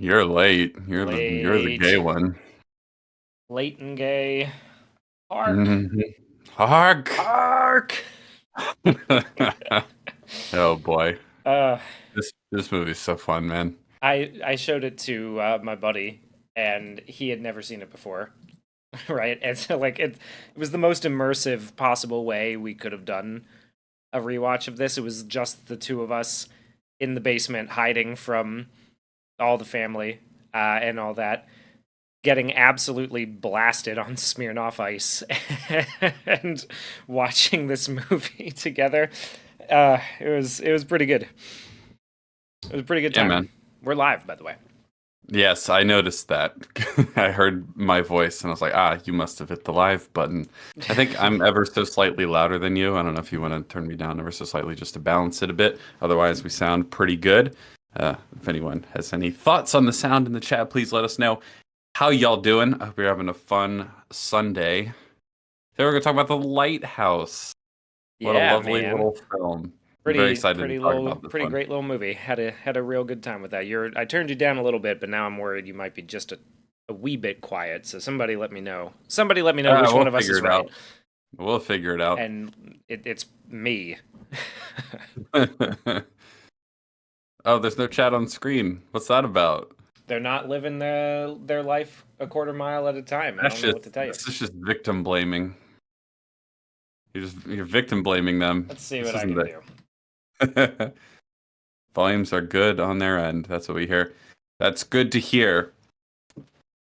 You're late. You're the gay Late. one. Late and gay. Hark. Mhm. Hark! Hark. Oh boy, Uh, this movie's so fun, man. I showed it to my buddy, and he had never seen it before, right? And so it was the most immersive possible way we could have done a rewatch of this. It was just the two of us in the basement, hiding from all the family and all that, getting absolutely blasted on Smirnoff Ice and watching this movie together. It was pretty good. It was a pretty good Yeah, time. man. We're live, by the way. Yes, I noticed that. I heard my voice and I was like, you must have hit the live button. I think I'm ever so slightly louder than you. I don't know if you want to turn me down ever so slightly just to balance it a bit. Otherwise, we sound pretty good. If anyone has any thoughts on the sound in the chat, please let us know. How y'all doing? I hope you're having a fun Sunday. Today we're going to talk about The Lighthouse. What a Yeah, lovely man. little film. I'm very Pretty excited to talk about this pretty one. great little movie. Had a real good time with that. I turned you down a little bit, but now I'm worried you might be just a wee bit quiet. So somebody let me know. Somebody let me know which We'll one of us figure is it right. out. We'll figure it out. And it's me. Oh, there's no chat on screen. What's that about? They're not living their life a quarter mile at a time. I don't know what to tell you. This is just victim blaming. You're victim blaming them. Let's see This what I isn't can do. the volumes are good on their end. That's what we hear. That's good to hear.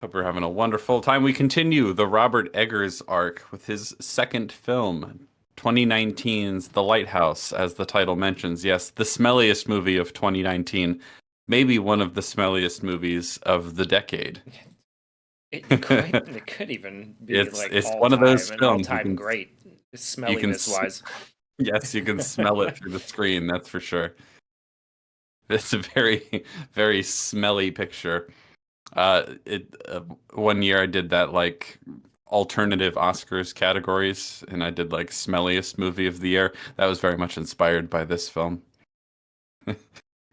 Hope we're having a wonderful time. We continue the Robert Eggers arc with his second film, 2019's The Lighthouse, as the title mentions. Yes, the smelliest movie of 2019. Maybe one of the smelliest movies of the decade. It could even be like It's all one of those time, an all films time great, you can smelliness wise. yes, you can smell it through the screen, that's for sure. It's a very very smelly picture. It one year I did that like alternative Oscars categories and I did like smelliest movie of the year. That was very much inspired by this film.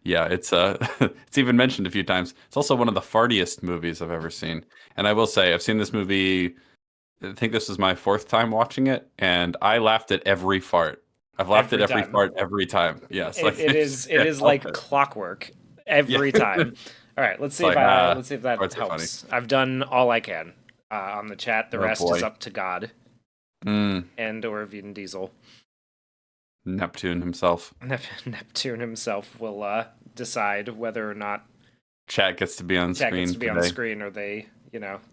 Yeah, it's it's even mentioned a few times. It's also one of the fartiest movies I've ever seen. And I will say I've seen this movie, I think this is my fourth time watching it, and I laughed at every fart. I've laughed at Every every time. fart every time. Yes, like It I just is it can't is help like it. clockwork Yeah, every time. it's All right, like let's see if that farts are funny. helps. I've done all I can on the chat. The Oh rest is boy. up to God Mm, and or Vin Diesel. Neptune himself. Neptune himself will decide whether or not Chat gets to be on Jack gets screen to be on today. screen or they,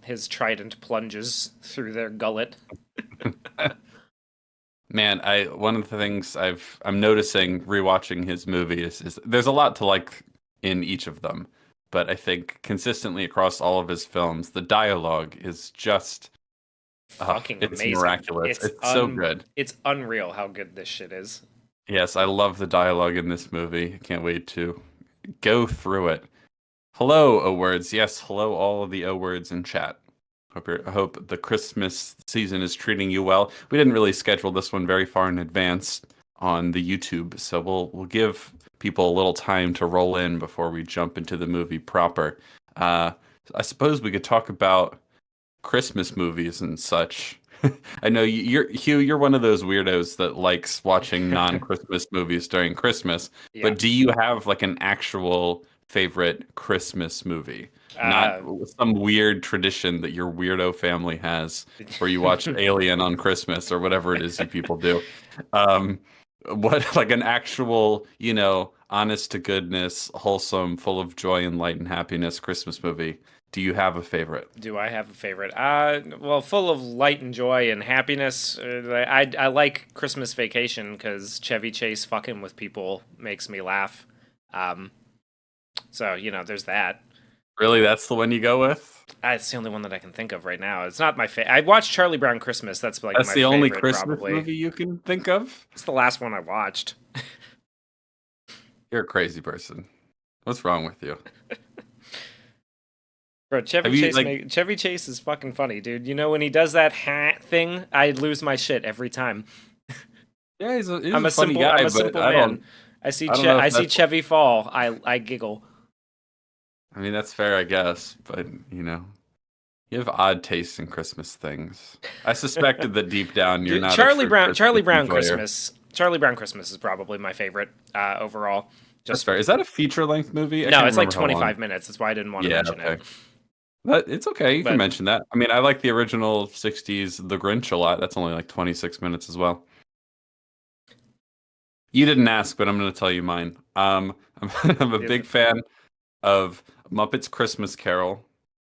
his trident plunges through their gullet. Man, I one of the things I'm noticing rewatching his movies is there's a lot to like in each of them, but I think consistently across all of his films, the dialogue is just Fucking it's amazing. miraculous. It's so good. It's unreal how good this shit is. Yes, I love the dialogue in this movie. I can't wait to go through it. Hello, O words. Yes, hello, all of the O words in chat. I hope the Christmas season is treating you well. We didn't really schedule this one very far in advance on the YouTube, so we'll give people a little time to roll in before we jump into the movie proper. Uh, I suppose we could talk about Christmas movies and such. I know you're Hugh. You're one of those weirdos that likes watching non-Christmas movies during Christmas. Yeah. But do you have like an actual favorite Christmas movie? Not Uh, some weird tradition that your weirdo family has, where you watch Alien on Christmas or whatever it is you people do. Um, what like an actual, honest to goodness, wholesome, full of joy and light and happiness Christmas movie? Do you have a favorite? do I have a favorite? Well, full of light and joy and happiness. I like Christmas Vacation because Chevy Chase fucking with people makes me laugh. Um, so there's that. Really, that's the one you go with? It's the only one that I can think of right now. It's not my favorite. I watched Charlie Brown Christmas. That's like That's my the only favorite, Christmas probably. movie you can think of? It's the last one I watched. You're a crazy person. What's wrong with you? Bro, Have you like Chevy Chase is fucking funny, dude. You know when he does that hat thing, I lose my shit every time. Yeah, he's I'm a a funny I'm guy, a but simple man. I don't know I if see that's Chevy fall, I giggle. I mean, that's fair, I guess, but you have odd taste in Christmas things. I suspected that deep down you're Dude, not a true Charlie Christmas Brown enjoyer. Christmas. Charlie Brown Christmas is probably my favorite overall. That's Just fair. Is that a feature-length movie? I no, can't it's like remember how long. 25 minutes. That's why I didn't want to Yeah, mention it. okay. But it's okay. You can But mention that. I mean, I like the original 60s The Grinch a lot. That's only like 26 minutes as well. You didn't ask, but I'm going to tell you mine. I'm a big fan of Muppets Christmas Carol.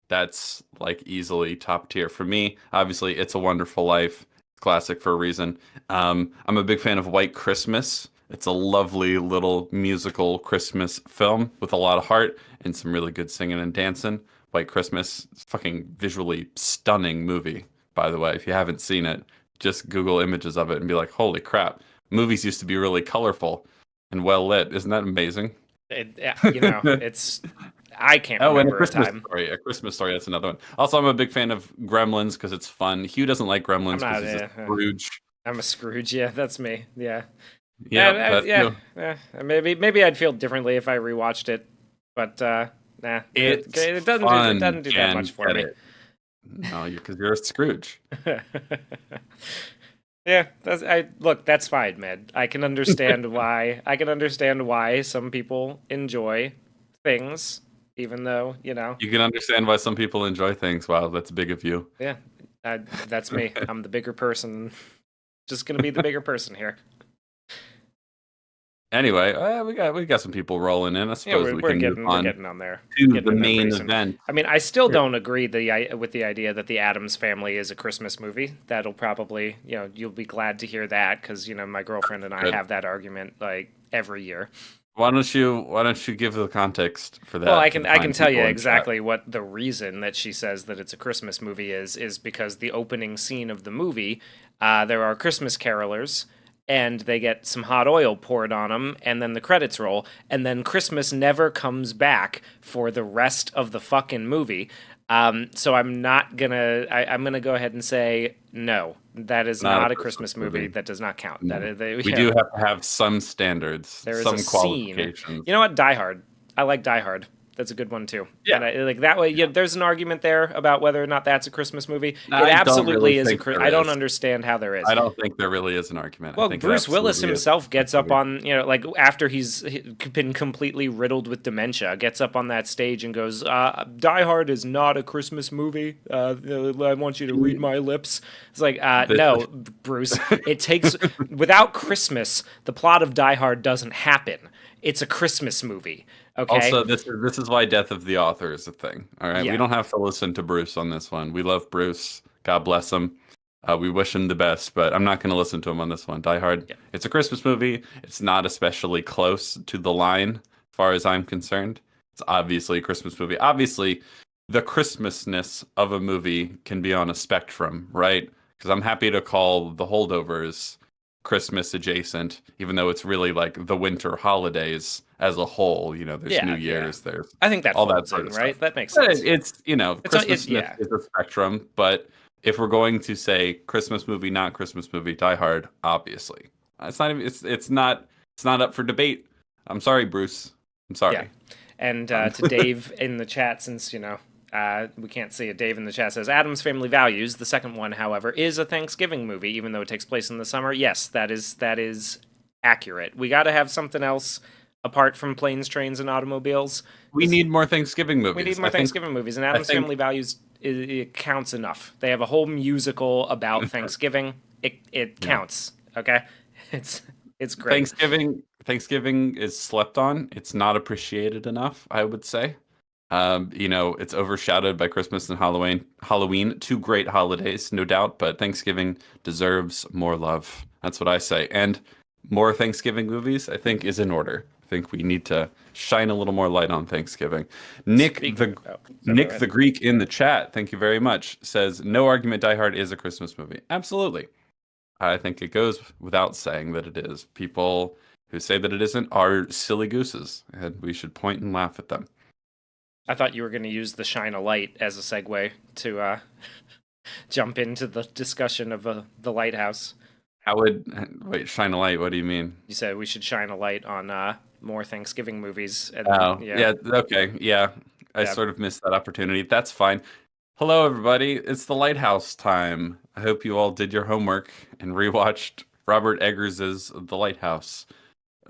That's like easily top tier for me. Obviously, It's a Wonderful Life, classic for a reason. I'm a big fan of White Christmas. It's a lovely little musical Christmas film with a lot of heart and some really good singing and dancing. White Christmas, fucking visually stunning movie, by the way. If you haven't seen it, just Google images of it and be like, holy crap. Movies used to be really colorful and well lit. Isn't that amazing? it's I can't Oh, and remember a time. A Christmas Story. That's another one. Also, I'm a big fan of Gremlins because it's fun. Hugh doesn't like I'm Gremlins because not. he's a Scrooge. I'm a Scrooge. Yeah, that's me. Yeah. Yep, but Yeah. Maybe I'd feel differently if I rewatched it, but nah, it's it doesn't fun. it doesn't do that much for Get me. it. No, because you're a Scrooge. Yeah, that's fine, man. I can understand why. I can understand why some people enjoy things, even though You can understand why some people enjoy things. Wow, that's big of you. Yeah, that's me. I'm the bigger person. Just gonna be the bigger person here. Anyway, we got some people rolling in. I Yeah, suppose we can move we're on getting on there. to Getting the in there main pretty soon. event. I mean, I still don't agree with the idea that the Addams Family is a Christmas movie. That'll probably, you'll be glad to hear that because my girlfriend and I Good. have that argument like every year. Why don't you give the context for that? Well, I to can find tell you people in chat? exactly what the reason that she says that it's a Christmas movie is because the opening scene of the movie, there are Christmas carolers, and they get some hot oil poured on them, and then the credits roll, and then Christmas never comes back for the rest of the fucking movie. So I'm not gonna. I'm gonna go ahead and say no. That is not a Christmas movie. That does not count. No. We do have to have some standards, there is some a scene. qualifications. You know what? Die Hard. I like Die Hard. That's a good one too. Yeah. And like that way, there's an argument there about whether or not that's a Christmas movie. I It absolutely don't really is. think I don't there is. understand how there is. I don't think there really is an argument. I Well, think it Bruce Willis absolutely is. himself gets up on, like after he's been completely riddled with dementia, gets up on that stage and goes, Die Hard is not a Christmas movie. I want you to read my lips. It's like, no, Bruce. It takes, without Christmas, the plot of Die Hard doesn't happen. It's a Christmas movie. Okay. Also, this is why Death of the Author is a thing. All right, Yeah. we don't have to listen to Bruce on this one. We love Bruce. God bless him. We wish him the best, but I'm not going to listen to him on this one. Die Hard. Yeah. It's a Christmas movie. It's not especially close to the line, as far as I'm concerned. It's obviously a Christmas movie. Obviously, the Christmasness of a movie can be on a spectrum, right? Because I'm happy to call The Holdovers Christmas adjacent, even though it's really like the winter holidays as a whole. There's New Year's, there's I think that all that folds sort in, of right? stuff. That makes But sense. it's Christmas yeah. is a spectrum. But if we're going to say Christmas movie, not Christmas movie, Die Hard, obviously, it's not. It's not up for debate. I'm sorry, Bruce. I'm sorry. Yeah. And to Dave in the chat, since we can't see it, Dave in the chat says Addams Family Values. The second one, however, is a Thanksgiving movie, even though it takes place in the summer. Yes, that is accurate. We got to have something else apart from planes, trains, and automobiles. We need more Thanksgiving movies. We need more Thanksgiving movies, and Addams Family Values it counts enough. They have a whole musical about Thanksgiving. It counts. Okay, it's great. Thanksgiving is slept on. It's not appreciated enough, I would say. It's overshadowed by Christmas and Halloween, two great holidays, no doubt, but Thanksgiving deserves more love. That's what I say. And more Thanksgiving movies, I think, is in order. I think we need to shine a little more light on Thanksgiving. Nick the Greek in the chat, thank you very much, says no argument Die Hard is a Christmas movie. Absolutely. I think it goes without saying that it is. People who say that it isn't are silly gooses, and we should point and laugh at them. I thought you were going to use the shine a light as a segue to jump into the discussion of the Lighthouse. Wait, shine a light? What do you mean? You said we should shine a light on more Thanksgiving movies. And, okay, yeah. I Yeah. sort of missed that opportunity. That's fine. Hello, everybody. It's the Lighthouse time. I hope you all did your homework and rewatched Robert Eggers's The Lighthouse.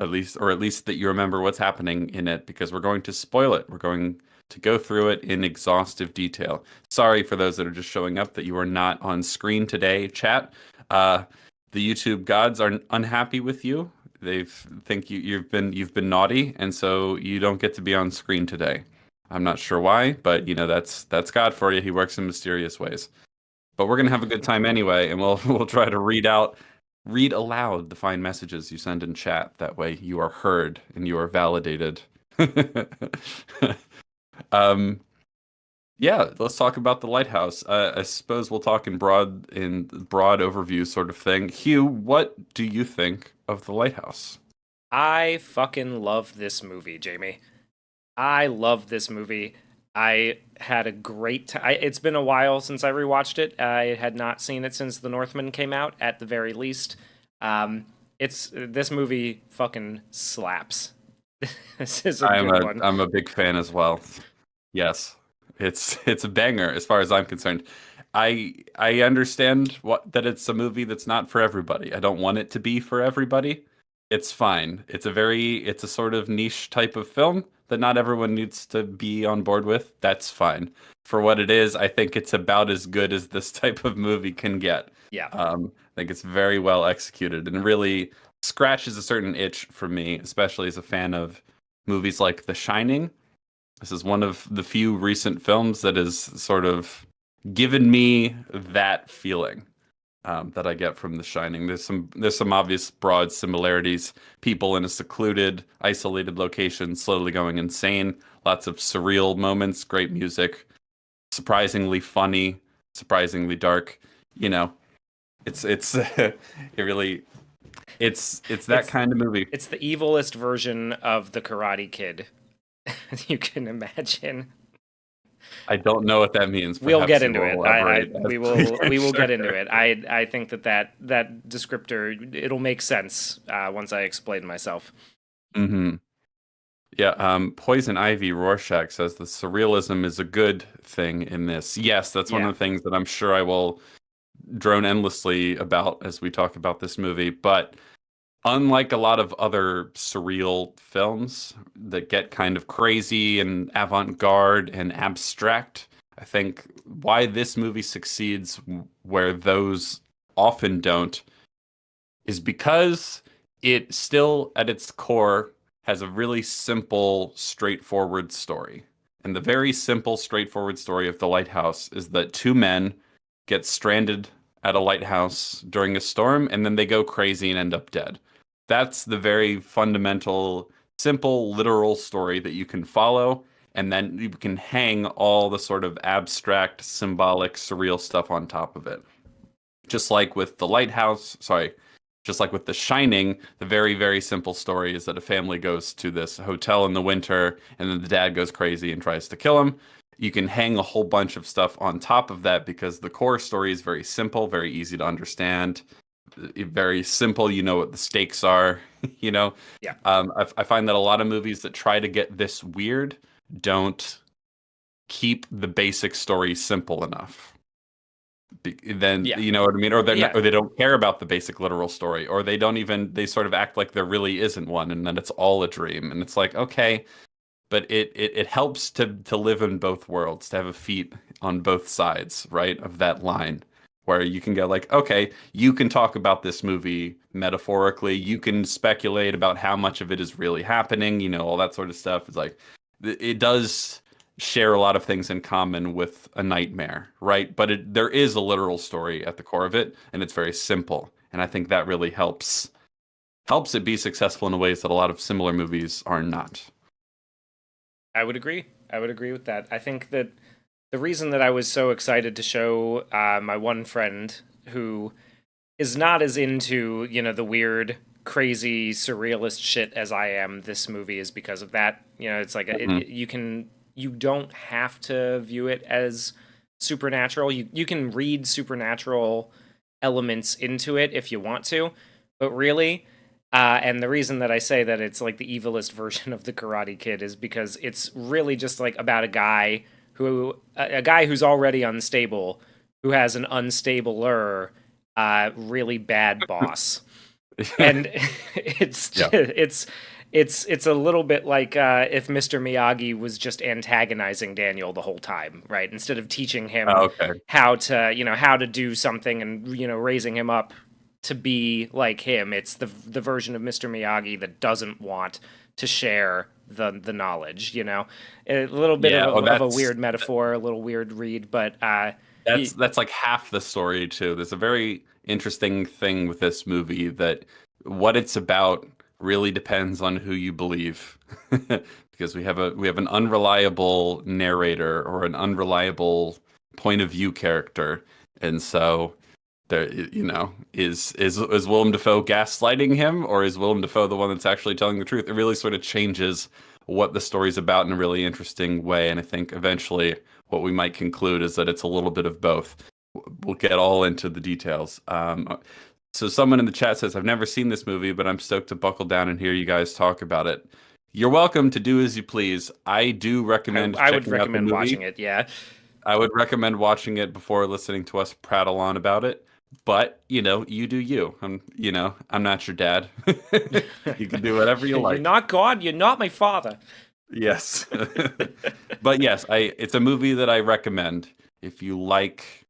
At least that you remember what's happening in it, because we're going to spoil it. We're going to go through it in exhaustive detail. Sorry for those that are just showing up that you are not on screen today, chat. Uh, the YouTube gods are unhappy with you. They think you've been naughty, and so you don't get to be on screen today. I'm not sure why, but that's God for you. He works in mysterious ways. But we're gonna have a good time anyway, and we'll we'll try to read aloud the fine messages you send in chat. That way you are heard and you are validated. um, yeah, let's talk about the lighthouse. I suppose we'll talk in broad overview sort of thing. Hugh, what do you think of the lighthouse? I fucking love this movie, Jamie. I love this movie. I had a great time. It's been a while since I rewatched it. I had not seen it since The Northman came out, at the very least. It's this movie fucking slaps. This is a I'm good a one. I'm a big fan as well. Yes, it's a banger as far as I'm concerned. I understand that it's a movie that's not for everybody. I don't want it to be for everybody. It's fine. It's a sort of niche type of film that not everyone needs to be on board with. That's fine. For what it is, I think it's about as good as this type of movie can get. Yeah. I think it's very well executed and really scratches a certain itch for me, especially as a fan of movies like The Shining. This is one of the few recent films that has sort of given me that feeling that I get from The Shining. There's some obvious broad similarities. People in a secluded, isolated location, slowly going insane. Lots of surreal moments, great music, surprisingly funny, surprisingly dark. You know, it's it really it's that It's kind of movie. it's the evilest version of the Karate Kid you can imagine. I don't know what that means. We'll get Perhaps you into will it. elaborate. We will get into Sure. it. I think that descriptor, it'll make sense once I explain myself. Hmm. Yeah, Poison Ivy Rorschach says the surrealism is a good thing in this. Yes, that's one Yeah. of the things that I'm sure I will drone endlessly about as we talk about this movie. But unlike a lot of other surreal films that get kind of crazy and avant-garde and abstract, I think why this movie succeeds where those often don't is because it still, at its core, has a really simple, straightforward story. And the very simple, straightforward story of The Lighthouse is that two men get stranded at a lighthouse during a storm, and then they go crazy and end up dead. That's the very fundamental, simple, literal story that you can follow. And then you can hang all the sort of abstract, symbolic, surreal stuff on top of it. Just like with The Lighthouse, sorry, just like with The Shining, the very, very simple story is that a family goes to this hotel in the winter, and then the dad goes crazy and tries to kill him. You can hang a whole bunch of stuff on top of that because the core story is very simple, very easy to understand, very simple. You know what the stakes are. You know, Yeah. I find that a lot of movies that try to get this weird don't keep the basic story simple enough. Then Yeah. you know what I mean, or Yeah. or they don't care about the basic literal story, or they sort of act like there really isn't one, and then it's all a dream, and it's like okay, but it helps to live in both worlds, to have a feet on both sides, right, of that line, where you can go like, okay, you can talk about this movie metaphorically, you can speculate about how much of it is really happening, all that sort of stuff. It's like it does share a lot of things in common with A Nightmare, right? But there is a literal story at the core of it, and it's very simple. And I think that really helps it be successful in ways that a lot of similar movies are not. I would agree. I would agree with that. I think that the reason that I was so excited to show my one friend who is not as into, the weird, crazy, surrealist shit as I am, this movie is because of that. It's like Mhm. you don't have to view it as supernatural. You can read supernatural elements into it if you want to, but really And the reason that I say that it's like the evilest version of the Karate Kid is because it's really just like about a guy who's already unstable, who has an unstabler, really bad boss, and Yeah. it's a little bit like if Mr. Miyagi was just antagonizing Daniel the whole time, right? Instead of teaching him Okay. how to do something and raising him up to be like him, it's the version of Mr. Miyagi that doesn't want to share the knowledge. A little bit Yeah. Oh, of a weird metaphor, a little weird read, but that's like half the story too. There's a very interesting thing with this movie that what it's about really depends on who you believe. Because we have an unreliable narrator or an unreliable point of view character. And so there, is Willem Dafoe gaslighting him, or is Willem Dafoe the one that's actually telling the truth? It really sort of changes what the story's about in a really interesting way. And I think eventually what we might conclude is that it's a little bit of both. We'll get all into the details. So someone in the chat says, I've never seen this movie, but I'm stoked to buckle down and hear you guys talk about it. You're welcome to do as you please. I do recommend I would checking out the recommend movie. watching it. Yeah. I would recommend watching it before listening to us prattle on about it. But, you do you. I'm not your dad. You can do whatever you like. You're not God. You're not my father. Yes. But yes, it's a movie that I recommend if you like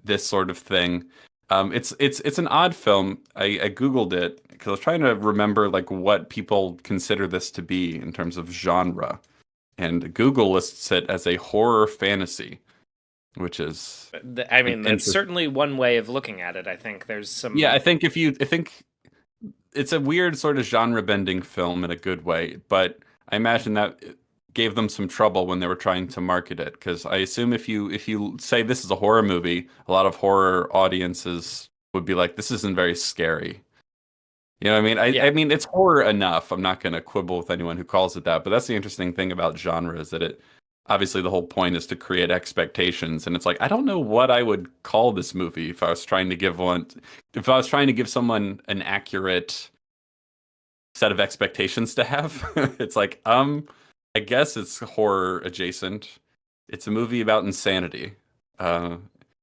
this sort of thing. It's an odd film. I Googled it because I was trying to remember like what people consider this to be in terms of genre. And Google lists it as a horror fantasy, which is I mean, that's interesting. certainly one way of looking at it. I think there's some. Yeah, I think it's a weird sort of genre bending film in a good way, but I imagine that it gave them some trouble when they were trying to market it. Because I assume if you say this is a horror movie, a lot of horror audiences would be like, this isn't very scary. You know what I mean? Yeah. I mean, it's horror enough. I'm not going to quibble with anyone who calls it that, but that's the interesting thing about genre is that it obviously the whole point is to create expectations, and it's like I don't know what I would call this movie if I was trying to give someone an accurate set of expectations to have. It's like I guess it's horror adjacent. It's a movie about insanity. Uh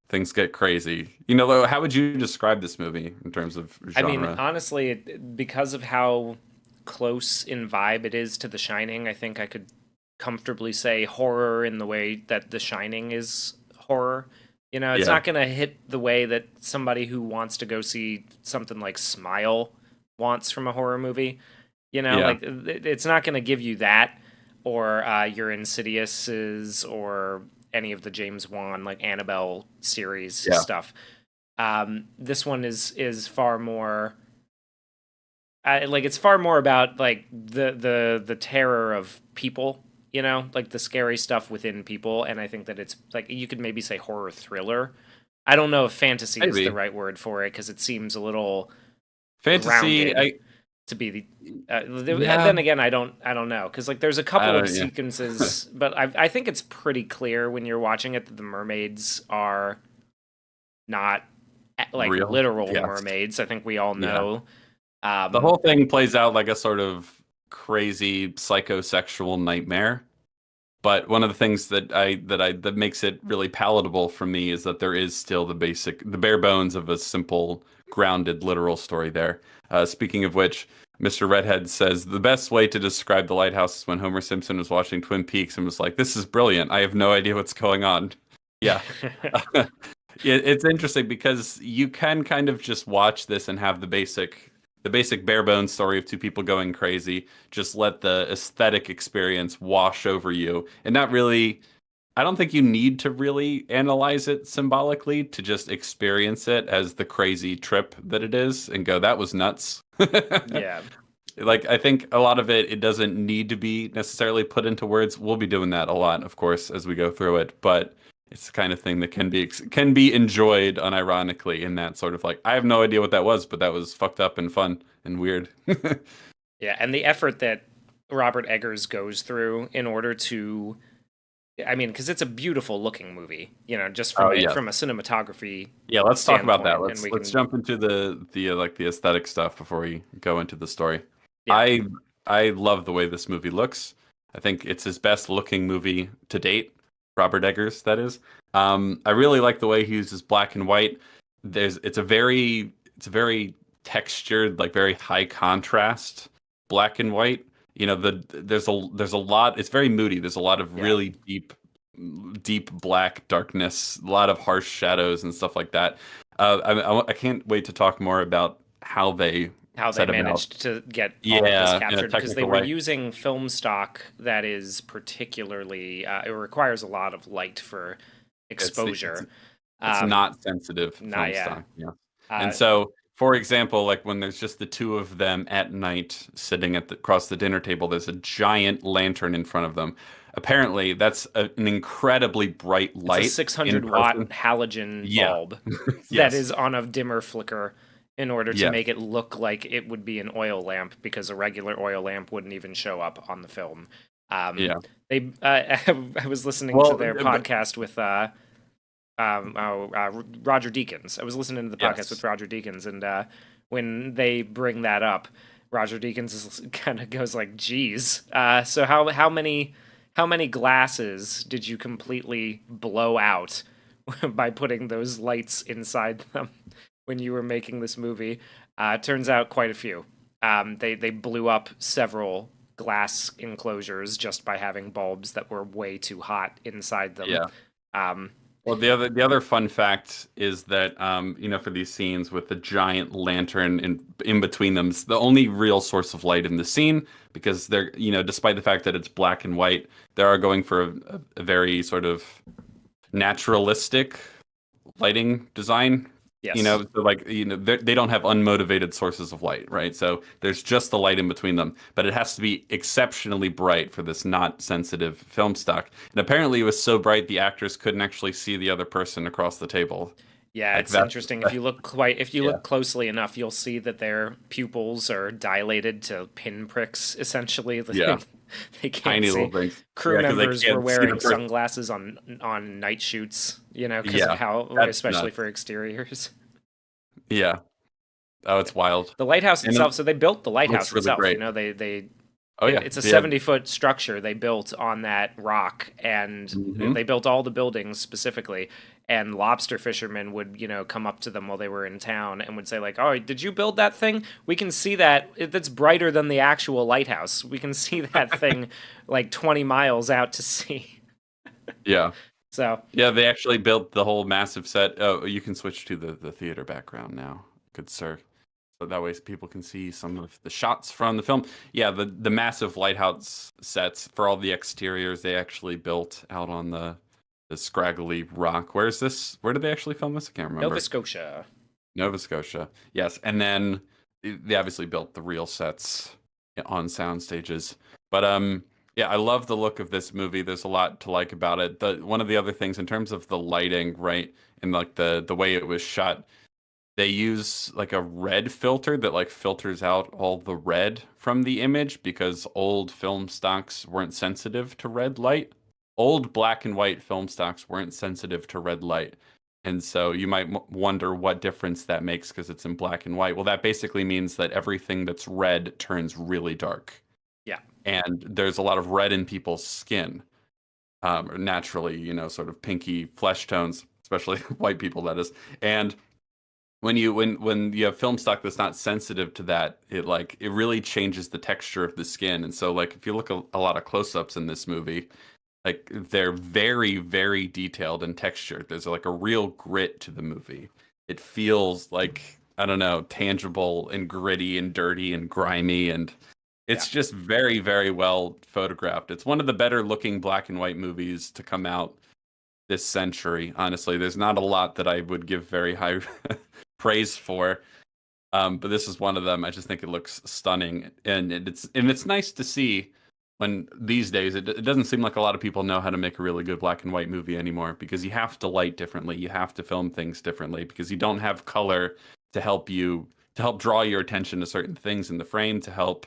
Things get crazy. How would you describe this movie in terms of I mean, genre? honestly, because of how close in vibe it is to The Shining, I think I could comfortably say horror in the way that The Shining is horror. It's Yeah. not going to hit the way that somebody who wants to go see something like Smile wants from a horror movie. Yeah. Like it's not going to give you that or your Insidiouses or any of the James Wan like Annabelle series Yeah. stuff. This one is far more like it's far more about like the terror of people, like the scary stuff within people, and I think that it's like you could maybe say horror thriller. I don't know if fantasy is the Maybe. right word for it because it seems a little Fantasy, grounded to be the. yeah, Then again, I don't know because like there's a I couple of don't, yeah. sequences, but I think it's pretty clear when you're watching it that the mermaids are not like Real. literal Yes. mermaids. I think we all Yeah. know. The whole thing plays out like a sort of crazy psychosexual nightmare. But one of the things that makes it really palatable for me is that there is still the bare bones of a simple, grounded, literal story there. Speaking of which, Mr. Redhead says the best way to describe the lighthouse is when Homer Simpson was watching Twin Peaks and was like, "This is brilliant. I have no idea what's going on." Yeah. It's interesting because you can kind of just watch this and have the basic bare bones story of two people going crazy. Just let the aesthetic experience wash over you, and not really. I don't think you need to really analyze it symbolically to just experience it as the crazy trip that it is and go, "That was nuts." Yeah. Like I think a lot of it doesn't need to be necessarily put into words. We'll be doing that a lot, of course, as we go through it, but it's the kind of thing that can be enjoyed unironically in that sort of like I have no idea what that was, but that was fucked up and fun and weird. Yeah, and the effort that Robert Eggers goes through in order to I mean, because it's a beautiful looking movie, just Oh from yeah. from a cinematography Yeah, let's talk about that. standpoint, and we Let's can, jump into the like the aesthetic stuff before we go into the story. yeah, I I love the way this movie looks. I think it's his best looking movie to date. Robert Eggers, that is. I really like the way he uses black and white. It's a very textured, like very high contrast black and white. There's a lot. It's very moody. There's a lot of yeah, really deep black darkness, a lot of harsh shadows and stuff like that. I can't wait to talk more about how they how they set about. managed to get all of this Yeah, in a captured because they technical were way. using film stock that is particularly, it requires a lot of light for It's the, it's exposure. it's Um, not sensitive Not film yeah. stock. Yeah. And Uh, so, for example, like when there's just the two of them at night sitting across the dinner table, there's a giant lantern in front of them. Apparently, that's an incredibly bright it's a light in 600-watt person. halogen Yeah. bulb that Yes. is on a dimmer flicker in order to Yes. make it look like it would be an oil lamp because a regular oil lamp wouldn't even show up on the film. Um, Yeah. they, I was listening to Well, their but podcast with Roger Deakins. I was listening to the podcast with yes. Roger Deakins, and when they bring that up, Roger Deakins kind of goes like, "Geez, so how many glasses did you completely blow out by putting those lights inside them when you were making this movie?" Turns out quite a few. They blew up several glass enclosures just by having bulbs that were way too hot inside them. Yeah. Um, Well, the other fun fact is that for these scenes with the giant lantern in between them, it's the only real source of light in the scene because despite the fact that it's black and white, they are going for a very sort of naturalistic lighting design. yes. So like they don't have unmotivated sources of light, right? So there's just the light in between them, but it has to be exceptionally bright for this not sensitive film stock. And apparently, it was so bright the actors couldn't actually see the other person across the table. Yeah, Like it's that. interesting. If you Yeah, look closely enough, you'll see that their pupils are dilated to pinpricks. Essentially, yeah, they can't tiny little see. things. Crew Yeah, because they members were can't see the wearing person. sunglasses on night shoots. Because of Yeah, how, that's especially nuts. for exteriors. Yeah. Oh, it's wild, The lighthouse and it itself. So they built the looks lighthouse really itself. great. Oh yeah, It's a yeah. 70-foot structure they built on that rock, and Hmm. they built all the buildings specifically. And lobster fishermen would, come up to them while they were in town and would say, like, "Oh, did you build that thing? We can see that that's brighter than the actual lighthouse. We can see that thing like 20 miles out to sea." Yeah. So Yeah, they actually built the whole massive set. Oh, you can switch to the theater background now, good sir. So that way people can see some of the shots from the film. Yeah, the massive lighthouse sets for all the exteriors they actually built out on the scraggly rock. Where is this? Where did they actually film this? I can't Nova remember. Scotia. Nova Scotia. Yes, and then they obviously built the real sets on sound stages. But yeah, I love the look of this movie. There's a lot to like about it. The one of the other things in terms of the lighting, right, and like the way it was shot, they use like a red filter that like filters out all the red from the image because old film stocks weren't sensitive to red light. Old black and white film stocks weren't sensitive to red light. And so you might wonder what difference that makes because it's in black and white. Well, that basically means that everything that's red turns really dark. Yeah. And there's a lot of red in people's skin, or naturally, sort of pinky flesh tones, especially white people, that is. And when you have film stock that's not sensitive to that, it really changes the texture of the skin. And so like if you look a lot of close-ups in this movie, like they're very, very detailed and textured. There's like a real grit to the movie. It feels like, I don't know, tangible and gritty and dirty and grimy, and Yeah. it's just very, very well photographed. It's one of the better looking black and white movies to come out this century. Honestly, there's not a lot that I would give very high praise for. But this is one of them. I just think it looks stunning, and it's nice to see when these days it doesn't seem like a lot of people know how to make a really good black and white movie anymore because you have to light differently, you have to film things differently because you don't have color to help draw your attention to certain things in the frame to help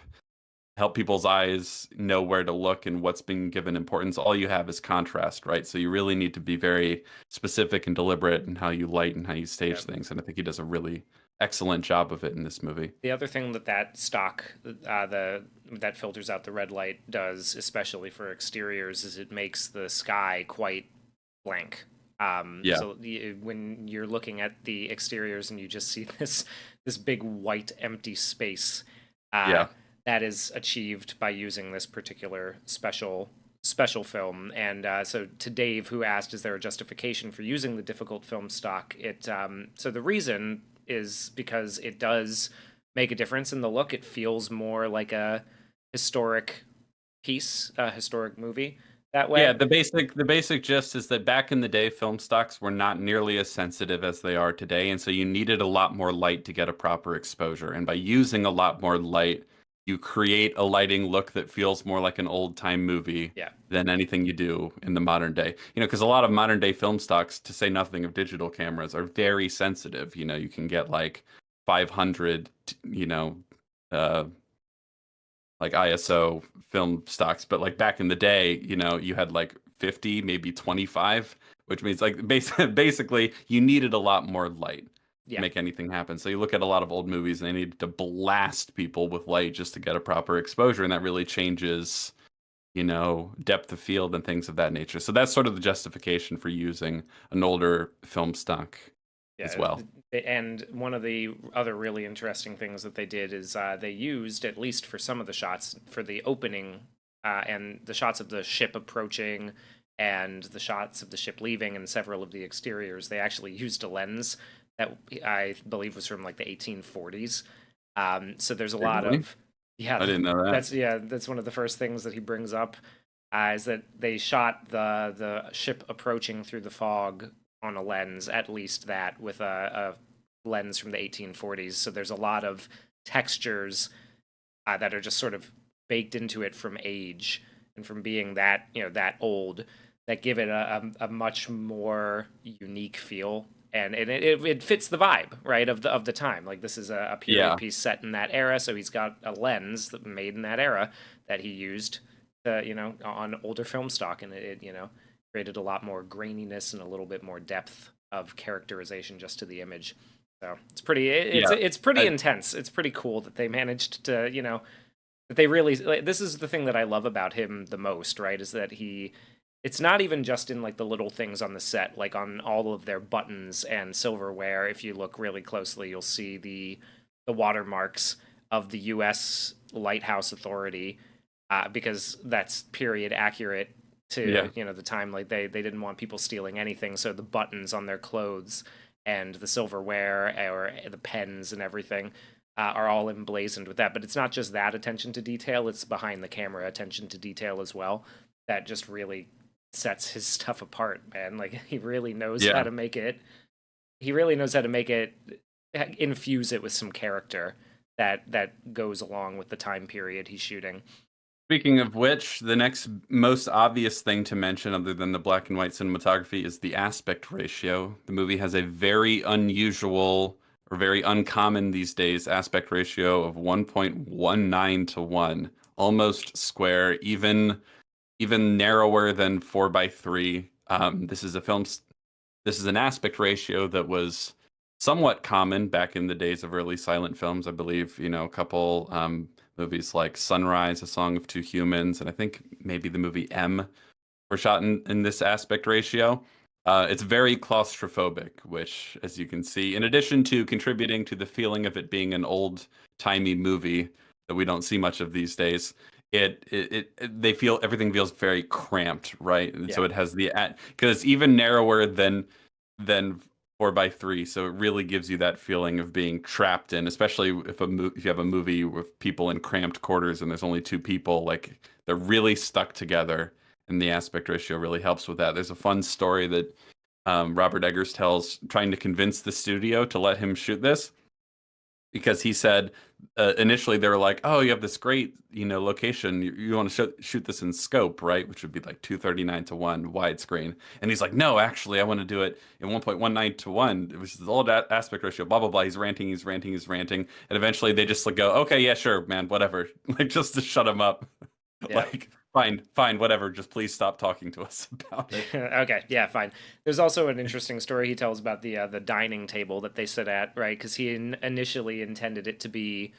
help people's eyes know where to look and what's being given importance. All you have is contrast, right? So you really need to be very specific and deliberate in how you light and how you stage Yep. things. And I think he does a really excellent job of it in this movie. The other thing that stock the that filters out the red light does, especially for exteriors, is it makes the sky quite blank. Yeah, So when you're looking at the exteriors and you just see this big white empty space, uh, yeah, that is achieved by using this particular special film. And so to Dave, who asked, "Is there a justification for using the difficult film stock?" So the reason is because it does make a difference in the look. It feels more like a historic piece, a historic movie that yeah. way. The basic gist is that back in the day, film stocks were not nearly as sensitive as they are today, and so you needed a lot more light to get a proper exposure. And by using a lot more light, you create a lighting look that feels more like an old time movie Yeah. than anything you do in the modern day. Because a lot of modern day film stocks, to say nothing of digital cameras, are very sensitive. You can get like 500, uh, like ISO film stocks, but like back in the day, you had like 50, maybe 25, which means like basically you needed a lot more light to Yeah. make anything happen. So you look at a lot of old movies and they needed to blast people with light just to get a proper exposure, and that really changes, depth of field and things of that nature. So that's sort of the justification for using an older film stock as Yeah, well. and one of the other really interesting things that they did is they used, at least for some of the shots, for the opening and the shots of the ship approaching and the shots of the ship leaving and several of the exteriors, they actually used a lens that I believe was from like the 1840s. So there's a lot Really? of, yeah, I didn't know that. that's one of the first things that he brings up, is that they shot the ship approaching through the fog on a lens, at least that, with a lens from the 1840s. So there's a lot of textures that are just sort of baked into it from age and from being that old, that give it a much more unique feel. And it fits the vibe, right, of the time. Like, this is a period Yeah. piece set in that era, so he's got a lens that made in that era that he used on older film stock, and it created a lot more graininess and a little bit more depth of characterization just to the image. So it's pretty Yeah. it's pretty I, intense. It's pretty cool that they managed to, that they really, like, this is the thing that I love about him the most, right? Is that it's not even just in like the little things on the set, like on all of their buttons and silverware. If you look really closely, you'll see the watermarks of the U.S. Lighthouse Authority, because that's period accurate to yeah. the time. Like, they didn't want people stealing anything, so the buttons on their clothes and the silverware or the pens and everything are all emblazoned with that. But it's not just that attention to detail; it's behind the camera attention to detail as well. That just really sets his stuff apart, man. Like, he really knows how Yeah. to make it. He really knows how to make it, infuse it with some character that goes along with the time period he's shooting. Speaking of which, the next most obvious thing to mention, other than the black and white cinematography, is the aspect ratio. The movie has a very unusual, or very uncommon these days, aspect ratio of 1.19 to 1, almost square, even narrower than 4 by 3. This is an aspect ratio that was somewhat common back in the days of early silent films. I believe, a couple movies like Sunrise, A Song of Two Humans, and I think maybe the movie M were shot in this aspect ratio. It's very claustrophobic, which, as you can see, in addition to contributing to the feeling of it being an old-timey movie that we don't see much of these days, they feel everything feels very cramped, right? And so Yeah. it has because it's even narrower than 4 by 3, so it really gives you that feeling of being trapped in, especially if you have a movie with people in cramped quarters and there's only two people, like they're really stuck together, and the aspect ratio really helps with that. There's a fun story that Robert Eggers tells trying to convince the studio to let him shoot this. because he said initially they were like, "Oh, you have this great, location. You want to shoot this in scope, right? Which would be like 239:1 widescreen." And he's like, "No, actually, I want to do it in 1.19:1, which is the old aspect ratio." Blah blah blah. He's ranting, he's ranting, he's ranting, and eventually they just like go, "Okay, yeah, sure, man, whatever," like just to shut him up. Yeah. Like, fine, fine, whatever. Just please stop talking to us about it. Okay, yeah, fine. There's also an interesting story he tells about the dining table that they sit at, right? Because he initially intended it to be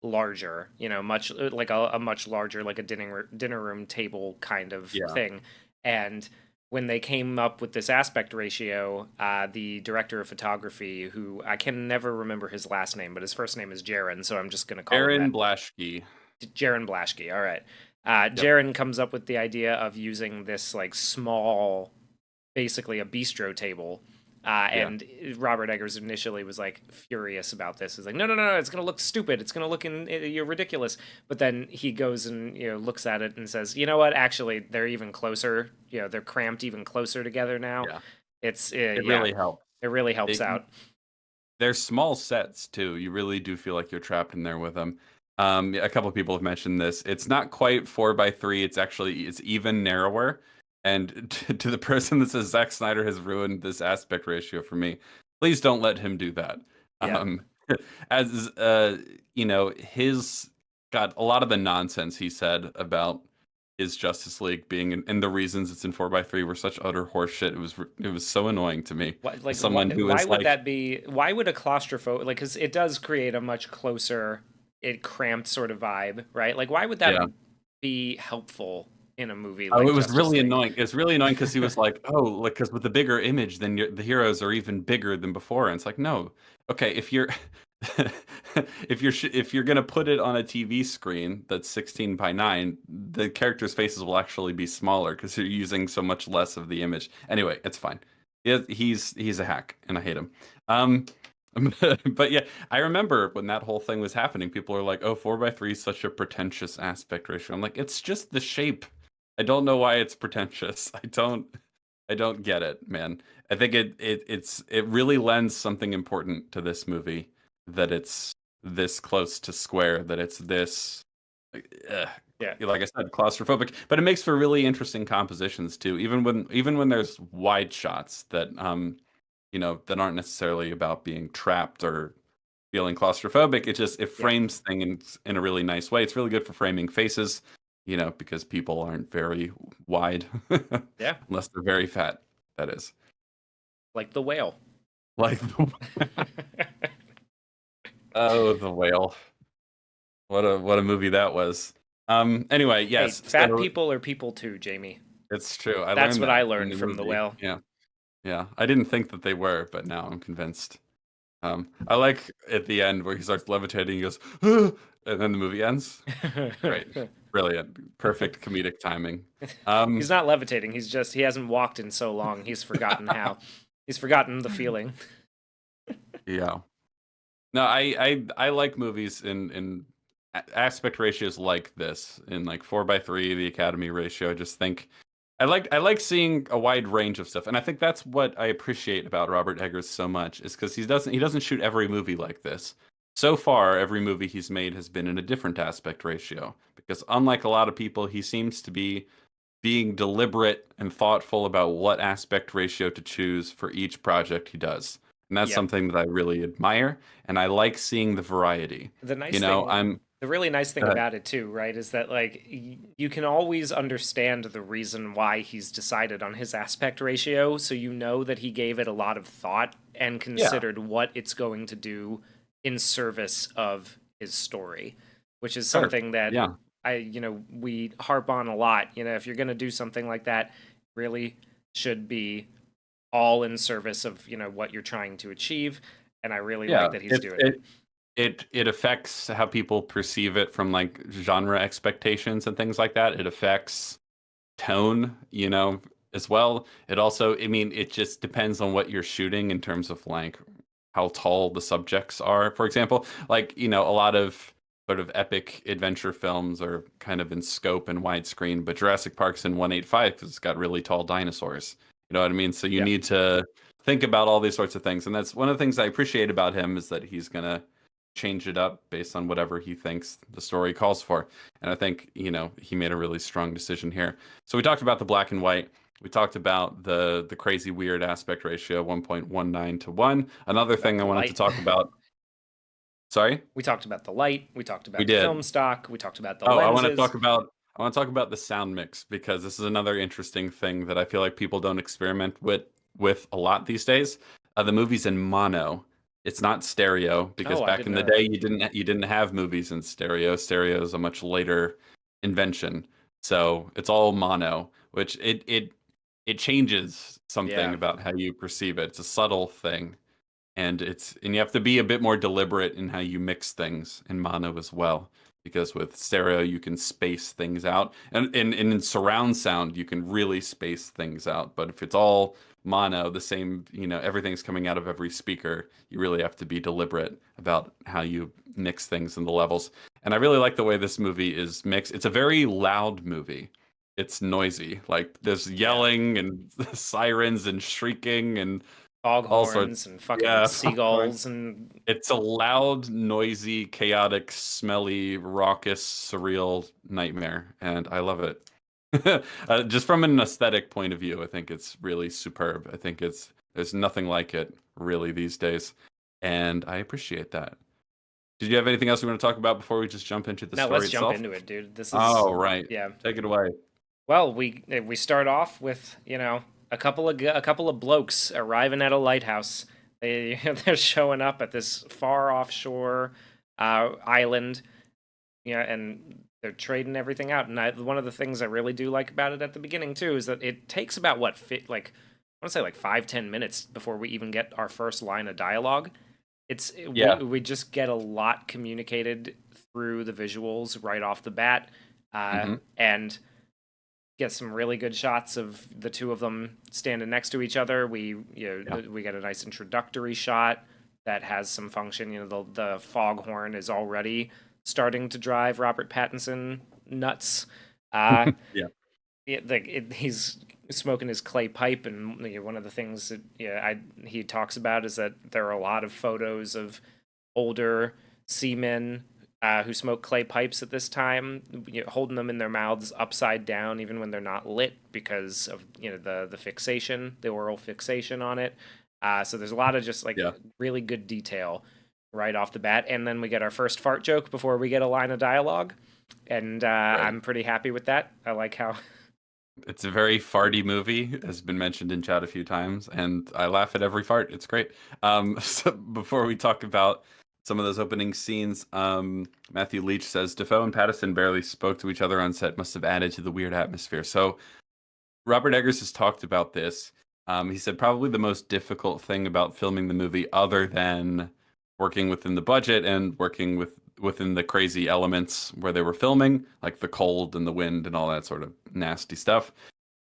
larger, much like a much larger, like a dinner room table kind of Yeah. thing. And when they came up with this aspect ratio, the director of photography, who I can never remember his last name, but his first name is Jaron, so I'm just gonna call him Aaron that. Blaschke. Jaron Blaschke. All right. Yep. Jaron comes up with the idea of using this like small, basically a bistro table. Yeah. And Robert Eggers initially was like furious about this. He's like, no, no, no, no, it's gonna look stupid. It's gonna look you're ridiculous. But then he goes and looks at it and says, you know what? Actually, they're even closer. They're cramped even closer together now. Yeah. It's It yeah, really helps. it really helps It, out. they're small sets too. You really do feel like you're trapped in there with them. A couple of people have mentioned this. It's not quite 4:3. It's even narrower. And to the person that says Zack Snyder has ruined this aspect ratio for me, please don't let him do that. Yeah, Um, as his got a lot of the nonsense he said about his Justice League being and the reasons it's in 4:3 were such utter horseshit. It was so annoying to me. like As someone who why is would like, that be? Why would a claustrophobic like? Because it does create a much closer, it cramped sort of vibe, right? Like, why would that yeah. be helpful in a movie Oh, it like was Justice really League? annoying. It's really annoying because he was like, "Oh, like because with the bigger image, then the heroes are even bigger than before." And it's like, no, okay, if you're if you're gonna put it on a TV screen that's 16:9, the characters' faces will actually be smaller because you're using so much less of the image. Anyway, it's fine. Yeah, he's a hack, and I hate him. Um, but yeah, I remember when that whole thing was happening, people are like, "Oh, 4:3 is such a pretentious aspect ratio." I'm like, it's just the shape. I don't know why it's pretentious. I don't get it, man. I think it really lends something important to this movie that it's this close to square, that it's this uh, Yeah, like I said, claustrophobic, but it makes for really interesting compositions too. Even when there's wide shots that that aren't necessarily about being trapped or feeling claustrophobic. It yeah, frames things in a really nice way. It's really good for framing faces, because people aren't very wide yeah. unless they're very fat. That is Like the whale. like oh, the whale. What a movie that was. Anyway, Hey, yes. fat So people are people too, Jamie. it's true. I That's learned what I that in learned the from the movie. whale. Yeah, yeah. I didn't think that they were, but now I'm convinced. I like at the end where he starts levitating. He goes, "Ah," and then the movie ends. Great, brilliant, perfect comedic timing. He's Um, not levitating. He hasn't walked in so long. He's forgotten how. He's forgotten the feeling. yeah. No, I like movies in aspect ratios like this, in like 4:3, the Academy ratio. I just think I like seeing a wide range of stuff, and I think that's what I appreciate about Robert Eggers so much is because he doesn't shoot every movie like this. So far, every movie he's made has been in a different aspect ratio because unlike a lot of people, he seems to be being deliberate and thoughtful about what aspect ratio to choose for each project he does. And that's Yep. something that I really admire, and I like seeing the variety. The You nice know, thing, I'm the really nice thing uh, about it too, right, is that like you can always understand the reason why he's decided on his aspect ratio, so you know that he gave it a lot of thought and yeah, considered what it's going to do in service of his story, which is sure. something that Yeah, we harp on a lot. If you're going to do something like that, really should be all in service of, what you're trying to achieve, and I really like yeah. that he's It doing it. it it affects how people perceive it from like genre expectations and things like that. It affects tone, as well. It also, I mean, it just depends on what you're shooting in terms of like how tall the subjects are. For example, like, a lot of sort of epic adventure films are kind of in scope and widescreen, but Jurassic Park's in 185 because it's got really tall dinosaurs. You know what I mean? So you Yeah. need to think about all these sorts of things. And that's one of the things I appreciate about him is that he's gonna change it up based on whatever he thinks the story calls for. And I think, he made a really strong decision here. So we talked about the black and white. We talked about the crazy weird aspect ratio, 1.19 to 1. Another About thing I the wanted to light. talk about. Sorry? We talked about the light. We talked We about the film did. stock. We talked about the Oh, lenses. I want to talk about the sound mix because this is another interesting thing that I feel like people don't experiment with a lot these days. The movie's in mono. It's not stereo because Oh, I back didn't in the know day that. you didn't have movies in stereo. Stereo is a much later invention. So it's all mono, which it changes something Yeah. about how you perceive it. It's a subtle thing. And you have to be a bit more deliberate in how you mix things in mono as well, because with stereo you can space things out, and in surround sound you can really space things out. But if it's all mono, the same, everything's coming out of every speaker, you really have to be deliberate about how you mix things in the levels. And I really like the way this movie is mixed. It's a very loud movie. It's noisy, like there's Yeah. yelling and sirens and shrieking and all sorts. Foghorns and fucking Yeah, popcorn. seagulls and It's a loud, noisy, chaotic, smelly, raucous, surreal nightmare, and I love it. Just from an aesthetic point of view, I think it's really superb. I think there's nothing like it really these days, and I appreciate that. Did you have anything else you want to talk about before we just jump into the no, story let's jump itself? into it, dude. This is Oh, right. yeah. Take it away. Well, we start off with, a couple of blokes arriving at a lighthouse. They're showing up at this far offshore island, and they're trading everything out. And one of the things I really do like about it at the beginning too is that it takes about I want to say like 5-10 minutes before we even get our first line of dialogue. Yeah. We just get a lot communicated through the visuals right off the bat, Hmm. and get some really good shots of the two of them standing next to each other. Yeah. We get a nice introductory shot that has some function. The foghorn is already starting to drive Robert Pattinson nuts. Uh, Yeah. he's smoking his clay pipe, and one of the things that he talks about is that there are a lot of photos of older seamen who smoke clay pipes at this time, holding them in their mouths upside down, even when they're not lit, because of the fixation, the oral fixation on it. So there's a lot of just like Yeah. really good detail right off the bat, and then we get our first fart joke before we get a line of dialogue, and Right. I'm pretty happy with that. I like how It's a very farty movie, has been mentioned in chat a few times, and I laugh at every fart. It's great. So before we talk about some of those opening scenes, Matthew Leach says Defoe and Patterson barely spoke to each other on set, must have added to the weird atmosphere. So Robert Eggers has talked about this. He said probably the most difficult thing about filming the movie, other than working within the budget and working within the crazy elements where they were filming, like the cold and the wind and all that sort of nasty stuff.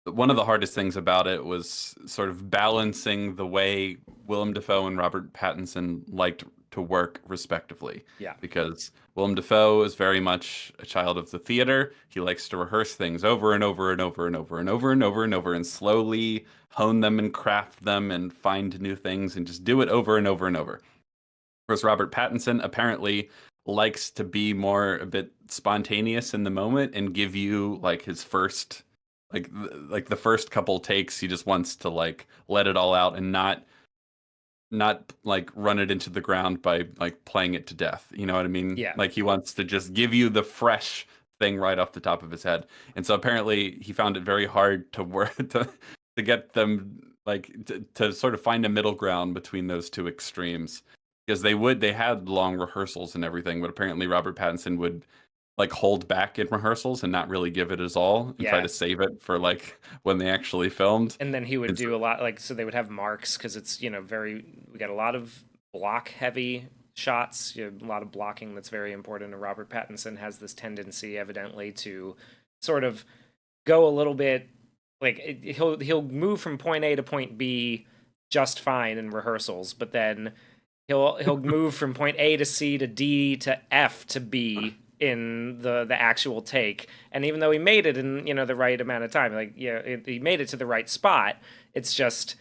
One of the hardest things about it was sort of balancing the way Willem Dafoe and Robert Pattinson liked to work respectively. yeah. Because Willem Dafoe is very much a child of the theater. He likes to rehearse things over and over and over and over and over and over and over and slowly hone them and craft them and find new things and just do it over and over and over. Whereas Robert Pattinson apparently likes to be more a bit spontaneous in the moment and give you like his first like the first couple takes. He just wants to like let it all out and not like run it into the ground by like playing it to death. You know what I mean? Yeah. Like he wants to just give you the fresh thing right off the top of his head. And so apparently he found it very hard to work to get them like to sort of find a middle ground between those two extremes, because they had long rehearsals and everything, but apparently Robert Pattinson would like hold back in rehearsals and not really give it his all and try Yeah. to save it for like when they actually filmed. And then he would And so, do a lot, like, so they would have marks because it's we got a lot of block heavy shots, a lot of blocking that's very important, and Robert Pattinson has this tendency evidently to sort of go a little bit like he'll move from point A to point B just fine in rehearsals, but then he'll move from point A to C to D to F to B in the actual take. And even though he made it in the right amount of time, like he made it to the right spot, it's just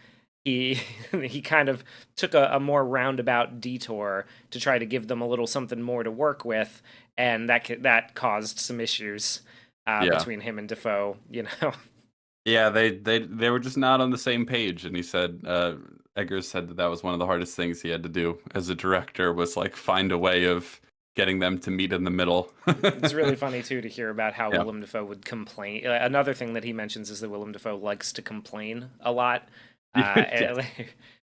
he he kind of took a more roundabout detour to try to give them a little something more to work with, and that caused some issues Yeah. between him and Defoe. You know. Yeah, they were just not on the same page, and he said Eggers said that was one of the hardest things he had to do as a director was like find a way of getting them to meet in the middle. It's really funny too to hear about how Yeah. Willem Dafoe would complain. Another thing that he mentions is that Willem Dafoe likes to complain a lot Yeah.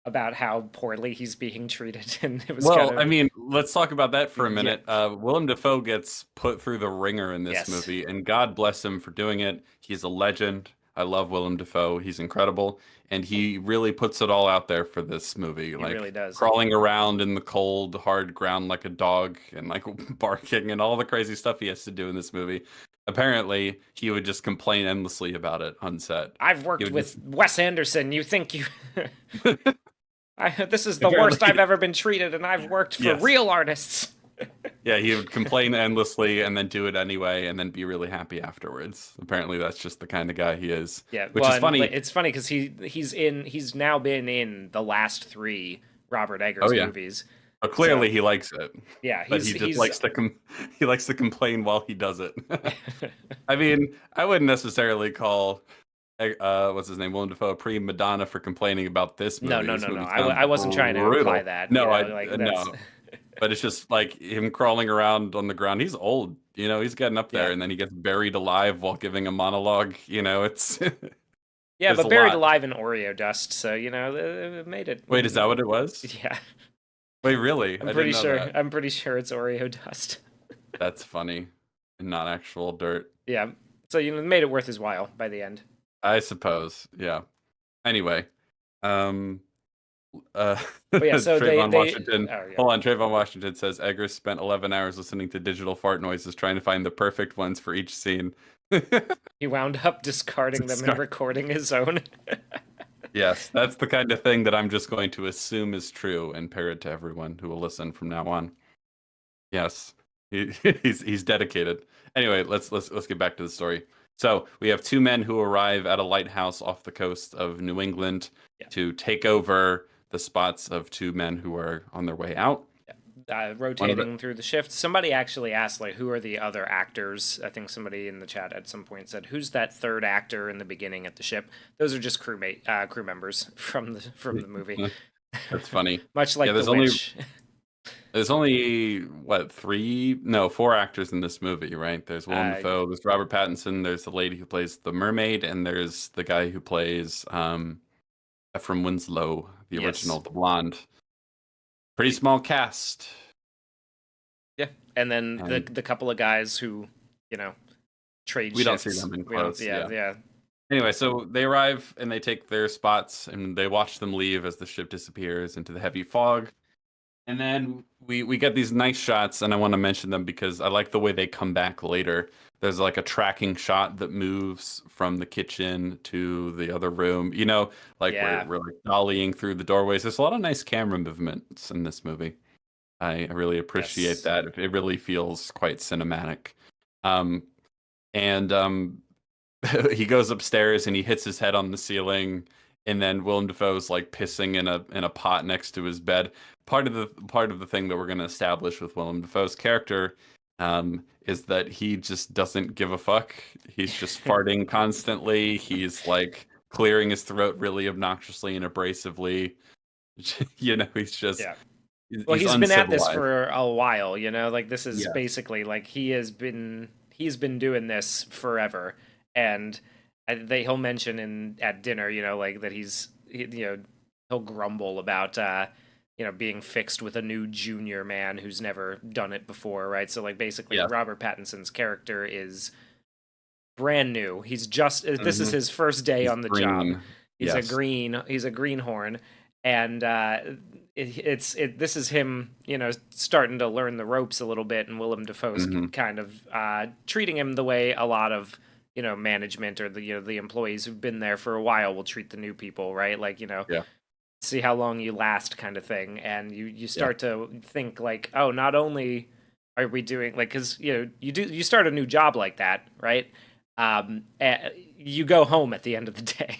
about how poorly he's being treated, and it was kind Well, I of mean, let's talk about that for a yeah, minute. Willem Dafoe gets put through the ringer in this yes, movie, and God bless him for doing it. He's a legend. I love Willem Dafoe. He's incredible, and he really puts it all out there for this movie, he really like does. crawling around in the cold, hard ground like a dog, and like barking, and all the crazy stuff he has to do in this movie. Apparently, he would just complain endlessly about it on set. I've He worked would with just Wes Anderson. You think you? This is the worst apparently I've ever been treated, and I've worked for yes. real artists. Yeah, he would complain endlessly and then do it anyway and then be really happy afterwards. Apparently, that's just the kind of guy he is. Yeah, Which well, is funny. it's funny because he's now been in the last three Robert Oh Eggers yeah. movies. But So clearly he likes it. yeah, But he just he's likes to he likes to complain while he does it. I mean, I wouldn't necessarily call what's his name, Willem Dafoe, a prima donna for complaining about this movie. no, This no, no. movie I sounds wasn't trying to imply brutal. that. No, Like that's no. But it's just like him crawling around on the ground. He's old, he's getting up there, yeah, and then he gets buried alive while giving a monologue. It's yeah, there's but a buried lot. alive in Oreo dust, so it made it. Wait, is that what it was? Yeah, Wait, really? I didn't know that. I'm pretty sure it's Oreo dust. That's funny, and not actual dirt. Yeah, so it made it worth his while by the end. I suppose. Yeah. Anyway, um, But yeah, so Trayvon they Washington. oh yeah. Hold on, Trayvon Washington says Eggers spent 11 hours listening to digital fart noises, trying to find the perfect ones for each scene. He wound up discarding them and recording his own. Yes, that's the kind of thing that I'm just going to assume is true and parrot to everyone who will listen from now on. Yes, he's dedicated. Anyway, let's get back to the story. So we have two men who arrive at a lighthouse off the coast of New England to take over the spots of two men who are on their way out. Rotating through the shift. Somebody actually asked, like, who are the other actors? I think somebody in the chat at some point said, "Who's that third actor in the beginning at the ship?" Those are just crew members from the movie. That's funny. Much like there's the witch. There's only what 4 actors in this movie, right? There's Willem Dafoe, there's Robert Pattinson, there's the lady who plays the mermaid, and there's the guy who plays Ephraim Winslow, the original, the blonde. Pretty small cast. Yeah, and then the couple of guys who trade. We shifts. don't see them in close. Yeah. Anyway, so they arrive and they take their spots, and they watch them leave as the ship disappears into the heavy fog. And then we get these nice shots, and I want to mention them because I like the way they come back later. There's like a tracking shot that moves from the kitchen to the other room. We're like dollying through the doorways. There's a lot of nice camera movements in this movie. I really appreciate that. It really feels quite cinematic. And he goes upstairs and he hits his head on the ceiling, and then Willem Dafoe's like pissing in a pot next to his bed. Part of the thing that we're going to establish with Willem Dafoe's character is that he just doesn't give a fuck. He's just farting constantly. He's like clearing his throat really obnoxiously and abrasively. He's just Well, he's been at this uncivilized. for a while, like this is basically like he's been doing this forever, and he'll mention at dinner, like that he'll grumble about being fixed with a new junior man who's never done it before, right? So like basically Robert Pattinson's character is brand new. He's just this is his first day on the job. He's a greenhorn, and this is him, starting to learn the ropes a little bit, and Willem Dafoe's kind of treating him the way a lot of management or the employees who've been there for a while will treat the new people, right? Like see how long you last, kind of thing. And you start to think like, oh, not only are we doing like, because you start a new job like that, right? You go home at the end of the day.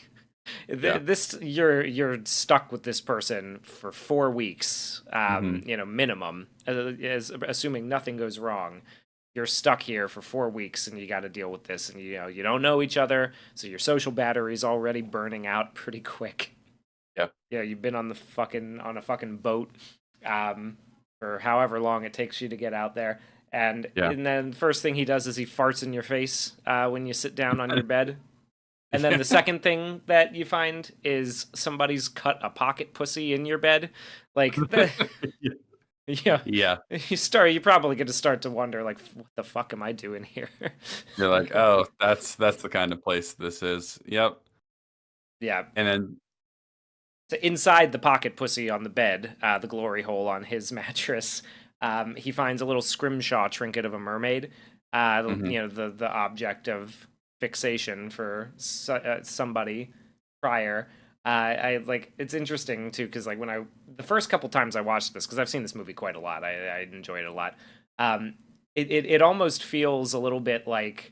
Yeah. This you're stuck with this person for 4 weeks, Hmm. minimum, as assuming nothing goes wrong. You're stuck here for 4 weeks, and you got to deal with this, and you don't know each other, so your social battery's already burning out pretty quick. Yeah. Yeah, you've been on a fucking boat, for however long it takes you to get out there. Yeah. And then first thing he does is he farts in your face when you sit down on your bed. And then Yeah. the second thing that you find is somebody's cut a pocket pussy in your bed. Like the, yeah, Yeah. you probably get to start to wonder like what the fuck am I doing here? You're like, oh, that's the kind of place this is. Yep. Yeah. And then So inside the pocket pussy on the bed, the glory hole on his mattress, he finds a little scrimshaw trinket of a mermaid. mhm. The object of fixation for somebody prior. I like it's interesting too because like when the first couple times I watched this because I've seen this movie quite a lot. I enjoyed it a lot. Um, it almost feels a little bit like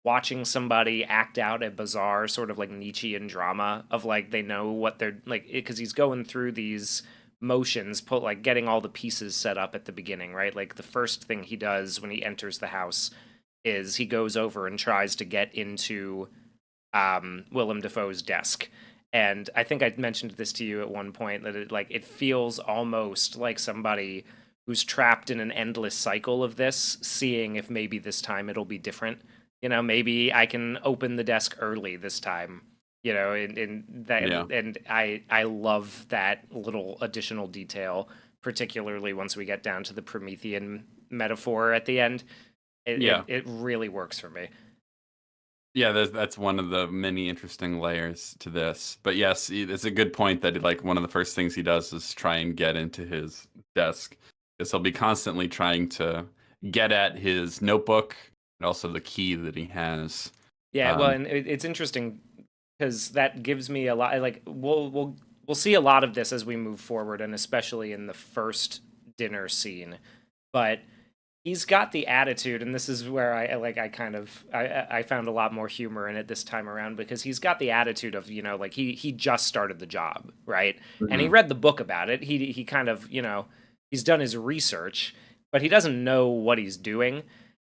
watching somebody act out a bizarre sort of like Nietzschean drama of like they know what they're like because he's going through these motions, put like getting all the pieces set up at the beginning, right? Like the first thing he does when he enters the house is he goes over and tries to get into Willem Dafoe's desk. And I think I mentioned this to you at one point that it feels almost like somebody who's trapped in an endless cycle of this, seeing if maybe this time it'll be different. Maybe I can open the desk early this time. And that Yeah. and I love that little additional detail, particularly once we get down to the Promethean metaphor at the end. It it, Yeah. it really works for me. Yeah, that's one of the many interesting layers to this. But yes, it's a good point that like one of the first things he does is try and get into his desk because he'll be constantly trying to get at his notebook and also the key that he has. Yeah, well, Um, and it's interesting because that gives me a lot. Like we'll see a lot of this as we move forward, and especially in the first dinner scene. But he's got the attitude, and this is where I kind of I found a lot more humor in it this time around because he's got the attitude of like he just started the job, right? And he mhm. read the book about it. He kind of he's done his research, but he doesn't know what he's doing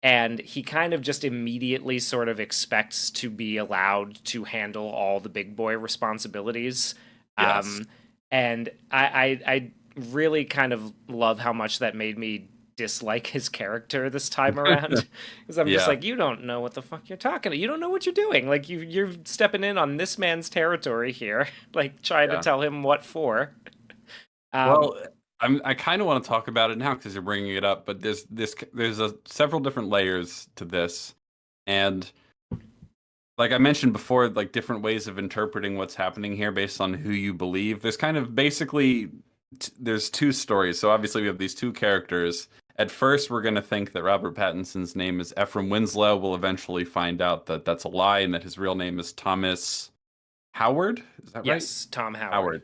and he kind of just immediately sort of expects to be allowed to handle all the big boy responsibilities. Yes. Um, and I really kind of love how much that made me dislike his character this time around because I'm just Yeah. like, you don't know what the fuck you're talking about. You don't know what you're doing. Like you're stepping in on this man's territory here, like trying to Yeah. tell him what for. Um, Well, I kind of want to talk about it now because you're bringing it up, but there's several different layers to this, and like I mentioned before, like different ways of interpreting what's happening here based on who you believe. There's kind of basically there's two stories. So obviously we have these two characters. At first, we're going to think that Robert Pattinson's name is Ephraim Winslow. We'll eventually find out that that's a lie and that his real name is Thomas Howard. Is that right? yes, Tom Howard. Howard.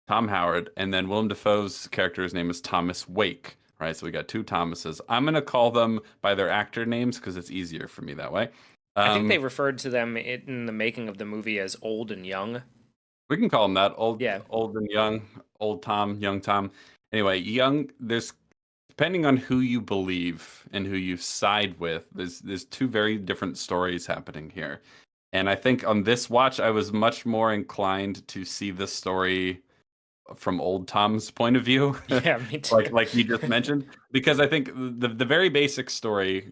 Tom Howard. And then Willem Dafoe's character's name is Thomas Wake. Right. So we got two Thomases. I'm going to call them by their actor names because it's easier for me that way. I think they Um, referred to them in the making of the movie as old and young. We can call them that. Yeah. Old and young, old Tom, young Tom. Anyway, young. There's depending on who you believe and who you side with. There's two very different stories happening here, and I think on this watch, I was much more inclined to see this story from old Tom's point of view, Yeah, me like too. you just mentioned, because I think the very basic story,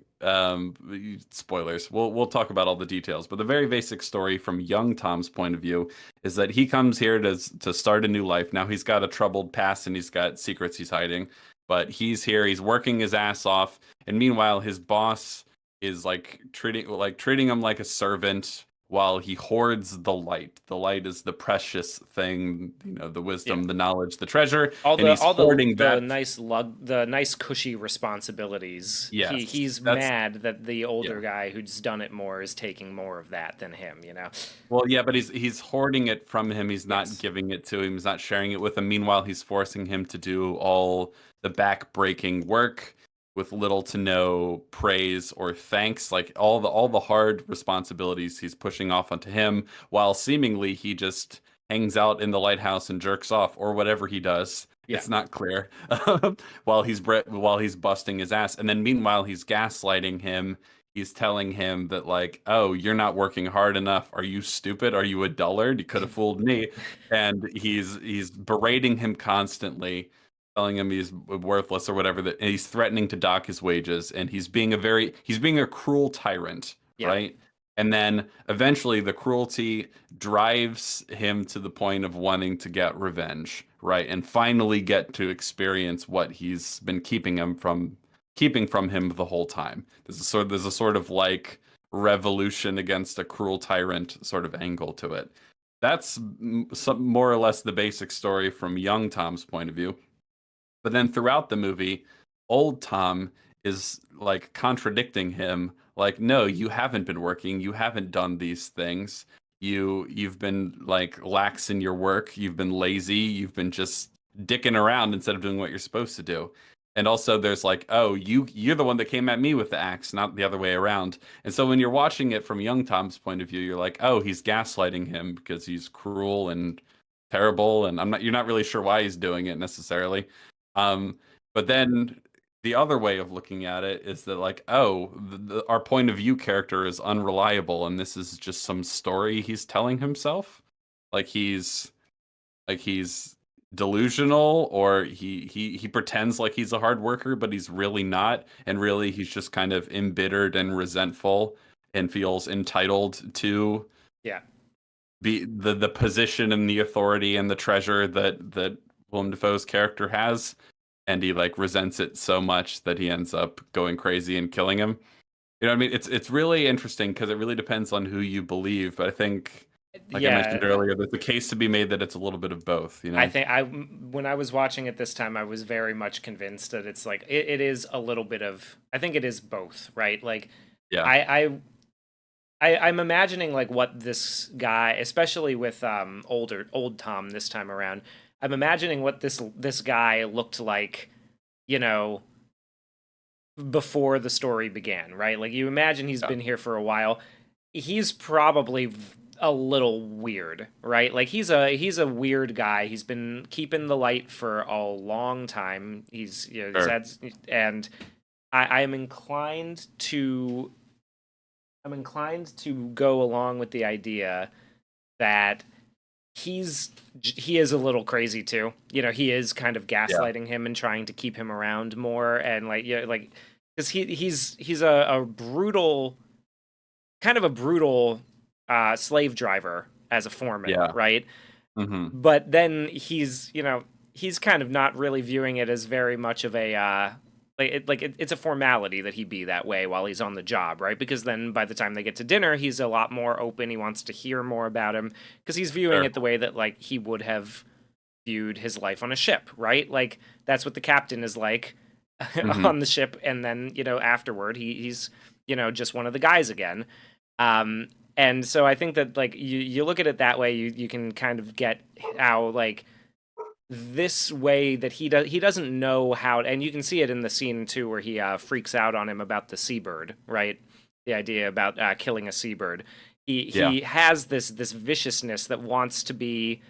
spoilers, we'll talk about all the details, but the very basic story from young Tom's point of view is that he comes here to start a new life. Now he's got a troubled past and he's got secrets he's hiding, but he's here, he's working his ass off, and meanwhile his boss is like treating him like a servant while he hoards the light. The light is the precious thing, the Yeah. wisdom, the knowledge, the treasure, All and the he's all the hoarding the that. nice the nice cushy responsibilities. Yes, He's that's mad that the older yeah. guy who's done it more is taking more of that than him. Well, yeah, but he's hoarding it from him. He's not Yes. giving it to him. He's not sharing it with him. Meanwhile, he's forcing him to do all the back-breaking work. with little to no praise or thanks. Like all the hard responsibilities he's pushing off onto him, while seemingly he just hangs out in the lighthouse and jerks off or whatever he does. Yeah. It's not clear while he's busting his ass, and then meanwhile he's gaslighting him. He's telling him that like, oh, you're not working hard enough. Are you stupid? Are you a dullard? You could have fooled me. And he's berating him constantly, telling him he's worthless or whatever, that and he's threatening to dock his wages, and he's being a cruel tyrant, Yeah. right? And then eventually the cruelty drives him to the point of wanting to get revenge, right? And finally get to experience what he's been keeping from him the whole time. There's a sort of like revolution against a cruel tyrant sort of angle to it. That's more or less the basic story from young Tom's point of view. But then throughout the movie, old Tom is like contradicting him, like, no, you haven't been working, you haven't done these things. You've been like lax in your work, you've been lazy, you've been just dicking around instead of doing what you're supposed to do. And also there's like, oh, you're the one that came at me with the axe, not the other way around. And so when you're watching it from young Tom's point of view, you're like, oh, he's gaslighting him because he's cruel and terrible, and you're not really sure why he's doing it necessarily. Um, but then the other way of looking at it is that like, oh, our point of view character is unreliable, and this is just some story he's telling himself. Like he's delusional, or he pretends like he's a hard worker, but he's really not, and really he's just kind of embittered and resentful and feels entitled to Yeah. be the position and the authority and the treasure that Willem Dafoe's character has, and he like resents it so much that he ends up going crazy and killing him. You know what I mean? It's really interesting because it really depends on who you believe. But I think, like I mentioned Yeah. earlier, there's a case to be made that it's a little bit of both. You I know? think when I was watching it this time, I was very much convinced that it's like it is a little bit of. I think it is both, right? Like, Yeah, I I'm imagining like what this guy, especially with old Tom this time around. I'm imagining what this guy looked like, you know, before the story began, right? Like you imagine he's yeah, been here for a while. He's probably a little weird, right? Like he's a weird guy. He's been keeping the light for a long time. He's sure. had, and I am inclined to go along with the idea that he is a little crazy too. He is kind of Yeah, gaslighting him and trying to keep him around more, and like like because he's a brutal, kind of a brutal slave driver as a foreman, yeah. right? Hmm. But then he's kind of not really viewing it as very much of a it's a formality that he be that way while he's on the job, right? Because then by the time they get to dinner, he's a lot more open. He wants to hear more about him because he's viewing Sure. it the way that like he would have viewed his life on a ship, right? Like that's what the captain is like Hmm. on the ship, and then afterward he's just one of the guys again. And so I think that like you look at it that way, you can kind of get how like this way that he doesn't know how, and you can see it in the scene too where he freaks out on him about the seabird, right? The idea about killing a seabird. Yeah. He has this viciousness that wants to be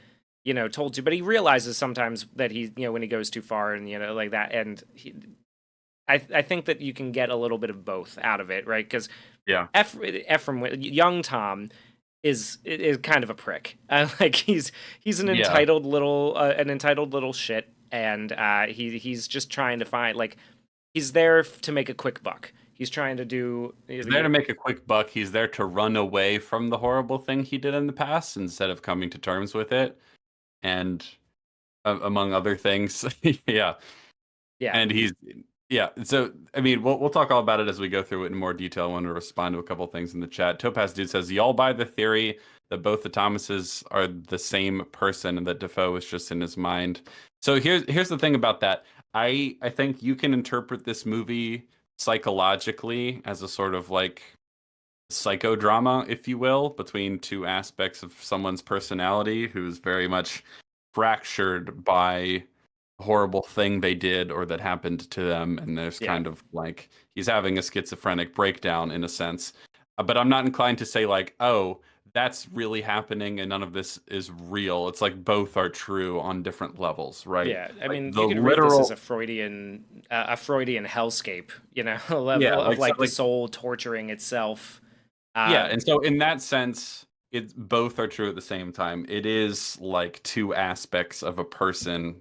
told to, but he realizes sometimes that he when he goes too far and like that, and I think that you can get a little bit of both out of it, right? Because Yeah. Ephraim, young Tom, is kind of a prick. Like he's Yeah. an entitled little shit, and he's just trying to find like he's there to make a quick buck. He's trying to do He's there to make a quick buck. He's there to run away from the horrible thing he did in the past instead of coming to terms with it. And among other things, yeah. yeah. And he's yeah. So I mean, we'll talk all about it as we go through it in more detail. I want to respond to a couple things in the chat. Topaz Dude says, "Y'all buy the theory that both the Thomases are the same person and that Defoe is just in his mind." So here's the thing about that. I think you can interpret this movie psychologically as a sort of like psychodrama, if you will, between two aspects of someone's personality who's very much fractured by horrible thing they did or that happened to them, and there's Yeah. kind of like he's having a schizophrenic breakdown in a sense. But I'm not inclined to say like, oh, that's really happening and none of this is real. It's like both are true on different levels, right? Yeah, I Like mean, the you could read this as literal, A Freudian hellscape, you know, a yeah, level of like so like the like soul torturing itself. yeah, Um, and so in that sense, it's both are true at the same time. It is like two aspects of a person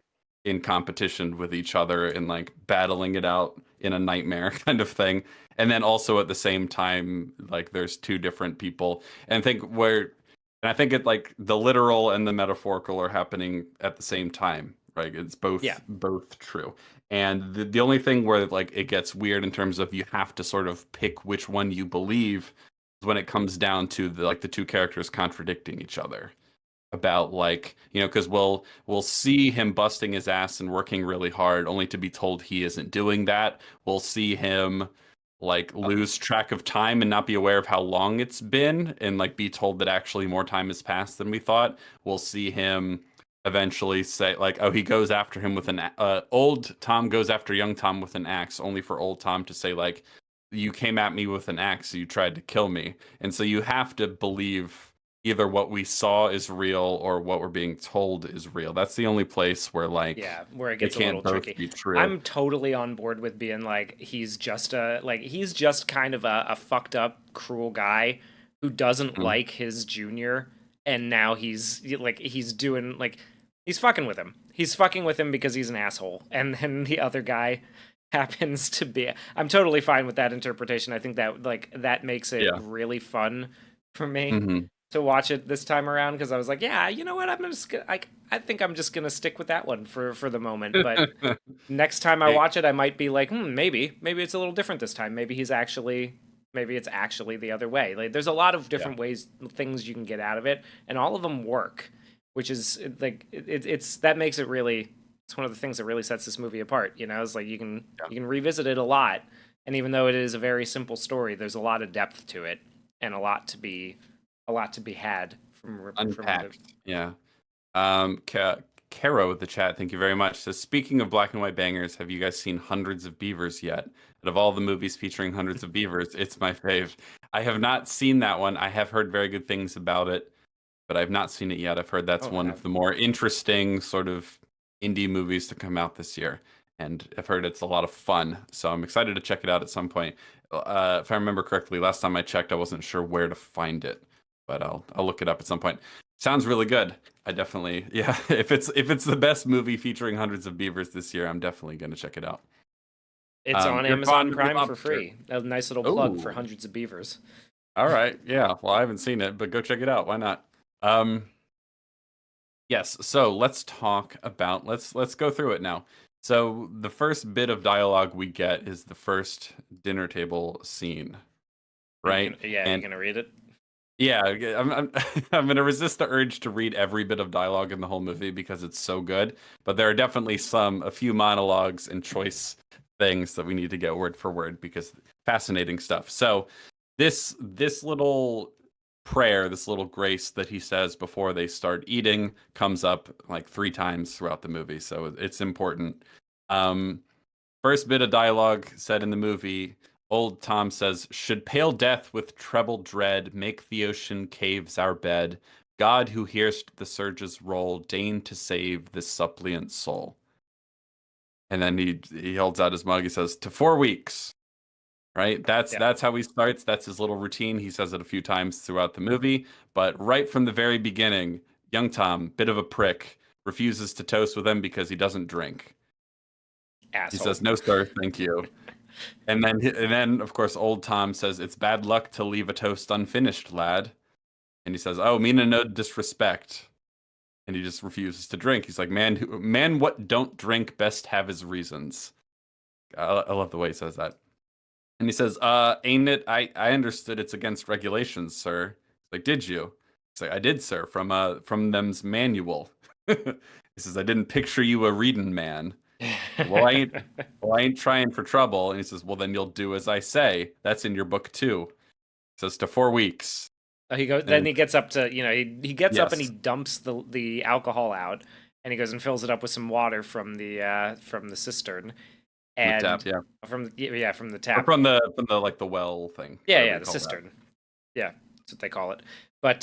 in competition with each other and like battling it out in a nightmare kind of thing. And then also at the same time, like there's two different people. And I think it like the literal and the metaphorical are happening at the same time, right? It's yeah, both true. And the only thing where like it gets weird in terms of you have to sort of pick which one you believe when it comes down to the two characters contradicting each other about like because we'll see him busting his ass and working really hard only to be told he isn't doing that. We'll see him like uh, lose track of time and not be aware of how long it's been and like be told that actually more time has passed than we thought. We'll see him eventually say like, oh, he goes after him with old Tom goes after young Tom with an axe only for old Tom to say like, you came at me with an axe, you tried to kill me. And so you have to believe either what we saw is real or what we're being told is real. That's the only place where like yeah, where it they gets a little can't both tricky. be true. I'm totally on board with being like he's just kind of a fucked up, cruel guy who doesn't Mm. like his junior, and now he's doing like he's fucking with him. He's fucking with him because he's an asshole, and then the other guy happens to be. I'm totally fine with that interpretation. I think that that makes it Yeah. really fun for me Hmm. to watch it this time around because I was like, yeah, you know what? I think I'm just gonna stick with that one for the moment. But next time I It- watch it, I might be like, maybe it's a little different this time. Maybe it's actually the other way. Like, there's a lot of yeah. different ways, things you can get out of it, and all of them work, which is like it's that makes it really. It's one of the things that really sets this movie apart. You know, it's like you can revisit it a lot, and even though it is a very simple story, there's a lot of depth to it and a lot to be had from the Unpacked. Yeah. Caro with the chat, thank you very much. So speaking of black and white bangers, have you guys seen Hundreds of Beavers yet? Out of all the movies featuring hundreds of beavers, it's my fave. I have not seen that one. I have heard very good things about it, but I've not seen it yet. I've heard that's oh one of the more interesting sort of indie movies to come out this year. And I've heard it's a lot of fun. So I'm excited to check it out at some point. If I remember correctly, last time I checked, I wasn't sure where to find it, but I'll look it up at some point. Sounds really good. I definitely, yeah. If it's the best movie featuring hundreds of beavers this year, I'm definitely gonna check it out. it's on You're fond Amazon of the Prime for lobster. free. A nice little plug for Oh, Hundreds of Beavers. all right. Yeah. Well, I haven't seen it, but go check it out. Why not? Um, yes. So let's talk about let's go through it now. So the first bit of dialogue we get is the first dinner table scene, right? You And gonna read it? yeah, I'm I'm gonna resist the urge to read every bit of dialogue in the whole movie because it's so good. But there are definitely a few monologues and choice things that we need to get word for word because fascinating stuff. So this little prayer, this little grace that he says before they start eating comes up like three times throughout the movie. So it's important. Um, First bit of dialogue said in the movie, old Tom says, should pale death with treble dread make the ocean caves our bed? God who hearst the surges roll, deign to save this suppliant soul. And then he holds out his mug. He says, to 4 weeks. Right? Yeah. That's how he starts. That's his little routine. He says it a few times throughout the movie. But right from the very beginning, young Tom, bit of a prick, refuses to toast with him because he doesn't drink. He Asshole. says, no, sir, thank you. And then, of course, old Tom says, it's bad luck to leave a toast unfinished, lad. And he says, oh, mean no disrespect. And he just refuses to drink. He's like, man, what don't drink best have his reasons. I love the way he says that. And he says, ain't it? I understood it's against regulations, sir. He's like, did you? He's like, I did, sir, from them's manual. He says, I didn't picture you a reading man. Well, I ain't trying for trouble. And he says, well, then you'll do as I say. That's in your book too. He says to 4 weeks. Oh, he goes. Then And he gets up to he gets up and he yes, dumps the alcohol out, and he goes and fills it up with some water from the cistern, The tap, and yeah. from the Or tap. from the like the well thing, Yeah, whatever yeah, you the call that. cistern. Yeah, that's what they call it. But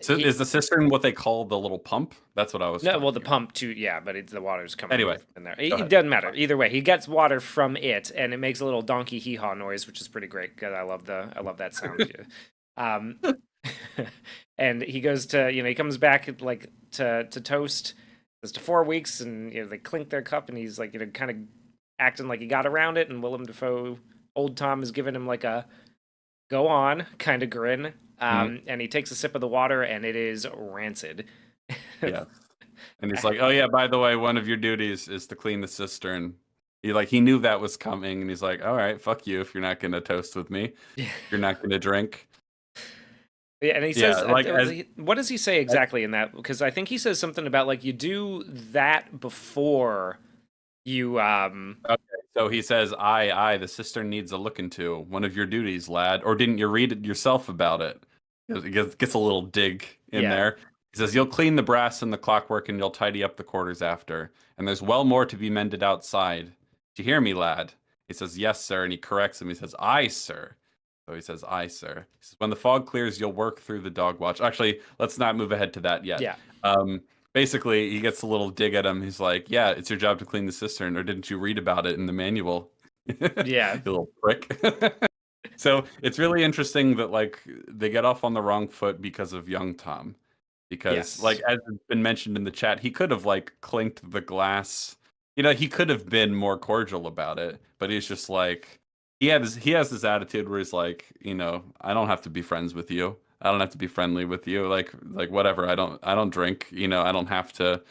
So he is the cistern what they call the little pump? That's what I was no, well, the talking about. pump too. Yeah, but the water's coming Anyway, in there. go It ahead. doesn't matter either way. He gets water from it, and it makes a little donkey hee haw noise, which is pretty great because I love that sound. Um, and he goes to he comes back like to toast. Goes to 4 weeks, and they clink their cup, and he's like kind of acting like he got around it, and Willem Dafoe, old Tom, is giving him like a go on kind of grin. Mhm. And he takes a sip of the water, and it is rancid. Yeah. And he's like, "Oh yeah, by the way, one of your duties is to clean the cistern." He knew that was coming, and he's like, "All right, fuck you if you're not gonna toast with me. You're not gonna drink." Yeah, and he Yeah, says, like what does he say as exactly in that? Because I think he says something about like you do that before you. okay, so he says, the cistern needs a look into. One of your duties, lad. Or didn't you read it yourself about it? It gets a little dig in Yeah, there. He says, you'll clean the brass and the clockwork and you'll tidy up the quarters after. And there's well more to be mended outside. Do you hear me, lad? He says, yes, sir. And he corrects him. He says, aye, sir. So he says, aye, sir. He says, when the fog clears, you'll work through the dog watch. Actually, let's not move ahead to that yet. yeah, Um, Basically, he gets a little dig at him. He's like, yeah, it's your job to clean the cistern, or didn't you read about it in the manual? You yeah, little prick. So it's really interesting that like they get off on the wrong foot because of young Tom. Because like yes, as has been mentioned in the chat, he could have like clinked the glass. He could have been more cordial about it, but he's just like he has this attitude where he's like, I don't have to be friends with you. I don't have to be friendly with you. Like whatever. I don't drink, I don't have to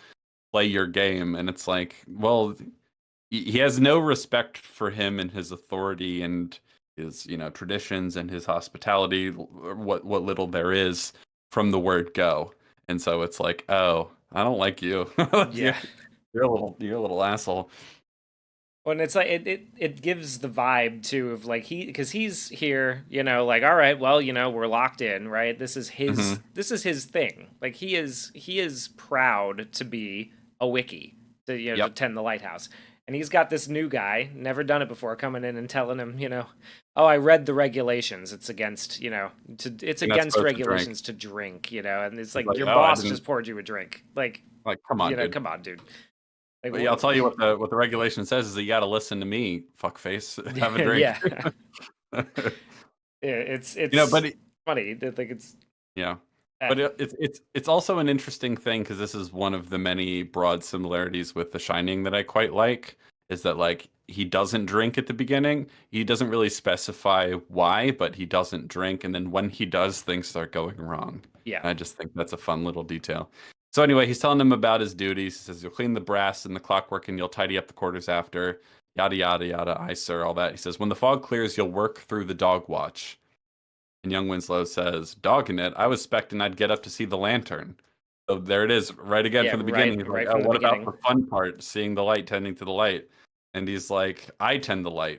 play your game. And it's like, well, he has no respect for him and his authority and his traditions and his hospitality, what little there is from the word go. And so it's like, oh, I don't like you. you're, yeah. you're a little asshole. Well, and it's like it gives the vibe too of like because he's here, like all right, well, we're locked in, right? Hmm. This is his thing. Like he is proud to be a wiki to to Yep. tend the lighthouse, and he's got this new guy, never done it before, coming in and telling him, oh, I read the regulations. It's against it's You're not against supposed to drink. regulations to drink, and it's It's like like, your oh, I boss didn't just poured you a drink, like like, come on, dude. come on, dude. Like, But yeah, I'll tell you what the regulation says is that you got to listen to me, fuckface. Have a drink. yeah. Yeah, But it's funny that like it's yeah. uh, But it's also an interesting thing because this is one of the many broad similarities with The Shining that I quite like, is that like he doesn't drink at the beginning. He doesn't really specify why, but he doesn't drink, and then when he does, things start going wrong. yeah. And I just think that's a fun little detail. So anyway, he's telling him about his duties. He says you'll clean the brass and the clockwork and you'll tidy up the quarters after. Yada yada yada. Aye, sir, all that. He says when the fog clears, you'll work through the dog watch. And young Winslow says, "Dogging it, I was expecting I'd get up to see the lantern." So there it is, right again Yeah, from the beginning. He's like, right "Oh, from the what about beginning. the fun part, seeing the light, tending to the light?" And he's like, "I tend the light."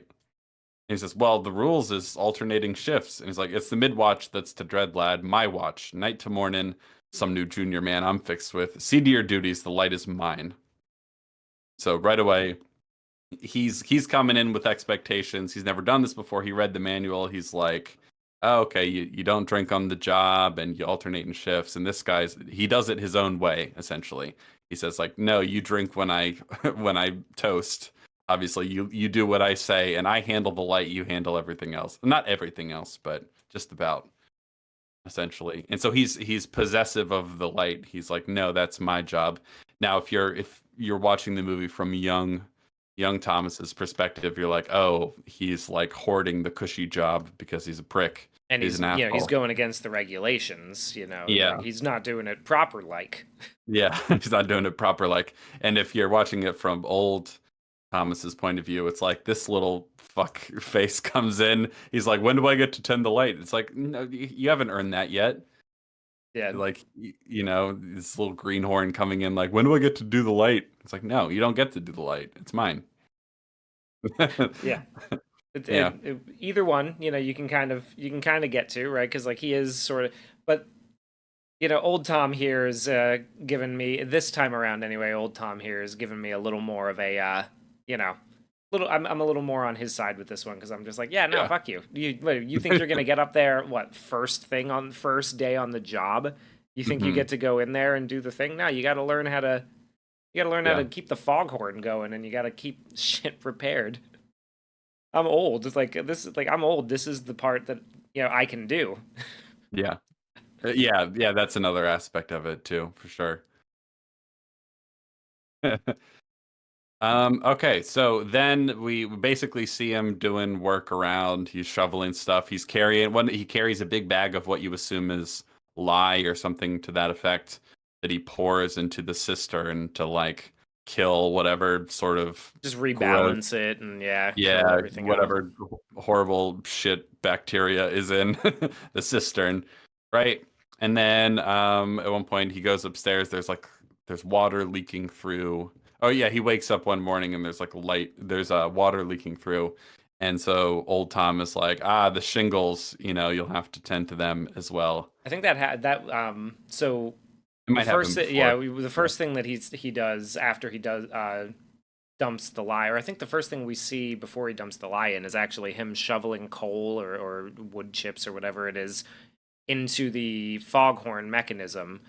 And he says, "Well, the rules is alternating shifts." And he's like, "It's the mid watch that's to dread, lad. My watch, night to morning. Some new junior man I'm fixed with. See to your duties. The light is mine." So right away, he's coming in with expectations. He's never done this before. He read the manual. He's like, oh, okay, you don't drink on the job and you alternate in shifts. And this he does it his own way, essentially. He says like, no, you drink when I when I toast. Obviously, you do what I say, and I handle the light. You handle everything else. Not everything else, but just about essentially. And so he's possessive of the light. He's like, no, that's my job. Now, if you're watching the movie from young Thomas's perspective, you're like, oh, he's like hoarding the cushy job because he's a prick. And He's he's an he's asshole. going against the regulations, like Yeah, he's not doing it proper like. yeah, he's not doing it proper. Like, and if you're watching it from old Thomas's point of view, it's like this little fuck face comes in. He's like, when do I get to tend the light? It's like, no, you haven't earned that yet. Yeah. Like this little greenhorn coming in like, when do I get to do the light? It's like, no, you don't get to do the light, it's mine. Yeah. Yeah. Either one, you can kind of get to, right? Cuz like he is sort of, but Old Tom here is given me this time around anyway. Old Tom here is giving me a little more of a, you know, little. I'm a little more on his side with this one because I'm just like, yeah, no, Yeah. fuck you. You think you're gonna get up there? What first day on the job? You think you Hmm. get to go in there and do the thing? No, you got to learn how to. You got to learn how to Yeah. keep the foghorn going, and you got to keep shit prepared. I'm old. It's like this. Like I'm old. This is the part that I can do. Yeah. Yeah. Yeah. That's another aspect of it too, for sure. Okay, so then we basically see him doing work around. He's shoveling stuff. He carries a big bag of what you assume is lye or something to that effect that he pours into the cistern to like kill whatever sort of Just gross, rebalance it and kill yeah, everything off. whatever horrible shit bacteria is in the cistern, right? And then at one point he goes upstairs. There's water leaking through. Oh yeah, he wakes up one morning and there's like a light. There's water leaking through, and so old Tom is like, the shingles. You'll have to tend to them as well. I think that had that. So It the might first, happen before. the Yeah. first thing that he does after he does dumps the lye, or I think the first thing we see before he dumps the lye in is actually him shoveling coal or wood chips or whatever it is into the foghorn mechanism.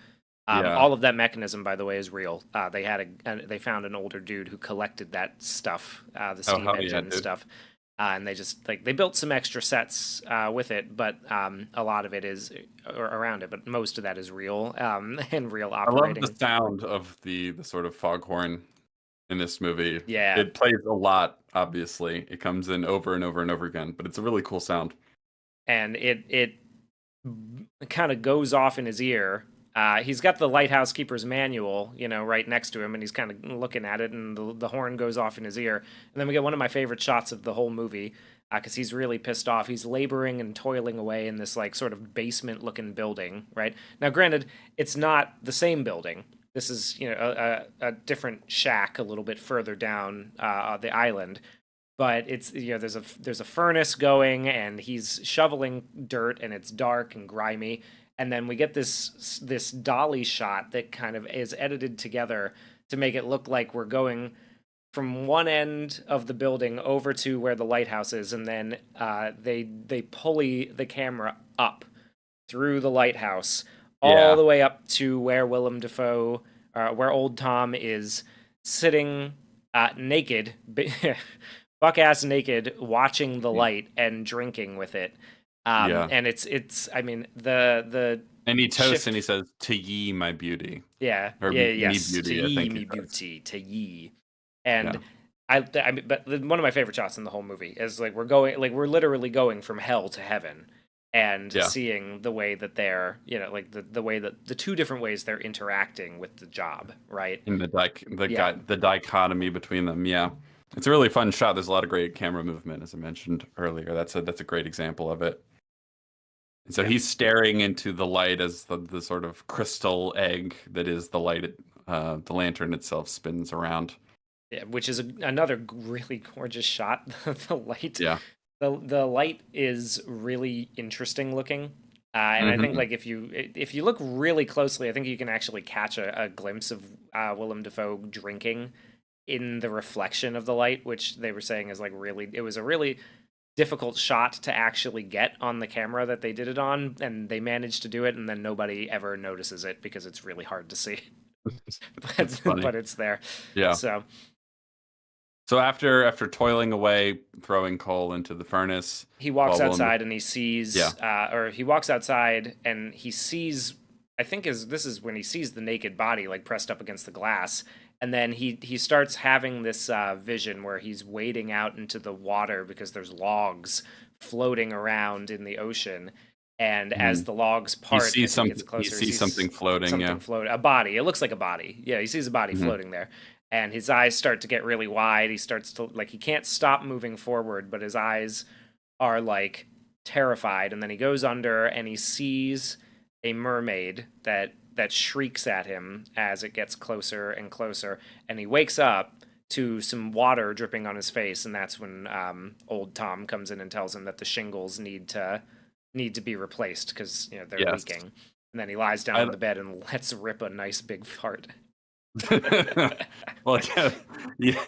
Yeah. All of that mechanism, by the way, is real. They found an older dude who collected that stuff, the Oh steam hell yeah, engine dude. stuff, and they just they built some extra sets with it, but a lot of it is around it, but most of that is real and real I love the operating. sound of the sort of foghorn in this movie. Yeah, It plays a lot, obviously. It comes in over and over and over again, but it's a really cool sound. and it kind of goes off in his ear. He's got the lighthouse keeper's manual, right next to him, and he's kind of looking at it, and the horn goes off in his ear. And then we get one of my favorite shots of the whole movie, because he's really pissed off. He's laboring and toiling away in this like sort of basement-looking building, right? Now, granted, it's not the same building. This is, a different shack a little bit further down the island, but it's there's a furnace going and he's shoveling dirt and it's dark and grimy, and then we get this dolly shot that kind of is edited together to make it look like we're going from one end of the building over to where the lighthouse is, and then they pulley the camera up through the lighthouse all Yeah. the way up to where Willem Dafoe, where Old Tom is sitting naked, buck ass naked, watching the light and drinking with it. Yeah. And it's I mean the And he toasts and he shift. says, "To ye, my beauty," Yeah, or yeah, "Me yes, to beauty," I ye think he me says. beauty, to ye, Yeah. and I mean, but one of my favorite shots in the whole movie is like we're literally going from hell to heaven, and Yeah. seeing the way that they're like the way that the two different ways they're interacting with the job, right? In Yeah, the dichotomy between them. Yeah. It's a really fun shot. There's a lot of great camera movement, as I mentioned earlier. That's a great example of it. And so yeah, he's staring into the light as the sort of crystal egg that is the light. The lantern itself spins around. yeah. Which is another really gorgeous shot. The light, Yeah. the light is really interesting looking. And I think Hmm. like if you look really closely, I think you can actually catch a glimpse of Willem Dafoe drinking in the reflection of the light, which they were saying is like really, it was a really difficult shot to actually get on the camera that they did it on, and they managed to do it, and then nobody ever notices it because it's really hard to see. It's funny. But it's there. Yeah. So So after toiling away, throwing coal into the furnace, he walks while Willem, outside and he yeah, sees, or he walks outside and he sees, I think this is when he sees the naked body like pressed up against the glass, and then he starts having this vision where he's wading out into the water because there's logs floating around in the ocean, and as mhm. the logs part as he gets He closer, he sees sees something floating. something Yeah. float, a body. It looks like a body. Yeah, he sees a body Hmm. floating there, and his eyes start to get really wide. He starts to like he can't stop moving forward, but his eyes are like terrified, and then he goes under and he sees a mermaid that shrieks at him as it gets closer and closer, and he wakes up to some water dripping on his face, and that's when old Tom comes in and tells him that the shingles need to be replaced because they're Yes. leaking. And then he lies down I on the bed and lets rip a nice big fart. well, yeah, yeah,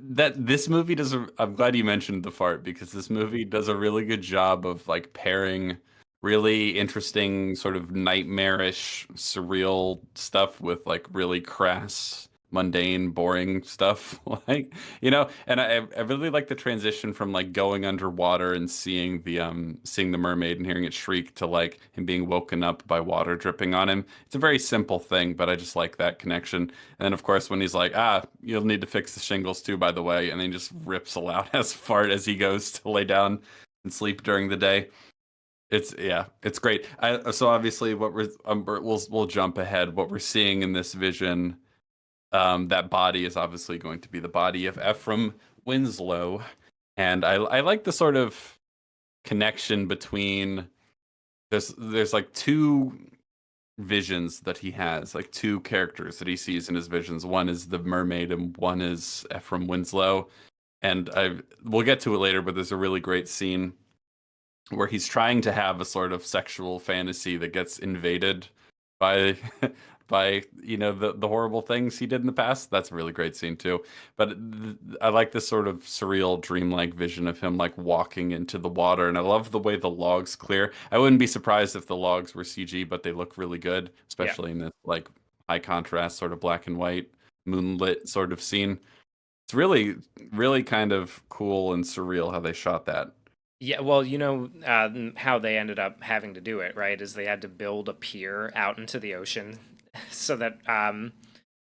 that this movie does. I'm glad you mentioned the fart because this movie does a really good job of like pairing really interesting, sort of nightmarish, surreal stuff with like really crass, mundane, boring stuff. Like, and I really like the transition from like going underwater and seeing the mermaid and hearing it shriek to like him being woken up by water dripping on him. It's a very simple thing, but I just like that connection. And then, of course, when he's like, you'll need to fix the shingles too, by the way, and then he just rips a loud ass fart as he goes to lay down and sleep during the day. It's great. So obviously, what we'll jump ahead. What we're seeing in this vision, that body is obviously going to be the body of Ephraim Winslow, and I like the sort of connection between there's like two visions that he has, like two characters that he sees in his visions. One is the mermaid, and one is Ephraim Winslow. And we'll get to it later, but there's a really great scene where he's trying to have a sort of sexual fantasy that gets invaded by by the horrible things he did in the past. That's a really great scene too. But I like this sort of surreal dreamlike vision of him like walking into the water, and I love the way the logs clear. I wouldn't be surprised if the logs were CG, but they look really good, Yeah. especially in this like high contrast sort of black and white moonlit sort of scene. It's really really kind of cool and surreal how they shot that. Yeah, well, how they ended up having to do it, right? Is they had to build a pier out into the ocean so that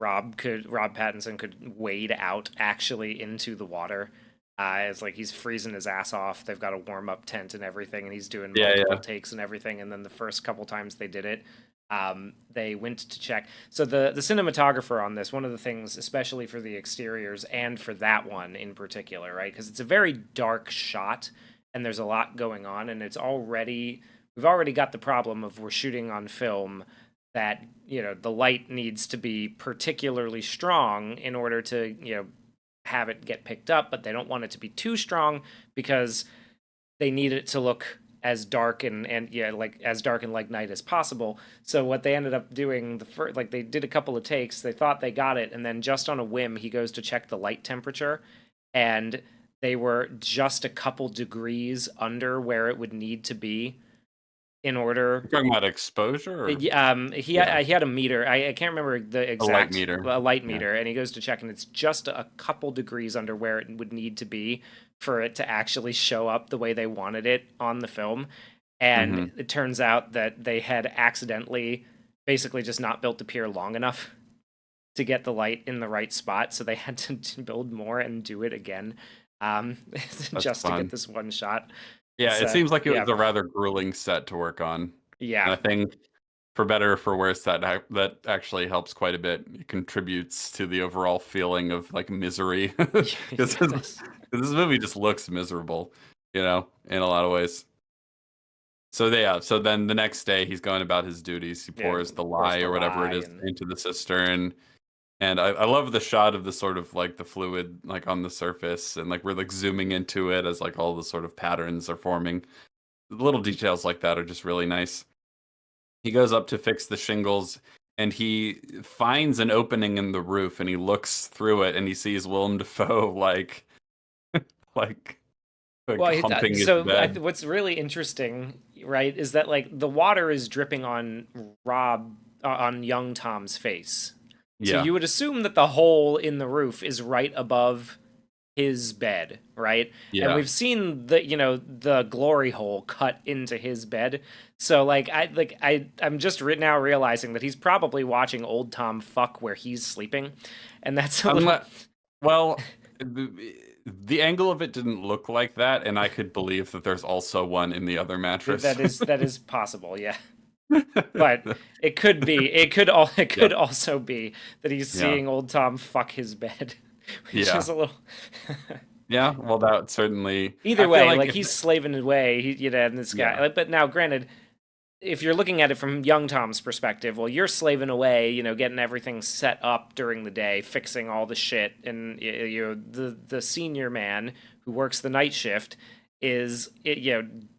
Rob Pattinson could wade out actually into the water. It's like he's freezing his ass off. They've got a warm up tent and everything, and he's doing Yeah, multiple yeah. takes and everything. And then the first couple times they did it, they went to check. So the cinematographer on this, one of the things, especially for the exteriors and for that one in particular, right? Because it's a very dark shot and there's a lot going on, and we've already got the problem of we're shooting on film that the light needs to be particularly strong in order to have it get picked up, but they don't want it to be too strong because they need it to look as dark and yeah, like as dark and like night as possible. So what they ended up doing like they did a couple of takes, they thought they got it, and then just on a whim he goes to check the light temperature, and they were just a couple degrees under where it would need to be in order. You're talking about exposure or He yeah, he had a meter. I can't remember the a light exact meter. light Yeah. meter, and he goes to check, and it's just a couple degrees under where it would need to be for it to actually show up the way they wanted it on the film. And Hmm. it turns out that they had accidentally basically just not built the pier long enough to get the light in the right spot, so they had to build more and do it again, That's just to get fun. this one shot. Yeah, It's it seems like it yeah, was a rather grueling set to work on. yeah. And I think for better or for worse, that actually helps quite a bit. It contributes to the overall feeling of like misery because Yes. this movie just looks miserable, in a lot of ways. So then the next day he's going about his duties. He Yeah, pours the pours lye the or whatever it lye is and into the cistern. And I love the shot of the sort of like the fluid like on the surface, and like we're like zooming into it as like all the sort of patterns are forming. The little details like that are just really nice. He goes up to fix the shingles, and he finds an opening in the roof, and he looks through it and he sees Willem Dafoe like well, humping his so bed. what's really interesting, right, is that like the water is dripping on on young Tom's face. So Yeah. you would assume that the hole in the roof is right above his bed, right? And Yeah. we've seen the glory hole cut into his bed. So I'm just now realizing that he's probably watching old Tom fuck where he's sleeping, and that's a little. Unless, well, the angle of it didn't look like that, and I could believe that there's also one in the other mattress. That is possible, yeah. But it could be. It Yeah. could also be that he's Yeah. seeing old Tom fuck his bed, which Yeah. is a little. Yeah. Well, that certainly. I Either feel way, like like if, he's slaving away, and this guy. yeah. But now, granted, if you're looking at it from young Tom's perspective, well, you're slaving away, getting everything set up during the day, fixing all the shit, and you're the senior man who works the night shift, is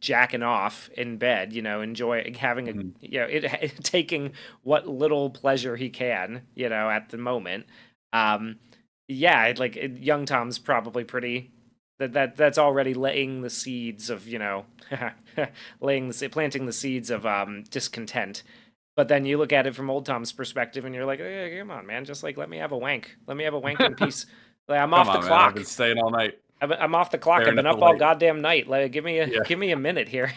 jacking off in bed, enjoy having a Mhm. taking what little pleasure he can, at the moment. Um, yeah, young Tom's probably pretty that's already laying the seeds of planting the seeds of discontent. But then you look at it from old Tom's perspective, and you're like, hey, come on, man, just like let me have a wank in peace. Like, I'm Come off the on, man. I've been clock. staying all night I'm off the clock. I've staring been at the up all light. goddamn night. Like, Yeah, give me a minute here.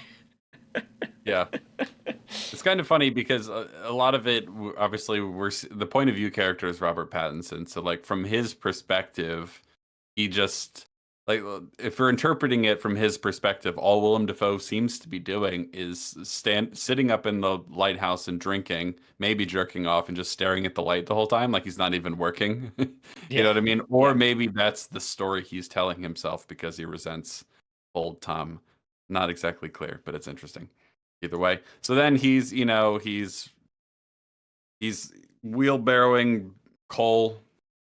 yeah. It's kind of funny because a lot of it, obviously, the point of view character is Robert Pattinson. So, like, from his perspective, he just like if we're interpreting it from his perspective, all Willem Dafoe seems to be doing is sitting up in the lighthouse and drinking, maybe jerking off and just staring at the light the whole time, like he's not even working. You know Yeah, what I mean? Or yeah. maybe that's the story he's telling himself because he resents old Tom. Not exactly clear, but it's interesting. Either way. So then he's wheelbarrowing coal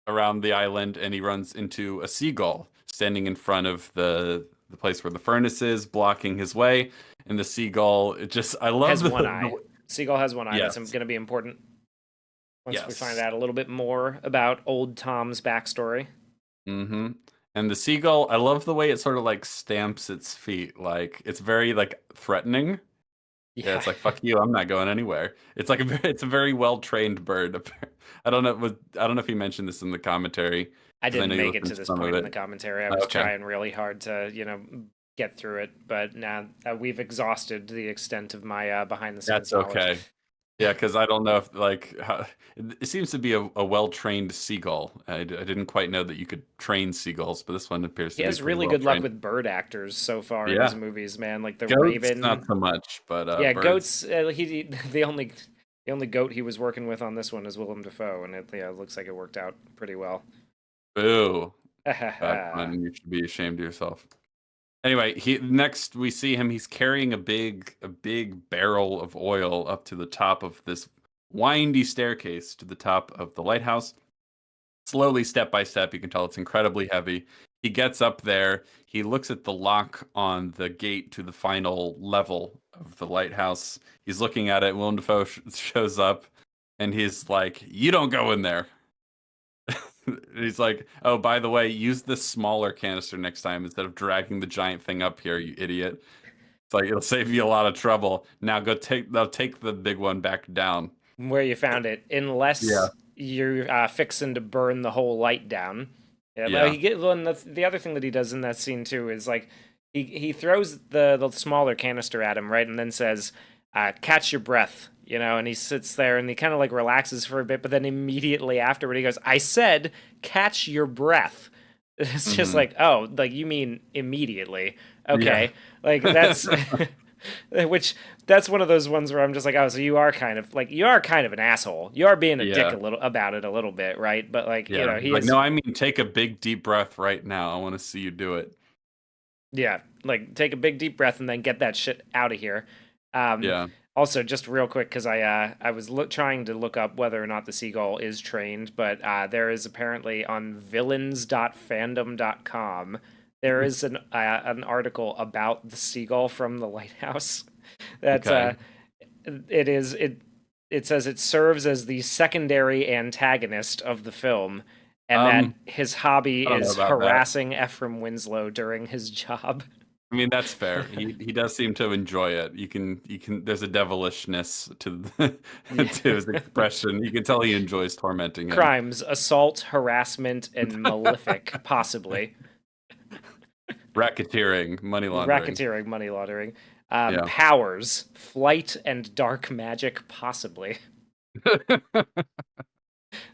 around the island, and he runs into a seagull standing in front of the place where the furnace is, blocking his way. And the seagull, it just I love Has the, one eye. Seagull has one eye. That's yes, going to be important once we find yes. out a little bit more about old Tom's backstory. Mm-hmm. And the seagull, I love the way it sort of like stamps its feet, like it's very like threatening. Yeah, Yeah, it's like fuck you, I'm not going anywhere. It's like it's a very well trained bird. I don't know if he mentioned this in the commentary I because I know didn't you make it listened to to this some of point in the it. commentary. I Oh, was okay. trying really hard to, get through it, but now we've exhausted the extent of my behind the scenes That's knowledge. okay. Yeah, because I don't know if like it seems to be a well-trained seagull. I didn't quite know that you could train seagulls, but this one appears He to be has pretty really well good luck trained. with bird actors so far in his Yeah, movies, man. Like the goats not Raven. so much, but Yeah, birds. goats. The only goat he was working with on this one is Willem Dafoe, and it looks like it worked out pretty well. Boo, bad pun. You should be ashamed of yourself. Anyway, he next we see him. He's carrying a big barrel of oil up to the top of this windy staircase to the top of the lighthouse. Slowly, step by step, you can tell it's incredibly heavy. He gets up there. He looks at the lock on the gate to the final level of the lighthouse. He's looking at it. Willem Dafoe shows up, and he's like, "You don't go in there." He's like, "Oh, by the way, use this smaller canister next time instead of dragging the giant thing up here, you idiot." It's like it'll save you a lot of trouble. Now take the big one back down. Where you found it, Yeah, unless you're fixing to burn the whole light down. Yeah, but yeah. the other thing that he does in that scene too is like he throws the smaller canister at him, right, and then says, "Catch your breath," and he sits there and he kind of like relaxes for a bit, but then immediately afterward he goes, "I said, catch your breath." It's just Hmm. like, oh, like you mean immediately? Yeah. Okay, like that's which that's one of those ones where I'm just like, oh, so you are kind of an asshole. You are being a dick Yeah. a little about it a little bit, right? But like, Yeah. He's he like, is, no, I mean, take a big deep breath right now. I want to see you do it. yeah, like take a big deep breath and then get that shit out of here. Um, Yeah. Also, just real quick, because I was trying to look up whether or not the seagull is trained, but there is apparently on villains.fandom.com there is an article about the seagull from the lighthouse. That Okay. it is it says it serves as the secondary antagonist of the film, and that Um, his hobby I don't know is about that. harassing Ephraim Winslow during his job. I mean, that's fair. He does seem to enjoy it. You can there's a devilishness to Yeah. to his expression. You can tell he enjoys tormenting him. Crimes: assault, harassment, and malefic, possibly Racketeering, money laundering. racketeering, money laundering. Yeah. Powers: flight and dark magic, possibly.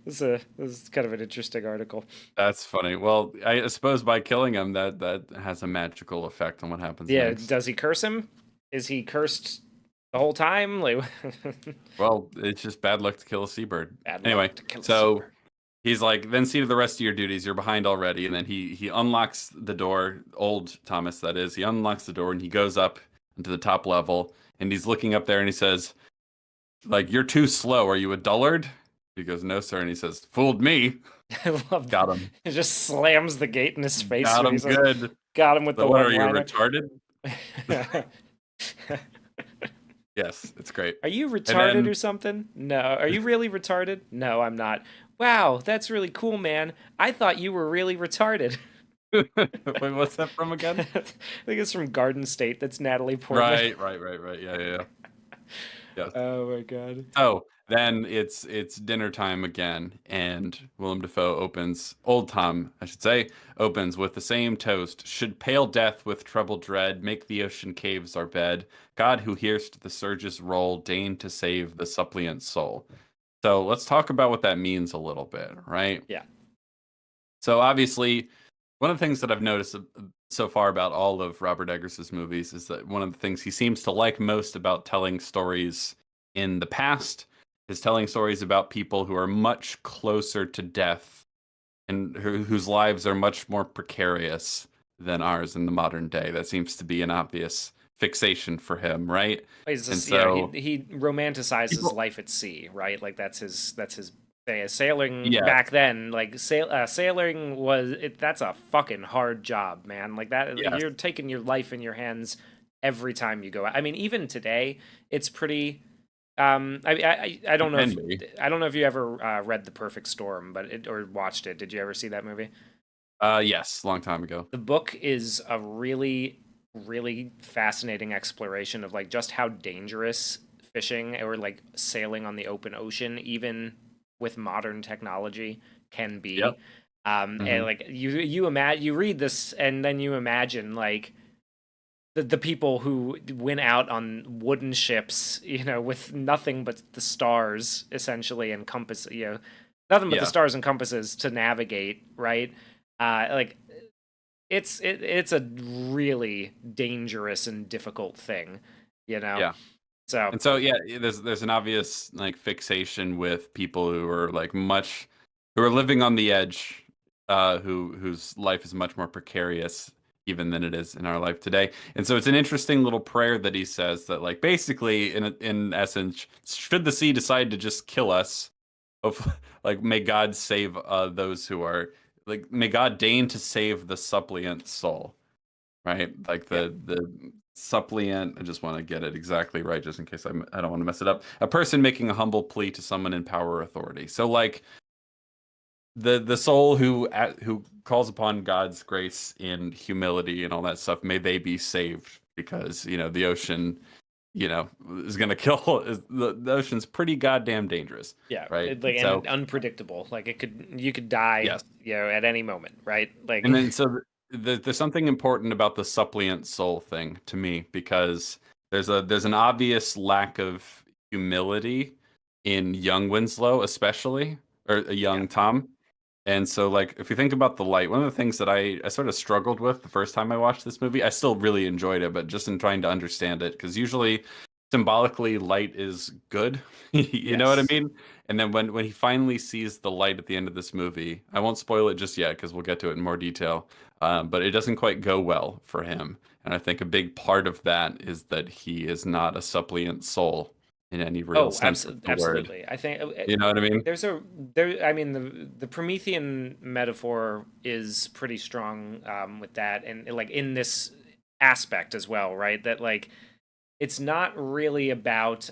This is kind of an interesting article. That's funny. Well, I suppose by killing him, that has a magical effect on what happens Yeah, next. does he curse him? Is he cursed the whole time? Like, Well, it's just bad luck to kill a seabird. bad Anyway, luck to kill a so seabird. he's like, then see to the rest of your duties. You're behind already, and then he unlocks the door. Old Thomas, that is. He unlocks the door and he goes up into the top level, and he's looking up there and he says, like, you're too slow. Are you a dullard? He goes, no, sir. And he says, fooled me. I love Got that. him. It just slams the gate in his face Got when he him says, good. Got him with So the what are you, one-liner. retarded? Yes, it's great. Are you And retarded then or something? No. Are you really retarded? No, I'm not. Wow, that's really cool, man. I thought you were really retarded. wait, what's that from I again? think it's from Garden State. That's Natalie Portman. Right. Yeah. Yes. Oh my god. So then it's dinner time again, and Willem Dafoe opens, old Tom, I should say, opens with the same toast. Should pale death with troubled dread make the ocean caves our bed? God who hearst the surges roll, deign to save the suppliant soul. So let's talk about what that means a little bit, right? Yeah. So obviously, one of the things that I've noticed so far about all of Robert Eggers's movies is that one of the things he seems to like most about telling stories in the past is telling stories about people who are much closer to death and whose lives are much more precarious than ours in the modern day. That seems to be an obvious fixation for him, right? He's And just, so he romanticizes people, life at sea, right? Like that's his thing. Sailing yeah, back then, like sailing was that's a fucking hard job, man. Like that, like, yes, you're taking your life in your hands every time you go out. I mean, even today, it's pretty. I don't it know if can be. you ever read The Perfect Storm, but or watched it. Did you ever see that movie? Yes, long time ago. The book is a really fascinating exploration of like just how dangerous fishing or like sailing on the open ocean, even with modern technology, can be. Yep. And Hmm. like you read this and then you imagine like the people who went out on wooden ships, with nothing but the stars essentially and compass, nothing but the Yeah. stars and compasses to navigate, right? Like it's a really dangerous and difficult thing, you know. Yeah. So And so yeah, there's an obvious like fixation with people who are like much who are living on the edge, whose life is much more precarious even than it is in our life today. And so it's an interesting little prayer that he says that like basically in essence, should the sea decide to just kill us, of like may God save those who are like may God deign to save the suppliant soul, right? Like yeah. the suppliant. I just want to get it exactly right, just in case I don't want to mess it up. A person making a humble plea to someone in power or authority. So like the soul who calls upon God's grace in humility and all that stuff, may they be saved because the ocean is gonna kill. The ocean's pretty goddamn dangerous, Yeah, right? like So and unpredictable. Like you could die, yes. at any moment, right? Like And then so there's something important about the suppliant soul thing to me because there's an obvious lack of humility in young Winslow, especially, or a yeah. young Tom. And so like if you think about the light, one of the things that I sort of struggled with the first time I watched this movie, I still really enjoyed it, but just in trying to understand it, because usually symbolically light is good. You know what I Yes. mean? And then when he finally sees the light at the end of this movie, I won't spoil it just yet because we'll get to it in more detail. But it doesn't quite go well for him. And I think a big part of that is that he is not a suppliant soul in any real Oh, sense of the word. absolutely. I think You know what I mean? there's a there. I mean, the Promethean metaphor is pretty strong with that, and like in this aspect as well, right? That like it's not really about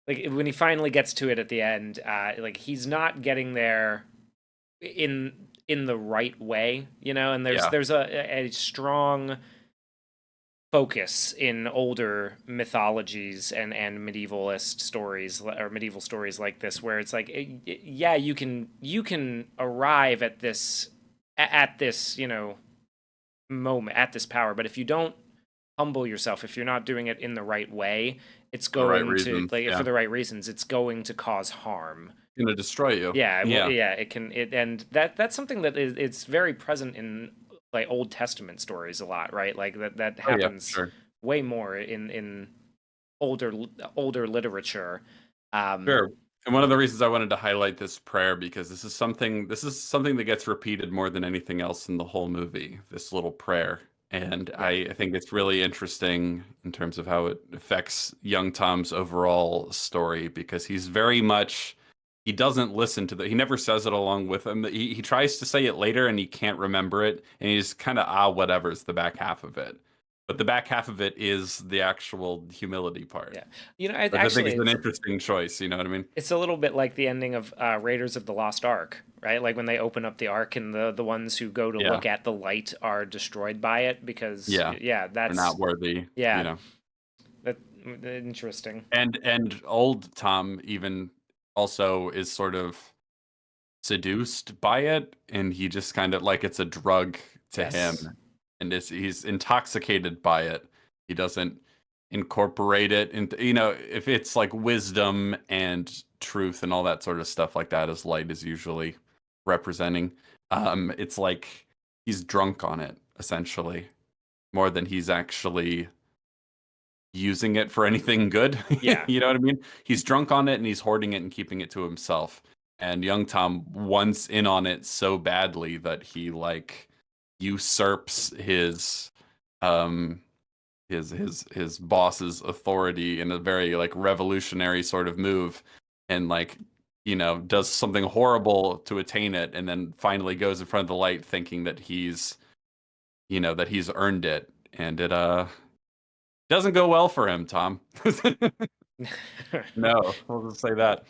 like when he finally gets to it at the end, like he's not getting there in the right way, and there's Yeah. a strong focus in older mythologies and medievalist stories or medieval stories like this where it's like yeah, you can arrive at this moment, at this power, but if you don't humble yourself, if you're not doing it in the right way, it's For the right going to, reasons. like, for Yeah. the right reasons, it's going to cause harm. Gonna destroy you. Yeah, well, Yeah. yeah, and that's something that it's very present in like Old Testament stories a lot, right? Like that Oh yeah, happens sure. way more in older older literature. Um, Sure. And one of the reasons I wanted to highlight this prayer because this is something that gets repeated more than anything else in the whole movie, this little prayer. And yeah. I think it's really interesting in terms of how it affects young Tom's overall story because he's very much he doesn't listen to he never says it along with him. He tries to say it later and he can't remember it, and he's kind of whatever's the back half of it. But the back half of it is the actual humility part, Yeah. You know, it, which I think actually, is an interesting choice. You know what I mean? it's a little bit like the ending of Raiders of the Lost Ark, right? Like when they open up the Ark and the ones who go to Yeah, look at the light are destroyed by it because yeah, yeah, they're not worthy. You yeah, know, that interesting. and old Tom even also is sort of seduced by it, and he just kind of like it's a drug to him, Yes. and he's intoxicated by it. He doesn't incorporate it into, if it's like wisdom and truth and all that sort of stuff like that, as light is usually representing. It's like he's drunk on it essentially, more than he's actually using it for anything good. Yeah. You know what I mean? He's drunk on it and he's hoarding it and keeping it to himself. And young Tom wants in on it so badly that he like usurps um his boss's authority in a very like revolutionary sort of move, and like does something horrible to attain it, and then finally goes in front of the light thinking that he's earned it, and it doesn't go well for him, Tom. No, we'll just say that.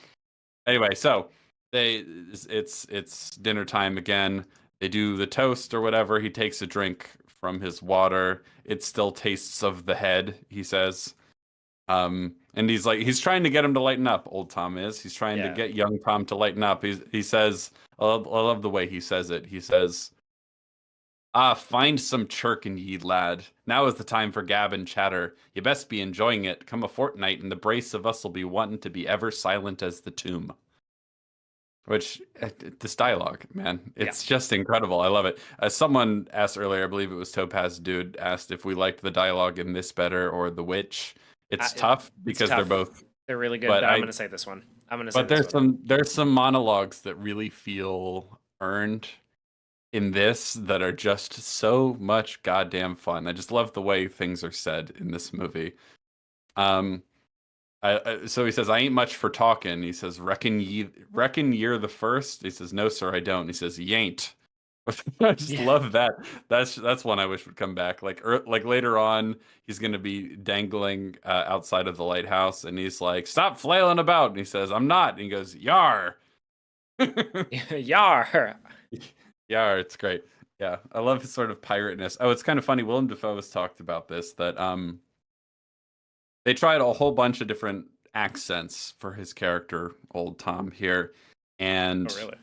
Anyway, so it's dinner time again. They do the toast or whatever. He takes a drink from his water. It still tastes of the head, he says. And he's trying to get him to lighten up, old Tom is. He's trying to Yeah. get young Tom to lighten up. He says, I love the way he says it. He says, "Ah, find some chirkin, ye lad. Now is the time for gab and chatter. Ye best be enjoying it. Come a fortnight, and the brace of us'll be wanting to be ever silent as the tomb." Which this dialogue, man, Yeah. it's just incredible. I love it. Someone asked earlier, I believe it was Topaz Dude, asked if we liked the dialogue in this better or The Witch. It's tough It's because they're tough. both, They're really good, but but I'm I gonna say this one. I'm gonna say but this there's one. some monologues that really feel earned in this that are just so much goddamn fun. I just love the way things are said in this movie. Um, so he says, "I ain't much for talking." He says, reckon you're the first?" He says, "No, sir, I don't." He says, "You ain't." I just Yeah. love that. That's one I wish would come back. Like later on, he's gonna be dangling outside of the lighthouse, and he's like, "Stop flailing about!" And he says, "I'm not." And he goes, "Yar." Yar. Yeah, it's great. Yeah, I love his sort of pirateness. Oh, it's kind of funny. Willem Dafoe has talked about this, that they tried a whole bunch of different accents for his character, old Tom here, Oh, and really?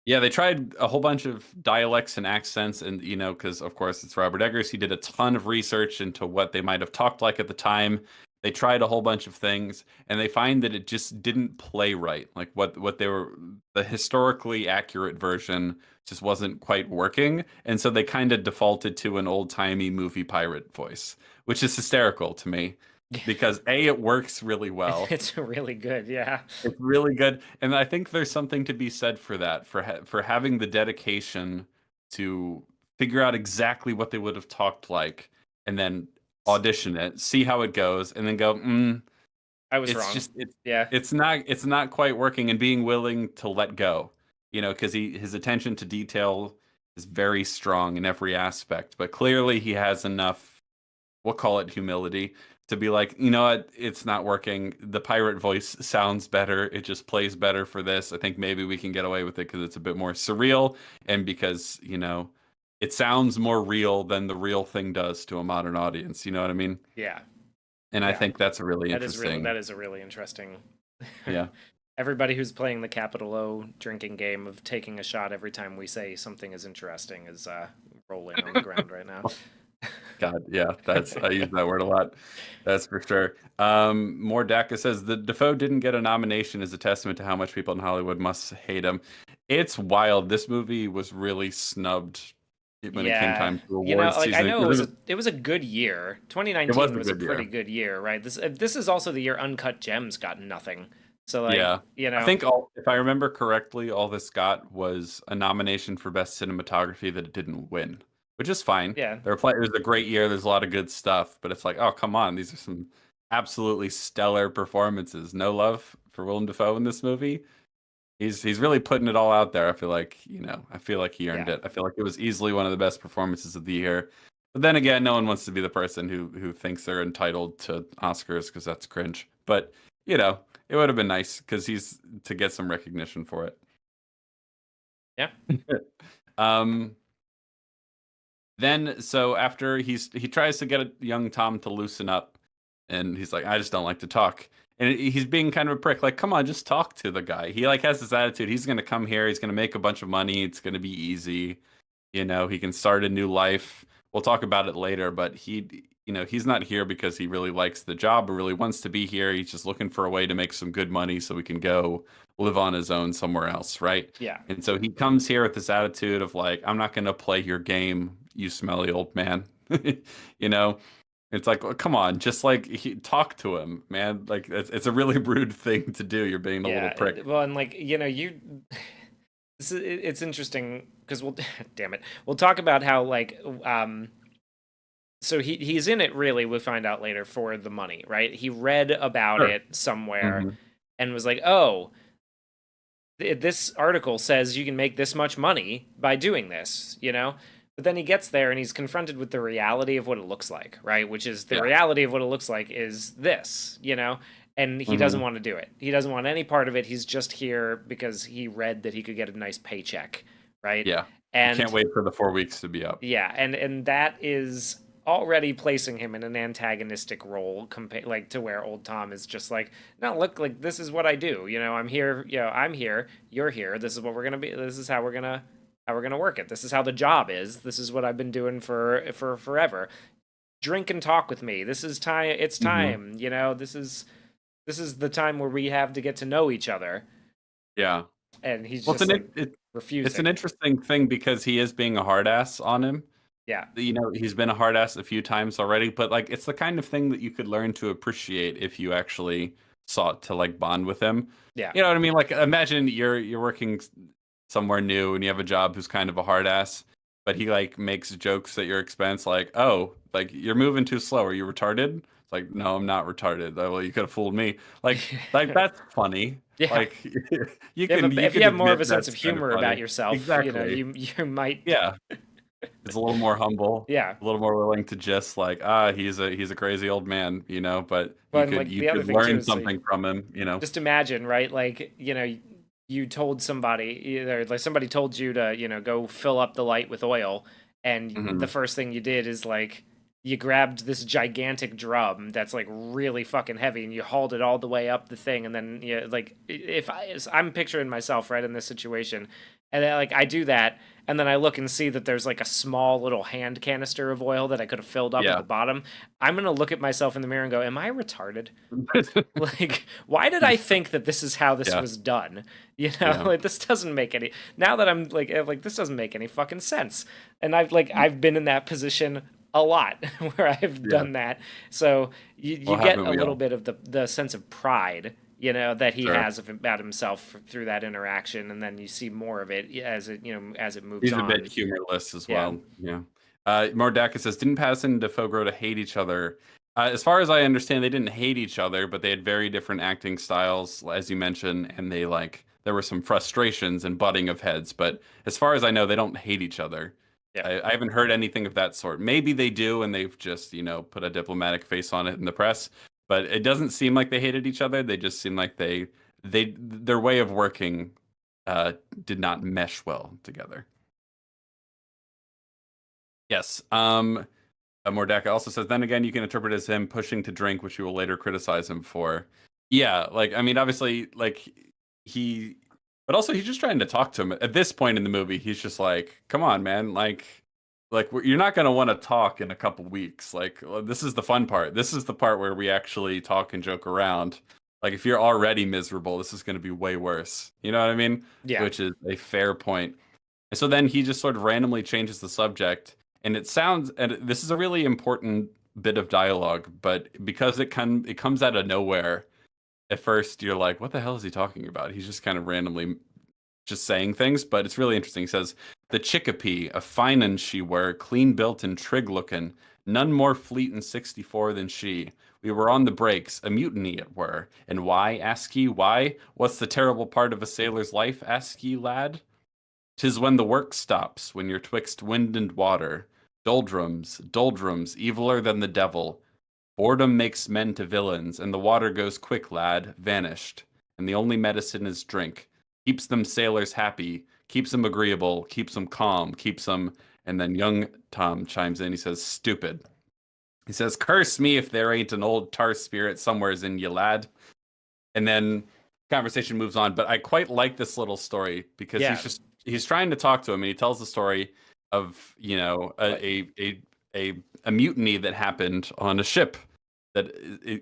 yeah, they tried a whole bunch of dialects and accents, and because of course it's Robert Eggers, he did a ton of research into what they might have talked like at the time. They tried a whole bunch of things, and they find that it just didn't play right. Like what they were, the historically accurate version just wasn't quite working, and so they kind of defaulted to an old-timey movie pirate voice, which is hysterical to me because A, it works really well. It's really good. Yeah. It's really good, and I think there's something to be said for that, for having the dedication to figure out exactly what they would have talked like, and then audition it, see how it goes, and then go, I was it's wrong. just Yeah. it's not quite working, and being willing to let go, because his attention to detail is very strong in every aspect, but clearly he has enough, we'll call it humility, to be like, you know what, it's not working. The pirate voice sounds better. It just plays better for this. I think maybe we can get away with it because it's a bit more surreal, and because, it sounds more real than the real thing does to a modern audience. You know what I mean? Yeah. And I Yeah. think that's a really That interesting. is a really interesting. Yeah. Everybody who's playing the capital O drinking game of taking a shot every time we say something is interesting is rolling on the ground right now. God, yeah, I use that word a lot. That's for sure. More Daka says the Defoe didn't get a nomination is a testament to how much people in Hollywood must hate him. It's wild. This movie was really snubbed when it came Yeah. time to You know, awards like I season. know it was a good year. It was 2019 a was a good pretty year. good year, right? This is also the year Uncut Gems got nothing. So like, Yeah. I think if I remember correctly, all this got was a nomination for best cinematography that it didn't win, which is fine. yeah. It was a great year. There's a lot of good stuff, but it's like, oh, come on, these are some absolutely stellar performances. No love for Willem Dafoe in this movie. He's really putting it all out there. I feel like, I feel like he earned Yeah. it. I feel like it was easily one of the best performances of the year. But then again, no one wants to be the person who thinks they're entitled to Oscars because that's cringe. But, it would have been nice because he's to get some recognition for it. Yeah. um Then, so after he tries to get a young Tom to loosen up, and he's like, I just don't like to talk. And he's being kind of a prick. Like, come on, just talk to the guy. He like has this attitude. He's gonna come here. He's gonna make a bunch of money. It's gonna be easy. He can start a new life. We'll talk about it later. But he's not here because he really likes the job or really wants to be here. He's just looking for a way to make some good money so he can go live on his own somewhere else, right? Yeah. And so he comes here with this attitude of like, I'm not gonna play your game, you smelly old man. you know, it's like, well, come on, just like talk to him, man. Like it's a really rude thing to do. You're being a little Yeah. prick. Well, and like, it's interesting because we'll damn it. We'll talk about how like so he's in it really, we'll find out later, for the money, right? He read about Sure. it somewhere hmm and was like, "Oh, this article says you can make this much money by doing this," you know? But then he gets there and he's confronted with the reality of what it looks like, right? Which is the Yeah. reality of what it looks like is this, you know? And he doesn't hmm want to do it. He doesn't want any part of it. He's just here because he read that he could get a nice paycheck, right? Yeah. I can't And wait for the 4 weeks to be up. yeah, and that is already placing him in an antagonistic role, like to where old Tom is just like, no, look, like this is what I do. I'm here. I'm here. You're here. This is what we're gonna be. This is how we're gonna work it. This is how the job is. This is what I've been doing for forever. Drink and talk with me. This is time. It's hmm time. This is the time where we have to get to know each other. Yeah. And he's Well, just like it's an refusing. interesting thing because he is being a hard ass on him. Yeah. He's been a hard ass a few times already, but like it's the kind of thing that you could learn to appreciate if you actually sought to like bond with him. Yeah. You know what I mean? Like imagine you're working somewhere new and you have a job who's kind of a hard ass, but he like makes jokes at your expense, like, "Oh, like you're moving too slow. Are you retarded?" It's like, "No, I'm not retarded." "Oh, well, you could have fooled me." Like that's funny. Yeah. Like you If you have, can a, you if you can have more of admit a sense of that's kind of humor about funny. yourself, Exactly. you might. Yeah. Is a little more humble, Yeah. a little more willing to just like, he's a crazy old man, but But you and could like you the other could thing too learn is like, something from him. just imagine, right? Like, you told somebody, either like somebody told you to, go fill up the light with oil, and the hmm first thing you did is like you grabbed this gigantic drum that's like really fucking heavy and you hauled it all the way up the thing, and then like I'm picturing myself right in this situation, and then like I do that, and then I look and see that there's like a small little hand canister of oil that I could have filled up at Yeah. the bottom. I'm gonna look at myself in the mirror and go, am I retarded? Like, why did I think that this is how this Yeah. was done? Yeah. Like this doesn't make any. Now that I'm like this doesn't make any fucking sense. And I've been in that position a lot where I've Yeah. done that. So you Well, get haven't a we little all? bit of the sense of pride, that he Sure. has about himself through that interaction, and then you see more of it as it moves He's a bit on. humorless as Yeah. well. Yeah. Mordaka says, didn't Patterson and Defoe grow to hate each other? As far as I understand, they didn't hate each other, but they had very different acting styles, as you mentioned, and there were some frustrations and butting of heads. But as far as I know, they don't hate each other. Yeah. I haven't heard anything of that sort. Maybe they do, and they've just, put a diplomatic face on it in the press. But it doesn't seem like they hated each other. They just seem like their way of working did not mesh well together. Yes. Mordaka also says, then again, you can interpret it as him pushing to drink, which you will later criticize him for. Yeah, like, I mean, obviously, like, but also he's just trying to talk to him. At this point in the movie, he's just like, come on, man. Like you're not going to want to talk in a couple weeks. Like, this is the fun part. This is the part where we actually talk and joke around. Like, if you're already miserable, this is going to be way worse. You know what I mean? Yeah. Which is a fair point. And so then he just sort of randomly changes the subject. And this is a really important bit of dialogue, but because it comes out of nowhere, at first you're like, what the hell is he talking about? He's just kind of randomly just saying things, but it's really interesting. He says, the Chicopee, a fine un she were, clean built and trig looking, none more fleet in 64 than she. We were on the brakes, a mutiny it were. And why, ask ye, why? What's the terrible part of a sailor's life, ask ye, lad? 'Tis when the work stops, when you're twixt wind and water. Doldrums, doldrums, eviler than the devil. Boredom makes men to villains, and the water goes quick, lad, vanished. And the only medicine is drink. Keeps them sailors happy, keeps them agreeable, keeps them calm, keeps them. And then young Tom chimes in. He says, stupid. He says, curse me if there ain't an old tar spirit somewheres in ye, lad. And then conversation moves on. But I quite like this little story because Yeah. he's trying to talk to him, and he tells the story of, you know, a mutiny that happened on a ship that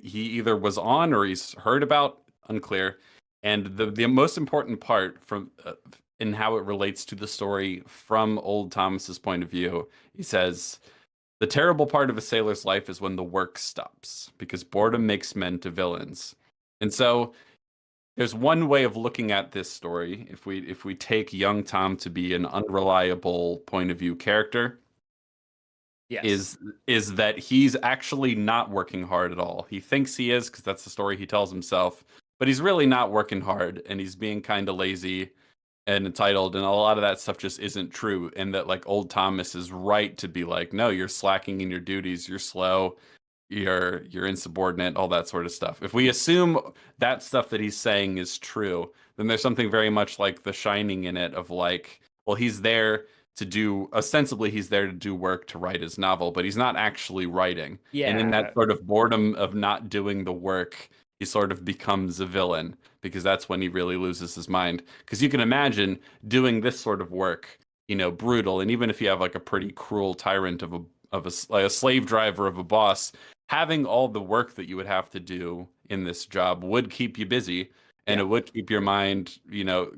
he either was on or he's heard about, unclear. And the most important part from in how it relates to the story from old Thomas's point of view, he says, the terrible part of a sailor's life is when the work stops, because boredom makes men to villains. And so there's one way of looking at this story. If we take young Tom to be an unreliable point of view character, Yes. is that he's actually not working hard at all. He thinks he is because that's the story he tells himself, but he's really not working hard, and he's being kind of lazy and entitled, and a lot of that stuff just isn't true. And that, like, old Thomas is right to be like, no, you're slacking in your duties, you're slow, you're insubordinate, all that sort of stuff. If we assume that stuff that he's saying is true, then there's something very much like The Shining in it, of like, well, he's there to do, ostensibly he's there to do work to write his novel, but he's not actually writing. And in that Yeah. sort of boredom of not doing the work, he sort of becomes a villain, because that's when he really loses his mind. Because you can imagine doing this sort of work, you know, brutal, and even if you have like a pretty cruel tyrant of a slave driver of a boss, having all the work that you would have to do in this job would keep you busy, and Yeah. it would keep your mind, you know,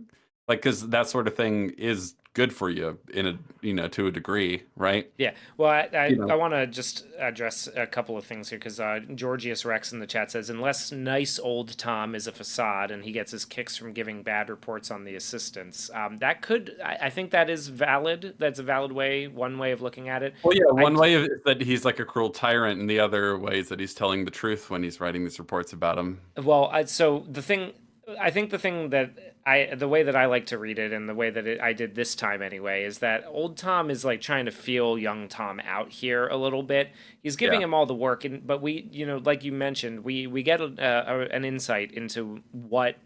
like, because that sort of thing is good for you in a, you know, to a degree, right? Yeah. Well, You I know, want to just address a couple of things here because Georgius Rex in the chat says, unless nice old Tom is a facade and he gets his kicks from giving bad reports on the assistants, that could, I think that is valid. That's a valid way, one way of looking at it. well, yeah, I, one way is that he's like a cruel tyrant, and the other way is that he's telling the truth when he's writing these reports about him. well, so the thing, I think the thing that the way that I like to read it and the way that I did this time anyway is that old Tom is like trying to feel young Tom out here a little bit. He's giving Yeah. him all the work, but we, you know, like you mentioned, we get an insight into what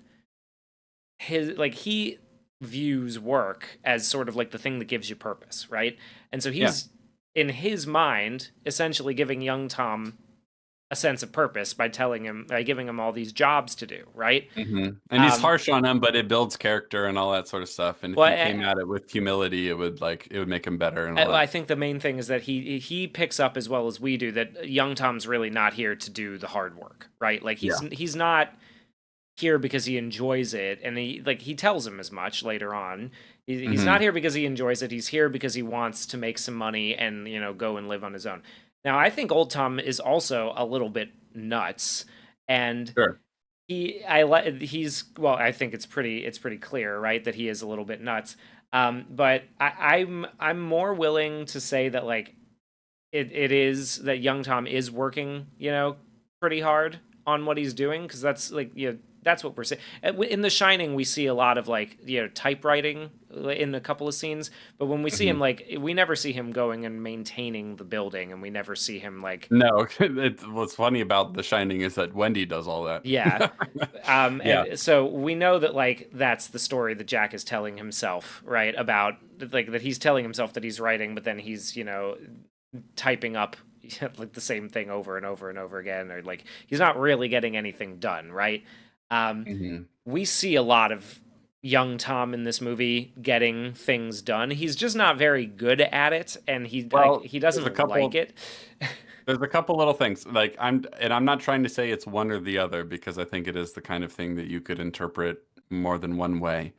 his, like, he views work as sort of like the thing that gives you purpose, right? And so Yeah. he's in his mind essentially giving young Tom a sense of purpose by giving him all these jobs to do, right? And he's harsh on him, but it builds character and all that sort of stuff. And if Well, he came at it with humility, it would make him better and all I that. think the main thing is that he picks up as well as we do that young Tom's really not here to do the hard work, right? Like Yeah. he's not here because he enjoys it, and he tells him as much later on. He's not here because he enjoys it. He's here because he wants to make some money and, you know, go and live on his own. Now, I think old Tom is also a little bit nuts, and Sure. I think it's pretty clear, right, that he is a little bit nuts. But I'm more willing to say that, like, it is that young Tom is working, you know, pretty hard on what he's doing, because that's, like, you know, that's what we're saying. In The Shining, we see a lot of, like, you know, typewriting in a couple of scenes, but when we see him, like, we never see him going and maintaining the building, and we never see him, like, No, what's funny about The Shining is that Wendy does all that. yeah. Yeah. And so we know that, like, that's the story that Jack is telling himself, right? About, like, that he's telling himself that he's writing, but then he's, you know, typing up like the same thing over and over and over again, or like he's not really getting anything done, right? We see a lot of young Tom in this movie getting things done. He's just not very good at it, and he doesn't like it. There's a couple little things. Like, I'm not trying to say it's one or the other, because I think it is the kind of thing that you could interpret more than one way.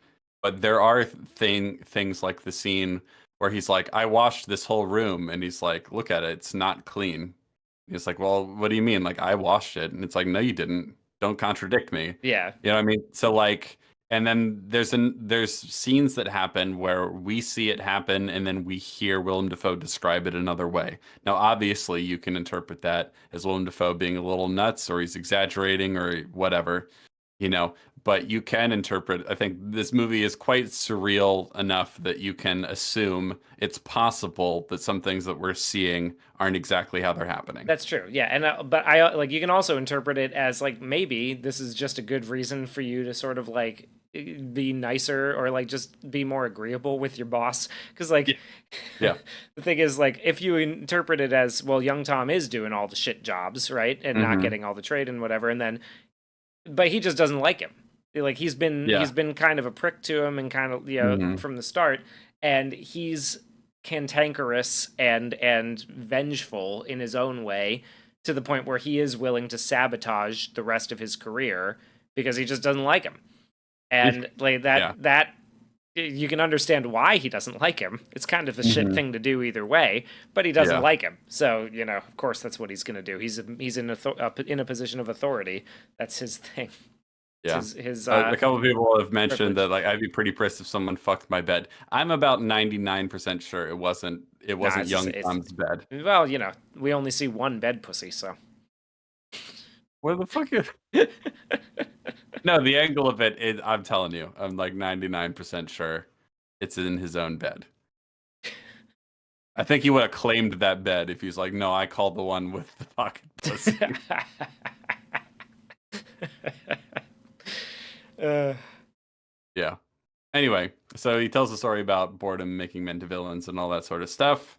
But there are things like the scene where he's like, I washed this whole room, and he's like, look at it, it's not clean. It's like, well, what do you mean? Like, I washed it. And it's like, no, you didn't. Don't contradict me. Yeah. You know what I mean? So, like, And then there's scenes that happen where we see it happen, and then we hear Willem Dafoe describe it another way. Now, obviously, you can interpret that as Willem Dafoe being a little nuts, or he's exaggerating, or whatever, you know. But you can interpret. I think this movie is quite surreal enough that you can assume it's possible that some things that we're seeing aren't exactly how they're happening. That's true. Yeah, and but I like you can also interpret it as like maybe this is just a good reason for you to sort of like be nicer or like just be more agreeable with your boss because like Yeah. the thing is like if you interpret it as well young Tom is doing all the shit jobs, right? And not Hmm. getting all the trade and whatever and then but he just doesn't like him. Like Yeah. he's been kind of a prick to him and kind of Hmm. from the start and he's cantankerous and vengeful in his own way to the point where he is willing to sabotage the rest of his career because he just doesn't like him. And like Yeah. that you can understand why he doesn't like him. It's kind of a shit Hmm. thing to do either way, but he doesn't Yeah. like him. So, of course that's what he's going to do. He's in a position of authority. That's his thing. It's Yeah. his A couple of people have mentioned that privilege. like I'd be pretty pissed if someone fucked my bed. I'm about 99% sure it Nah, wasn't young it's Tom's bed. well, we only see one bed pussy, so Where the fuck is No, the angle of it is I'm telling you, I'm like 99% sure it's in his own bed. I think he would have claimed that bed if he's like, no, I called the one with the pocket pussy. uh, Yeah. Anyway, so he tells a story about boredom making men to villains and all that sort of stuff.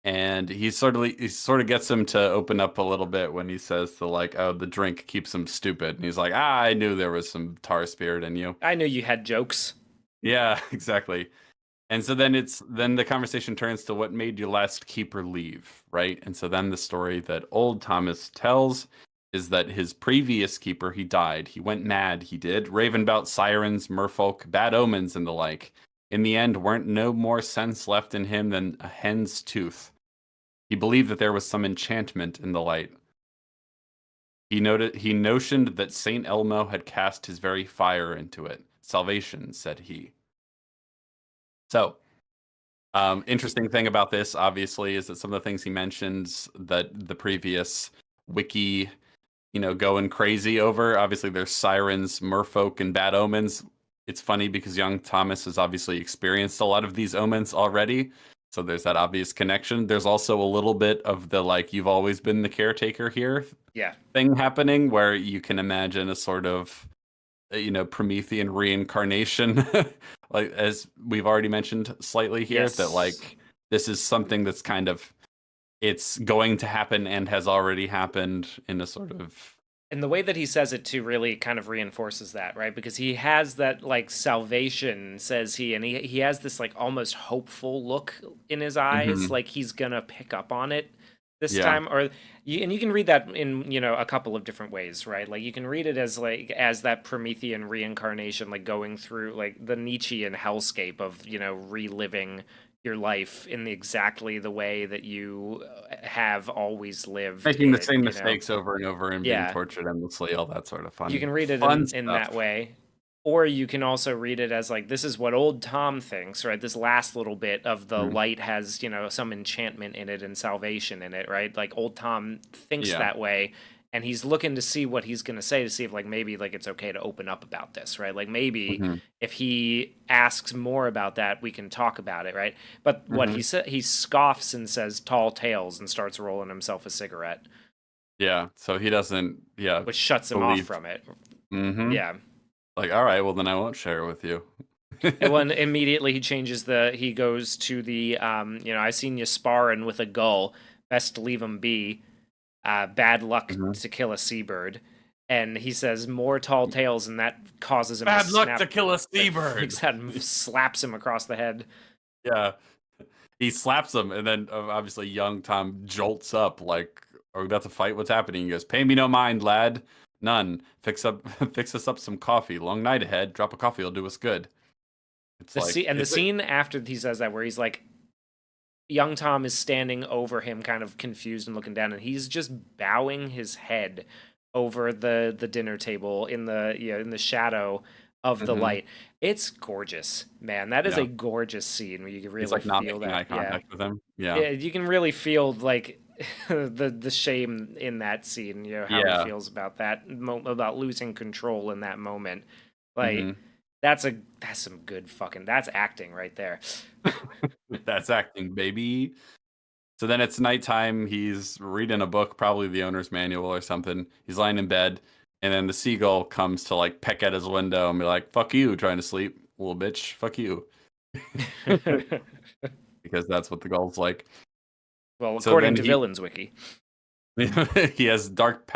And he sort of gets him to open up a little bit when he says the like, oh, the drink keeps him stupid. And he's like, I knew there was some tar spirit in you. I knew you had jokes. Yeah, exactly. And so then the conversation turns to what made your last keeper leave, right? And so then the story that old Thomas tells is that his previous keeper, he died. He went mad, he did, raving about sirens, merfolk, bad omens, and the like. In the end, weren't no more sense left in him than a hen's tooth. He believed that there was some enchantment in the light. He notioned that Saint Elmo had cast his very fire into it. Salvation, said he. So, interesting thing about this, obviously, is that some of the things he mentions that the previous wiki, going crazy over. Obviously, there's sirens, merfolk, and bad omens. It's funny because young Thomas has obviously experienced a lot of these omens already. So there's that obvious connection. There's also a little bit of the like, you've always been the caretaker here Yeah. thing happening where you can imagine a sort of Promethean reincarnation, like as we've already mentioned slightly here, that Yes. like this is something that's kind of it's going to happen and has already happened in a sort of And the way that he says it too really kind of reinforces that, right? Because he has that like salvation, says he, and he has this like almost hopeful look in his eyes, Mhm. like he's gonna pick up on it this Yeah. time. Or and you can read that in a couple of different ways, right? Like you can read it as like as that Promethean reincarnation, like going through like the Nietzschean hellscape of reliving your life in exactly the way that you have always lived Making the it, same mistakes over and over and being Yeah. tortured endlessly, all that sort of You fun can read it fun in stuff. that way, or you can also read it as like this is what old Tom thinks, right? This last little bit of the Mhm. light has, some enchantment in it and salvation in it, right? Like old Tom thinks Yeah. that way and he's looking to see what he's going to say to see if like maybe like it's okay to open up about this, right? Like maybe Mhm. if he asks more about that, we can talk about it, right? But what Mhm. he scoffs and says tall tales and starts rolling himself a cigarette, Yeah, so he doesn't, yeah, which shuts him off believe. from it. Mhm. Yeah. Like, all right, well then I won't share it with you. And when immediately he goes to the I seen you sparring with a gull. Best to leave him be. Bad luck Mhm. to kill a seabird. And he says more tall tales, and that causes him to Bad luck to snap. kill a That seabird. freaks out and slaps him across the head. Yeah. He slaps him, and then obviously young Tom jolts up like, "Are we about to fight? What's happening?" He goes, "Pay me no mind, lad. None. Fix up, fix us up some coffee. Long night ahead. Drop a coffee will do us good." It's like, The is it? scene after he says that, where he's like, young Tom is standing over him, kind of confused and looking down, and he's just bowing his head over the dinner table in the in the shadow of the Hmm. light. It's gorgeous, man. That is Yeah. a gorgeous scene where you can He's really like not feel making that. eye Yeah. contact with him. Yeah. Yeah, you can really feel like the shame in that scene, how he Yeah. feels about that about losing control in that moment. Like Hmm. that's some good fucking that's acting right there. That's acting, baby. So then it's nighttime. He's reading a book, probably the owner's manual or something. He's lying in bed, and then the seagull comes to like peck at his window and be like, "Fuck you, trying to sleep, little bitch. Fuck you," because that's what the gull's like. Well, So according then to Villains Wiki, he has dark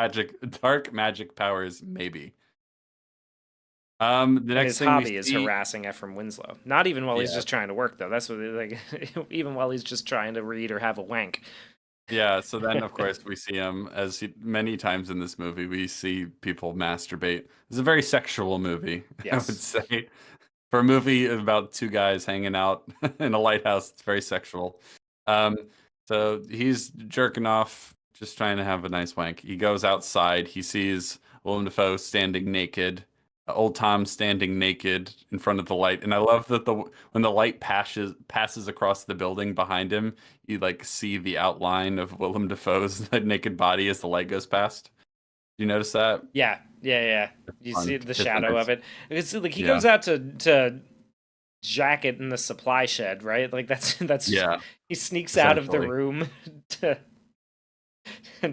magic powers, maybe. The and next his thing we hobby is see, harassing Ephraim Winslow. Not even while he's yeah, just trying to work, though. That's what like even while he's just trying to read or have a wank. yeah. So then, of course, we see him many times in this movie. We see people masturbate. It's a very sexual movie, I would Yes. say. For a movie about two guys hanging out in a lighthouse, it's very sexual. Um, so he's jerking off, just trying to have a nice wank. He goes outside. He sees Willem Dafoe standing naked, old Tom standing naked in front of the light. And I love that the when the light passes across the building behind him, you like see the outline of Willem Dafoe's naked body as the light goes past. Do you notice that? Yeah, yeah, yeah. You see Fun. the It's a shadow of nice, it. It's like he yeah, goes out to jacket in the supply shed, right? Like that's yeah, he sneaks out of the essentially. room to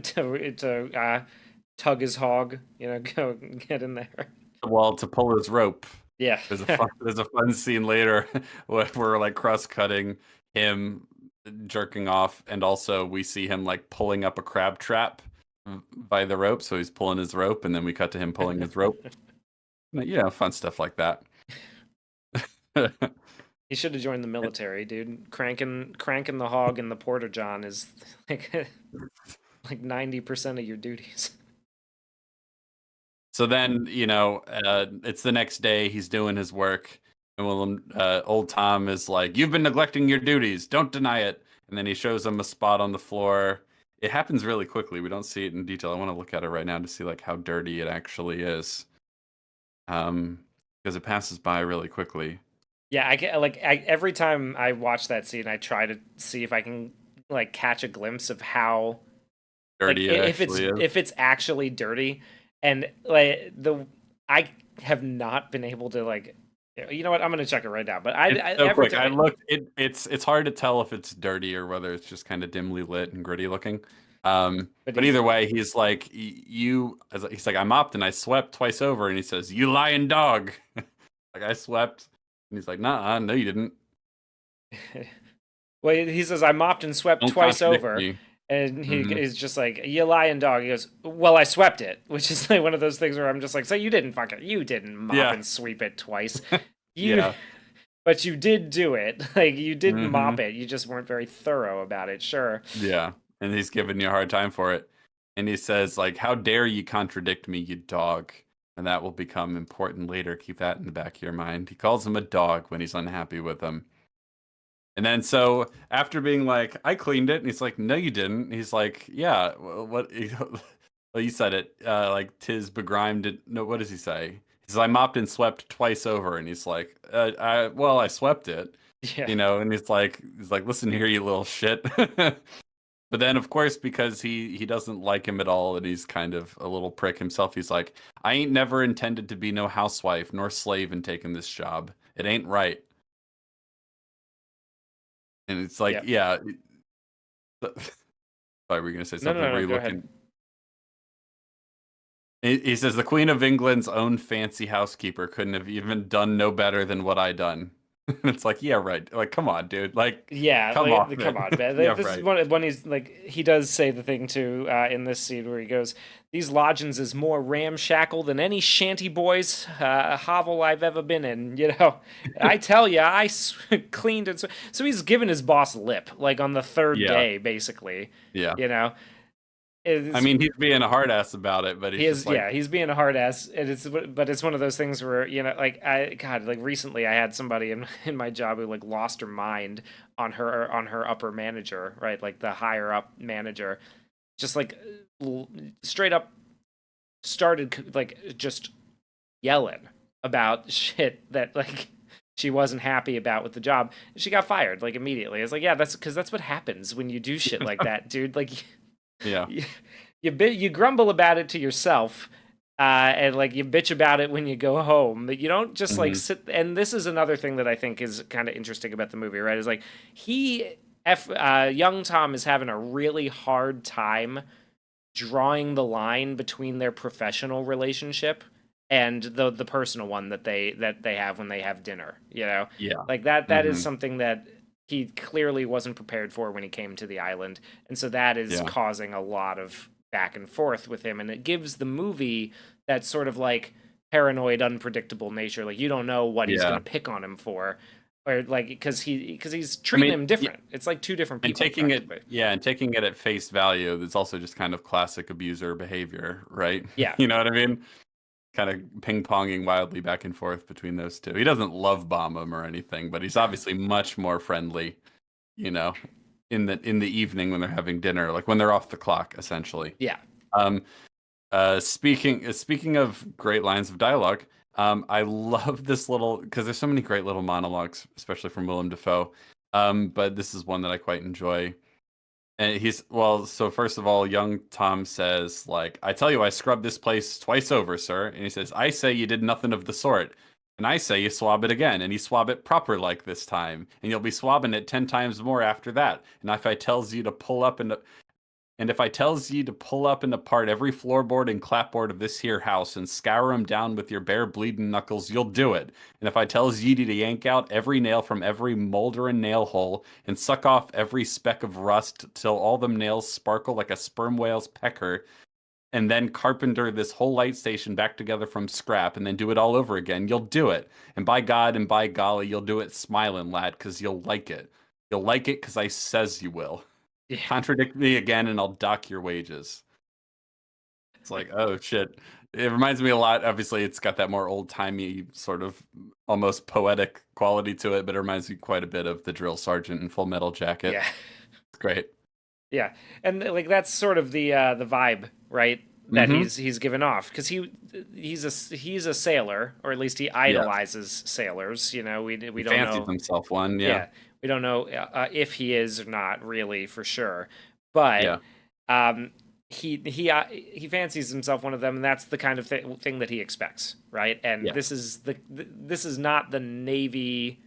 to tug his hog, go get in there. Well, to pull his rope. Yeah. There's a fun scene later where we're like cross cutting him jerking off, and also we see him like pulling up a crab trap by the rope. So he's pulling his rope, and then we cut to him pulling his rope. Yeah, fun stuff like that. He should have joined the military, dude. Cranking the hog in the porta john is like like 90% of your duties. So then, it's the next day. He's doing his work, and old Tom is like, "You've been neglecting your duties. Don't deny it." And then he shows him a spot on the floor. It happens really quickly. We don't see it in detail. I want to look at it right now to see like how dirty it actually is, because it passes by really quickly. Yeah, I get every time I watch that scene, I try to see if I can like catch a glimpse of how like Dirty it actually is. if it's actually dirty, and like I have not been able to like, you know what, I'm gonna check it right now. But It's I so every quick. I time, looked. It's hard to tell if it's dirty or whether it's just kind of dimly lit and gritty looking. but But he's either way, he's like, he's like, I mopped and I swept twice over, and he says, "You lying dog." Like I swept, and he's like, "Nah, no, you didn't. well, he says I mopped and swept Don't twice contradict over, me." and he Hmm. is just like, you lying dog. He goes, well, I swept it, which is like one of those things where I'm just like, so you didn't mop Yeah, and sweep it twice, you, yeah. but you did do it. Like you did mop Hmm. it. You just weren't very thorough about it. Sure. Yeah. And he's giving you a hard time for it. And he says, like, "How dare you contradict me, you dog?" And that will become important later. Keep that in the back of your mind. He calls him a dog when he's unhappy with him. And then so after being like, "I cleaned it," and he's like, "No, you didn't." He's like, "Yeah, what?" Well, you said it. Like, "'Tis begrimed." No, what does he say? He says, "I mopped and swept twice over," and he's like, "Well, I swept it." Yeah. And he's like, "Listen here, you little shit." But then, of course, because he doesn't like him at all, and he's kind of a little prick himself, he's like, "I ain't never intended to be no housewife nor slave in taking this job. It ain't right." And it's like, Yep. yeah. Sorry, were you gonna say No, no, something? no, Were no. you Go ahead. looking? He says the Queen of England's own fancy housekeeper couldn't have even done no better than what I done. It's like, yeah, right. Like, come on, dude. Like, Yeah, come like off come it. on, man. Yeah, This is right. one when he's like he does say the thing too in this scene where he goes, "These lodgings is more ramshackle than any shanty boys hovel I've ever been in." I tell you, cleaned it. So he's giving his boss lip like on the third Yeah, day, basically. yeah. You know, I it's mean, he's being a hard ass about it, but he he's just is, like, yeah, he's being a hard ass, and but it's one of those things where like like recently I had somebody in my job who like lost her mind on her upper manager, right, like the higher up manager, just like straight up started like just yelling, about shit that like she wasn't happy about with the job. She got fired like immediately. It's like, yeah, that's because that's what happens when you do shit like that, dude. Like, Yeah. you you grumble about it to yourself, and like you bitch about it when you go home. But you don't just like Hmm. sit. And this is another thing that I think is kind of interesting about the movie, right? Is like young Tom is having a really hard time drawing the line between their professional relationship and the personal one that they have when they have dinner, you know, Yeah. like that is Hmm. something that he clearly wasn't prepared for when he came to the island, and so that is Yeah. causing a lot of back and forth with him, and it gives the movie that sort of like paranoid unpredictable nature, like you don't know what he's Yeah. going to pick on him for, or like because he's I treating mean, him different. It's like two different and people effectively. taking it at face value, that's also just kind of classic abuser behavior, right? Yeah. You know what I mean? Kind of ping-ponging wildly back and forth between those two. He doesn't love bomb him or anything, but he's obviously much more friendly, you know, in the evening when they're having dinner, like when they're off the clock, essentially. Yeah. Um, speaking of great lines of dialogue, I love this little because there's so many great little monologues, especially from Willem Dafoe. But this is one that I quite enjoy. And so first of all, young Tom says, like, I tell you, I scrubbed this place twice over, sir. And he says, I say you did nothing of the sort. And I say you swab it again, and you swab it proper like this time. And you'll be swabbing it 10 times more after that. And if I tells ye to pull up and apart every floorboard and clapboard of this here house and scour 'em down with your bare bleeding knuckles, you'll do it. And if I tells ye to yank out every nail from every molderin' nail hole and suck off every speck of rust till all them nails sparkle like a sperm whale's pecker, and then carpenter this whole light station back together from scrap and then do it all over again, you'll do it. And by God and by golly, you'll do it smiling, lad, 'cause you'll like it. You'll like it 'cause I says you will. Yeah. Contradict me again and I'll dock your wages. It's like, oh shit. It reminds me a lot. Obviously, it's got that more old timey sort of almost poetic quality to it, but it reminds me quite a bit of the drill sergeant in Full Metal Jacket. Yeah. It's great. Yeah, and like that's sort of the vibe, right? That Mm-hmm. he's given off because he's a sailor, or at least he Yes. idolizes sailors. You know, we He don't fancies know. himself one. Yeah. Yeah, we don't know if he is or not really for sure, but Yeah. um, he fancies himself one of them, and that's the kind of thing that he expects, right? And Yeah. this is not the Navy.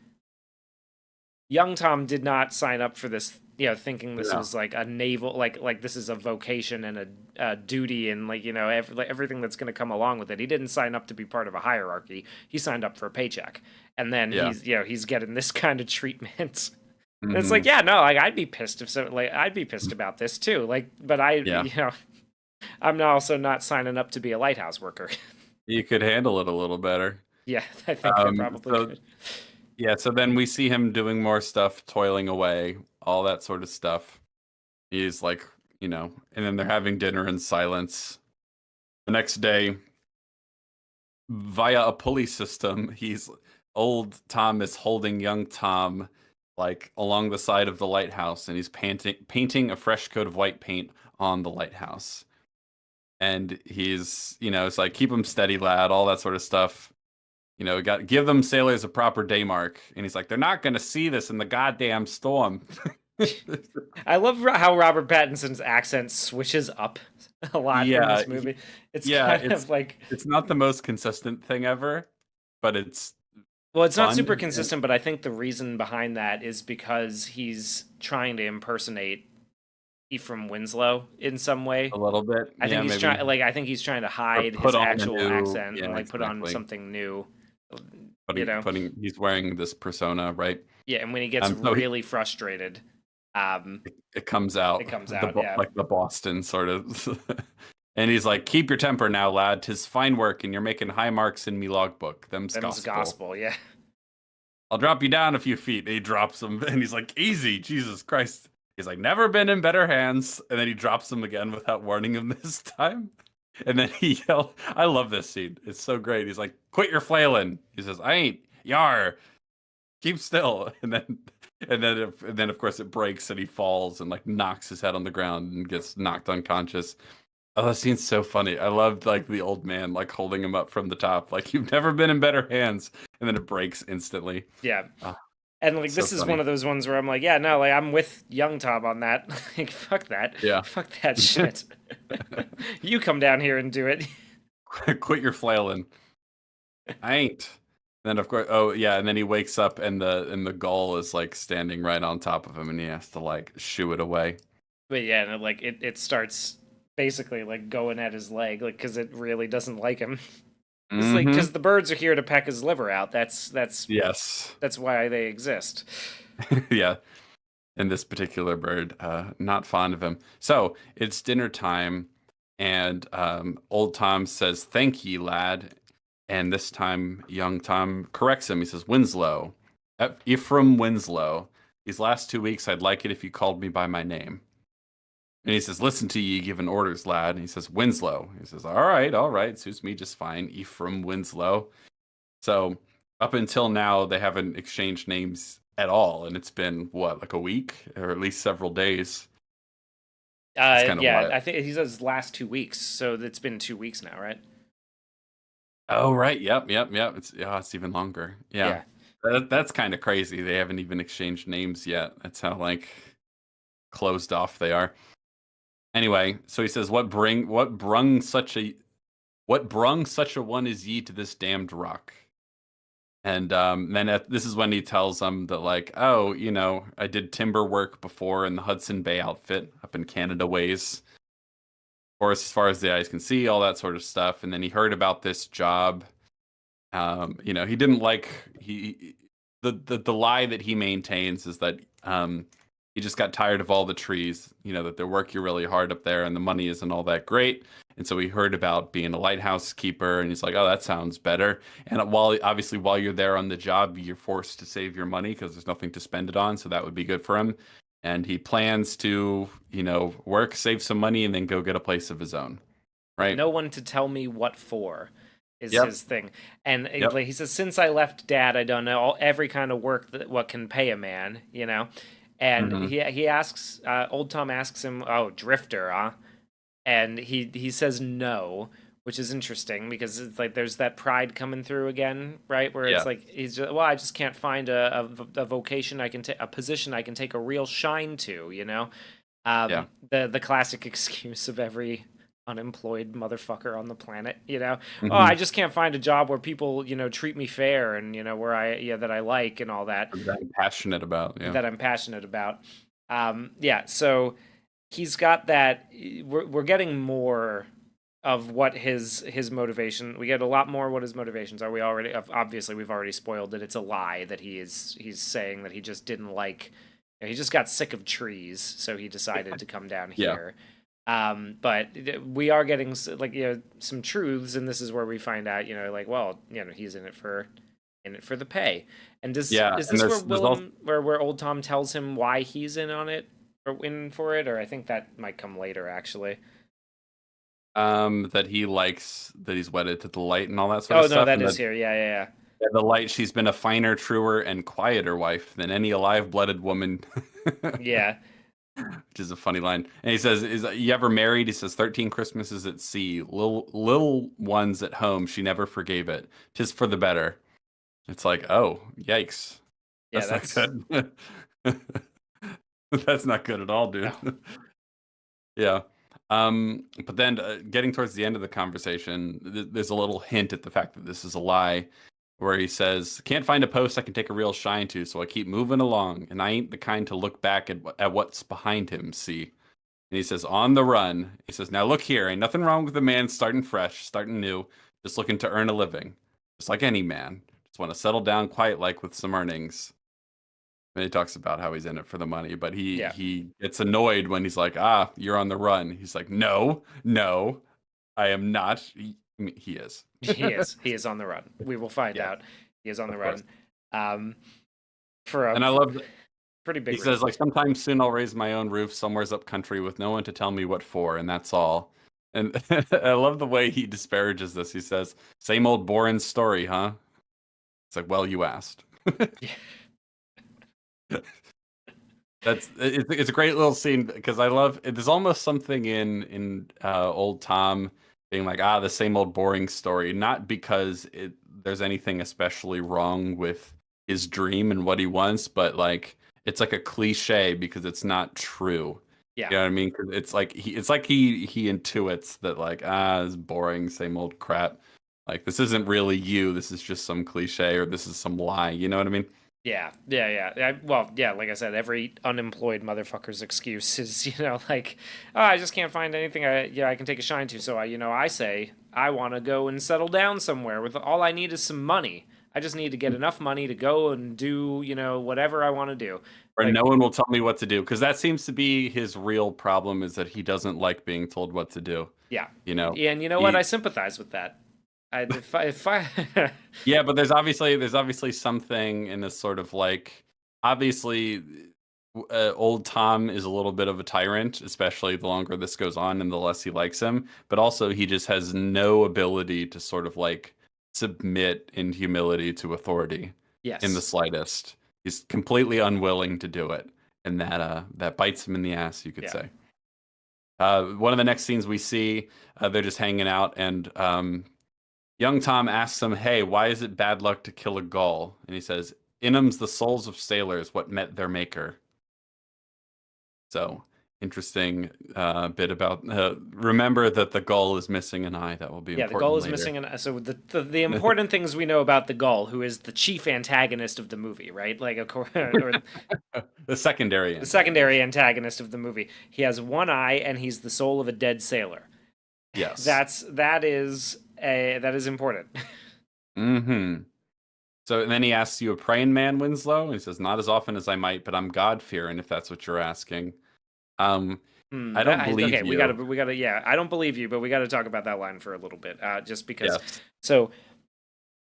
Young Tom did not sign up for this, you know, thinking this No. was like a naval, like this is a vocation and a duty, and like you know like everything that's going to come along with it. He didn't sign up to be part of a hierarchy. He signed up for a paycheck, and then Yeah. he's getting this kind of treatment. And it's Mm-hmm. like, yeah, no, like I'd be pissed if so, like I'd be pissed about this too. Like, but Yeah. I'm also not signing up to be a lighthouse worker. You could handle it a little better. Yeah, I think I probably So could. yeah, so then we see him doing more stuff, toiling away, all that sort of stuff. He's like, and then they're having dinner in silence. The next day, via a pulley system, old Tom is holding young Tom like along the side of the lighthouse, and he's painting a fresh coat of white paint on the lighthouse. And it's like, keep him steady, lad, all that sort of stuff. Got give them sailors a proper day mark. And he's like, they're not gonna see this in the goddamn storm. I love how Robert Pattinson's accent switches up a lot in Yeah, this movie. It's yeah, kind of like, it's not the most consistent thing ever, but it's well, it's not fun super consistent, but I think the reason behind that is because he's trying to impersonate Ephraim Winslow in some way. a little bit. I Yeah, think maybe. I think he's trying to Or hide put his on a actual new, accent and yeah, like put on exactly. something new. You Putting know? putting he's wearing this persona, right? Yeah, and when he gets So really frustrated, um, it comes out it comes out. Yeah, like the Boston sort of. And he's like, keep your temper now, lad. 'Tis fine work, and you're making high marks in me logbook. Them's them's gospel. gospel. Yeah. I'll drop you down a few feet. And he drops him, and he's like, easy, Jesus Christ. He's like, never been in better hands. And then he drops him again without warning him this time. And then he yelled, I love this scene. It's so great. He's like, quit your flailing. He says, I ain't. Yar. Keep still. And then of course it breaks and he falls and like knocks his head on the ground and gets knocked unconscious. Oh, that scene's so funny. I loved like the old man like holding him up from the top, like you've never been in better hands, and then it breaks instantly. Yeah. Ah, And like so this is one funny. of those ones where I'm like, yeah, no, like I'm with Young Tom on that. Like fuck that. Yeah. Fuck that shit. You come down here and do it. Quit your flailing. I ain't. And then of course, oh yeah, and then he wakes up and the gull is like standing right on top of him, and he has to like shoo it away. But yeah, and it starts basically like going at his leg, like because it really doesn't like him. It's like Mm-hmm. because the birds are here to peck his liver out. Yes. That's why they exist. Yeah. And this particular bird, not fond of him. So it's dinner time, and old Tom says, "Thank ye, lad." And this time, young Tom corrects him. He says, "Winslow, Ephraim Winslow. These last 2 weeks, I'd like it if you called me by my name." And he says, "Listen to ye giving orders, lad." And he says, "Winslow." He says, all right, suits me just fine. Ephraim Winslow. So up until now, they haven't exchanged names at all, and it's been what, like a week or at least several days. It's kind of Yeah, wild. I think he says last 2 weeks, so it's been 2 weeks now, right? Oh, right. Yep, yep, yep. It's even longer. Yeah, Yeah. that's kind of crazy. They haven't even exchanged names yet. That's how like closed off they are. Anyway, so he says, what brung such a one as ye to this damned rock?" And then this is when he tells them that, like, oh, I did timber work before in the Hudson Bay outfit up in Canada ways, forest as far as the eyes can see, all that sort of stuff. And then he heard about this job. He didn't like the lie that he maintains is that he just got tired of all the trees. That they're working really hard up there, and the money isn't all that great. And so he heard about being a lighthouse keeper, and he's like, "Oh, that sounds better." And while you're there on the job, you're forced to save your money because there's nothing to spend it on. So that would be good for him. And he plans to, work, save some money, and then go get a place of his own. With Right? no one to tell me what for is Yep. his thing. And Yep. like he says, since I left dad, I done every kind of work that what can pay a man, And Hmm. he asks, old Tom asks him, "Oh, drifter, huh?" And he says no, which is interesting because it's like there's that pride coming through again, right? Where it's Yeah. like he's just, well, I just can't find a vocation I can take, a position I can take a real shine to. Yeah. The classic excuse of every unemployed motherfucker on the planet. Oh, I Hmm. just can't find a job where people treat me fair and where that I like and all that That I'm passionate about. Yeah. that I'm passionate about. Yeah, so he's got that. We're getting more of what his motivation. We get a lot more what his motivations are. We already obviously we've already spoiled it. It's a lie that he's saying that he just didn't like. He just got sick of trees, so he decided to come down Yeah. here. But we are getting like some truths, and this is where we find out like well he's in it for the pay. And Yeah. is And this where there's also Willem where old Tom tells him why he's in on it or in for it? Or I think that might come later actually. that he likes that he's wedded to the light and all that sort of Oh no, stuff. that And is that here. Yeah, yeah, yeah, the light, she's been a finer, truer, and quieter wife than any alive-blooded woman. yeah. Which is a funny line. And he says, "Is you ever married?" He says, "13 Christmases at sea, little ones at home. She never forgave it. 'Tis for the better." It's like, oh, yikes. Yeah, That's not that's good. That's not good at all, no. dude. Yeah. But then getting towards the end of the conversation, there's a little hint at the fact that this is a lie, where he says, "Can't find a post I can take a real shine to, so I keep moving along, and I ain't the kind to look back at what's behind him, see." And he says, "On the run." He says, "Now look here, ain't nothing wrong with a man starting fresh, starting new, just looking to earn a living. Just like any man. Just want to settle down quiet like with some earnings." And he talks about how he's in it for the money, but he Yeah, he gets annoyed when he's like, "Ah, you're on the run." He's like, "No, no, I am not." I mean, he is. he is. He is on the run. We will find Yeah, out. He is on the of course. run. Um, for a And I love that pretty he big says, reason. like, "Sometime soon I'll raise my own roof somewheres up country with no one to tell me what for, and that's all." And I love the way he disparages this. He says, "Same old boring story, huh?" It's like, "Well, you asked." Yeah. It's a great little scene because I love it. There's almost something in old Tom being like, the same old boring story, not because there's anything especially wrong with his dream and what he wants, but like it's like a cliche because it's not true. Yeah. You know what I mean? 'Cause it's like he intuits that like, it's boring, same old crap. Like this isn't really you. This is just some cliche or this is some lie. You know what I mean? Yeah. Well, yeah, like I said, every unemployed motherfucker's excuse is, like, oh, I just can't find anything I can take a shine to. So I say I want to go and settle down somewhere with all I need is some money. I just need to get enough money to go and do, whatever I want to do. Or Like, no one will tell me what to do because that seems to be his real problem is that he doesn't like being told what to do. yeah. You know, And you know what? he I sympathize with that. If I yeah, but there's obviously something in this sort of like obviously old Tom is a little bit of a tyrant, especially the longer this goes on and the less he likes him. But also he just has no ability to sort of like submit in humility to authority in the yes. slightest. He's completely unwilling to do it, and that bites him in the ass, you could Yeah. say. One of the next scenes we see, they're just hanging out, and young Tom asks him, "Hey, why is it bad luck to kill a gull?" And he says, "In 'em's the souls of sailors, what met their maker." So interesting bit about. Remember that the gull is missing an eye. That will be Yeah, the Gull important is later. missing so the important things we know about the Gull, who is the chief antagonist of the movie, right? Like, of course, or The secondary the antagonist. secondary antagonist of the movie. He has one eye, and he's the soul of a dead sailor. Yes. That is important. Mm-hmm. So and then he asks you, a praying man, Winslow? And he says, not as often as I might, but I'm God-fearing, if that's what you're asking. Um, I don't believe Okay, you. we gotta. Yeah, I don't believe you, but we got to talk about that line for a little bit, just because. Yes. So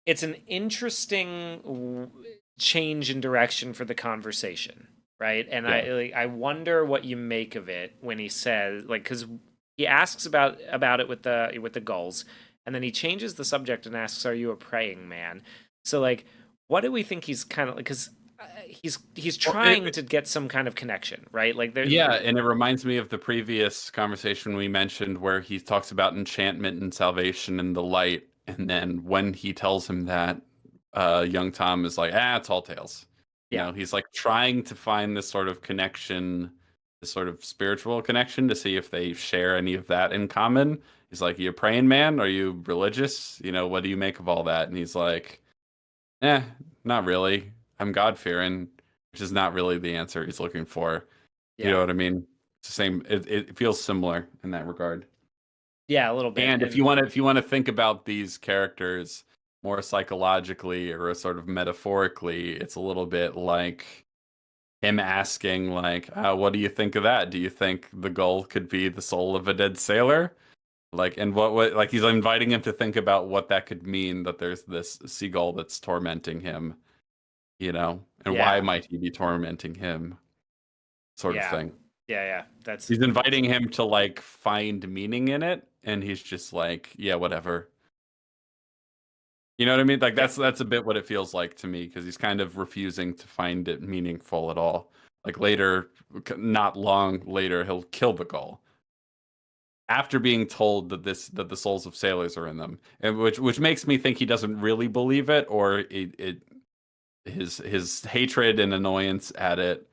it's an interesting change in direction for the conversation, right? And Yeah. I wonder what you make of it when he says, like, because he asks about it with the gulls, and then he changes the subject and asks, "Are you a praying man?" So like, what do we think he's kind of like? Because he's Well, trying to get some kind of connection, right? Like there. yeah, and it reminds me of the previous conversation we mentioned where he talks about enchantment and salvation and the light, and then when he tells him that, young Tom is like, it's all tales. Yeah, He's like trying to find this sort of connection, this sort of spiritual connection to see if they share any of that in common. He's like, you a praying man? Are you religious? What do you make of all that? And he's like, not really. I'm God-fearing, which is not really the answer he's looking for. You know yeah, what I mean? It's the same. It feels similar in that regard. yeah, a little bit, And and if you want to think about these characters more psychologically or sort of metaphorically, it's a little bit like him asking, like, "What do you think of that? Do you think the gull could be the soul of a dead sailor?" Like, and what like he's inviting him to think about what that could mean. That there's this seagull that's tormenting him, and why yeah, might he be tormenting him, sort of yeah, thing. yeah. That's He's inviting him to like find meaning in it, and he's just like, yeah, whatever. You know what I mean? Like yep. that's a bit what it feels like to me because he's kind of refusing to find it meaningful at all. Like later, not long later, he'll kill the gull after being told that the souls of sailors are in them, and which makes me think he doesn't really believe it, or his hatred and annoyance at it,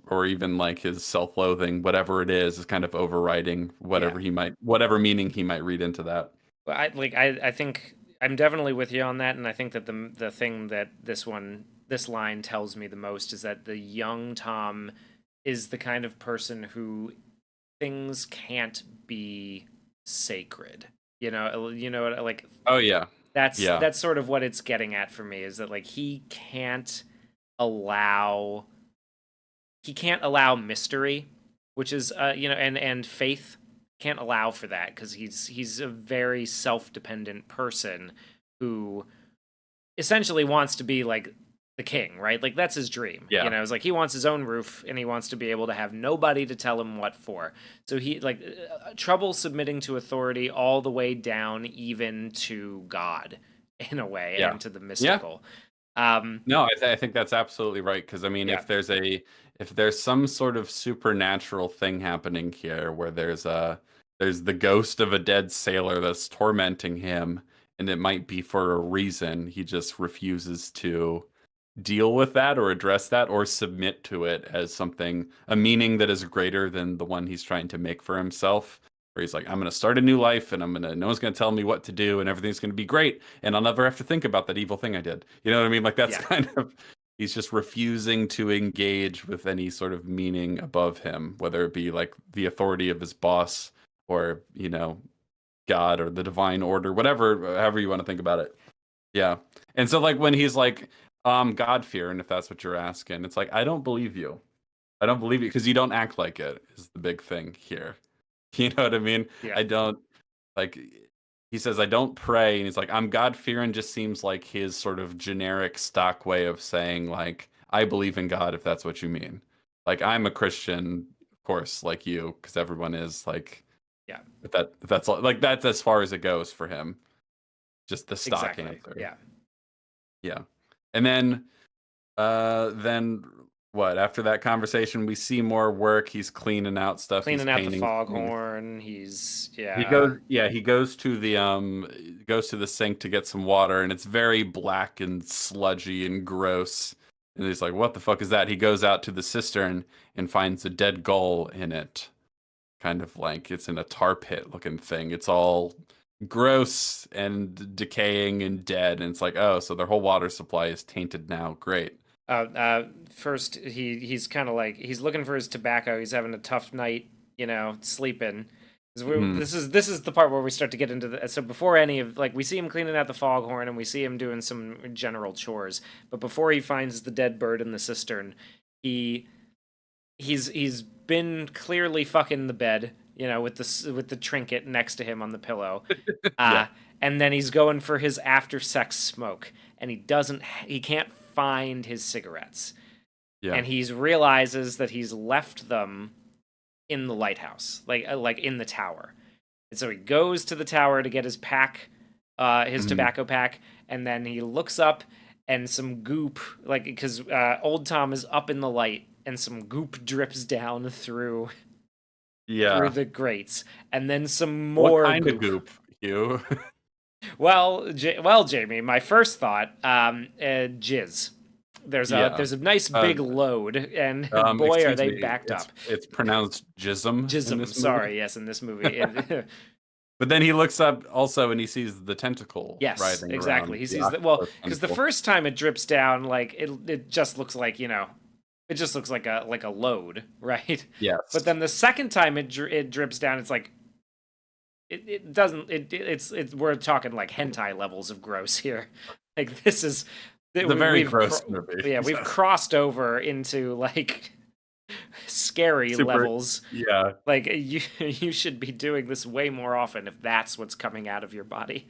or even like his self-loathing, whatever it is kind of overriding Yeah. whatever meaning he might read into that. Well, I think I'm definitely with you on that, and I think that the thing that this line tells me the most is that the young Tom is the kind of person who things can't be sacred. Like Oh yeah, that's yeah, that's sort of what it's getting at for me, is that like allow he can't allow mystery, which is and faith can't allow for that, because he's a very self-dependent person who essentially wants to be like the king, right? Like that's his dream. yeah, It's like he wants his own roof, and he wants to be able to have nobody to tell him what for. So he like trouble submitting to authority all the way down even to God in a way, yeah, and to the yeah. mystical. No, I think that's absolutely right. Because I mean, Yeah, if there's some sort of supernatural thing happening here, where there's the ghost of a dead sailor that's tormenting him, and it might be for a reason, he just refuses to deal with that or address that or submit to it as something, a meaning that is greater than the one he's trying to make for himself. Where he's like, I'm going to start a new life, and no one's going to tell me what to do, and everything's going to be great, and I'll never have to think about that evil thing I did. You know what I mean? Like, that's yeah, kind of, he's just refusing to engage with any sort of meaning above him, whether it be like the authority of his boss or, God or the divine order, whatever, however you want to think about it. Yeah. And so like when he's like, God fear, and if that's what you're asking, it's like, I don't believe you. I don't believe you because you don't act like it is the big thing here. You know what I mean? yeah. I don't like he says I don't pray, and he's like, I'm God fearing just seems like his sort of generic stock way of saying like I believe in God if that's what you mean. Like I'm a Christian, of course, like you, because everyone is like Yeah, if that's like that's as far as it goes for him. Just the stock exactly. answer. Yeah. Yeah. And then what? After that conversation, we see more work. He's cleaning out stuff. He's Cleaning out the painting. foghorn. He's, He yeah. goes, yeah, he goes to the sink to get some water, and it's very black and sludgy and gross. And he's like, "What the fuck is that?" He goes out to the cistern and finds a dead gull in it, kind of like it's in a tar pit looking thing. It's all gross and decaying and dead, and it's like, oh, so their whole water supply is tainted now. Great. First, he's kind of like he's looking for his tobacco. He's having a tough night, sleeping. 'Cause Mhm. this is the part where we start to get into the. So before any of like we see him cleaning out the foghorn and we see him doing some general chores, but before he finds the dead bird in the cistern, he he's been clearly fucking the bed, with the trinket next to him on the pillow. Yeah, Uh, and then he's going for his after sex smoke, and he can't find his cigarettes, yeah. and he realizes that he's left them in the lighthouse, like in the tower. And so he goes to the tower to get his pack, his Mhm. tobacco pack, and then he looks up and some goop, like because old Tom is up in the light, and some goop drips down through Yeah. the grates, and then some What more kind of goop. goop, Hugh? Well, Jamie, my first thought, jizz. There's a Yeah. there's a nice Uh, big load, and boy, are excuse they me. backed up. It's pronounced jism in Jism, this movie. sorry, yes, in this movie. But then he looks up also and he sees the tentacle Yes, writhing exactly. around He the sees that. Well, octopus because the tentacle. first time it drips down, like it just looks like it just looks like a load, right? But Yes. then the second time it drips down, it's like it doesn't it's we're talking like hentai levels of gross here. Like this is It's a very we've gross movie. yeah, we've Yes. crossed over into like scary Super. levels. Yeah. Like you should be doing this way more often if that's what's coming out of your body.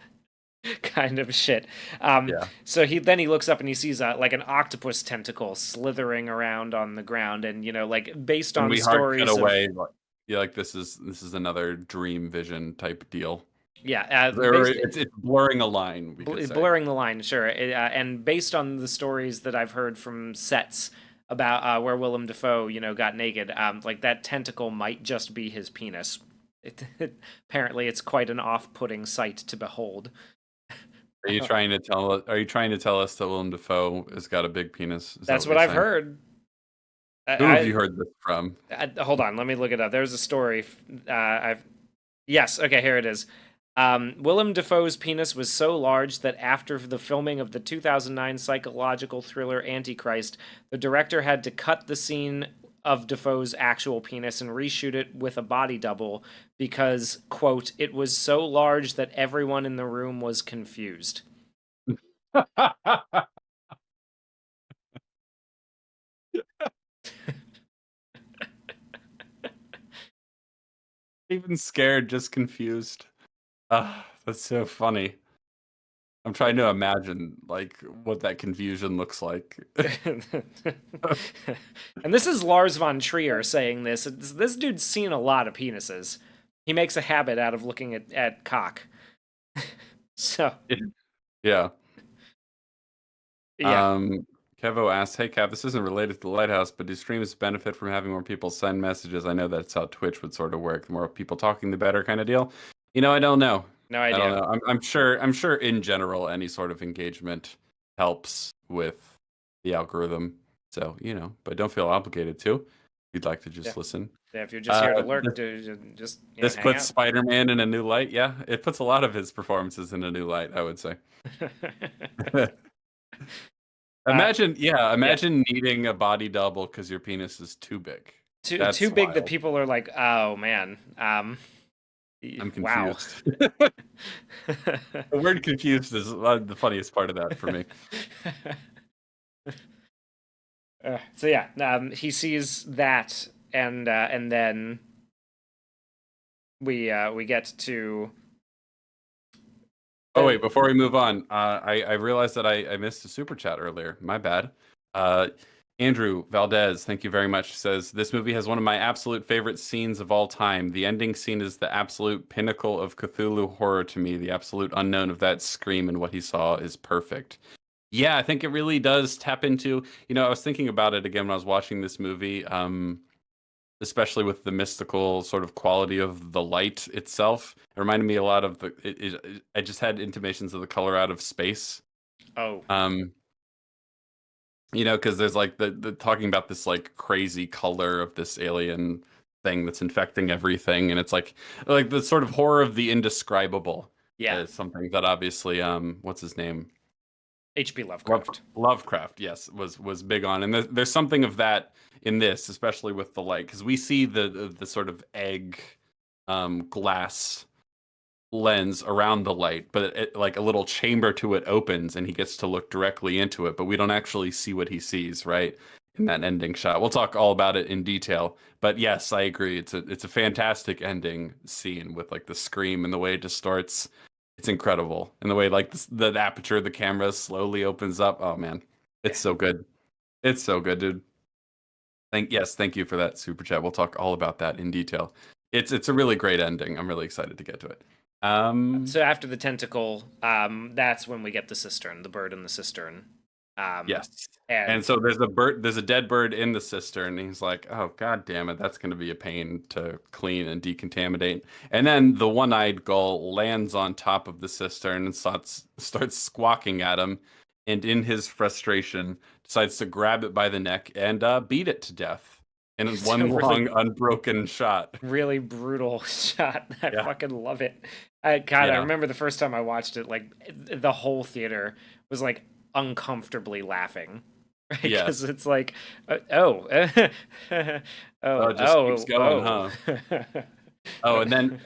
Kind of shit. Yeah. So he looks up and he sees like an octopus tentacle slithering around on the ground, and like based And on we hard cut stories of away. Like, yeah, like this is another dream vision type deal. yeah, Or it's blurring a line, we could say. blurring the line, sure. And based on the stories that I've heard from sets about where Willem Dafoe, got naked, like that tentacle might just be his penis. Apparently, it's quite an off-putting sight to behold. Are you trying to tell us that Willem Dafoe has got a big penis? Is that That's what what you're I've saying? heard. Who have I, you heard this from? hold on, let me look it up. There's a story. I've Yes, okay, here it is. Willem Dafoe's penis was so large that after the filming of the 2009 psychological thriller Antichrist, the director had to cut the scene of Dafoe's actual penis and reshoot it with a body double because, quote, it was so large that everyone in the room was confused. Even scared, just confused. Ah, that's so funny. I'm trying to imagine like what that confusion looks like. And this is Lars von Trier saying this. This dude's seen a lot of penises. He makes a habit out of looking at cock. So, Yeah. Yeah. Kevo asks, "Hey Kev, this isn't related to Lighthouse, but do streams benefit from having more people send messages? I know that's how Twitch would sort of work. The more people talking, the better kind of deal." I don't know. No I don't idea. know. I'm sure in general any sort of engagement helps with the algorithm. So, but don't feel obligated to. If you'd like to Yeah. just listen. Yeah, if you're just here to Uh, lurk, just this hang puts out. Spider-Man in a new light. Yeah, it puts a lot of his performances in a new light, I would say. uh, yeah. Imagine needing a body double because your penis is too big. Too That's big that wild. people are like, oh man. I'm Wow. confused. The word confused is the funniest part of that for me. So yeah, he sees that, and then we get to. Oh wait, before we move on, I realized that I missed a super chat earlier. My bad. Uh, Andrew Valdez, thank you very much. Says this movie has one of my absolute favorite scenes of all time. The ending scene is the absolute pinnacle of Cthulhu horror to me. The absolute unknown of that scream and what he saw is perfect. Yeah, I think it really does tap into. I was thinking about it again when I was watching this movie. Especially with the mystical sort of quality of the light itself. It reminded me a lot of I just had intimations of the color out of space. Oh Um, because there's like the talking about this like crazy color of this alien thing that's infecting everything, and it's like the sort of horror of the indescribable yeah, is something that obviously what's his name? H.P. Lovecraft. Lovecraft, yes, was big on, and there's something of that in this, especially with the light, because we see the sort of egg glass lens around the light, but like a little chamber to it opens, and he gets to look directly into it, but we don't actually see what he sees, right? In that ending shot, we'll talk all about it in detail. But yes, I agree. It's a fantastic ending scene with like the scream and the way it just starts. It's incredible. And the way like the aperture of the camera slowly opens up. Oh man, Yeah. it's so good. It's so good, dude. Thank you for that super chat. We'll talk all about that in detail. It's a really great ending. I'm really excited to get to it. So after the tentacle, that's when we get the cistern, the bird in the cistern. Yes. And And so there's a dead bird in the cistern, and he's like, "Oh god damn it, that's going to be a pain to clean and decontaminate." And then the one-eyed gull lands on top of the cistern and starts squawking at him, and in his frustration decides to grab it by the neck and beat it to death in it's a one really, long unbroken shot. really brutal shot. I Yeah. fucking love it. God, I Yeah. remember the first time I watched it, like the whole theater was like uncomfortably laughing, right? Because Yes. it's like, oh, oh, Oh, it just keeps oh, going, huh? oh. Oh, and then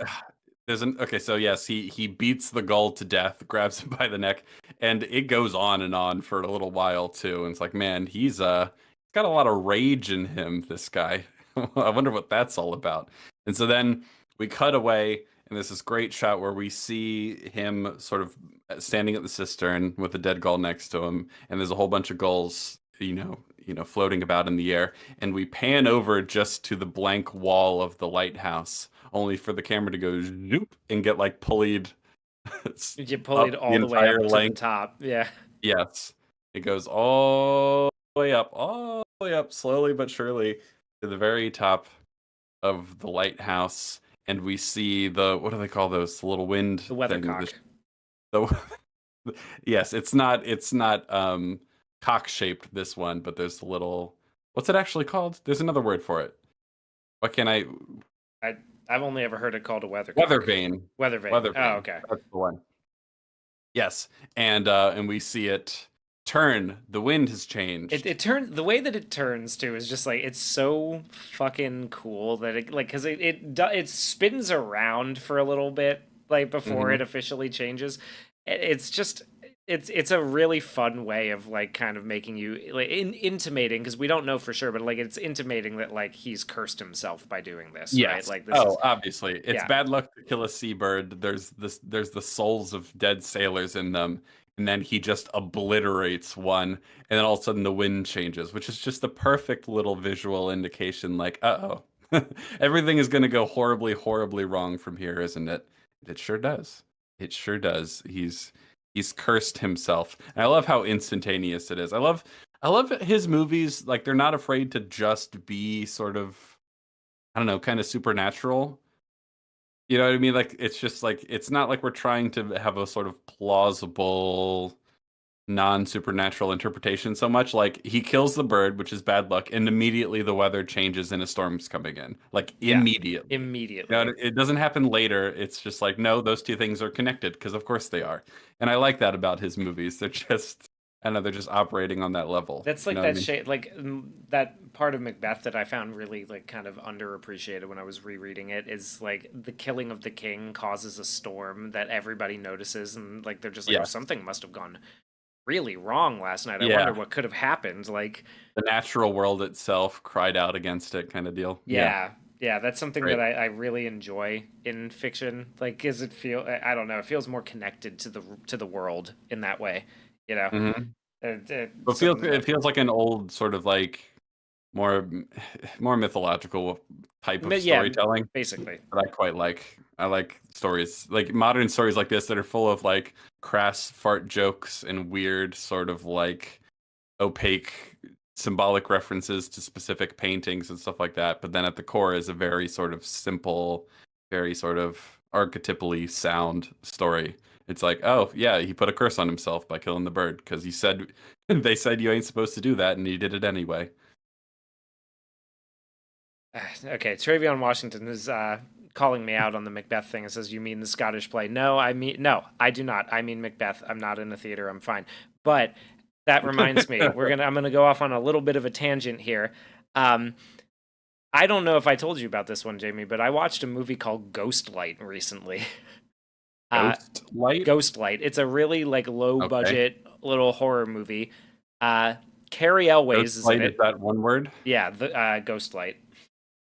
there's an okay, so yes, he beats the gull to death, grabs him by the neck, and it goes on and on for a little while too. And it's like, man, he's got a lot of rage in him, this guy. I wonder what that's all about. And so then we cut away, and there's this great shot where we see him sort of standing at the cistern with the dead gull next to him, and there's a whole bunch of gulls, floating about in the air, and we pan over just to the blank wall of the lighthouse, only for the camera to go zoop and get like pulleyed You get up pulleyed the all the way entire up to the length. top. Yeah. Yes, it goes all the way up, slowly but surely to the very top of the lighthouse, and we see what do they call those? The little wind The thing. weathercock. The yes, it's not cock shaped, this one, but there's the little, what's it actually called? There's another word for it. What can I I've only ever heard it called a weathercock. Weather vane. Weather vane. Weather Oh, vane. okay. That's the one. Yes. And we see it turn. The wind has changed. It turns the way that it turns too is just like it's so fucking cool that it like because it spins around for a little bit like before Mhm. it officially changes. It's just it's a really fun way of like kind of making you like intimating because we don't know for sure, but like it's intimating that like he's cursed himself by doing this, right? Yes. Like this is Oh, obviously. It's yeah. bad luck to kill a seabird. There's the souls of dead sailors in them. And then he just obliterates one, and then all of a sudden the wind changes, which is just the perfect little visual indication, like, uh-oh. Everything is gonna go horribly, horribly wrong from here, isn't it? It sure does. It sure does. He's cursed himself. And I love how instantaneous it is. I love his movies. Like they're not afraid to just be sort of, I don't know, kind of supernatural. You know what I mean? Like it's just like it's not like we're trying to have a sort of plausible non-supernatural interpretation so much. Like he kills the bird, which is bad luck, and immediately the weather changes and a storm's coming in. Like Yeah, immediately. You immediately. know, it doesn't happen later. It's just like, no, those two things are connected because of course they are. And I like that about his movies. They're just, I don't know, they're just operating on that level. That's You like know what I that mean? shade, like that part of Macbeth that I found really like kind of underappreciated when I was rereading it is like the killing of the king causes a storm that everybody notices, and like they're just like, oh, Yes. something must have gone really wrong last night. I wonder Yeah. what could have happened. Like, The natural world itself cried out against it kind of deal. Yeah. yeah, yeah, that's something that Great. I really enjoy in fiction. Like, does it feel? I don't know. It feels more connected to the world in that way. You know, Hmm. something It that. feels like an old sort of like more more mythological type of Yeah, storytelling basically. that I quite like. I like stories like modern stories like this that are full of like crass fart jokes and weird sort of like opaque symbolic references to specific paintings and stuff like that. But then at the core is a very sort of simple, very sort of archetypally sound story. It's like, oh yeah, he put a curse on himself by killing the bird because he said they said you ain't supposed to do that, and he did it anyway. Okay, Travion Washington is calling me out on the Macbeth thing. It says, "You mean the Scottish play?" No, I do not. I mean Macbeth. I'm not in the theater. I'm fine. But that reminds me, I'm gonna go off on a little bit of a tangent here. Um, I don't know if I told you about this one, Jamie, but I watched a movie called Ghostlight recently. Uh, Ghost light. Ghostlight. It's a really like low Okay. budget little horror movie. Uh, Carrie Elways Ghost is in light is it. that one word? Yeah, the Ghostlight.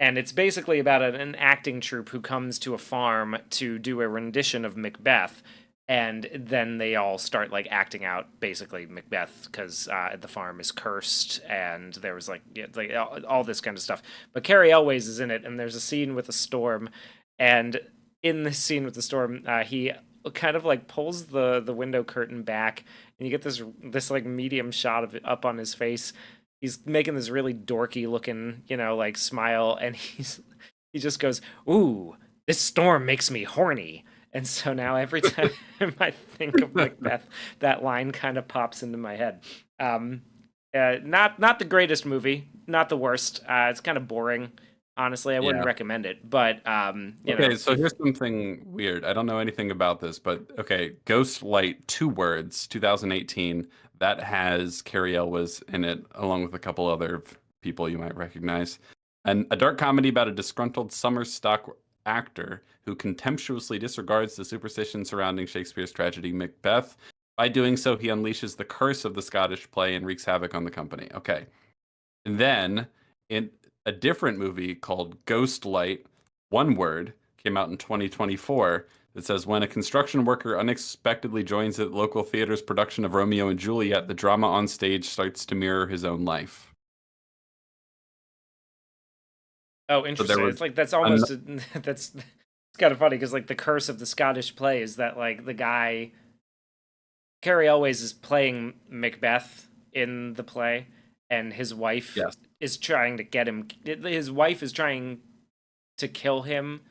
And it's basically about an acting troupe who comes to a farm to do a rendition of Macbeth, and then they all start like acting out basically Macbeth because the farm is cursed, and there was like, yeah, like all this kind of stuff. But Carrie Elways is in it, and there's a scene with a storm, and in this scene with the storm, he kind of like pulls the window curtain back, and you get this like medium shot of it up on his face. He's making this really dorky looking, like smile, and he just goes, "Ooh, this storm makes me horny." And so now every time I think of Macbeth, that line kind of pops into my head. Um, not the greatest movie, not the worst. It's kind of boring. Honestly, I wouldn't Yeah. recommend it. But Okay, so here's something weird. I don't know anything about this, but okay, Ghost Light, two words, 2018. That has Carrie Elwes in it, along with a couple other people you might recognize. And a dark comedy about a disgruntled summer stock actor who contemptuously disregards the superstition surrounding Shakespeare's tragedy Macbeth. By doing so, he unleashes the curse of the Scottish play and wreaks havoc on the company. Okay. And then in a different movie called Ghost Light, one word, came out in 2024 that says when a construction worker unexpectedly joins the local theater's production of Romeo and Juliet, the drama on stage starts to mirror his own life. oh, So there interesting. was It's like that's an, almost that's it's kind of funny because like the curse of the Scottish play is that like the guy Carrie Elways is playing Macbeth in the play, and his wife yes, is trying to get him. His wife is trying to kill him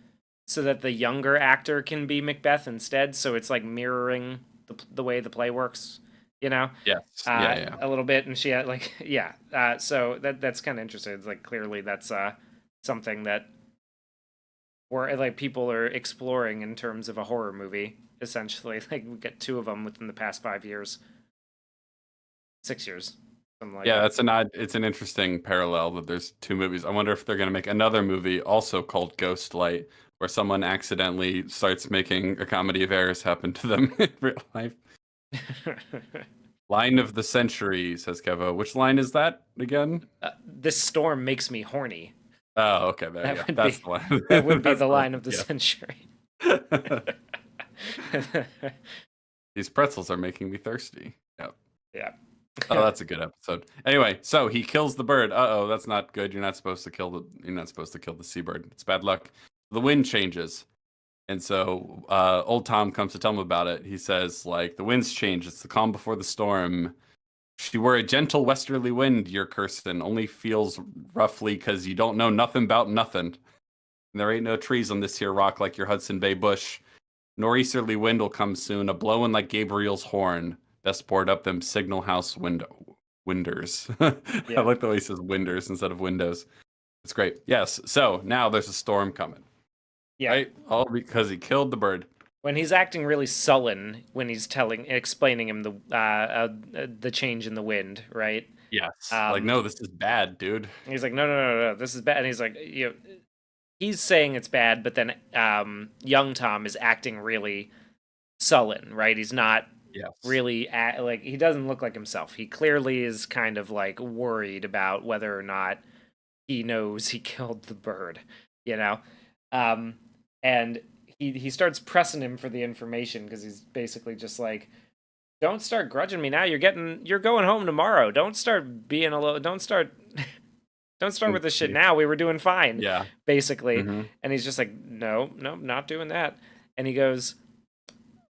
so that the younger actor can be Macbeth instead. So it's like mirroring the way the play works, yes, yeah, yeah. a little bit. And she had like, yeah. So that's kind of interesting. It's like clearly that's something that where like people are exploring in terms of a horror movie. Essentially, like we got two of them within the past 5 years, 6 years, something like Yeah, that. that's an odd. It's an interesting parallel that there's two movies. I wonder if they're going to make another movie also called Ghost Light, where someone accidentally starts making a comedy of errors happen to them in real life. Line of the century, says Kevo. Which line is that again? This storm makes me horny. Oh, okay, there you That go. would That's be the one. that would be That's the the one. line of the century. Yeah. These pretzels are making me thirsty. Yep. Yeah. Oh, that's a good episode. Anyway, so he kills the bird. Uh-oh, that's not good. You're not supposed to kill the seabird. It's bad luck. The wind changes. And so old Tom comes to tell him about it. He says, like, the wind's changed. It's the calm before the storm. She were a gentle westerly wind, your Kirsten. Only feels roughly because you don't know nothing about nothing. And there ain't no trees on this here rock like your Hudson Bay bush. Nor easterly wind will come soon, a blowing like Gabriel's horn. Best board up them signal house winders. I Yeah. like the way he says winders instead of windows. It's great. Yes. So now there's a storm coming, Yeah. right? All because he killed the bird. When he's acting really sullen when he's explaining him the change in the wind, right? Yes. Like, Um, no, this is bad, dude. he's like, no, this is bad, and he's like, he's saying it's bad, but then young Tom is acting really sullen, right? He's not Yes. really like, he doesn't look like himself. He clearly is kind of like worried about whether or not he knows he killed the bird, you know? And he starts pressing him for the information because he's basically just like, don't start grudging me now. You're going home tomorrow. Don't start being alone. Don't start with this shit now. We were doing fine. Yeah. Basically. Mm-hmm. And he's just like, no, not doing that. And he goes,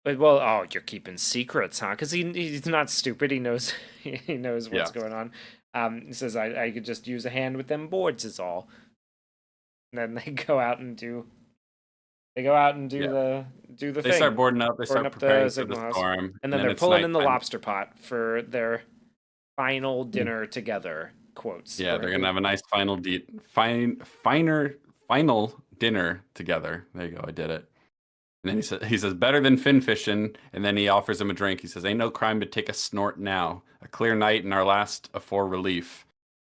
but, well, oh, you're keeping secrets, huh? Because he's not stupid. He knows he knows what's going on. He says, I could just use a hand with them boards is all. And then they go out and do the thing. They start boarding up. They Boarding start up the preparing for signal the house. storm. And then they're it's pulling in the nighttime. lobster pot for their final dinner together. Quotes. Yeah, they're gonna have a nice final dinner together. There you go, I did it. And then he says better than fin fishing, and then he offers him a drink. He says, "Ain't no crime to take a snort now. A clear night and our last afore relief.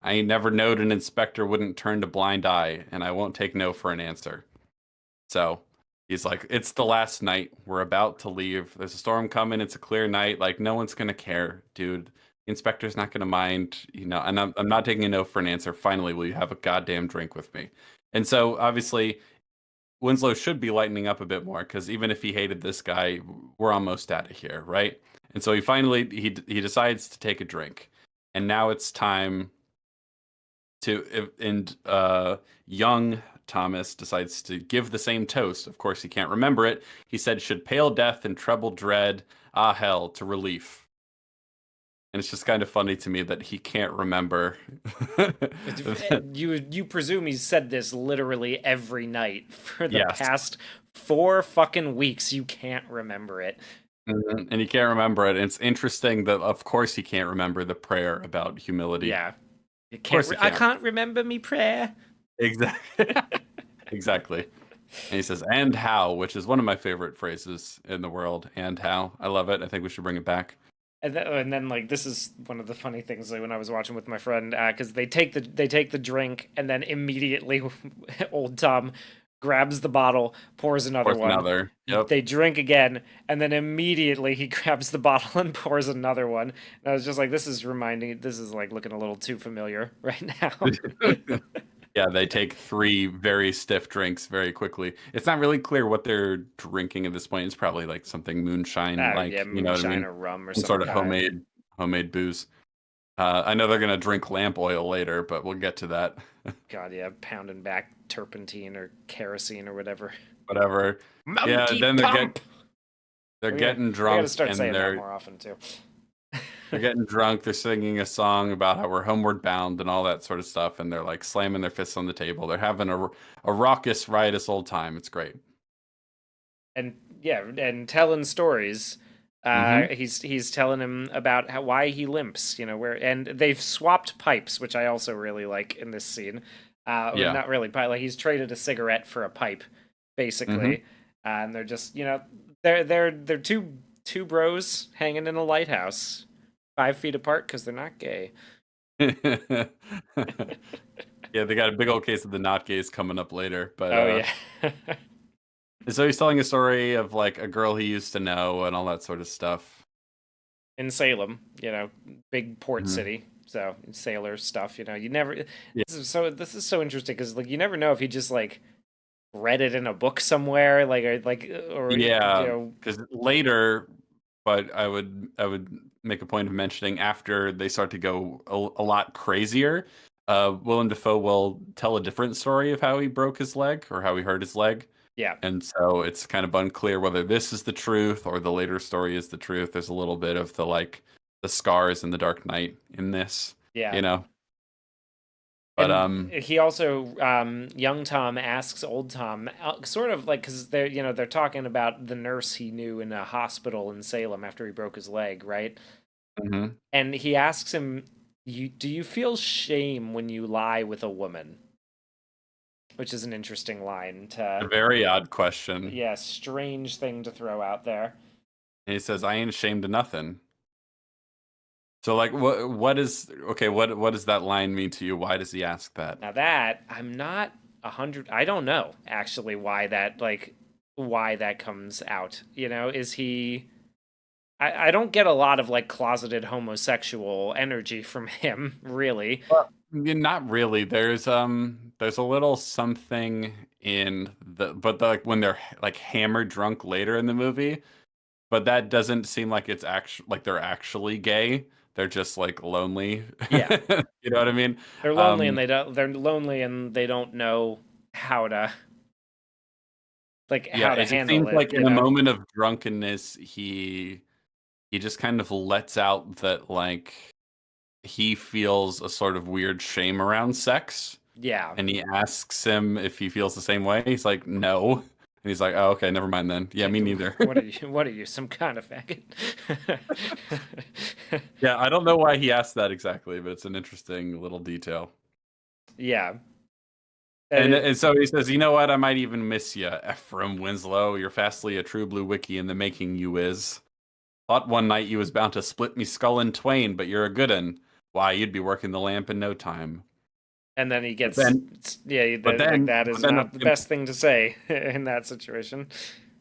I ain't never knowed an inspector wouldn't turn a blind eye, and I won't take no for an answer." So he's like, "It's the last night. We're about to leave. There's a storm coming. It's a clear night. Like no one's gonna care, dude. The inspector's not gonna mind, you know. And I'm not taking a no for an answer. Finally, will you have a goddamn drink with me?" And so obviously Winslow should be lightening up a bit more because even if he hated this guy, we're almost out of here, right? And so he decides to take a drink, and now it's time young Thomas decides to give the same toast. Of course, he can't remember it. He said, "Should pale death and treble dread, ah hell, to relief." And it's just kind of funny to me that he can't remember. You presume he's said this literally every night for the Yes. past 4 fucking weeks. You can't remember it. Mhm. And he can't remember it. And it's interesting that, of course, he can't remember the prayer about humility. Yeah. I can't. can't remember me prayer. Exactly. Exactly. And he says, "And how," which is one of my favorite phrases in the world. And how. I love it. I think we should bring it back. And then like this is one of the funny things like when I was watching with my friend because they take the drink and then immediately old Tom grabs the bottle, pours another one. Another. Yep. They drink again, and then immediately he grabs the bottle and pours another one. And I was just like, this is like looking a little too familiar right now. Yeah, they take 3 very stiff drinks very quickly. It's not really clear what they're drinking at this point. It's probably like something moonshine, like Yeah, you know what I moonshine mean? or rum or Some some sort of kind. homemade booze. I know they're gonna drink lamp oil later, but we'll get to that. God, yeah, pounding back turpentine or kerosene or whatever. Whatever. Yeah, Monkey then pump. they're getting We gotta drunk start saying and that more often too. they're getting drunk. They're singing a song about how we're homeward bound and all that sort of stuff, and they're like slamming their fists on the table. They're having a raucous, riotous old time. It's great. And yeah, and telling stories. Mhm. He's telling him about why he limps, and they've swapped pipes, which I also really like in this scene. Yeah. Not really pipe, like he's traded a cigarette for a pipe, basically. Mhm. And they're just, they're two bros hanging in a lighthouse, 5 feet apart because they're not gay. Yeah, they got a big old case of the not gays coming up later, but Oh yeah. so he's telling a story of like a girl he used to know and all that sort of stuff. In Salem, big port Mhm. city. So sailor stuff, you never. Yeah. This is so interesting because like you never know if he just like read it in a book somewhere, or Yeah, because later, but I would make a point of mentioning after they start to go a lot crazier. Willem Dafoe will tell a different story of how he broke his leg or how he hurt his leg. Yeah. And so it's kind of unclear whether this is the truth or the later story is the truth. There's a little bit of the like the scars and the Dark Knight in this, Yeah. you know. But And he also, young Tom asks old Tom, sort of like, because they're talking about the nurse he knew in a hospital in Salem after he broke his leg, right? mhm. And he asks him, do you feel shame when you lie with a woman? Which is an interesting line A to, very odd question. yeah, strange thing to throw out there. And he says, "I ain't ashamed of nothing." So like what is okay, what does that line mean to you? Why does he ask that? Now that I'm not 100, I don't know actually why that comes out. Is he? I don't get a lot of like closeted homosexual energy from him, really. Well, not really. There's a little something in like when they're like hammered drunk later in the movie, but that doesn't seem like it's actually like they're actually gay. They're just like lonely. Yeah, You know what I mean? they're lonely and Um, they don't. They're lonely and they don't know how to yeah, how to it handle seems it. like in a moment of drunkenness, he just kind of lets out that like he feels a sort of weird shame around sex, Yeah. and he asks him if he feels the same way. He's like, no. And he's like, oh, okay, never mind then. Yeah, Like, me neither. what are you? What are you? Some kind of faggot? Yeah, I don't know why he asked that exactly, but it's an interesting little detail. Yeah. And so he says, you know what? I might even miss you, Ephraim Winslow. You're fastly a true blue wiki in the making, you is. Thought one night you was bound to split me skull in twain, but you're a good un. Why, you'd be working the lamp in no time. And then he But gets, then, yeah, that but is then, not the best thing to say in that situation.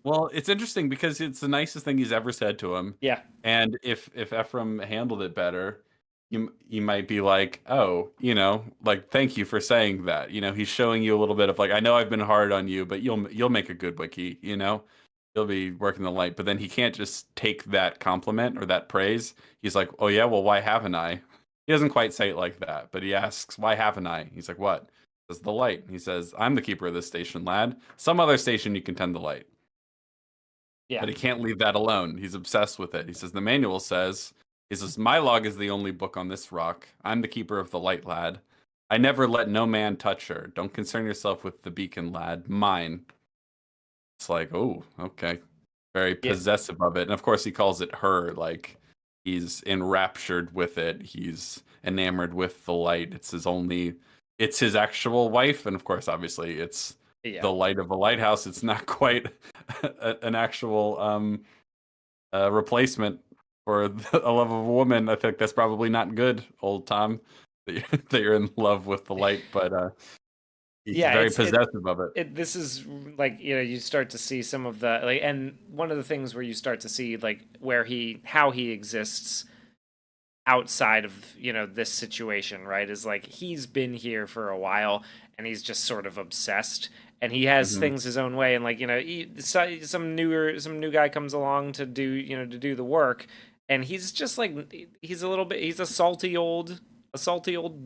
well, it's interesting because it's the nicest thing he's ever said to him. Yeah. And if Ephraim handled it better, you might be like, oh, like thank you for saying that. He's showing you a little bit of like, I know I've been hard on you, but you'll make a good wiki. You'll be working the light. But then he can't just take that compliment or that praise. He's like, oh yeah, well, why haven't I? He doesn't quite say it like that, but he asks, why haven't I? He's like, what? He says the light. He says, I'm the keeper of this station, lad. Some other station you can tend the light. Yeah. But he can't leave that alone. He's obsessed with it. He says, the manual says, he says, my log is the only book on this rock. I'm the keeper of the light, lad. I never let no man touch her. Don't concern yourself with the beacon, lad. Mine. It's like, oh, okay. Very Yeah. possessive of it. And of course, he calls it her. Like, he's enraptured with it. He's enamored with the light. It's his actual wife. And of course, obviously, it's Yeah. the light of a lighthouse. It's not quite an actual replacement for a love of a woman. I think that's probably not good, old Tom, that you're in love with the light, but he's Yeah. very possessive of it. This is like, you start to see some of the like, and one of the things where you start to see like how he exists outside of this situation, right, is like he's been here for a while and he's just sort of obsessed and he has Hmm. things his own way, and like some new guy comes along to do the work, and he's just like he's a salty old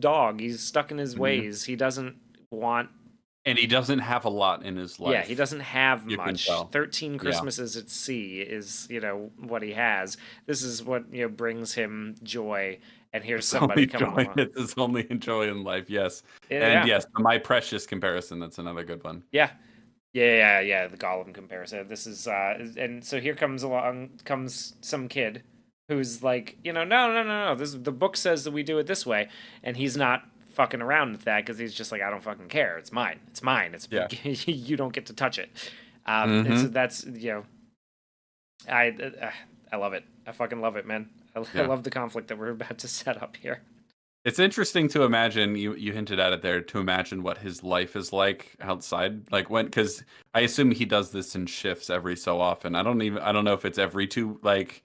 dog. He's stuck in his Hmm. ways. He doesn't want. And he doesn't have a lot in his Yeah, he life. doesn't have You can much. tell. 13 Yeah. Christmases at Sea is, what he has. This is what, brings him joy. And here's It's somebody only coming joy. along. It's his only joy in life. Yes, and Yeah. yes, the My Precious comparison. That's another good one. Yeah. Yeah. The Gollum comparison. This is, and so here comes some kid who's like, no. The book says that we do it this way. And he's not fucking around with that because he's just like, I don't fucking care. It's mine. It's mine. Yeah. You don't get to touch it. And so Hmm. that's, I love it. I fucking love it, man. I Yeah. love the conflict that we're about to set up here. It's interesting to imagine, you hinted at it there, to imagine what his life is like outside, like because I assume he does this in shifts every so often. I don't know if it's every two, like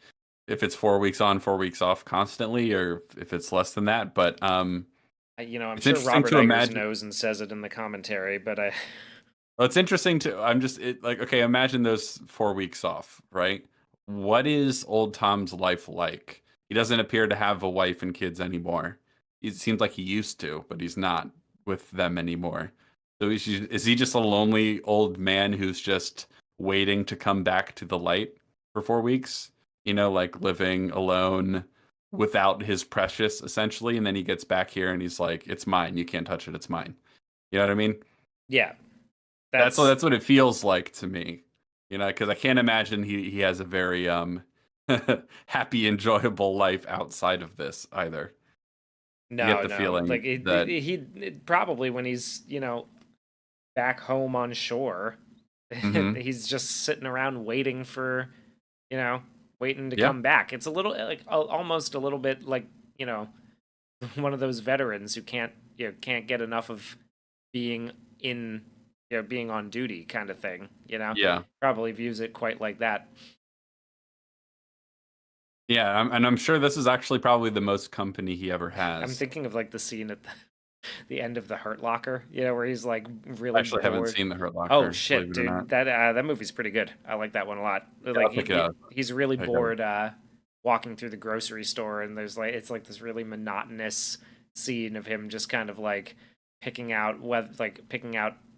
if it's 4 weeks on, 4 weeks off constantly, or if it's less than that. But I'm it's sure interesting Robert to Eggers imagine. knows and says it in the commentary, but Well, it's interesting to. Like, okay, imagine those 4 weeks off, right? What is old Tom's life like? He doesn't appear to have a wife and kids anymore. It seems like he used to, but he's not with them anymore. So is he just a lonely old man who's just waiting to come back to the light for 4 weeks? Like living alone without his precious, essentially, and then he gets back here and he's like, "It's mine. You can't touch it. It's mine." You know what I mean? Yeah, That's what that's that's what it feels like to me. Because I can't imagine he has a very happy, enjoyable life outside of this either. You get no, the no. feeling Like that. probably when he's back home on shore, Hmm. he's just sitting around waiting for you know waiting to Yeah, come back. It's a little like almost a little bit like you know one of those veterans who can't get enough of being in being on duty kind of thing. yeah. Probably views it quite like that. Yeah, and I'm sure this is actually probably the most company he ever I'm has. thinking of like the scene at the end of the Hurt Locker, where he's like I really actually haven't bored. seen The Hurt Oh Locker, believe shit, it or not. dude, that movie's pretty good. I like that one a lot. Yeah, Like I'll pick it out. he's really Check it out. bored walking through the grocery store, and it's like this really monotonous scene of him just kind of like picking out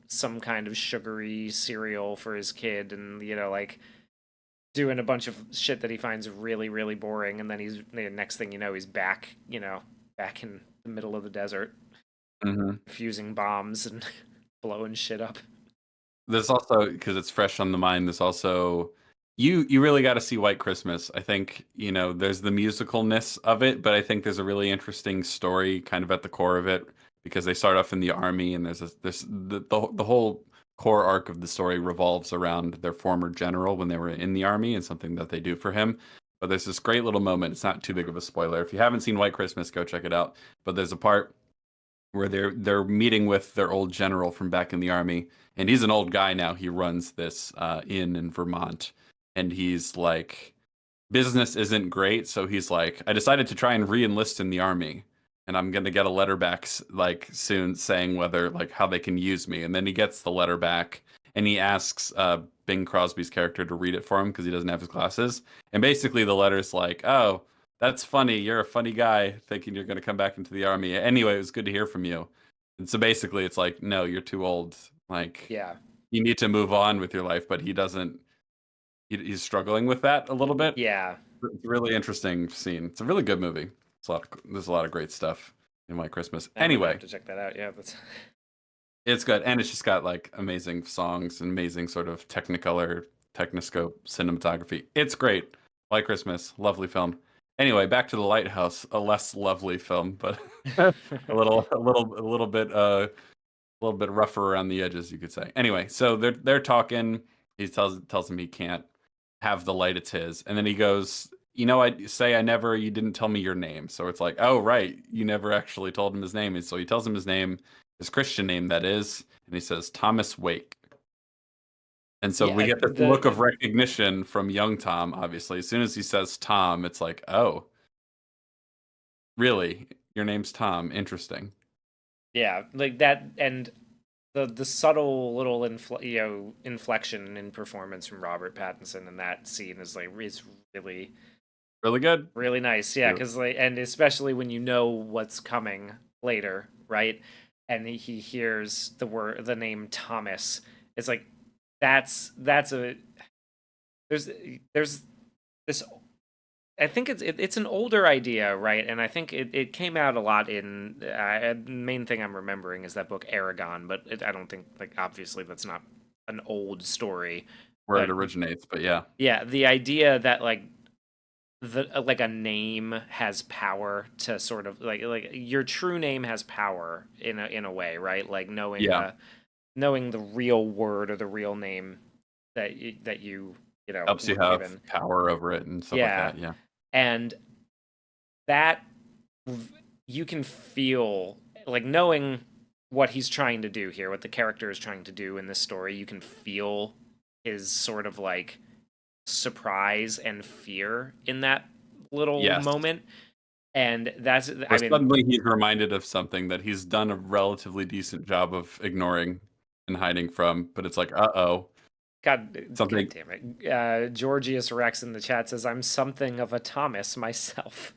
some kind of sugary cereal for his kid, and like doing a bunch of shit that he finds really really boring, and then the next thing you know he's back back in the middle of the desert Hmm. fusing bombs and blowing shit up. There's also, because it's fresh on the mind, there's also you really got to see White Christmas. I think, there's the musicalness of it, but I think there's a really interesting story kind of at the core of it, because they start off in the army, and the whole core arc of the story revolves around their former general when they were in the army and something that they do for him. But there's this great little moment. It's not too big of a spoiler. If you haven't seen White Christmas, go check it out. But there's a part where they're meeting with their old general from back in the army, and he's an old guy now. He runs this inn in Vermont, and he's like, business isn't great, so he's like, I decided to try and re-enlist in the army, and I'm gonna get a letter back like soon saying whether like how they can use me. And then he gets the letter back, and he asks Bing Crosby's character to read it for him because he doesn't have his glasses. And basically the letter's like, oh, that's funny, you're a funny guy thinking you're gonna come back into the army. Anyway, it was good to hear from you. And so basically it's like, no, you're too old, like Yeah, you need to move on with your life. But he doesn't, he's struggling with that a little bit. yeah. It's a really interesting scene. It's a really good movie. There's a lot of great stuff in White Christmas. I'm gonna have Anyway, to check that out. Yeah, that's it's good, and it's just got like amazing songs and amazing sort of Technicolor, Technoscope cinematography. It's great. White Christmas, lovely film. Anyway, back to The Lighthouse, a less lovely film, but a little bit rougher around the edges, you could say. Anyway, so they're talking. He tells him he can't have the light; it's his. And then he goes, I say I never. You didn't tell me your name. So it's like, oh right, you never actually told him his name. And so he tells him his name, his Christian name, that is, and he says Thomas Wake. And so we yeah. get this look of recognition from young Tom. Obviously, as soon as he says Tom, it's like, oh, really? Your name's Tom? Interesting. Yeah, like that, and the subtle little inflection in performance from Robert Pattinson in that scene is really Really good. really nice. Yeah, because like, and especially when you know what's coming later, right? And he hears the name Thomas. It's like that's a there's there's this. I think it's an older idea, right? And I think it came out a lot in main thing I'm remembering is that book Aragon, but I don't think like obviously that's not an old story, Where it but originates, but yeah. yeah, the idea that like like a name has power to sort of like your true name has power in a way, right? Like Yeah. knowing the real word or the real name that Helps you were have given. power over it and stuff like Yeah. that. Yeah. And that you can feel like knowing what he's trying to do here, what the character is trying to do in this story, you can feel his sort of like surprise and fear in that little Yes. moment. And that's, Or I mean, suddenly he's reminded of something that he's done a relatively decent job of ignoring and hiding from, but it's like, uh-oh, God something. damn it. Georgius Rex in the chat says, I'm something of a Thomas myself.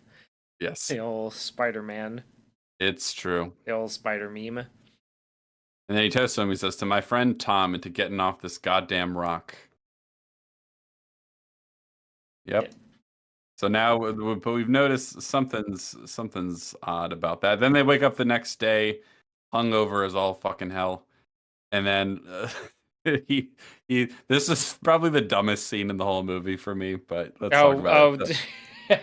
Yes, The old Spider Man, it's true. the old Spider meme. And then he toasts him. He says, "To my friend Tom, into getting off this goddamn rock." Yeah. Yep. So now, but we've noticed something's odd about that. Then they wake up the next day, hungover as all fucking hell, and then he he. This is probably the dumbest scene in the whole movie for me, but let's talk about it. Oh,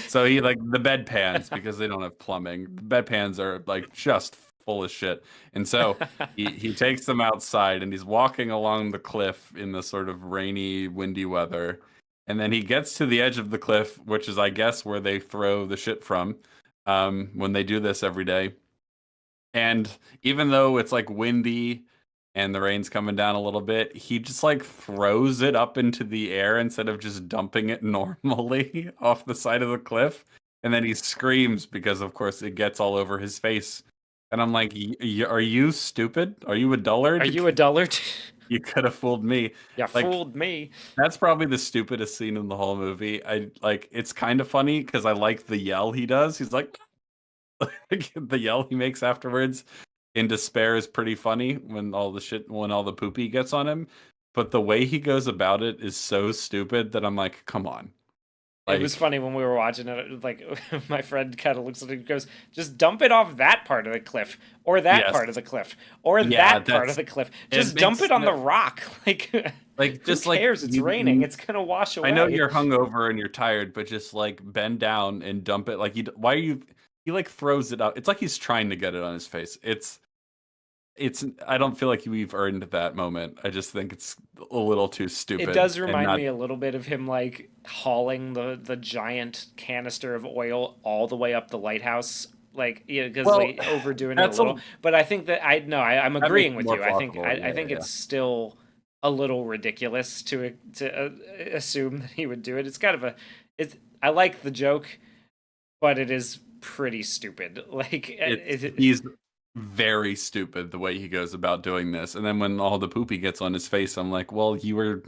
So he like the bedpans because they don't have plumbing. The bedpans are like just full of shit. And so he takes them outside and he's walking along the cliff in the sort of rainy, windy weather. And then he gets to the edge of the cliff, which is I guess where they throw the shit from when they do this every day. And even though it's like windy and the rain's coming down a little bit, he just like throws it up into the air instead of just dumping it normally off the side of the cliff. And then he screams because, of course, it gets all over his face. And I'm like, are you stupid? Are you a dullard? are you a dullard? You could have fooled me. You Like, fooled me. that's probably the stupidest scene in the whole movie. I like it's kind of funny because I like the yell he does. He's like, the yell he makes afterwards in despair is pretty funny when all the poopy gets on him. But the way he goes about it is so stupid that I'm like, come on. It was Like, funny when we were watching it. Like my friend kind of looks at it and goes, "Just dump it off that part of the cliff, or that yes, part of the cliff, or yeah, that part of the cliff. it Just dump makes it on the no, rock. Like, like who just like cares? It's raining. It's gonna wash I know away." you're hungover and you're tired, but just like bend down and dump it. Like, why are you? He like throws it up. It's like he's trying to get it on his face. It's I don't feel like we've earned that moment. I just think it's a little too It stupid does and remind not. me a little bit of him like hauling the giant canister of oil all the way up the lighthouse. Like, yeah, because Well, like overdoing it a that's a little. But I think that I no, I'm that makes agreeing it with more you. I think plausible. I Yeah, think yeah, yeah. it's still a little ridiculous to assume that he would do it. It's kind of a it's. I like the joke, but it is pretty stupid. Like, He's very stupid the way he goes about doing this. And then when all the poopy gets on his face, I'm like, well, you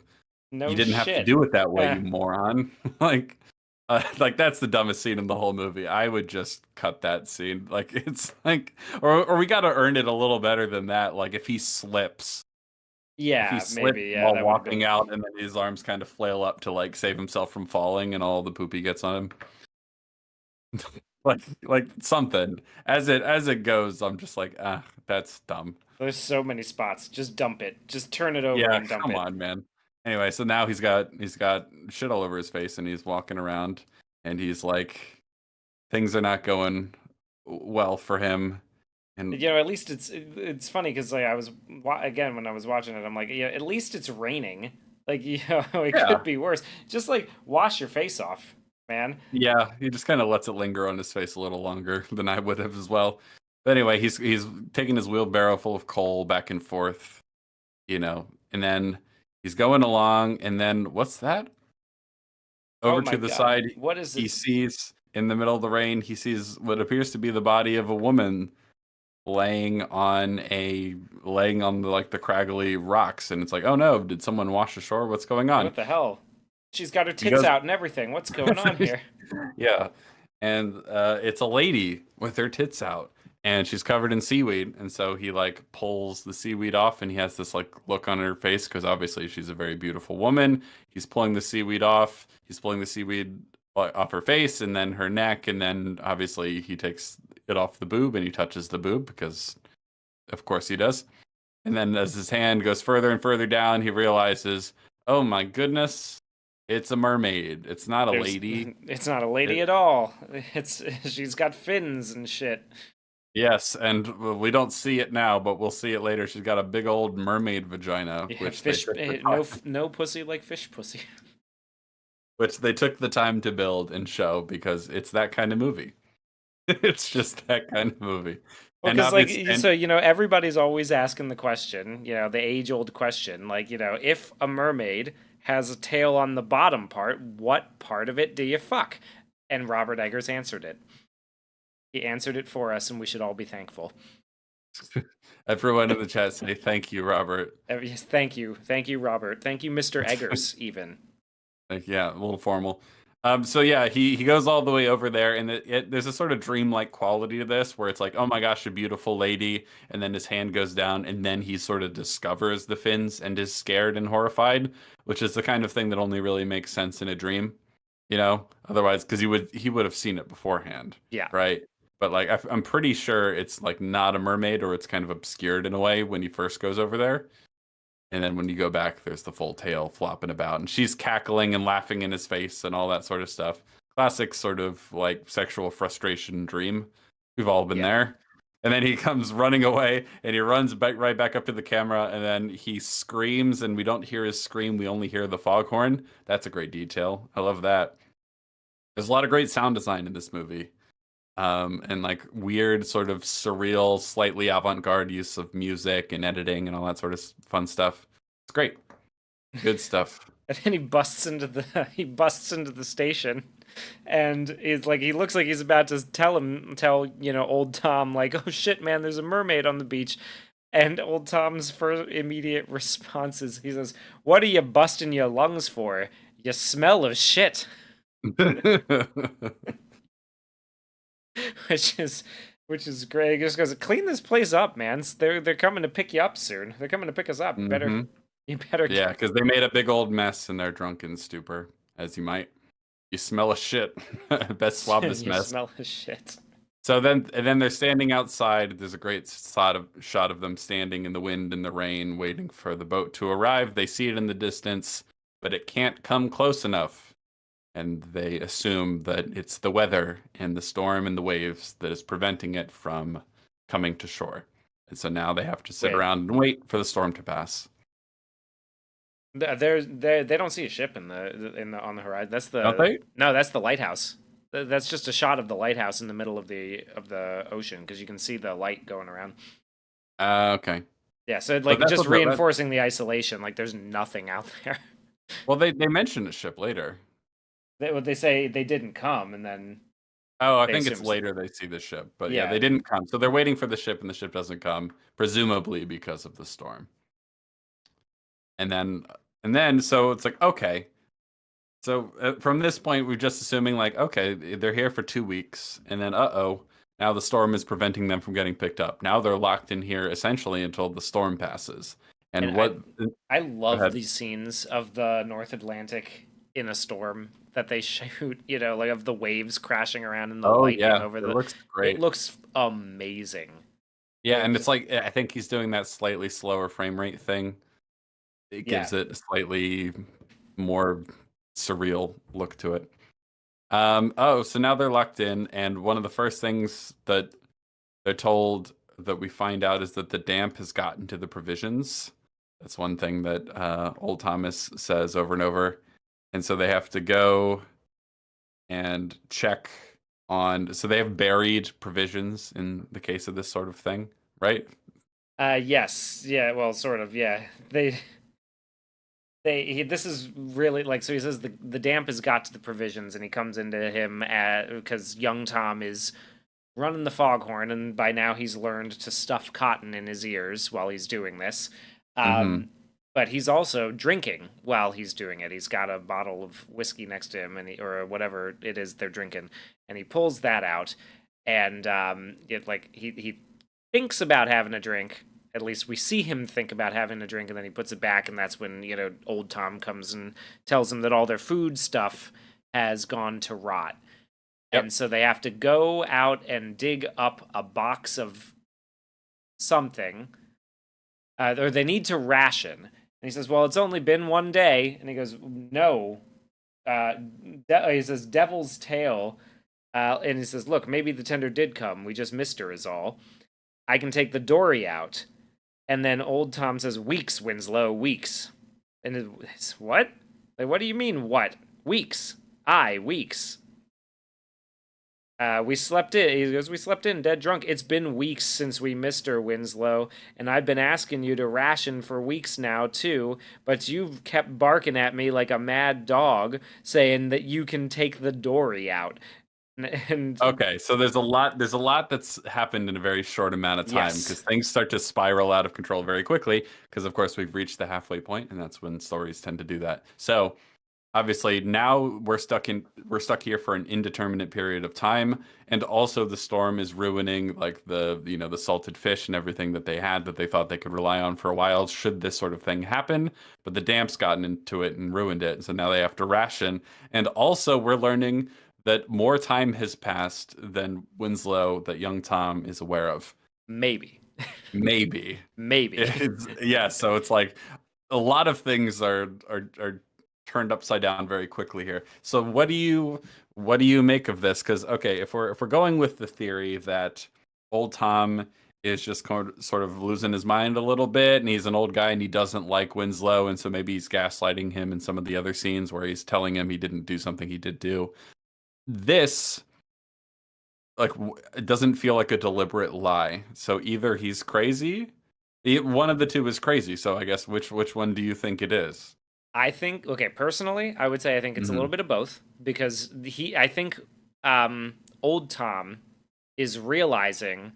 no didn't have to shit. do it that way, Uh, you moron. Like that's the dumbest scene in the whole movie. I would just cut that scene. Like it's like, or we got to earn it a little better than that. Like if he yeah, slips maybe. Yeah, while that would have walking been. out, and then his arms kind of flail up to like save himself from falling, and all the poopy gets on him. Like something as it goes, I'm just like, ah, that's dumb. There's so many spots. Just dump it. Just turn it over Yeah, and dump come it. on, man. Anyway, so now he's got shit all over his face, and he's walking around, and he's like, things are not going well for him, and You know, at least it's funny because like again when I was watching it, I'm like, yeah, at least it's raining. Like, you know, it yeah, could be worse. Just like wash your face off, man. yeah, he just kind of lets it linger on his face a little longer than I would have as well. But anyway, he's taking his wheelbarrow full of coal back and forth, and then he's going along, and then what's that? Oh Over my to the god, side, what is he it? sees in the middle of the rain, he sees what appears to be the body of a woman laying on the like the craggly rocks, and it's like, oh no, did someone wash ashore? What's going on? What the hell? She's got her He tits goes, out and everything. What's going on here? yeah, and it's a lady with her tits out, and she's covered in seaweed, and so he like pulls the seaweed off, and he has this like look on her face because obviously she's a very beautiful woman. He's pulling the seaweed off. He's pulling the seaweed off her face, and then her neck, and then obviously he takes it off the boob, and he touches the boob because of course he does. And then as his hand goes further and further down, he realizes, oh my goodness, it's a mermaid. It's not a There's lady. it's not a lady It, at all. It's she's got fins and shit. yes, and we don't see it now, but we'll see it later. She's got a big old mermaid vagina, Yeah, which they fish. took the No, time, no pussy like fish pussy. which they took the time to build and show because it's that kind of movie. It's just that kind of movie. Well, And because like obviously, and so you know everybody's always asking the question, you know, the age-old question, like, you know, if a mermaid has a tail on the bottom part, what part of it do you fuck? And Robert Eggers answered it. He answered it for us, and we should all be thankful. everyone in the chat say thank you, Robert. Yes, thank you, Robert. Thank you, Mr. Eggers. Even Like, yeah, a little formal. So yeah, he goes all the way over there, and there's a sort of dreamlike quality to this, where it's like, oh my gosh, a beautiful lady, and then his hand goes down, and then he sort of discovers the fins and is scared and horrified, which is the kind of thing that only really makes sense in a dream, Otherwise, because he would have seen it beforehand, Yeah. right? But like, I'm pretty sure it's like not a mermaid, or it's kind of obscured in a way when he first goes over there. And then when you go back, there's the full tail flopping about, and she's cackling and laughing in his face and all that sort of stuff. Classic sort of like sexual frustration dream. We've all been Yeah. there. And then he comes running away, and he runs right back up to the camera, and then he screams, and we don't hear his scream. We only hear the foghorn. That's a great detail. I love that. There's a lot of great sound design in this movie, and like weird, sort of surreal, slightly avant-garde use of music and editing and all that sort of fun stuff. It's great, good stuff. And then he busts into the station, and he looks like he's about to tell old Tom, like, oh shit man, there's a mermaid on the beach. And old Tom's first immediate response is, he says, what are you busting your lungs for? You smell of shit. which is great. He just goes, clean this place up, man. They're coming to pick you up soon. They're coming to pick us up. You better Yeah, because they made a big old mess in their drunken stupor, as you might. You smell a shit. Best swab this you mess. smell of shit. So then they're standing outside. There's a great shot of them standing in the wind and the rain, waiting for the boat to arrive. They see it in the distance, but it can't come close enough. And they assume that it's the weather and the storm and the waves that is preventing it from coming to shore. And so now they have to sit around and wait for the storm to pass. They don't see a ship on the horizon. That's the Don't they? No, that's the lighthouse. That's just a shot of the lighthouse in the middle of the ocean, because you can see the light going around. Okay. Yeah, so like just reinforcing the isolation. Like there's nothing out there. Well, they mention a ship later. They say they didn't come, and then I think it's later they see the ship, but yeah, they didn't come. So they're waiting for the ship, and the ship doesn't come, presumably because of the storm. And then so it's like, okay. So from this point, we're just assuming like, okay, they're here for 2 weeks, and then now the storm is preventing them from getting picked up. Now they're locked in here essentially until the storm passes. And I love these scenes of the North Atlantic in a storm that they shoot, like of the waves crashing around and the lightning over it looks great. It looks amazing. Yeah, and it's like, I think he's doing that slightly slower frame rate thing. It gives it a slightly more surreal look to it. So now they're locked in, and one of the first things that they're told that we find out is that the damp has gotten to the provisions. That's one thing that old Thomas says over and over. And so they have to go and check on. So they have buried provisions in the case of this sort of thing, right? Yes. Yeah. Well, sort of. Yeah. This is really like, so he says the damp has got to the provisions, and he comes into him because young Tom is running the foghorn, and by now he's learned to stuff cotton in his ears while he's doing this. But he's also drinking while he's doing it. He's got a bottle of whiskey next to him, or whatever it is they're drinking, and he pulls that out, and he thinks about having a drink. At least we see him think about having a drink, and then he puts it back, and that's when old Tom comes and tells him that all their food stuff has gone to rot. Yep. And so they have to go out and dig up a box of something, or they need to ration. And he says, well, it's only been 1 day. And he goes, no. He says, devil's tail. And he says, look, maybe the tender did come. We just missed her is all. I can take the dory out. And then old Tom says, weeks, Winslow, weeks. And it's, what? Like, what do you mean, what? Weeks. Weeks. We slept in. He goes, we slept in dead drunk. It's been weeks since we missed her, Winslow, and I've been asking you to ration for weeks now, too, but you've kept barking at me like a mad dog, saying that you can take the dory out. And okay, so there's a lot that's happened in a very short amount of time, because things start to spiral out of control very quickly, because of course we've reached the halfway point, and that's when stories tend to do that. So obviously now we're stuck here for an indeterminate period of time, and also the storm is ruining like the salted fish and everything that they had that they thought they could rely on for a while should this sort of thing happen, but the damp's gotten into it and ruined it, so now they have to ration. And also we're learning that more time has passed than Winslow, that young Tom is aware of. Maybe. Maybe. Maybe. Yeah, so it's like a lot of things are turned upside down very quickly here. So what do you make of this? Because okay, if we're going with the theory that old Tom is just sort of losing his mind a little bit, and he's an old guy and he doesn't like Winslow, and so maybe he's gaslighting him in some of the other scenes where he's telling him he didn't do something he did do. This like it doesn't feel like a deliberate lie. So either he's crazy, one of the two is crazy. So I guess which one do you think it is? I think, okay, personally, I would say I think it's a little Hmm. bit of both because I think old Tom is realizing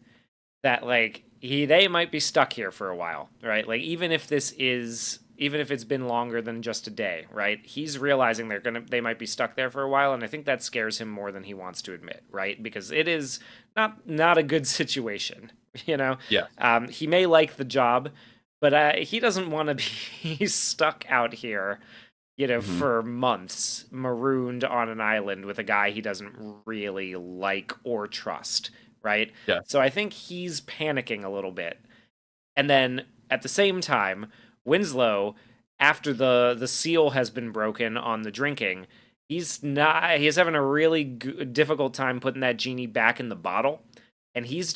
that like they might be stuck here for a while, right? Like even if it's been longer than just a day, right? He's realizing they might be stuck there for a while, and I think that scares him more than he wants to admit, right? Because it is not a good situation, you know. Yeah. He may like the job, but he doesn't want to be stuck out here, you know, Hmm. for months, marooned on an island with a guy he doesn't really like or trust, right? Yeah. So I think he's panicking a little bit. And then at the same time, Winslow, after the seal has been broken on the drinking, he's having a really difficult time putting that genie back in the bottle, and he's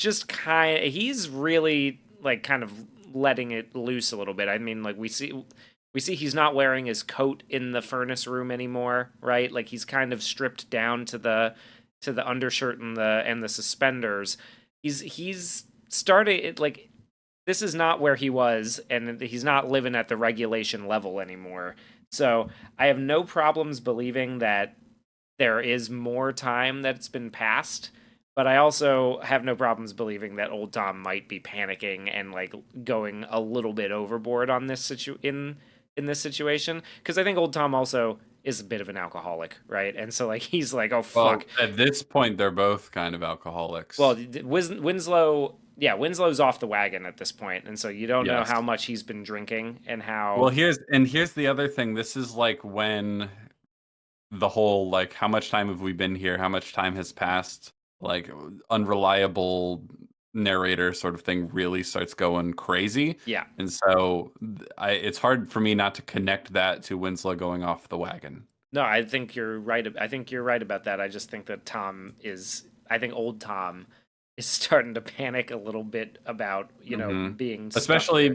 really like kind of letting it loose a little bit. I mean, like we see he's not wearing his coat in the furnace room anymore, right? Like he's kind of stripped down to the undershirt and the suspenders. He's started like this is not where he was, and he's not living at the regulation level anymore. So I have no problems believing that there is more time that's been passed, but I also have no problems believing that old Tom might be panicking and like going a little bit overboard on in this situation, because I think old Tom also is a bit of an alcoholic, right? And so like he's like, "Oh fuck." Well, at this point, they're both kind of Well, alcoholics. Winslow, yeah, Winslow's off the wagon at this point, and so you don't know Yes. how much he's been drinking and Well, how. here's the other thing. This is like when the whole like how much time have we been here? How much time has passed? Like unreliable narrator sort of thing really starts going crazy. Yeah. And so it's hard for me not to connect that to Winslow going off the wagon. No, I think you're right. I think you're right about that. I just think that Tom is. I think old Tom is starting to panic a little bit about Hmm. being stuck here, Especially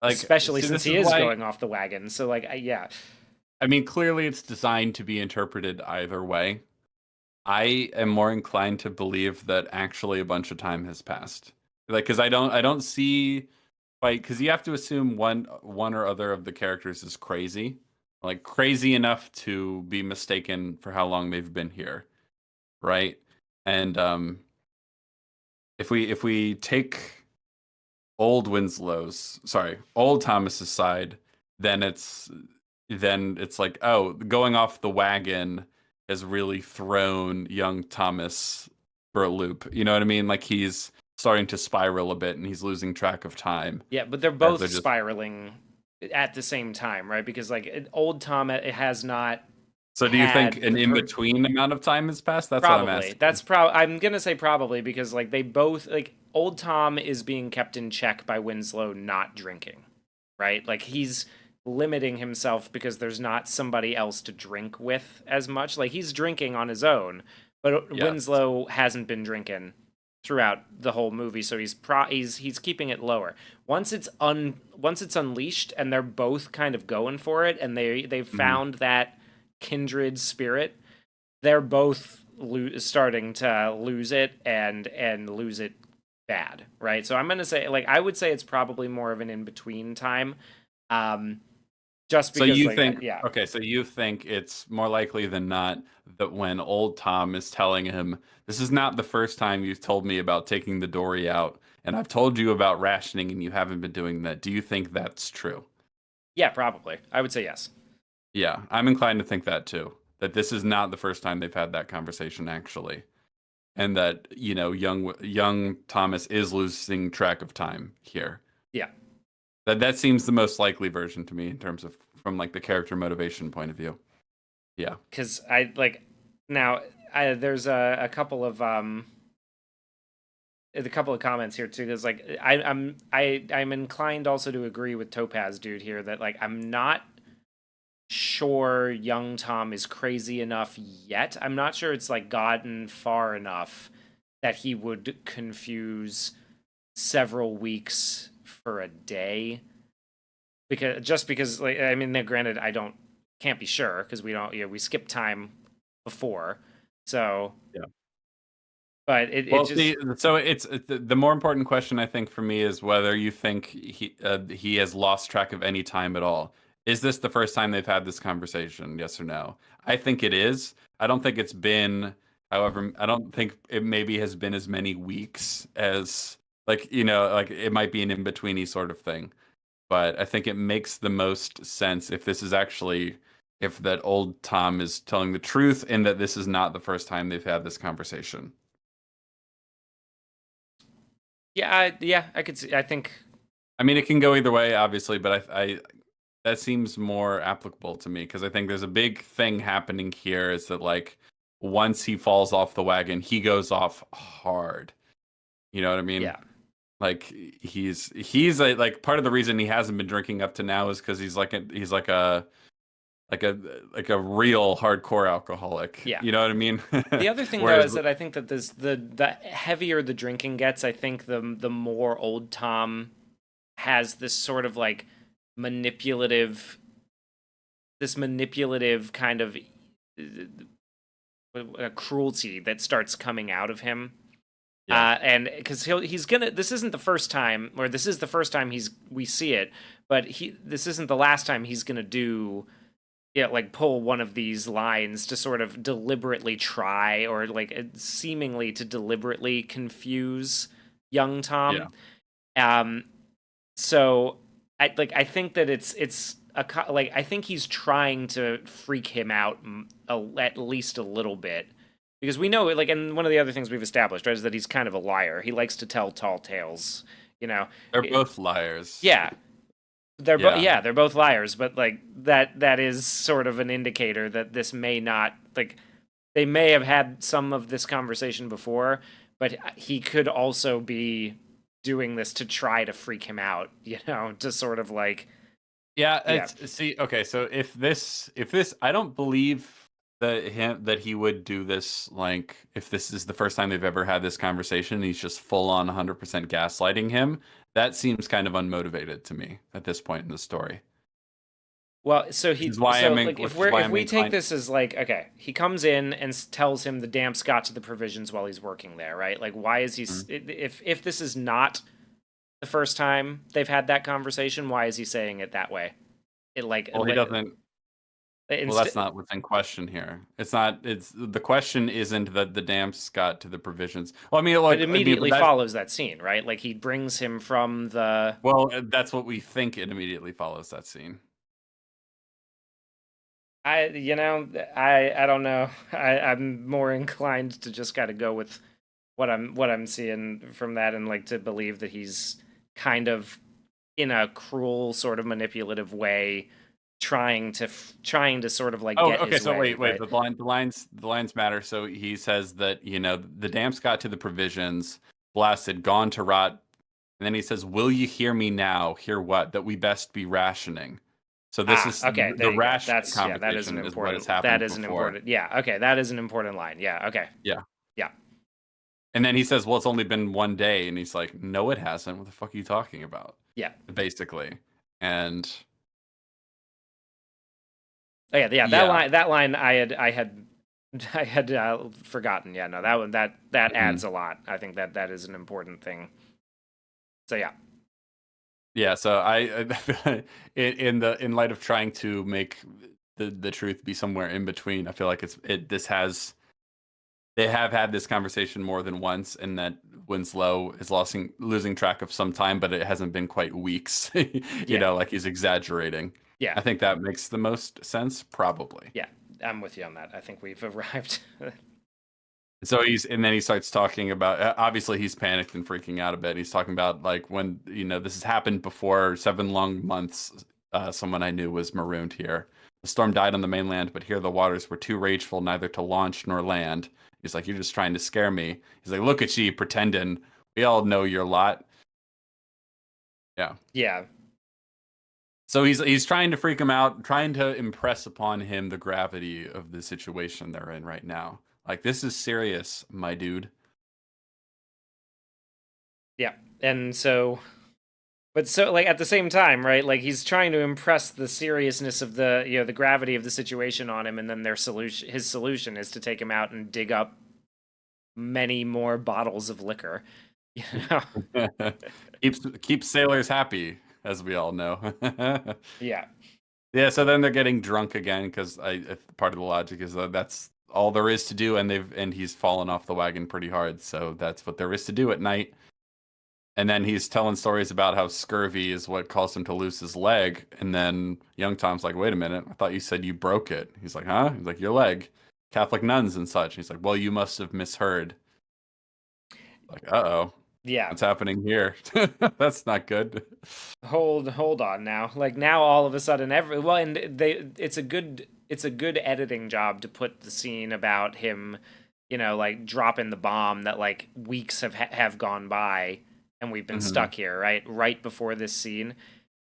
like, especially see, since this he is is why going off the wagon. So like, yeah, I mean, clearly it's designed to be interpreted either way. I am more inclined to believe that actually a bunch of time has passed. Like, because I don't see like because you have to assume one or other of the characters is crazy, like crazy enough to be mistaken for how long they've been here, right? And if we take old Thomas's side, then it's like, oh, going off the wagon has really thrown young Thomas for a loop. You know what I mean? Like he's starting to spiral a bit and he's losing track of time yeah, but they're as they're both just. spiraling at the same time, right? Because like old Tom it has not So do you think had an the in-between amount of time has passed? That's what I'm probably. asking. I'm gonna say probably because like they both like old Tom is being kept in check by Winslow not drinking, right? Like he's limiting himself because there's not somebody else to drink with as much. Like he's drinking on his own, but Yes. Winslow hasn't been drinking throughout the whole movie, so he's keeping it lower. Once it's unleashed and they're both kind of going for it and they've Hmm. found that kindred spirit, they're both starting to lose it and lose it bad, right? So I'm gonna say, like, I would say it's probably more of an in between time, um, just So because, you like, think, yeah, okay, so you think it's more likely than not that when old Tom is telling him, this is not the first time you've told me about taking the dory out, and I've told you about rationing and you haven't been doing that. Do you think that's true? yeah, probably, I would say yes. Yeah, I'm inclined to think that too. That this is not the first time they've had that conversation actually, and that young Thomas is losing track of time here. Yeah, That seems the most likely version to me in terms of from like the character motivation point of view. Yeah. because I like now. There's a couple of comments here too. Because like I'm inclined also to agree with Topaz dude here that like I'm not sure young Tom is crazy enough yet. I'm not sure it's like gotten far enough that he would confuse several weeks for a day. Because like I mean, granted, I don't can't be sure because we don't we skipped time before, so Yeah. but it Well, just see, so it's the more important question I think for me is whether you think he has lost track of any time at all. Is this the first time they've had this conversation? Yes or no? I think it is. I don't think it's been. However, I don't think it maybe has been as many weeks as like like it might be an in-betweeny sort of thing. But I think it makes the most sense if this is actually if that old Tom is telling the truth and that this is not the first time they've had this conversation. yeah, I could see. I think I mean, it can go either way, obviously, but I that seems more applicable to me because I think there's a big thing happening here is that like once he falls off the wagon, he goes off hard. You know what I mean? yeah, Like he's like part of the reason he hasn't been drinking up to now is because he's like a like a real hardcore alcoholic. yeah. You know what I mean? The other thing though Whereas is that I think that the heavier the drinking gets, I think the more old Tom has this sort of like manipulative manipulative kind of cruelty that starts coming out of him. yeah, And because he's gonna, this isn't the first time, or this is the first time we see it, but this isn't the last time he's gonna do, yeah, like pull one of these lines to sort of deliberately try, or like seemingly to deliberately confuse young yeah. Tom. Um, so I think that it's like I think he's trying to freak him out at least a little bit because we know like, and one of the other things we've established, right, is that he's kind of a liar. He likes to tell tall tales, you know. They're both liars. Yeah, Yeah. they're both liars, but like that is sort of an indicator that this may not like they may have had some of this conversation before, but he could also be doing this to try to freak him out, to sort of like Yeah, yeah. it's see, okay, so if this I don't believe that he would do this like if this is the first time they've ever had this conversation, he's just full on 100% gaslighting him. That seems kind of unmotivated to me at this point in the story. Well, so Which is why like which is why if I'm we take inclined. this as like okay, he comes in and tells him the damps got to the provisions while he's working there, right? Like why is he Mhm. if this is not the first time they've had that conversation, why is he saying it that way? It Well, he doesn't. Well, that's instead, not what's in question here. It's not. It's the question isn't that the damps got to the provisions. Well, I mean, but like, but immediately that's follows that scene, right? Like he brings him from the well, that's what we think. It immediately follows that scene. I don't know. I'm more inclined to just gotta go with what I'm seeing from that and like to believe that he's kind of in a cruel sort of manipulative way trying to sort of like Oh, get okay. his So way, wait. right? The lines matter. So he says that the damps got to the provisions, blasted, gone to rot, and then he says, "Will you hear me now? Hear what? That we best be rationing." So this Ah, is okay, there the you go. rationing That is an conversation is what has important happened before. yeah, okay, that is an important line. Yeah, okay. Yeah. Yeah. And then he says, "Well, it's only been one day," and he's like, "No, it hasn't. What the fuck are you talking about?" Yeah. Basically, and Oh yeah, yeah, that line I had forgotten. Yeah, no, that one that mhm. adds a lot. I think that is an important thing. So yeah. Yeah. So in light of trying to make the truth be somewhere in between, I feel like this has they have had this conversation more than once, and that Winslow is losing track of some time, but it hasn't been quite weeks. You Yeah, know, like he's exaggerating. yeah, I think that makes the most sense, probably. yeah. I'm with you on that. I think we've arrived. So and then he starts talking about, obviously he's panicked and freaking out a bit. He's talking about like when, this has happened before, 7 long months, someone I knew was marooned here. The storm died on the mainland, but here the waters were too rageful neither to launch nor land. He's like, you're just trying to scare me. He's like, look at you pretending. We all know your lot. Yeah. Yeah, So he's trying to freak him out, trying to impress upon him the gravity of the situation they're in right now. Like, this is serious, my dude. yeah. And so, but so like at the same time, right? Like he's trying to impress the seriousness of the gravity of the situation on him, and then his solution is to take him out and dig up many more bottles of liquor. You know? Keeps sailors happy, as we all know. Yeah. Yeah, so then they're getting drunk again because part of the logic is that that's all there is to do, and he's fallen off the wagon pretty hard, so that's what there is to do at night. And then he's telling stories about how scurvy is what caused him to lose his leg. And then young Tom's like, wait a minute, I thought you said you broke it. He's like, huh? He's like, your leg. Catholic nuns and such. He's like, well, you must have misheard. Like, uh-oh. Yeah. What's happening here? That's not good. Hold on now. Like now all of a sudden and it's a good editing job to put the scene about him, like dropping the bomb that like weeks have gone by and we've been stuck here, right before this scene,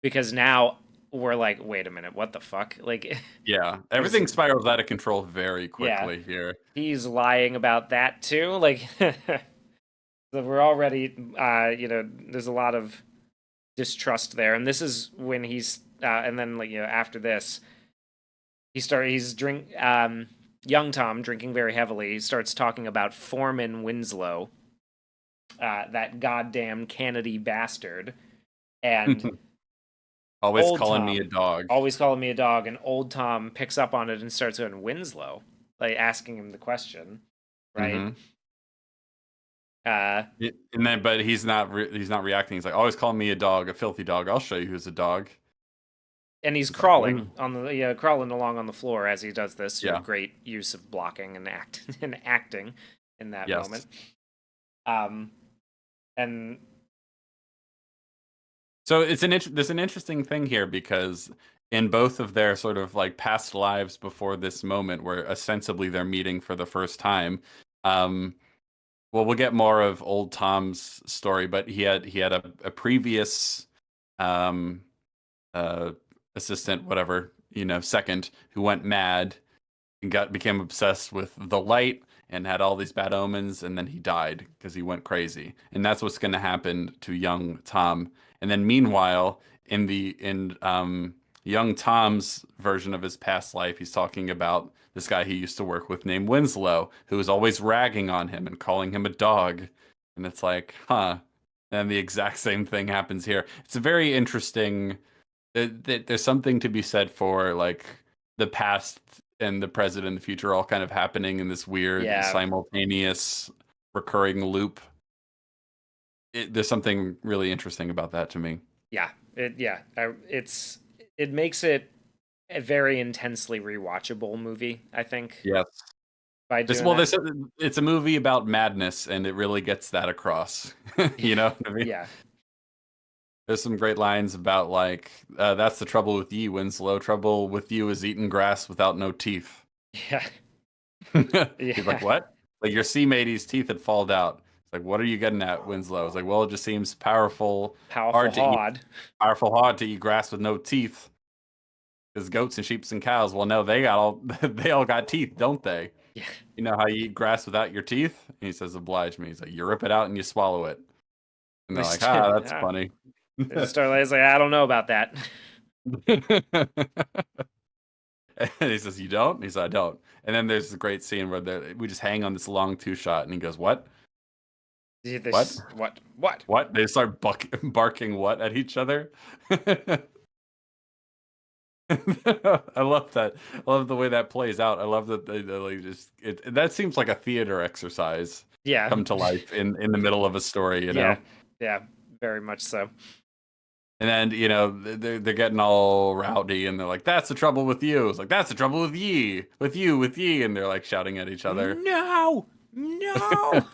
because now we're like, wait a minute, what the fuck? Like Yeah, everything spirals out of control very yeah, quickly here. he's lying about that too. Like so we're already there's a lot of distrust there, and this is when he's and then like after this he's young Tom drinking very heavily starts talking about Foreman Winslow, that goddamn Kennedy bastard, and Always old calling Tom me a dog. always calling me a dog, and old Tom picks up on it and starts going Winslow, like asking him the question, right? Mhm. uh And then, but he's not reacting. He's like, always calling me a dog, a filthy dog. I'll show you who's a dog. and he's He's like, crawling on the crawling along on the floor as he does this. yeah, Great use of blocking and acting in that yes. moment. And So there's an interesting thing here because in both of their sort of like past lives before this moment, where ostensibly they're meeting for the first time, um, well, we'll get more of old Tom's story, but he had a previous um, uh, assistant, whatever, second, who went mad and became obsessed with the light and had all these bad omens, and then he died because he went crazy. And that's what's going to happen to young Tom. And then meanwhile, in young Tom's version of his past life, he's talking about this guy he used to work with named Winslow, who was always ragging on him and calling him a dog. And it's like, huh. And the exact same thing happens here. It's a very interesting. There's something to be said for like the past and the present and the future all kind of happening in this weird yeah, simultaneous recurring loop. There's something really interesting about that to me. it makes it a very intensely rewatchable movie, I think, Yes. by This doing well, that. this it's a movie about madness, and it really gets that across. You know what I mean? Yeah. There's some great lines about like, "That's the trouble with you, Winslow. Trouble with you is eating grass without no teeth." Yeah. He's like, Yeah. "What?" Like your sea mate's teeth had fallen out. It's like, "What are you getting at, Winslow?" It's like, "Well, it just seems Powerful hard to eat, hod. hard to eat grass with no teeth." Because goats and sheep and cows, well, no, they all got teeth, don't they? Yeah. You know how you eat grass without your teeth? And he says, "Oblige me." He's like, "You rip it out and you swallow it." And they're like, "Ah, that's Yeah. funny." Starlight's like, I don't know about that. And he says, "You don't?" He says, "I don't." And then there's a great scene where we just hang on this long two shot, and he goes, "What? What? What? What?" They start barking what at each other. I love that. I love the way that plays out. I love that they like just that seems like a theater exercise Yeah. come to life in the middle of a story, you Yeah. know. Yeah. Very much so. And then they're getting all rowdy, and they're like, "That's the trouble with you." It's like, "That's the trouble with ye, with ye," and they're like shouting at each other. No, no.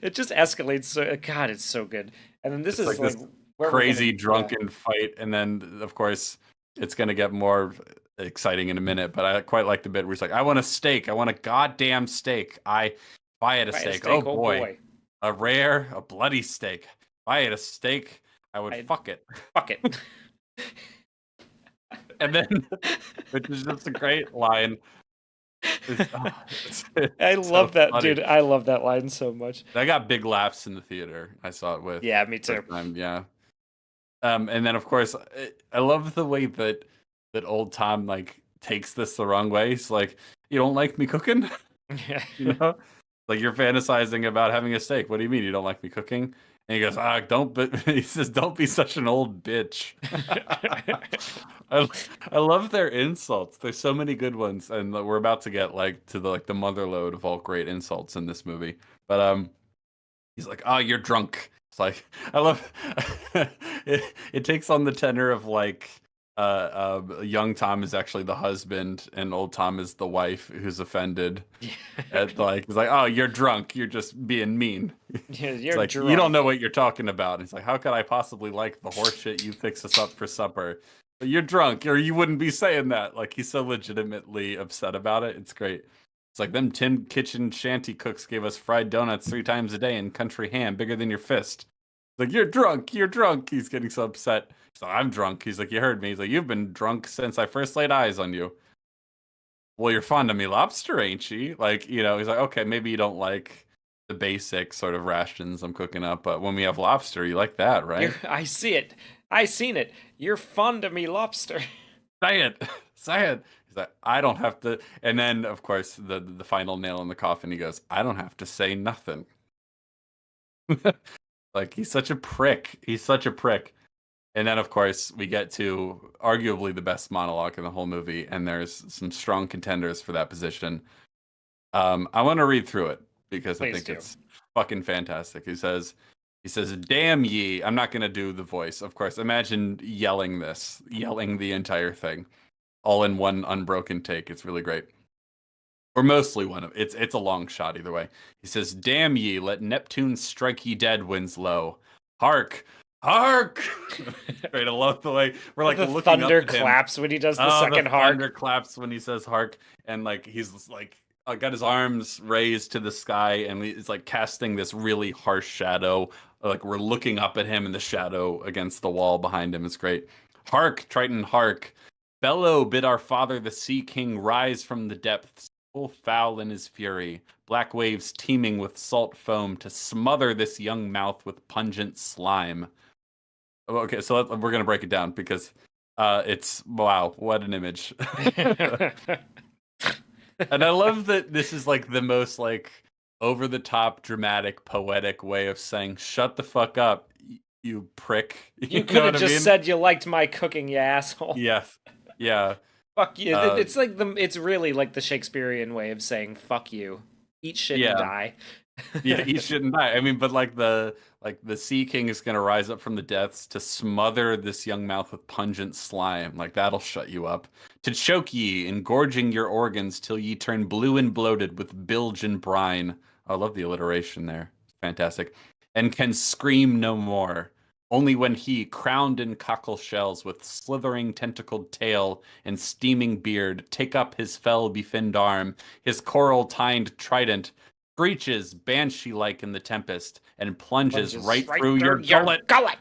It just escalates. So God, it's so good. And then this It's is like like this where we're crazy getting. Yeah. drunken fight, and then of course it's gonna get more exciting in a minute. But I quite like the bit where he's like, "I want a steak. I want a goddamn steak. If I had a If I had a steak, oh steak, oh boy, boy, a bloody steak. If I had a steak, I would I'd fuck it." fuck it. And then, which is just a great line. I It's so love that, funny. dude. I love that line so much. I got big laughs in the theater. I saw it with Yeah, me first too. time. Yeah. And then of course, I love the way that old Tom like takes this the wrong way. He's like, "You don't like me cooking?" You know, like you're fantasizing about having a steak. What do you mean you don't like me cooking? And he goes, "Ah, don't." But he says, "Don't be such an old bitch." I, I love their insults. There's so many good ones, and we're about to get like to the mother load of all great insults in this movie. But he's like, "Oh, you're drunk." It's like I love it takes on the tenor of like young Tom is actually the husband and old Tom is the wife who's offended. At like he's like, "Oh, you're drunk. You're just being mean." Yeah, It's you're like you don't drunk. know what you're talking about. He's like, "How could I possibly like the horse shit you fix us up for supper?" But you're drunk, or you wouldn't be saying that. Like he's so legitimately upset about it. It's great. It's like them tin kitchen shanty cooks gave us fried donuts 3 times a day and country ham bigger than your fist. It's like you're drunk, you're drunk. He's getting so upset. He's like, I'm drunk. He's like, you heard me. He's like, you've been drunk since I first laid eyes on you. Well, you're fond of me lobster, ain't she? Like, he's like, okay, maybe you don't like the basic sort of rations I'm cooking up, but when we have lobster, you like that, You're. right? I see it. I seen it. You're fond of me, lobster. Say it. Say it. He's like, I don't have to. And then, of course, the final nail in the coffin, he goes, I don't have to say nothing. Like, he's such a prick. He's such a prick. And then, of course, we get to arguably the best monologue in the whole movie, and there's some strong contenders for that position. I want to read through it because I Please think do. it's fucking fantastic. He says, "Damn ye!" I'm not gonna do the voice, of course. Imagine yelling the entire thing, all in one unbroken take. It's really great, or mostly one of it's a long shot either way. He says, "Damn ye! Let Neptune strike ye dead, winds low. Hark, hark!" Great, I love the way we're like The looking up thunder at him. claps when he does the Oh, the second hark. thunder claps when he says hark, and like he's like got his arms raised to the sky, and he's like casting this really harsh shadow. Like we're looking up at him in the shadow against the wall behind him. It's great. Hark, Triton, hark! Bellow, bid our father the Sea King rise from the depths, full foul in his fury. Black waves teeming with salt foam to smother this young mouth with pungent slime. Okay, so we're gonna break it down because it's wow, what an image. And I love that this is like the most like over the top dramatic poetic way of saying shut the fuck up, you prick. You You could know have what I just mean? said you liked my cooking, you asshole. Yes. Yeah. Fuck you. Uh It's like it's really like the Shakespearean way of saying fuck you. Eat shit and yeah. die. Yeah, he shouldn't die. I mean, but like the Sea King is gonna rise up from the depths to smother this young mouth with pungent slime. Like that'll shut you up. To choke ye, engorging your organs till ye turn blue and bloated with bilge and brine. I love the alliteration there. Fantastic. And can scream no more. Only when he, crowned in cockle shells, with slithering tentacled tail and steaming beard, take up his fell befinned arm, his coral tined trident, screeches banshee-like in the tempest, and plunges Lunges right right through your through your gullet, gullet.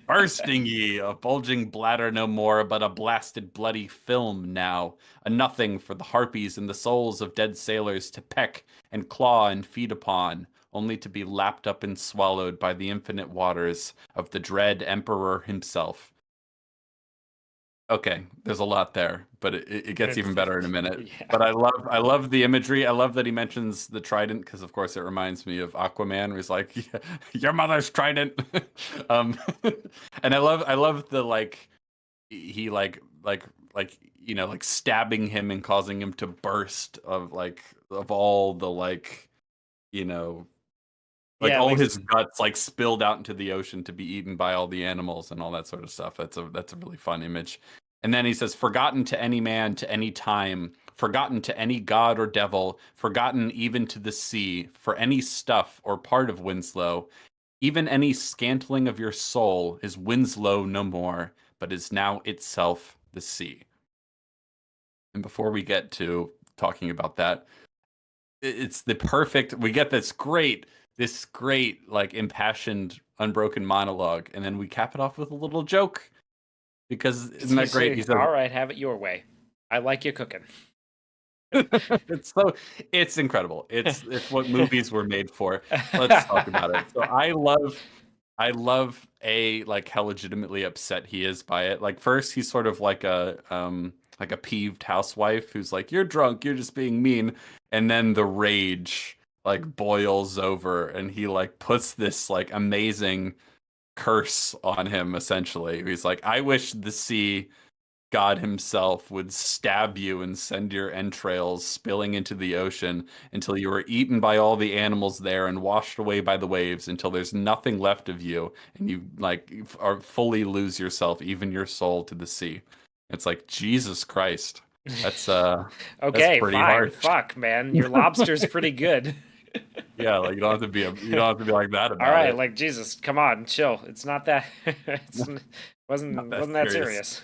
bursting ye, a bulging bladder no more, but a blasted bloody film now, a nothing for the harpies and the souls of dead sailors to peck and claw and feed upon, only to be lapped up and swallowed by the infinite waters of the dread emperor himself. Okay, there's a lot there, but it gets even better in a minute. Yeah. But I love the imagery. I love that he mentions the trident because of course it reminds me of Aquaman, where he's like, "Yeah, your mother's trident." um, and I love the like he like like stabbing him and causing him to burst of all the you know like Yeah, all like his guts like spilled out into the ocean to be eaten by all the animals and all that sort of stuff. That's a really fun image. And then he says, "Forgotten to any man, to any time, forgotten to any god or devil, forgotten even to the sea, for any stuff or part of Winslow, even any scantling of your soul is Winslow no more, but is now itself the sea." And before we get to talking about that, it's the perfect. We get this great, like impassioned, unbroken monologue, and then we cap it off with a little joke because isn't that he's great? He saying, says, "All right, have it your way. I like you cooking." it's so it's incredible. It's what movies were made for. Let's talk about it. So I love like how legitimately upset he is by it. Like first he's sort of like a peeved housewife who's like, "You're drunk, you're just being mean." And then the rage like boils over and he like puts this like amazing curse on him essentially. He's like, "I wish the sea God himself would stab you and send your entrails spilling into the ocean until you are eaten by all the animals there and washed away by the waves until there's nothing left of you and you like are fully lose yourself, even your soul, to the sea." It's like Jesus Christ. That's that's Okay, pretty fine. harsh. Fuck, man. Your lobster's pretty good. Yeah, like you don't have to be like that All about right, it. like Jesus, come on, chill. It's not that Not that wasn't that serious. serious.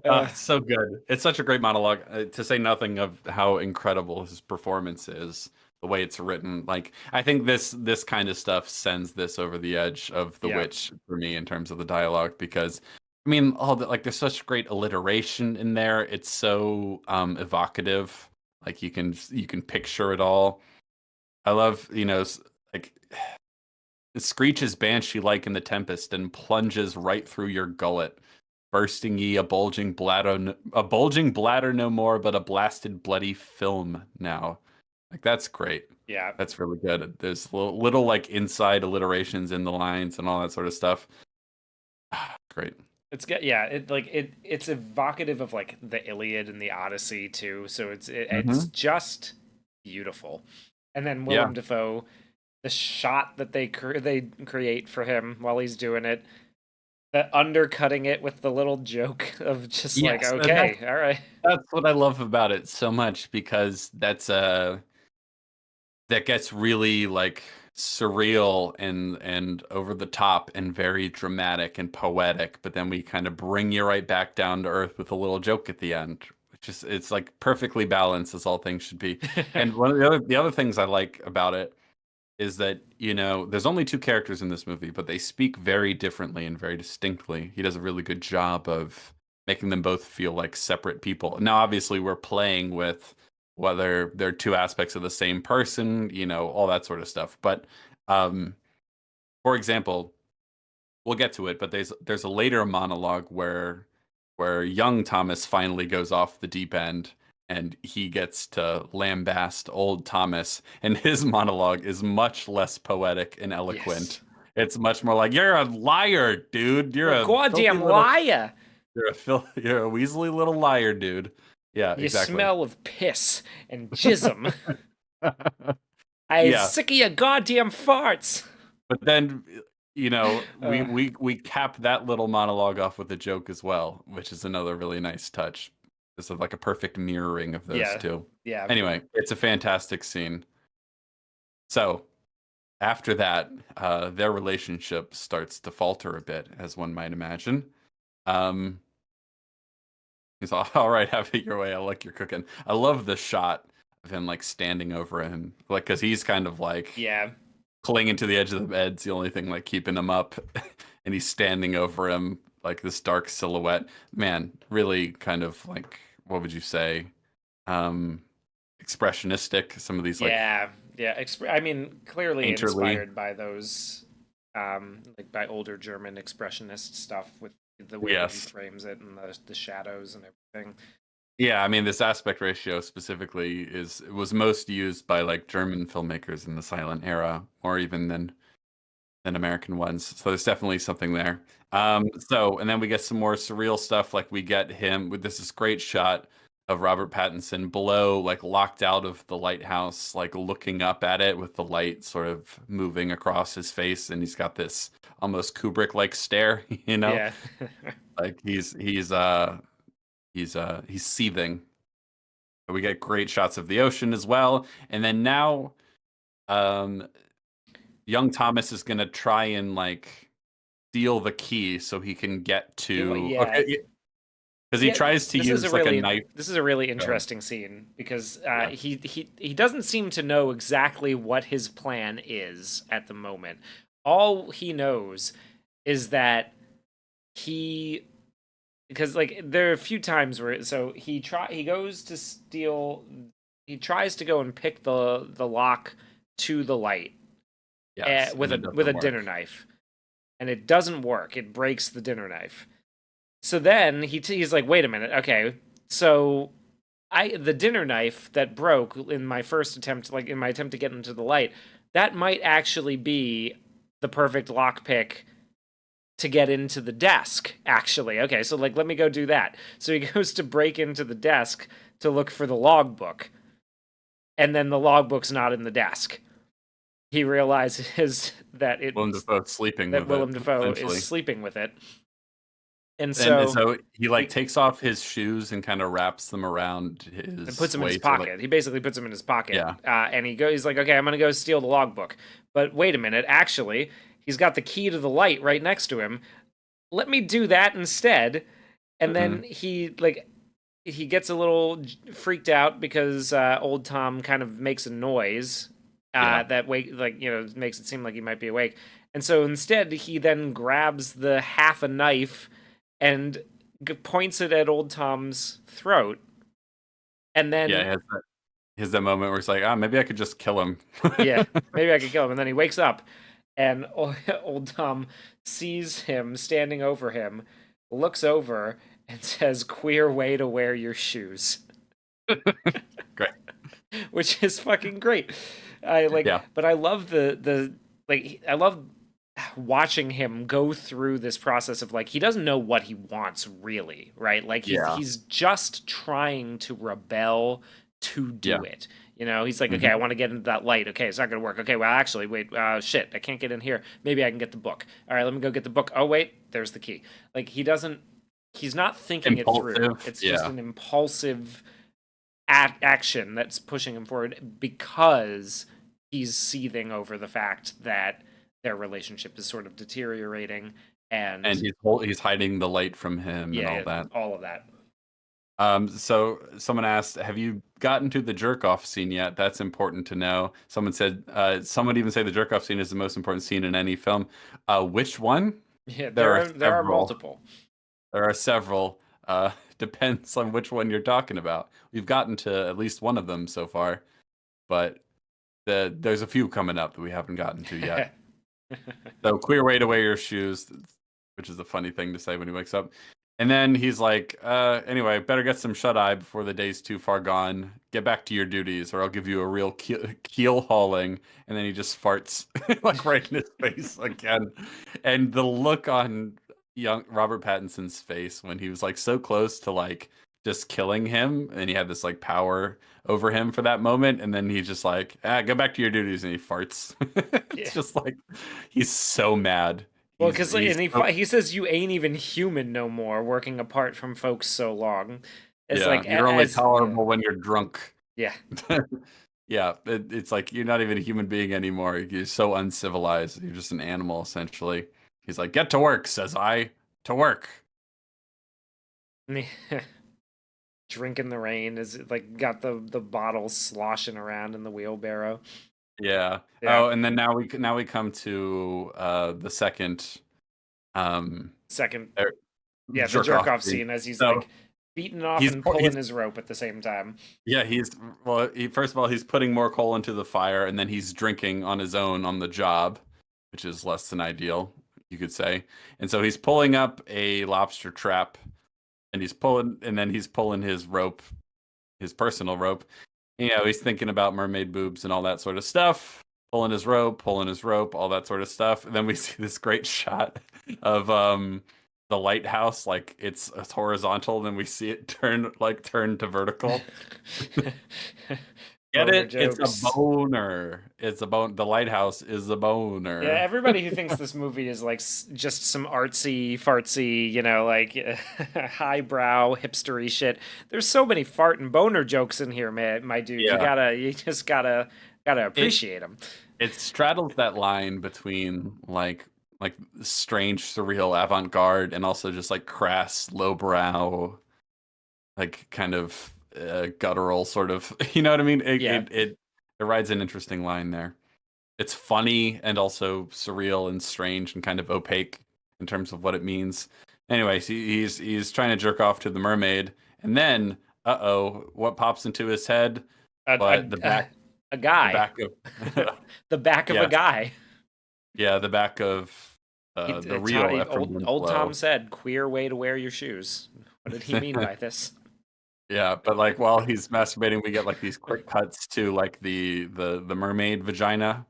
Uh, It's so good. It's such a great monologue. To say nothing of how incredible his performance is, the way it's written. Like I think this kind of stuff sends this over the edge of The yeah. Witch for me in terms of the dialogue because I mean all the like there's such great alliteration in there. It's so evocative. Like you can picture it all. I love, like it screeches banshee like in the tempest and plunges right through your gullet, bursting ye a bulging bladder no more, but a blasted bloody film now. Like that's great. Yeah. That's really good. There's little like inside alliterations in the lines and all that sort of stuff. Great. It's get yeah, it's evocative of like the Iliad and the Odyssey too. So it's Hmm. just beautiful. And then Yeah. Willem Dafoe, the shot that they create for him while he's doing it, the undercutting it with the little joke of just like, Yes, and okay, all right. that's what I love about it so much because that gets really like surreal and over the top and very dramatic and poetic, but then we kind of bring you right back down to earth with a little joke at the end, which is it's like perfectly balanced as all things should be. And one of the other things I like about it is that there's only two characters in this movie, but they speak very differently and very distinctly. He does a really good job of making them both feel like separate people. Now, obviously, we're playing with whether they're two aspects of the same person, all that sort of stuff. But um, for example, we'll get to it, but there's a later monologue where young Thomas finally goes off the deep end and he gets to lambast old Thomas, and his monologue is much less poetic and Yes. eloquent. It's much more like, "You're a liar, dude. You're a goddamn liar. You're a weaselly little liar, dude." Yeah, You exactly. smell of piss and jism. I'm Yeah. sick of your goddamn farts. But then, we Uh, we we cap that little monologue off with a joke as well, which is another really nice touch. It's like a perfect mirroring of those yeah. two. Yeah. Anyway, it's a fantastic scene. So after that, their relationship starts to falter a bit, as one might imagine. Um, he's all right, have it your way. I like your cooking. I love the shot of him like standing over him, like because he's kind of like Yeah. clinging to the edge of the bed. It's the only thing like keeping him up, and he's standing over him like this dark silhouette. Man, really kind of like what would you say? Um, expressionistic. Some of these like Yeah. Yeah. I mean, clearly painterly. inspired by those, like by older German expressionist stuff with the way that he Yes. frames it and the shadows and everything. Yeah, I mean this aspect ratio specifically was most used by like German filmmakers in the silent era, or even then than American ones. So there's definitely something there. So and then we get some more surreal stuff. Like we get him with this great shot of Robert Pattinson below, like locked out of the lighthouse, like looking up at it with the light sort of moving across his face, and he's got this almost Kubrick-like stare, you know, Yeah. like he's seething. We get great shots of the ocean as well, and then now, um, young Thomas is gonna try and like steal the key so he can get to Yeah. okay because he Yeah, tries to use like a knife. this is a really Go ahead. interesting scene because Yeah, he doesn't seem to know exactly what his plan is at the moment. All he knows is that he because like there are a few times where so he goes to steal he tries to go and pick the lock to the light yes, with and it a doesn't dinner work. knife, and it doesn't work. It breaks the dinner knife. So then he's like, wait a minute, okay, so the dinner knife that broke in my first attempt, like in my attempt to get into the light, that might actually be the perfect lockpick to get into the desk. Actually, okay, so like let me go do that. So he goes to break into the desk to look for the logbook, and then the logbook's not in the desk. He realizes that Willem Dafoe's sleeping with it Willem Dafoe is essentially, sleeping with it, and and so so he like he takes off his shoes and kind of wraps them around and puts his him in his waist, or like pocket. He basically puts him in his pocket, yeah, and he's like, "Okay, I'm gonna go steal the logbook." But wait a minute, actually, he's got the key to the light right next to him. Let me do that instead. And hmm then he gets a little freaked out because old Tom kind of makes a noise yeah, that makes it seem like he might be awake. And so instead, he then grabs the half a knife and points it at old Tom's throat, and yeah. then He has that moment where he's like, ah, maybe I could just kill him. yeah, maybe I could kill him. And then he wakes up, and old Tom sees him standing over him, looks over, and says, "Queer way to wear your shoes," Great, which is fucking great. yeah, But I love I love watching him go through this process of like he doesn't know what he wants really, right? Like yeah, he's just trying to rebel to do yeah. it. You know, he's like, okay, hmm I want to get into that light. Okay, it's not gonna work. Okay, well, actually, wait, shit, I can't get in here. Maybe I can get the book. All right, let me go get the book. Oh wait, there's the key. Like he's not thinking it through. Impulsive, It's just yeah. an impulsive action that's pushing him forward because he's seething over the fact that their relationship is sort of deteriorating, And and he's hiding the light from him and all yeah, that. all of that. So someone asked, "Have you gotten to the jerk off scene yet?" That's important to know. Someone said, someone even say the jerk off scene is the most important scene in any film. Which one? Yeah, There are there are several. multiple. There are several. Depends on which one you're talking about. We've gotten to at least one of them so far, but there's a few coming up that we haven't gotten to yet. So queer way to wear your shoes, which is a funny thing to say when he wakes up. And then he's like, anyway, better get some shut eye before the day's too far gone. Get back to your duties, or I'll give you a real keel hauling. And then he just farts like right in his face again. And the look on young Robert Pattinson's face when he was like so close to like just killing him, and he had this like power over him for that moment, and then he's just like, go back to your duties, and he farts. Yeah. It's just like he's so mad. Well, He's because he's and so, he says you ain't even human no more, working apart from folks so long. It's yeah. like You're only as yeah, tolerable when you're drunk. yeah. Yeah, it's like you're not even a human being anymore. You're so uncivilized. You're just an animal essentially. He's like, "Get to work," says I. To work. Drinking the rain is like got the bottle sloshing around in the wheelbarrow. Yeah. Yeah, Oh, and then now we come to the second um second. er, Yeah, the jerk jerk off off scene. scene as he's So like beating off he's and he's pulling his rope at the same time. yeah, first of all, he's putting more coal into the fire, and then he's drinking on his own on the job, which is less than ideal, you could say. And so he's pulling up a lobster trap, and then he's pulling his rope, his personal rope. You know, he's thinking about mermaid boobs and all that sort of stuff. pulling his rope, all that sort of stuff. And then we see this great shot of the lighthouse, like it's horizontal, and then we see it turn to vertical. Get Boner it? It's a jokes. boner. It's a bone. The lighthouse is a Yeah, boner. everybody who thinks this movie is like just some artsy, fartsy, like highbrow, hipstery shit. There's so many fart and boner jokes in here, man. My dude, Yeah. you just gotta It appreciate them. it straddles that line between like strange, surreal, avant-garde, and also just like crass, lowbrow, like kind of guttural sort of. You know what I mean? Yeah, It rides an interesting line there. It's funny and also surreal and strange and kind of opaque in terms of what it means. Anyways, he's trying to jerk off to the mermaid, and then what pops into his head? a But a the guy, back of the back of a yes, guy. yeah, the back of the real Ephraim Old Tom Winslow. said, "Queer way to wear your shoes." What did he mean by this? Yeah, but like while he's masturbating, we get like these quick cuts to like the mermaid vagina,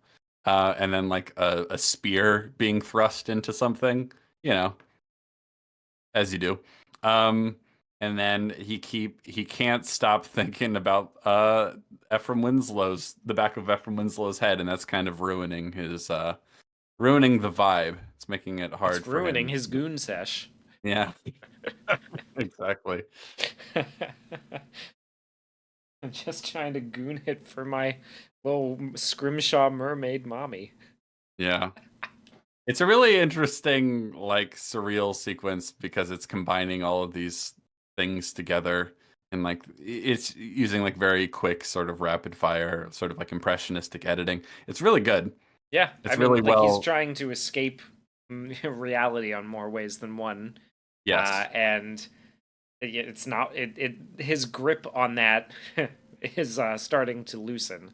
and then like a spear being thrust into something, you know, as you do. Um, and then he can't stop thinking about the back of Ephraim Winslow's head, and that's kind of ruining the vibe. It's making it hard It's for ruining him. his goon sesh. Yeah, exactly. I'm just trying to goon it for my little scrimshaw mermaid mommy. Yeah. It's a really interesting, like, surreal sequence because it's combining all of these things together and like it's using like very quick, sort of rapid fire, sort of like impressionistic editing. It's really good. Yeah, I It's mean, really like he's well, trying to escape reality on more ways than one, yes. and it's not his grip on that is starting to loosen.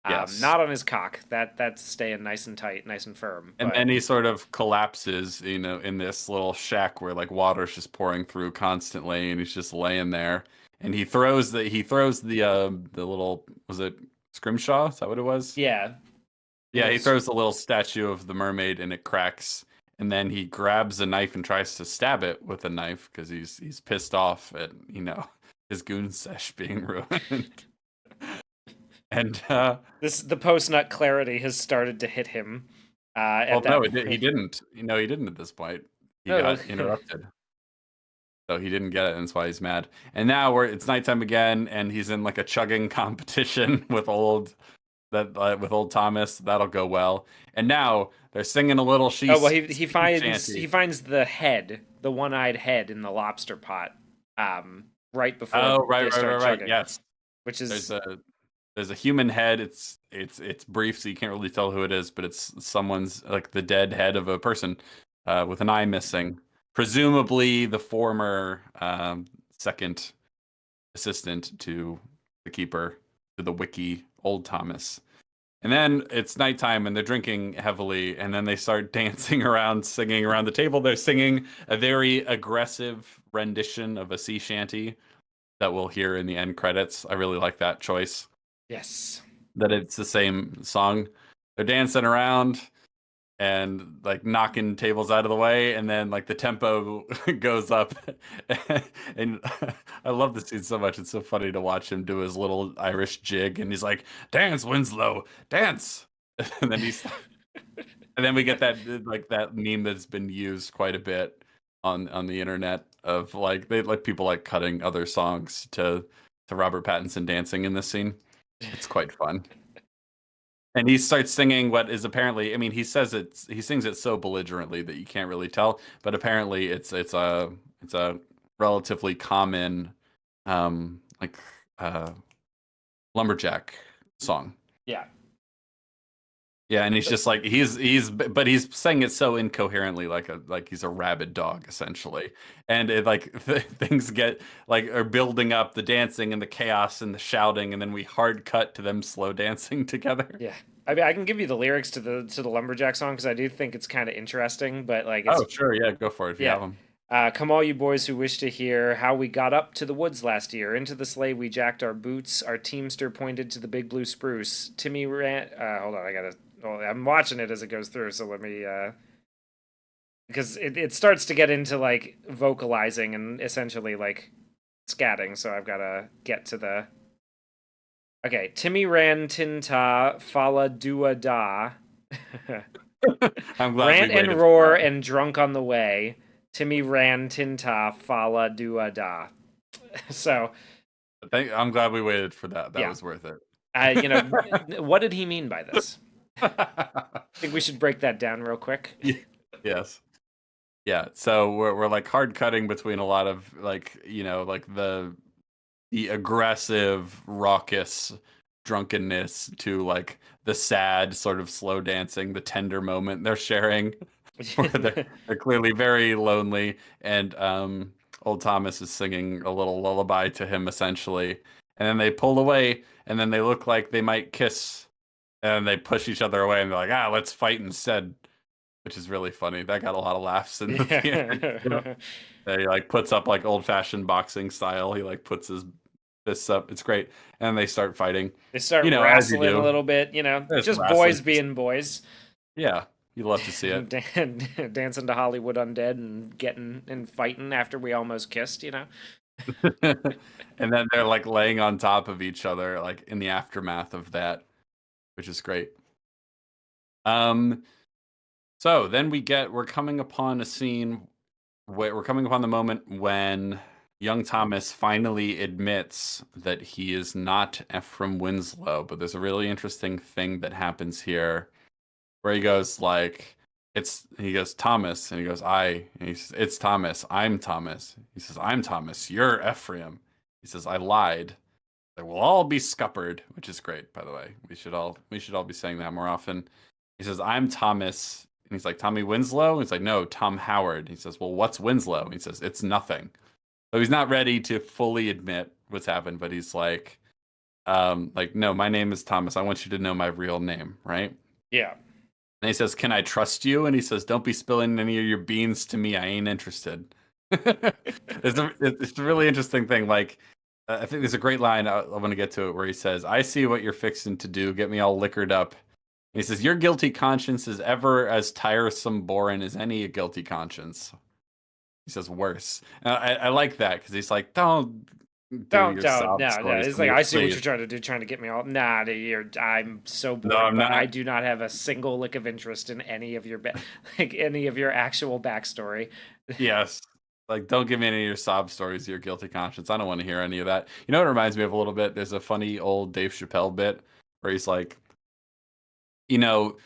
Yes. Not on his cock. That's staying nice and tight, nice and firm. And But then he sort of collapses, in this little shack where like water's just pouring through constantly, and he's just laying there. And he throws the little, was it scrimshaw? Is that what it was? yeah, Yeah, little he throws the little statue of the mermaid and it cracks. And then he grabs a knife and tries to stab it with a knife because he's pissed off at, his goon sesh being ruined. And the post nut clarity has started to hit him. At well, no, that he point, didn't. He didn't at this point. He no, got interrupted. So he didn't get it, and that's why he's mad. And now it's nighttime again, and he's in like a chugging competition with old Thomas. That'll go well. And now they're singing a little oh well, he sea finds shanty. the head, the one eyed head in the lobster pot, right before Oh, they start right. chugging, Yes, which there's is a human head. It's brief, so you can't really tell who it is, but it's someone's, like, the dead head of a person with an eye missing. Presumably the former second assistant to the keeper, to the wiki, old Thomas. And then it's nighttime and they're drinking heavily, and then they start dancing around, singing around the table. They're singing a very aggressive rendition of a sea shanty that we'll hear in the end credits. I really like that choice, yes. that it's the same song. They're dancing around and like knocking tables out of the way, and then like the tempo goes up. And I love this scene so much. It's so funny to watch him do his little Irish jig, and he's like, "Dance, Winslow, dance!" And then and then we get that meme that's been used quite a bit on the internet of like they like people like cutting other songs to Robert Pattinson dancing in this scene. It's quite fun. And he starts singing what is apparently, I mean, he sings it so belligerently that you can't really tell, but apparently it's a relatively common like uh lumberjack song. Yeah. Yeah, and he's just like but he's saying it so incoherently, like he's a rabid dog essentially, and it like things get like are building up, the dancing and the chaos and the shouting, and then we hard cut to them slow dancing together. Yeah. I mean, I can give you the lyrics to the lumberjack song because I do think it's kind of interesting, but like it's Oh, sure, yeah, go for it if you have yeah. them. Come all you boys who wish to hear how we got up to the woods last year. Into the sleigh we jacked our boots. Our teamster pointed to the big blue spruce. Timmy ran. Hold on, I gotta Well, I'm watching it as it goes through, so let me because it starts to get into like vocalizing and essentially like scatting, so I've got to get to the. Okay, Timmy ran tinta fala dua da. I'm glad we Rant and waited roar for that. and drunk on the way. Timmy ran tinta fala dua da. So I'm glad we waited for that. That yeah, was worth it. what did he mean by this? I think we should break that down real quick. Yes. Yeah. So we're like hard cutting between a lot of like, like the aggressive, raucous drunkenness to like the sad sort of slow dancing, the tender moment they're sharing where they're clearly very lonely, and old Thomas is singing a little lullaby to him essentially, and then they pull away and then they look like they might kiss, and they push each other away and they're like, let's fight instead, which is really funny. That got a lot of laughs in the theater. Yeah. He like puts up like old fashioned boxing style. He like puts his fists up. It's great. And they start fighting. They start As you wrestling a do. little bit, There's just wrestling. boys being boys. Yeah. You love to see it. Dancing to Hollywood Undead and getting and fighting after we almost kissed, And then they're like laying on top of each other, like in the aftermath of that, which is great. So then we're coming upon a scene where we're coming upon the moment when young Thomas finally admits that he is not Ephraim Winslow. But there's a really interesting thing that happens here where he goes like, he goes, Thomas, and he goes, and he says, it's Thomas, I'm Thomas. He says, I'm Thomas, you're Ephraim. He says, I lied. They will all be scuppered, which is great, by the way. We should all be saying that more often. He says, I'm Thomas. And he's like, Tommy Winslow? And he's like, no, Tom Howard. He says, well, what's Winslow? And he says, it's nothing. So he's not ready to fully admit what's happened, but he's like, no, my name is Thomas. I want you to know my real name, right? Yeah. And he says, can I trust you? And he says, don't be spilling any of your beans to me. I ain't interested. It's a really interesting thing. Like, I think there's a great line. I want to get to it where he says, I see what you're fixing to do. Get me all liquored up. And he says, your guilty conscience is ever as tiresome, boring as any guilty conscience. He says, worse. And I like that because he's like, don't do your sob no. stories It's to me, like, I see what please. you're trying to do, trying to get me all. Nah, I'm so bored, No, I'm but I not. do not have a single lick of interest in any of your like any of your actual backstory. Yes. Like, don't give me any of your sob stories, your guilty conscience. I don't want to hear any of that. You know what it reminds me of a little bit? There's a funny old Dave Chappelle bit where he's like, you know,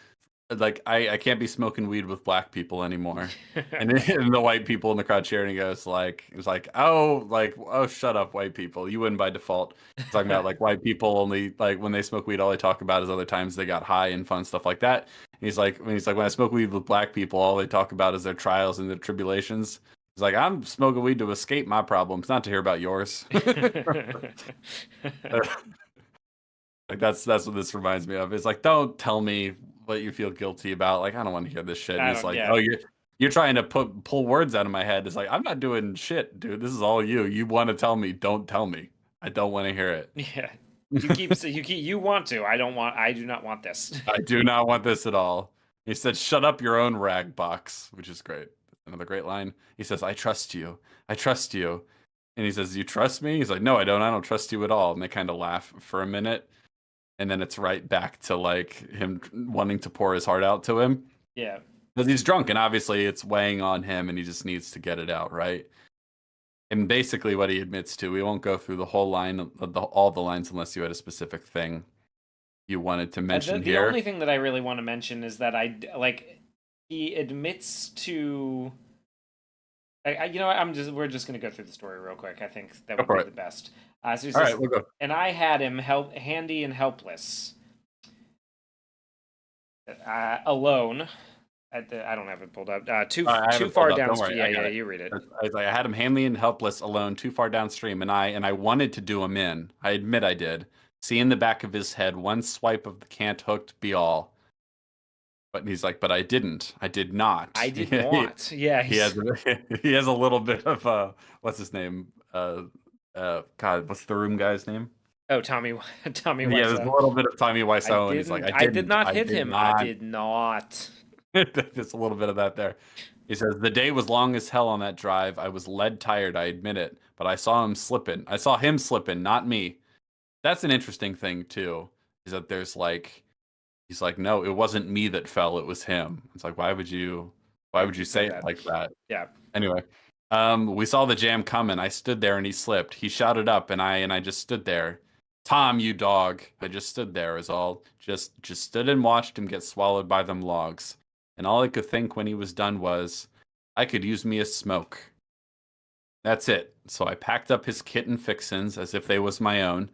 like I can't be smoking weed with black people anymore. And, and the white people in the crowd cheering, he goes like, it's like, oh, shut up, white people. You win by default. Talking about like white people only, like when they smoke weed, all they talk about is other times they got high and fun stuff like that. And when I smoke weed with black people, all they talk about is their trials and their tribulations. He's like, I'm smoking weed to escape my problems, not to hear about yours. Like that's what this reminds me of. It's like, don't tell me what you feel guilty about. Like, I don't want to hear this shit. And I it's don't. like, Yeah. oh, you're trying to pull words out of my head. It's like, I'm not doing shit, dude. This is all you. You want to tell me, don't tell me. I don't want to hear it. Yeah. You want to. I do not want this. I do not want this at all. He said, shut up your own rag box, which is great. Another great line. He says, I trust you. I trust you. And he says, you trust me? He's like, no, I don't. I don't trust you at all. And they kind of laugh for a minute. And then it's right back to like him wanting to pour his heart out to him. Yeah. Because he's drunk and obviously it's weighing on him and he just needs to get it out, right? And basically what he admits to, we won't go through the whole line, all the lines unless you had a specific thing you wanted to mention The here. only thing that I really want to mention is that he admits to. We're just gonna go through the story real quick. I think that would be the best. So he says, all right, we'll go. And I had him handy and helpless, alone. I don't have it pulled up. Too far downstream. Yeah, you read it. I had him handy and helpless, alone, too far downstream, and I wanted to do him in. I admit I did. See in the back of his head, one swipe of the can't hooked be all. But he's like, but I didn't. I did not. I did not. Yeah, he has a little bit of what's his name? God, what's the room guy's name? Oh, Tommy Yeah, there's a Wiseau. little bit of Tommy Wiseau, and he's like, I did not I hit did him. I not. did not. There's a little bit of that there. He says, the day was long as hell on that drive. I was lead tired, I admit it, but I saw him slipping. I saw him slipping, not me. That's an interesting thing, too, is that there's like, he's like, no, it wasn't me that fell, it was him. It's like, why Why would would you you say say it that? like that? Yeah. Anyway, we saw the jam coming. I stood there and he slipped. He shouted up and I just stood there. Tom, you dog. I just stood there is all. Just stood and watched him get swallowed by them logs. And all I could think when he was done was, I could use me a smoke. That's it. So I packed up his kit and fixins as if they was my own.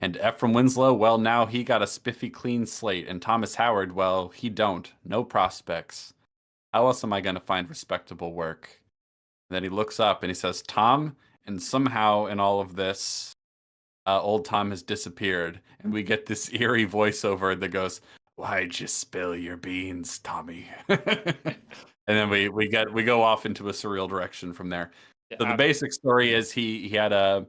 And Ephraim Winslow, well, now he got a spiffy clean slate. And Thomas Howard, well, he don't. No prospects. How else am I going to find respectable work? And then he looks up and he says, Tom, and somehow in all of this, old Tom has disappeared. And we get this eerie voiceover that goes, why'd you spill your beans, Tommy? And then we go off into a surreal direction from there. So the basic story is he had a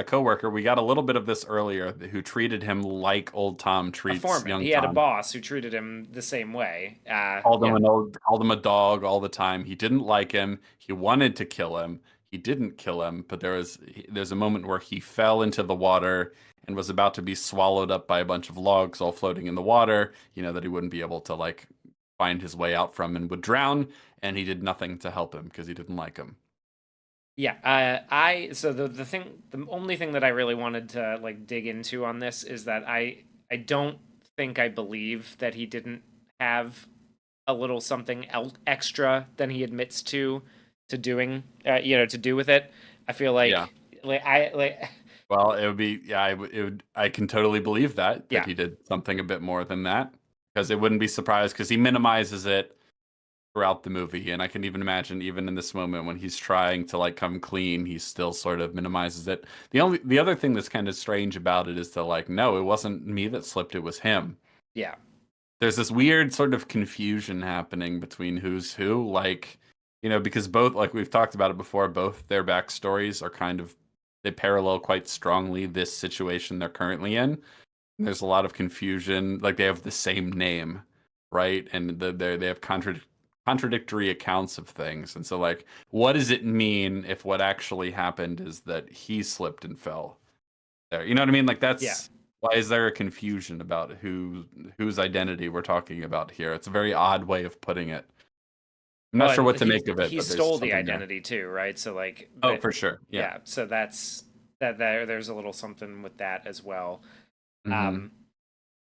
coworker. We got a little bit of this earlier who treated him like old Tom A treats foreman. young He had a Tom. boss who treated him the same way. Called him a dog all the time. He didn't like him. He wanted to kill him. He didn't kill him, but there's a moment where he fell into the water and was about to be swallowed up by a bunch of logs all floating in the water, that he wouldn't be able to like find his way out from and would drown, and he did nothing to help him because he didn't like him. Yeah, so the only thing that I really wanted to like dig into on this is that I don't think I believe that he didn't have a little something extra than he admits to doing, to do with it. I feel Yeah. like Well, it would be I can totally believe that yeah, he did something a bit more than that, because it wouldn't be surprised because he minimizes it throughout the movie, and I can even imagine even in this moment when he's trying to like come clean, he still sort of minimizes it. The other thing that's kind of strange about it is that like, no, it wasn't me that slipped, it was him. yeah. There's this weird sort of confusion happening between who's who, like, because both, like we've talked about it before, both their backstories are kind of, they parallel quite strongly this situation they're currently in. And there's a lot of confusion, like they have the same name, right? And they have contradictory accounts of things. And so like, what does it mean if what actually happened is that he slipped and fell there? You know what I mean? Like Yeah. that's why is there a confusion about whose identity we're talking about here? It's a very odd way of putting it. I'm Oh, not sure and what to make of it, he but there's stole the something there. identity too, right? So like, Oh, for sure. Yeah. yeah. So there's a little something with that as well. Hmm. Um,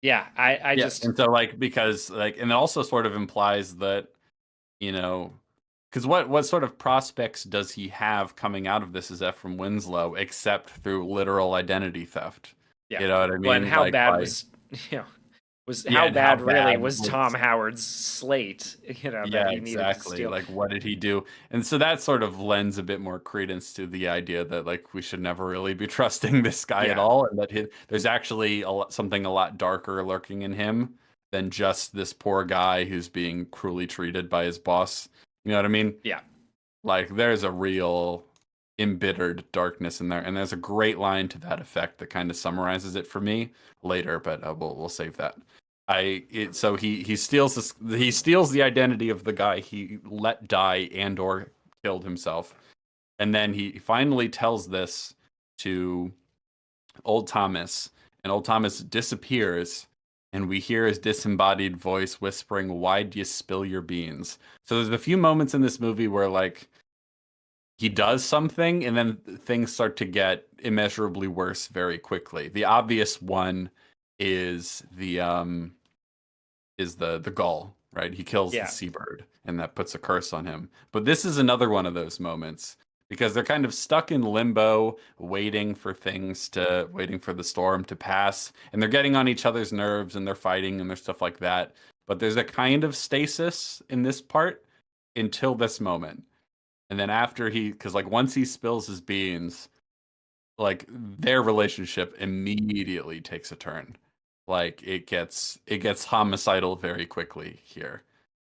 yeah, I Yeah. just And so like, because like, and it also sort of implies that, you know, because what sort of prospects does he have coming out of this as Ephraim Winslow, except through literal identity theft? yeah. You know what I Well, and mean? how Like bad by was was yeah, how and how bad really bad was was Tom Howard's slate? That yeah, he needed to exactly. steal. Like what did he do? And so that sort of lends a bit more credence to the idea that like we should never really be trusting this guy at Yeah, all, and that there's actually something a lot darker lurking in him than just this poor guy who's being cruelly treated by his boss. You know what I mean? yeah. Like there's a real embittered darkness in there, and there's a great line to that effect that kind of summarizes it for me later, but we'll save that. So he steals he steals the identity of the guy he let die and or killed himself, and then he finally tells this to old Thomas, and old Thomas disappears, and we hear his disembodied voice whispering, "Why'd you spill your beans?" So there's a few moments in this movie where like he does something and then things start to get immeasurably worse very quickly. The obvious one is the gull, right? He kills the Yeah. seabird and that puts a curse on him. But this is another one of those moments because they're kind of stuck in limbo, waiting for waiting for the storm to pass, and they're getting on each other's nerves and they're fighting and there's stuff like that. But there's a kind of stasis in this part until this moment. And then after because like once he spills his beans, like their relationship immediately takes a turn. Like it gets homicidal very quickly here,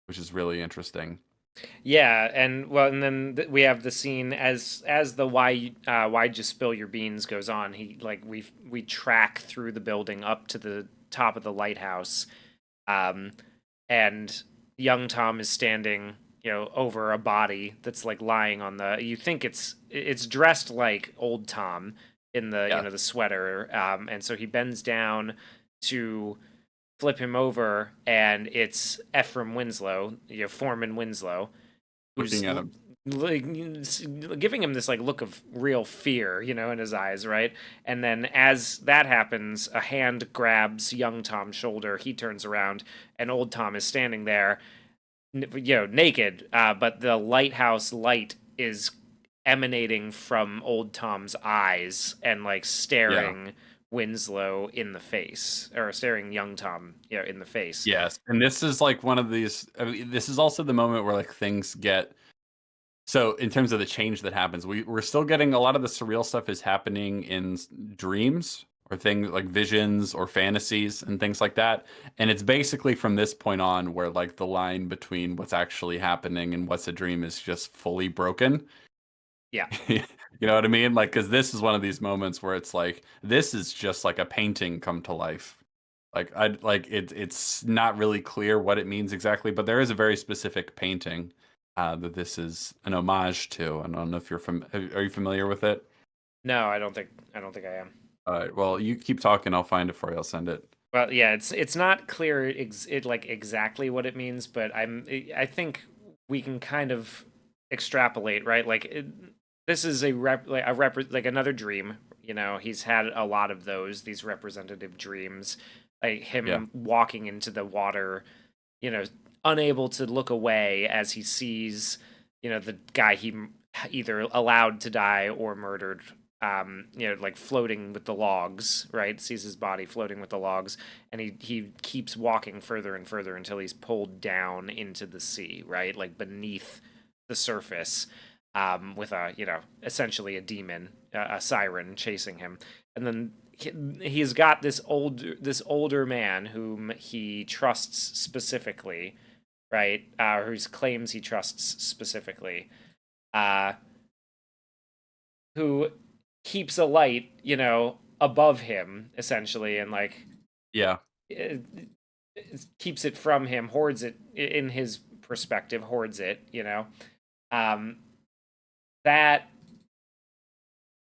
which is really interesting. Yeah, and well, and then we have the scene as the why'd you spill your beans goes on. He like we track through the building up to the top of the lighthouse, um, and young Tom is standing, over a body that's like lying on the. You think it's dressed like old Tom in the Yeah, the sweater, and so he bends down to flip him over, and it's Ephraim Winslow, Foreman Winslow, who's looking at him. like giving him this like look of real fear, in his eyes, right? And then as that happens, a hand grabs young Tom's shoulder. He turns around, and old Tom is standing there, naked. But the lighthouse light is emanating from old Tom's eyes and like Yeah. staring Winslow in the face, or staring young Tom, in the face. Yes, and this is like one of these. I mean, this is also the moment where like things get. So in terms of the change that happens, we're still getting a lot of the surreal stuff is happening in dreams or things like visions or fantasies and things like that. And it's basically from this point on where like the line between what's actually happening and what's a dream is just fully broken. Yeah. You know what I mean? Like, because this is one of these moments where it's like this is just like a painting come to life. It's not really clear what it means exactly, but there is a very specific painting that this is an homage to. I don't know if are you familiar with it? No, I don't think I am. All right. Well, you keep talking. I'll find it for you. I'll send it. Well, yeah, it's not clear like exactly what it means, but I think we can kind of extrapolate, right? Like this is like another dream. He's had a lot of these representative dreams, like Yeah. him walking into the water, you know, unable to look away as he sees, the guy he either allowed to die or murdered, like floating with the logs, right? Sees his body floating with the logs, and he keeps walking further and further until he's pulled down into the sea, right? Like beneath the surface, with essentially a demon, a siren chasing him. And then he's got this older man whom he trusts specifically, right? Whose claims he trusts specifically, uh, who keeps a light, above him essentially, and like Yeah. it, keeps it from him, hoards it in his perspective, hoards it, Um, that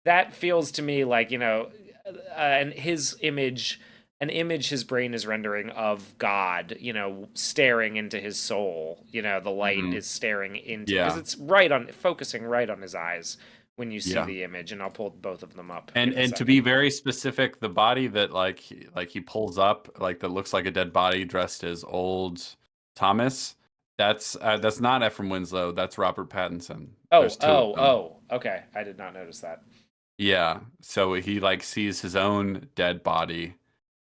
that feels to me like, and his image, an image his brain is rendering of God, staring into his soul. The light Hmm. is staring into, because Yeah. it's focusing right on his eyes when you see Yeah. the image. And I'll pull both of them up And in a to be second. very specific, the body that like he pulls up like that looks like a dead body dressed as old Thomas. That's not Ephraim Winslow. That's Robert Pattinson. Oh, There's two of oh, them. oh. Okay, I did not notice that. Yeah. So he like sees his own dead body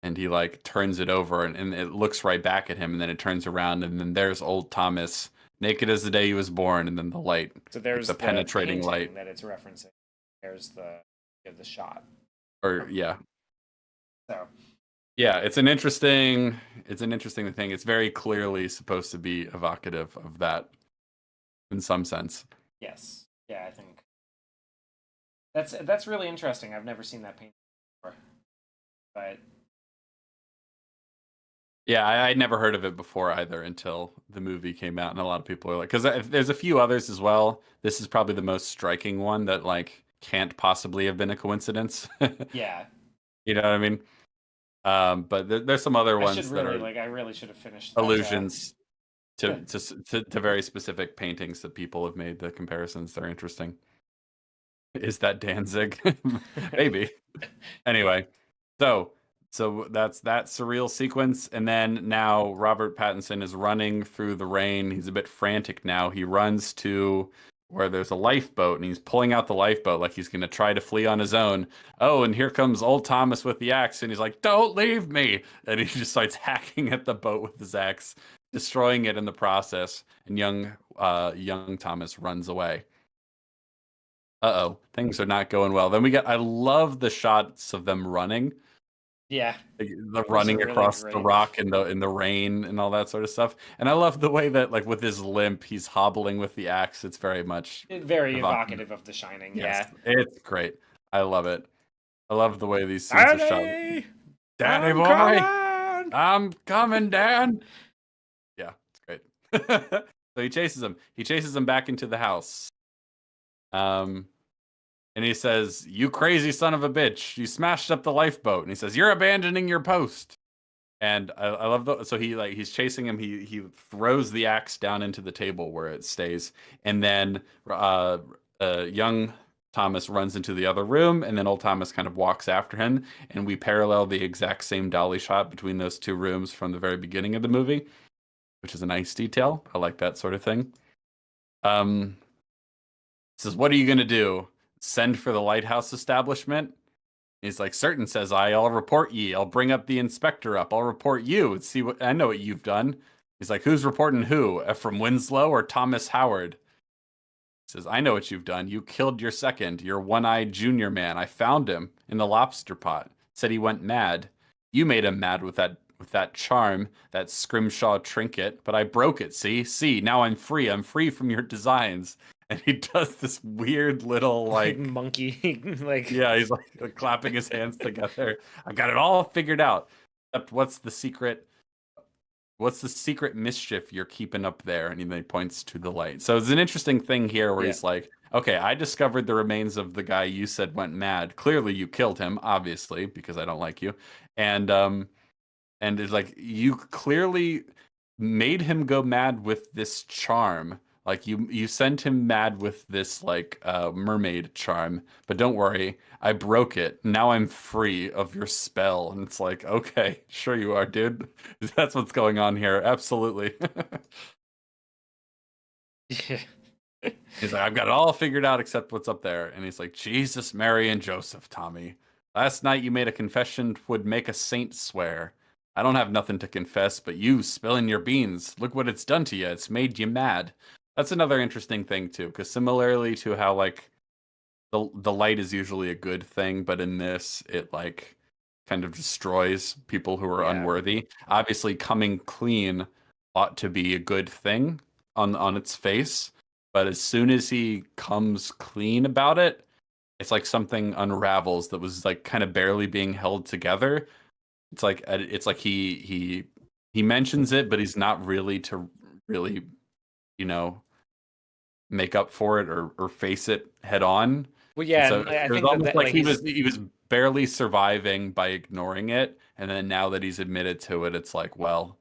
and he like turns it over and it looks right back at him and then it turns around and then there's old Thomas naked as the day he was born and then the light, So like there's the the penetrating light. painting that it's referencing. There's the shot Or from yeah. so. Yeah, it's an interesting thing. It's very clearly supposed to be evocative of that in some sense. Yes, yeah, I think that's really interesting. I've never seen that painting before, but Yeah, I'd never heard of it before either until the movie came out, and a lot of people are like, because there's a few others as well. This is probably the most striking one that like can't possibly have been a coincidence. yeah, You know what I mean? But there's some other ones that are I really should have finished that. allusions to very specific paintings that people have made the comparisons. They're interesting. Is that Danzig? Maybe. Anyway, so that's that surreal sequence, and then now Robert Pattinson is running through the rain. He's a bit frantic now. He runs to where there's a lifeboat, and he's pulling out the lifeboat like he's going to try to flee on his own. Oh, and here comes old Thomas with the axe, and he's like, "Don't leave me!" And he just starts hacking at the boat with his axe, destroying it in the process. And young Thomas runs away. Uh-oh, things are not going well. Then we get I love the shots of them running Yeah, Like, the those are running really across the great. rock in the rain and all that sort of stuff. And I love the way that like with his limp, he's hobbling with the axe. It's very much Very evocative. evocative of The Shining. Yes, Yeah. it's great. I love it. I love the way these scenes are shot. Daddy, Daddy I'm boy, coming. I'm coming, Dad. Yeah, it's great. So he chases him. He chases him back into the house. Um, and he says, "You crazy son of a bitch! You smashed up the lifeboat." And he says, "You're abandoning your post." And I love so he like he's chasing him. He throws the axe down into the table where it stays, and then young Thomas runs into the other room, and then old Thomas kind of walks after him, and we parallel the exact same dolly shot between those two rooms from the very beginning of the movie, which is a nice detail. I like that sort of thing. Um, says, "What are you gonna do? Send for the lighthouse establishment?" He's like, "Certain," says I. "I'll report ye. I'll bring up the inspector up. I'll report you and see what I know what you've done." He's like, "Who's reporting who? Ephraim Winslow or Thomas Howard?" He says, "I know what you've done. You killed your second, your one-eyed junior man. I found him in the lobster pot. Said he went mad. You made him mad with that charm, that scrimshaw trinket, but I broke it. See, now I'm free. I'm free from your designs." And he does this weird little Like like monkey, like yeah, he's like clapping his hands together. "I've got it all figured out. Except what's the secret? What's the secret mischief you're keeping up there?" And then he points to the light. So it's an interesting thing here where yeah, he's like, "Okay, I discovered the remains of the guy you said went mad. Clearly you killed him, obviously, because I don't like you." And it's like you clearly made him go mad with this charm. Like you sent him mad with this like mermaid charm, but don't worry, I broke it. Now I'm free of your spell. And it's like, okay, sure you are, dude. That's what's going on here. Absolutely. yeah, He's like, "I've got it all figured out except what's up there." And he's like, "Jesus, Mary, and Joseph, Tommy. Last night you made a confession would make a saint swear. I don't have nothing to confess, but you spilling your beans. Look what it's done to you. It's made you mad." That's another interesting thing too, because similarly to how like the light is usually a good thing, but in this it like kind of destroys people who are yeah. unworthy. Obviously, coming clean ought to be a good thing on its face, but as soon as he comes clean about it, it's like something unravels that was like kind of barely being held together. It's like he mentions it, but he's not really to really, you know, make up for it or face it head on. Well, And yeah, so and I it was think that, almost that like like he's he was barely surviving by ignoring it, and then now that he's admitted to it, it's like, well,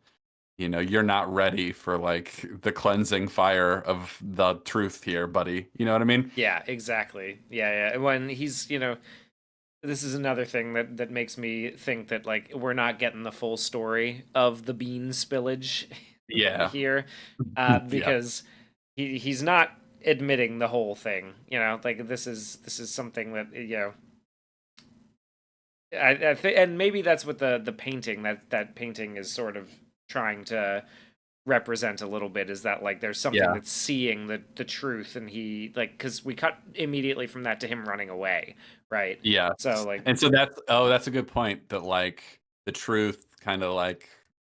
you're not ready for like the cleansing fire of the truth here, buddy. You know what I mean? yeah, exactly. Yeah, yeah. When he's, this is another thing that makes me think that like we're not getting the full story of the bean spillage Yeah. here, Yeah. because he's not admitting the whole thing. Like this is something that I think, and maybe that's what the painting that painting is sort of trying to represent a little bit, is that like there's something Yeah. that's seeing the truth, and he like, because we cut immediately from that to him running away, right? Yeah. So like, And so that's a good point that like the truth kind of like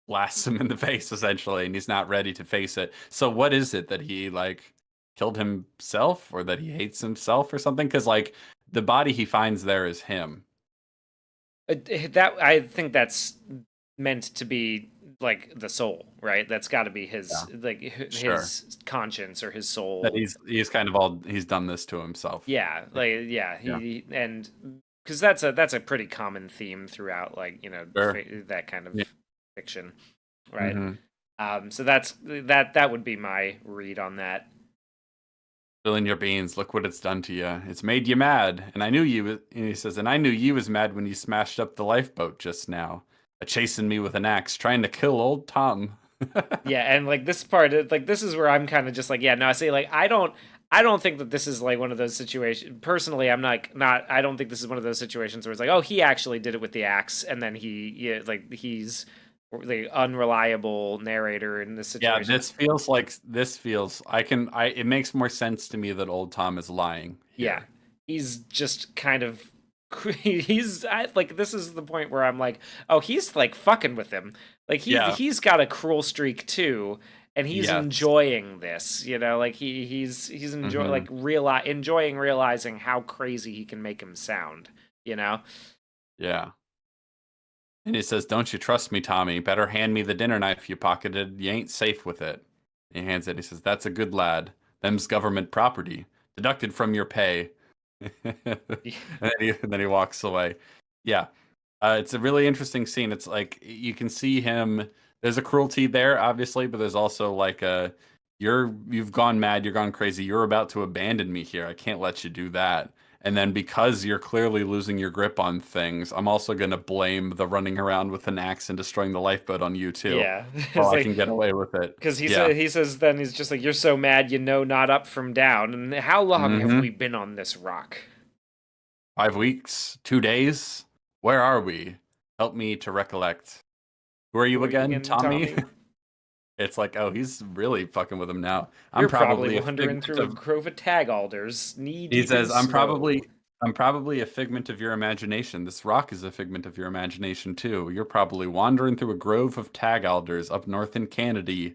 blasts him in the face essentially, and he's not ready to face it. So what is it that he like killed himself or that he hates himself or something? Because like the body he finds there is him. that I think that's meant to be like the soul, right? That's got to be Yeah. his, like Sure. his conscience or his That soul. he's kind of all he's done this to himself. Yeah, like yeah, Yeah. and because that's a pretty common theme throughout, like Sure. that kind of Yeah. fiction, right? Mm-hmm. So that would be my read on that. Spilling your beans. Look what it's done to you. It's made you mad. And I knew you. And he says, and I knew you was mad when you smashed up the lifeboat just now, a chasing me with an axe, trying to kill old Tom. Yeah, and like this part, like this is where I'm kind of just like, yeah, no, I say like I don't think that this is like one of those situations. Personally, I'm not. I don't think this is one of those situations where it's like, oh, he actually did it with the axe, and then like he's the unreliable narrator in this Yeah, situation. this feels I it makes more sense to me that old Tom is lying Yeah, here. he's just kind of like this is the point where I'm like, oh, he's like fucking with him. Like Yeah. he's got a cruel streak too, and he's Yes. enjoying this. Like he's Hmm. enjoying realizing how crazy he can make him sound. You know? Yeah. And he says, "Don't you trust me, Tommy? Better hand me the dinner knife you pocketed. You ain't safe with it." He hands it. He says, "That's a good lad. Them's government property, deducted from your pay." And then he walks away. Yeah, it's a really interesting scene. It's like you can see him. There's a cruelty there, obviously, but there's also like a you've gone mad, you're gone crazy. You're about to abandon me here. I can't let you do that. And then because you're clearly losing your grip on things, I'm also going to blame the running around with an axe and destroying the lifeboat on you too, Yeah, while it's I like can get away with it. because Yeah. he says then he's just like, you're so mad you know not up from down, and how long have we Mm-hmm. been on this rock? 5 weeks, 2 days. Where are we? Help me to recollect. Who are Who you are you again, again, Tommy? Tommy? It's like, oh, he's really fucking with him now. I'm You're probably probably a wandering figment through a of. grove of tag alders, knee He deep in says, snow. I'm probably a figment of your imagination. This rock is a figment of your imagination too. You're probably wandering through a grove of tag alders up north in Canada,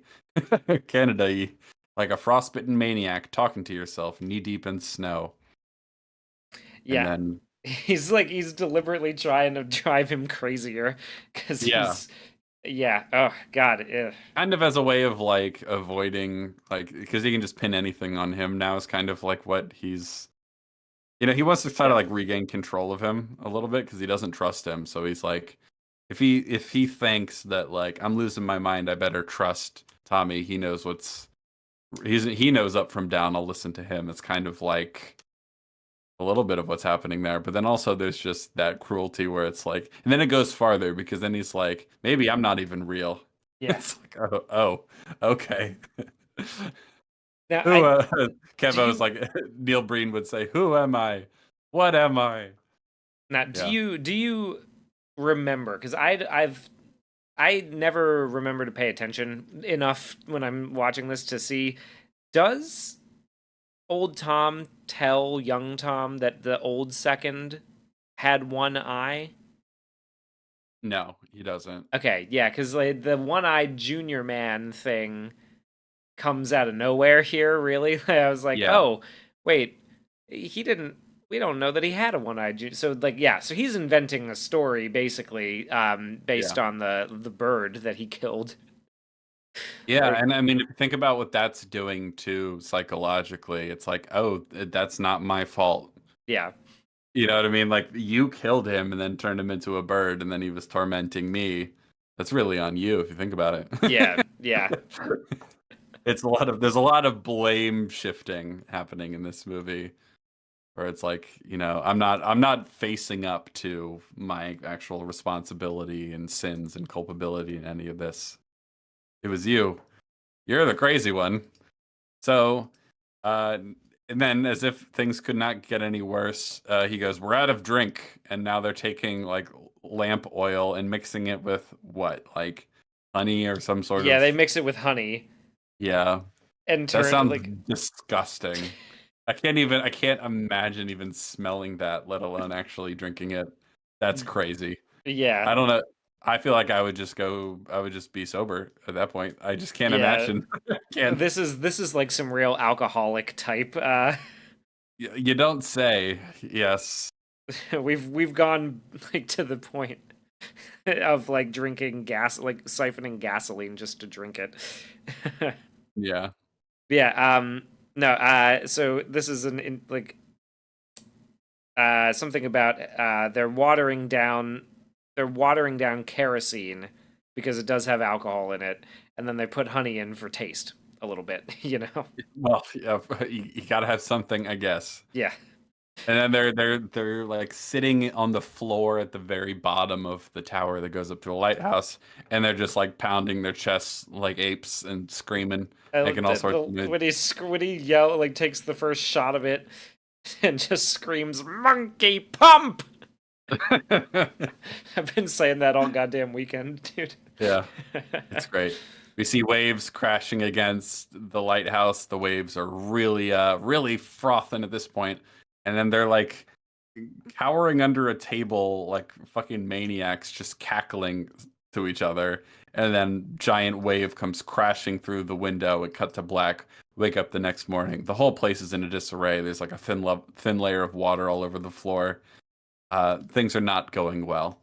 Canada, like a frostbitten maniac talking to yourself, knee deep in snow. And Yeah, then, he's deliberately trying to drive him crazier because yeah, yeah. Oh God. Ugh. kind of as a way of like avoiding, like, because he can just pin anything on him now is kind of like what he's. He wants to try to Yeah. like regain control of him a little bit because he doesn't trust him. So he's like, if he thinks that like I'm losing my mind, I better trust Tommy. He knows up from down. I'll listen to him. It's kind of like a little bit of what's happening there. But then also there's just that cruelty where it's like, and then it goes farther because then he's like, maybe I'm not even real. Yeah. It's like, oh, okay. Now Who? I do Kevo's you like Neil Breen would say, "Who am I? What am I?" now Yeah. do you remember? Because I never remember to pay attention enough when I'm watching this to see, does old Tom tell young Tom that the old second had one eye? No, he doesn't. Okay, yeah, because like the one-eyed junior man thing comes out of nowhere here. Really, I was like, Yeah, oh, wait, he didn't. We don't know that he had a one-eyed junior. So like, yeah, so he's inventing a story basically, based yeah, on the bird that he killed. yeah. Like, And I mean, if you think about what that's doing too psychologically, it's like, oh, that's not my fault. yeah, You know what I mean? Like you killed him and then turned him into a bird, and then he was tormenting me. That's really on you if you think about yeah, it. yeah, There's a lot of blame shifting happening in this movie. Where it's like, I'm not facing up to my actual responsibility and sins and culpability in any of this. It was you. You're the crazy one. So, uh, and then as if things could not get any worse, he goes, "We're out of drink," and now they're taking like lamp oil and mixing it with what, like honey or some sort yeah. They of. mix it with honey Yeah, and that turn sounds like, disgusting. I can't imagine even smelling that, let alone actually drinking it. That's crazy. yeah, I don't know. I feel like I would just be sober at that point. I just can't yeah. imagine. Can't. This is like some real alcoholic type. You don't say. Yes. We've gone like to the point of like drinking gas, like siphoning gasoline just to drink it. Yeah. Yeah. No. So this is like something about they're watering down kerosene because it does have alcohol in it, and then they put honey in for taste a little bit. Well, yeah, you gotta have something, I guess. Yeah. And then they're like sitting on the floor at the very bottom of the tower that goes up to the lighthouse, and they're just like pounding their chests like apes and screaming, making all sorts of noise. When he yell like takes the first shot of it and just screams monkey pump. I've been saying that all goddamn weekend, dude. Yeah, it's great. We see waves crashing against the lighthouse. The waves are really, really frothing at this point, and then they're like cowering under a table like fucking maniacs, just cackling to each other. And then giant wave comes crashing through the window. It cut to black. Wake up the next morning. The whole place is in a disarray. There's like a thin layer of water all over the floor. Things are not going well.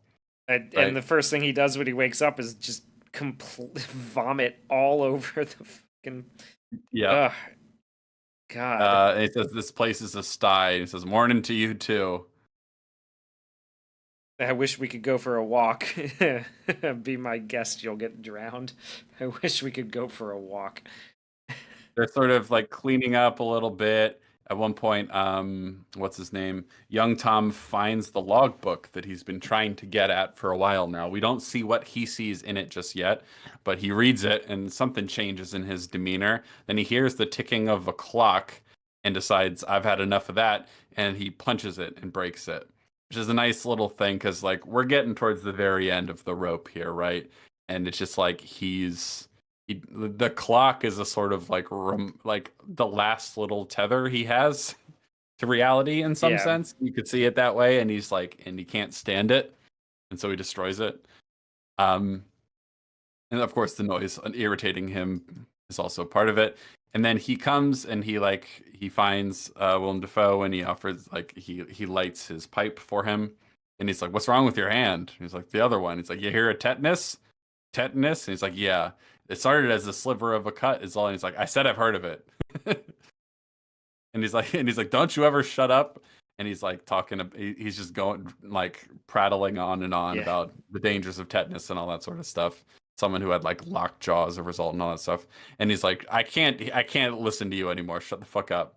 And Right? the first thing he does when he wakes up is just vomit all over the fucking. Yep. Ugh, God. And it says this place is a sty. It says morning to you too. I wish we could go for a walk. Be my guest, you'll get drowned. I wish we could go for a walk. They're sort of like cleaning up a little bit. At one point, what's his name? Young Tom finds the logbook that he's been trying to get at for a while now. We don't see what he sees in it just yet, but he reads it and something changes in his demeanor. Then he hears the ticking of a clock and decides, I've had enough of that, and he punches it and breaks it, which is a nice little thing because like we're getting towards the very end of the rope here, right? And it's just like the clock is a sort of like the last little tether he has to reality in some Yeah. sense. You could see it that way, and he's like, and he can't stand it, and so he destroys it. Um, and of course, the noise irritating him is also part of it. And then he comes and he finds Willem Dafoe, and he offers like he lights his pipe for him, and he's like, "What's wrong with your hand?" He's like, "The other one." He's like, "You hear a tetanus?" Tetanus? And he's like, "Yeah." It started as a sliver of a cut, is all. And he's like, "I said I've heard of it." and he's like, "Don't you ever shut up?" And he's like he's just going like prattling on and on Yeah. about the dangers of tetanus and all that sort of stuff. Someone who had like locked jaw as a result and all that stuff. And he's like, I can't listen to you anymore. Shut the fuck up.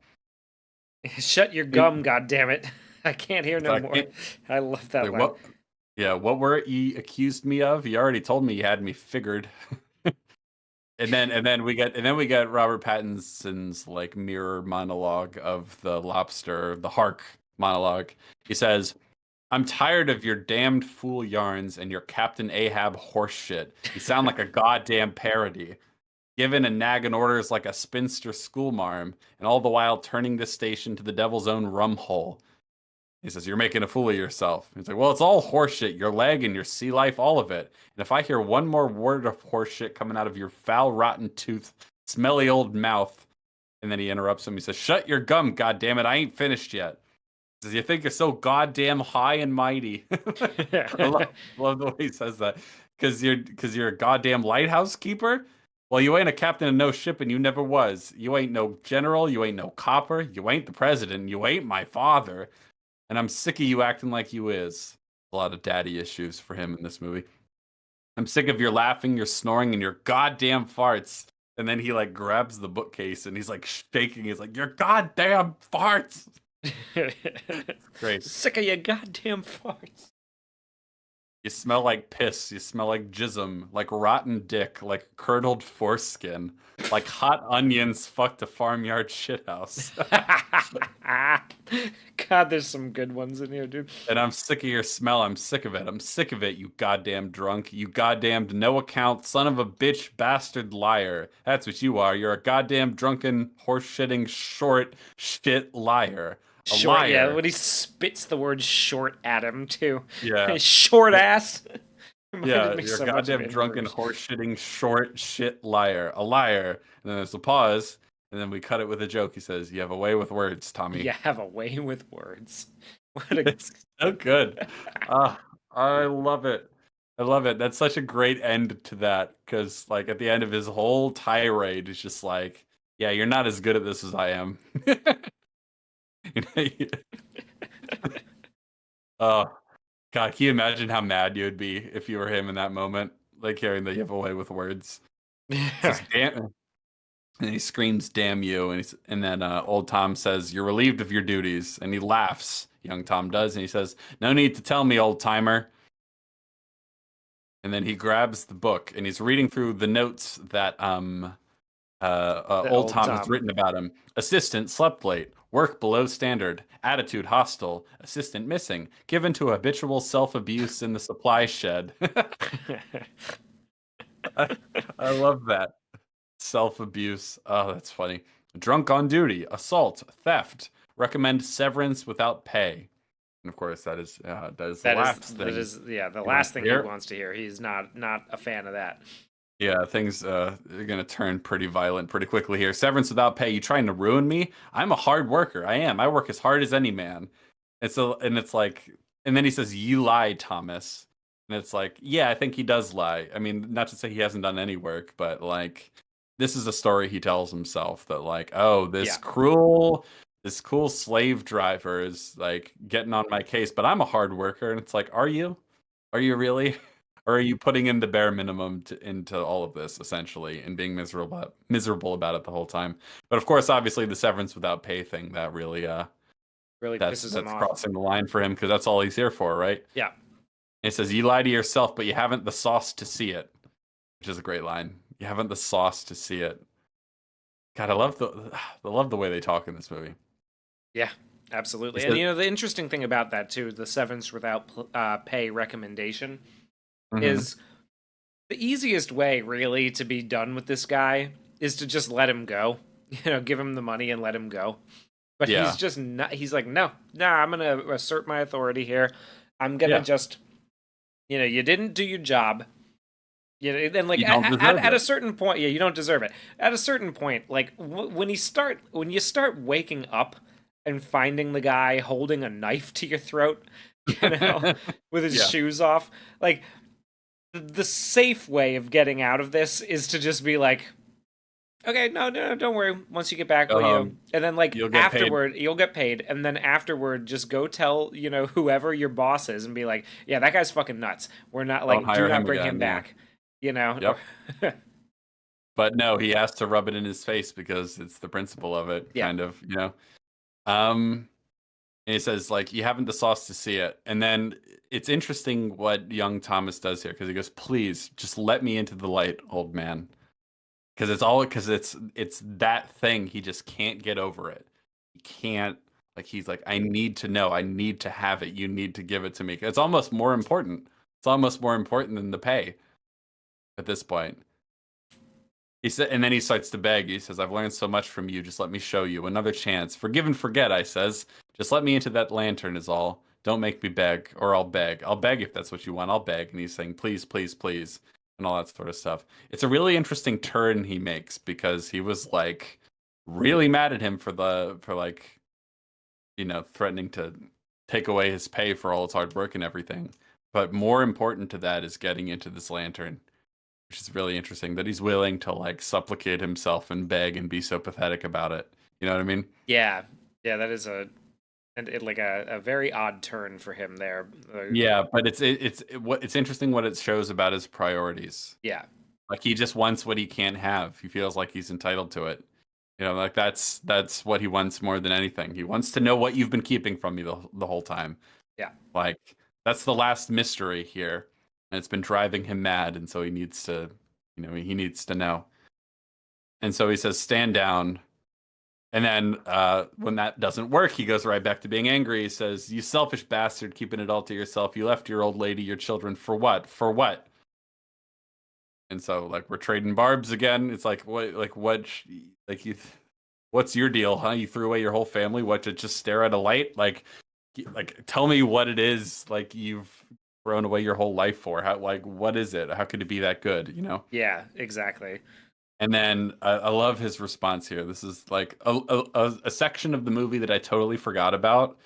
Shut your And gum, goddammit. I can't hear he's no like, more. I love that like, line. what? Yeah, what were you accused me of? You already told me you had me figured. And then we get Robert Pattinson's like mirror monologue of the lobster, the Hark monologue. He says, "I'm tired of your damned fool yarns and your Captain Ahab horseshit. You sound like a goddamn parody. Giving and nagging orders like a spinster schoolmarm, and all the while turning this station to the devil's own rum hole." He says, "You're making a fool of yourself." He's like, "Well, it's all horseshit. Your leg and your sea life, all of it. And if I hear one more word of horseshit coming out of your foul, rotten tooth, smelly old mouth." And then he interrupts him. He says, "Shut your gum, goddammit. I ain't finished yet." He says, "You think you're so goddamn high and mighty." I love the way he says that. Because you're a goddamn lighthouse keeper? Well, you ain't a captain of no ship and you never was. You ain't no general. You ain't no copper. You ain't the president. You ain't my father. And I'm sick of you acting like you is. A lot of daddy issues for him in this movie. I'm sick of your laughing, your snoring, and your goddamn farts. And then he like grabs the bookcase and he's like shaking. He's like, "Your goddamn farts." Great. Sick of your goddamn farts. You smell like piss. You smell like jism, like rotten dick, like curdled foreskin, like hot onions fucked a farmyard shithouse. God, there's some good ones in here, dude. And I'm sick of your smell. I'm sick of it. I'm sick of it, you goddamn drunk. You goddamned no account son of a bitch bastard liar. That's what you are. You're a goddamn drunken horse-shitting short shit liar. A Short, liar. yeah, when he spits the word short at him, too. Yeah. Short ass. Yeah, Me you're so a much of goddamn drunken Inverse. horse-shitting short shit liar. A liar. And then there's a pause, and then we cut it with a joke. He says, "You have a way with words, Tommy." You have a way with words. What a It's so good. I love it. I love it. That's such a great end to that because, like, at the end of his whole tirade, it's just like, "Yeah, you're not as good at this as I am." You know, oh God, can you imagine how mad you'd be if you were him in that moment, like hearing that you have a way with words? He says, "Damn," and he screams, "Damn you!" And then old Tom says, "You're relieved of your duties," and he laughs. Young Tom does, and he says, "No need to tell me, old timer." And then he grabs the book and he's reading through the notes that The old old Tom has Tom. written about him. Assistant slept late, work below standard, attitude hostile, assistant missing, given to habitual self-abuse in the supply shed. I love that. Self-abuse. Oh, that's funny. Drunk on duty, assault, theft. Recommend severance without pay. And of course, that is the That is last that thing is yeah, the he wants last to thing he hear. wants to hear. He's not a fan of that. Yeah, things are gonna turn pretty violent pretty quickly here. Severance without pay. You trying to ruin me? I'm a hard worker. I am. I work as hard as any man. And it's like, and then he says, "You lie, Thomas." And it's like, yeah, I think he does lie. I mean, not to say he hasn't done any work, but like, this is a story he tells himself that like, oh, Yeah. this cool slave driver is like getting on my case, but I'm a hard worker. And it's like, are you? Are you really? Or are you putting in the bare minimum into all of this essentially and being miserable about it the whole time? But of course, obviously, the severance without pay thing that really Really pisses him that's off. crossing the line for him because that's all he's here for, right? Yeah. It says, "You lie to yourself, but you haven't the sauce to see it," which is a great line. You haven't the sauce to see it. God, I love the way they talk in this movie. Yeah. He Absolutely. And says, the interesting thing about that too, the severance without pay recommendation mhm, is the easiest way really to be done with this guy is to just let him go. Give him the money and let him go. But he's yeah, just not. He's like, no, no, I'm gonna assert my authority here. I'm gonna yeah, just, you didn't do your job. Then like you don't deserve at a it. certain point, yeah, you don't deserve it. At a certain point, like when you start waking up and finding the guy holding a knife to your throat, you know, with his Yeah, shoes off, like the safe way of getting out of this is to just be like, okay, no, no, no, don't worry. Once you get back, go will you? home. And then like You'll get paid. afterward, you'll get paid, and then afterward, just go tell whoever your boss is and be like, yeah, that guy's fucking nuts. We're not Don't like, do hire not him bring him again. Yeah. back. You know, Yep. But no, he has to rub it in his face because it's the principle of it, yeah, kind of, you know. Um, and he says like, "You haven't the sauce to see it." And then it's interesting what young Thomas does here because he goes, "Please, just let me into the light, old man." Because it's that thing he just can't get over it. He can't like he's like, "I need to know. I need to have it. You need to give it to me." It's almost more important. It's almost more important than the pay at this point. He said, and then he starts to beg. He says, "I've learned so much from you. Just let me show you another chance. Forgive and forget," I says. "Just let me into that lantern is all. Don't make me beg, or I'll beg. I'll beg if that's what you want. I'll beg." And he's saying, "Please, please, please," and all that sort of stuff. It's a really interesting turn he makes because he was like really mad at him for like, threatening to take away his pay for all his hard work and everything. But more important to that is getting into this lantern, which is really interesting that he's willing to like supplicate himself and beg and be so pathetic about it. You know what I mean? yeah, yeah. That is like a very odd turn for him there. Yeah, but it's interesting what it shows about his priorities. Yeah, Like he just wants what he can't have. He feels like he's entitled to it. Like that's what he wants more than anything. He wants to know what you've been keeping from me the whole time. yeah, Like that's the last mystery here, and it's been driving him mad, and so he needs to know. And so he says, "Stand down." And then when that doesn't work, he goes right back to being angry. He says, "You selfish bastard, keeping it all to yourself. You left your old lady, your children for what? For what?" And so like we're trading barbs again. It's like like what's your deal, huh? You threw away your whole family, what, to just stare at a light? Like tell me what it is like you've thrown away your whole life for. How, like, what is it? How could it be that good, you know? yeah. Exactly. And then I love his response here. This is like a section of the movie that I totally forgot about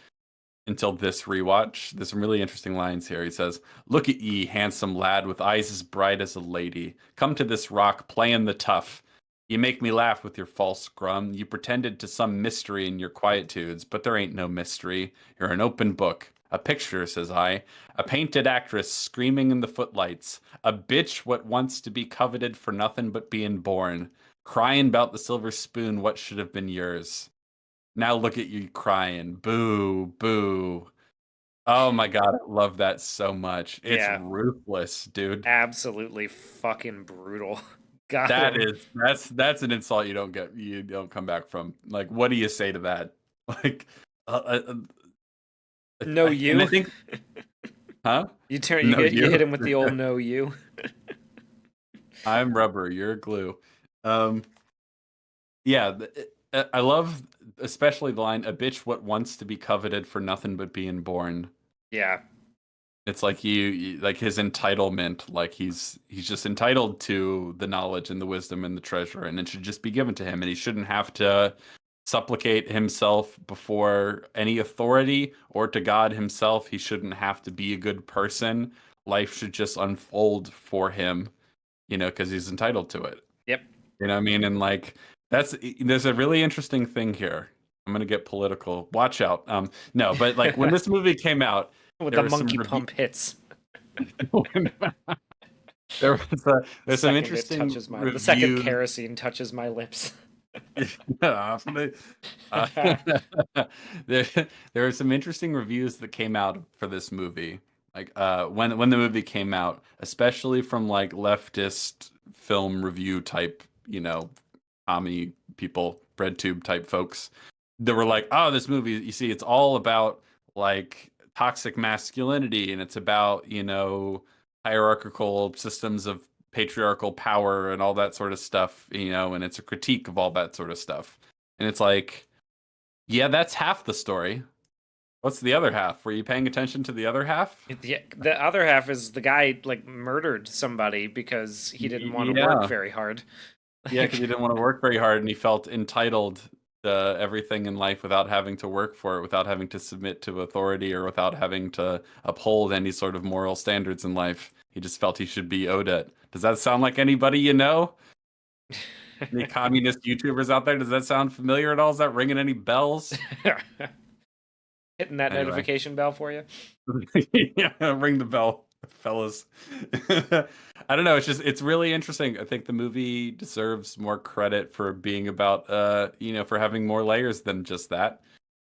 until this rewatch. There's some really interesting lines here. He says, "Look at ye, handsome lad, with eyes as bright as a lady. Come to this rock, playing the tough. You make me laugh with your false scrum. You pretended to some mystery in your quietudes, but there ain't no mystery. You're an open book. A picture," says I. "A painted actress screaming in the footlights. A bitch what wants to be coveted for nothing but being born. Crying 'bout the silver spoon what should have been yours. Now look at you crying. Boo, boo." Oh my God, I love that so much. It's Yeah, ruthless, dude. absolutely fucking brutal. Got That him. is that's an insult you don't come back from. Like, what do you say to that? Like, No, and I you. think, huh? You No, hit you. him with the old no you. I'm rubber. You're glue. Um, yeah, I love especially the line, "A bitch what wants to be coveted for nothing but being born." Yeah. It's like like his entitlement, like he's just entitled to the knowledge and the wisdom and the treasure, and it should just be given to him, and he shouldn't have to supplicate himself before any authority or to God himself. He shouldn't have to be a good person. Life should just unfold for him, because he's entitled to it. Yep. You know what I mean? And like there's a really interesting thing here. I'm gonna get political. Watch out. No, but like when this movie came out, With there the was some monkey pump hits. there's some interesting The second reviews. kerosene touches my lips. Uh, there, there are some interesting reviews that came out for this movie. Like when the movie came out, especially from like leftist film review type, comedy people, breadtube type folks, that were like, "Oh, this movie, you see, it's all about like toxic masculinity, and it's about, hierarchical systems of patriarchal power and all that sort of stuff, and it's a critique of all that sort of stuff." And it's like, yeah, that's half the story. What's the other half? Were you paying attention to the other half? The other half is the guy like murdered somebody because he didn't want to work Yeah. very hard. Yeah, because he didn't want to work very hard and he felt entitled to everything in life without having to work for it, without having to submit to authority, or without having to uphold any sort of moral standards in life. He just felt he should be owed it. Does that sound like anybody you know? Any communist YouTubers out there? Does that sound familiar at all? Is that ringing any bells? Hitting that Anyway. notification bell for you. Yeah, ring the bell, fellas. I don't know. It's really interesting. I think the movie deserves more credit for being about, for having more layers than just that.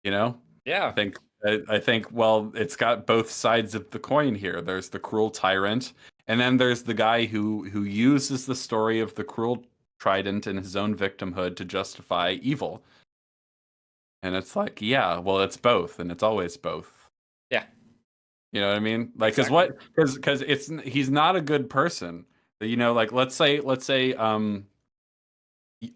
Yeah. I think, well, it's got both sides of the coin here. There's the cruel tyrant, and then there's the guy who uses the story of the cruel trident and his own victimhood to justify evil. And it's like, yeah, well, it's both, and it's always both. Yeah. You know what I mean? Like, Exactly. because he's not a good person. Like let's say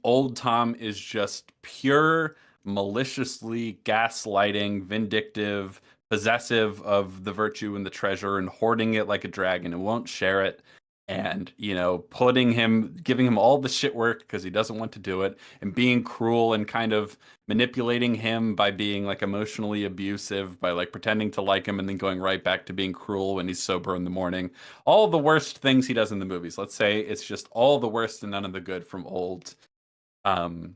old Tom is just pure, maliciously gaslighting, vindictive, possessive of the virtue and the treasure, and hoarding it like a dragon and won't share it. And, giving him all the shit work because he doesn't want to do it, and being cruel and kind of manipulating him by being like emotionally abusive, by like pretending to like him and then going right back to being cruel when he's sober in the morning. All the worst things he does in the movies. Let's say it's just all the worst and none of the good from old Tom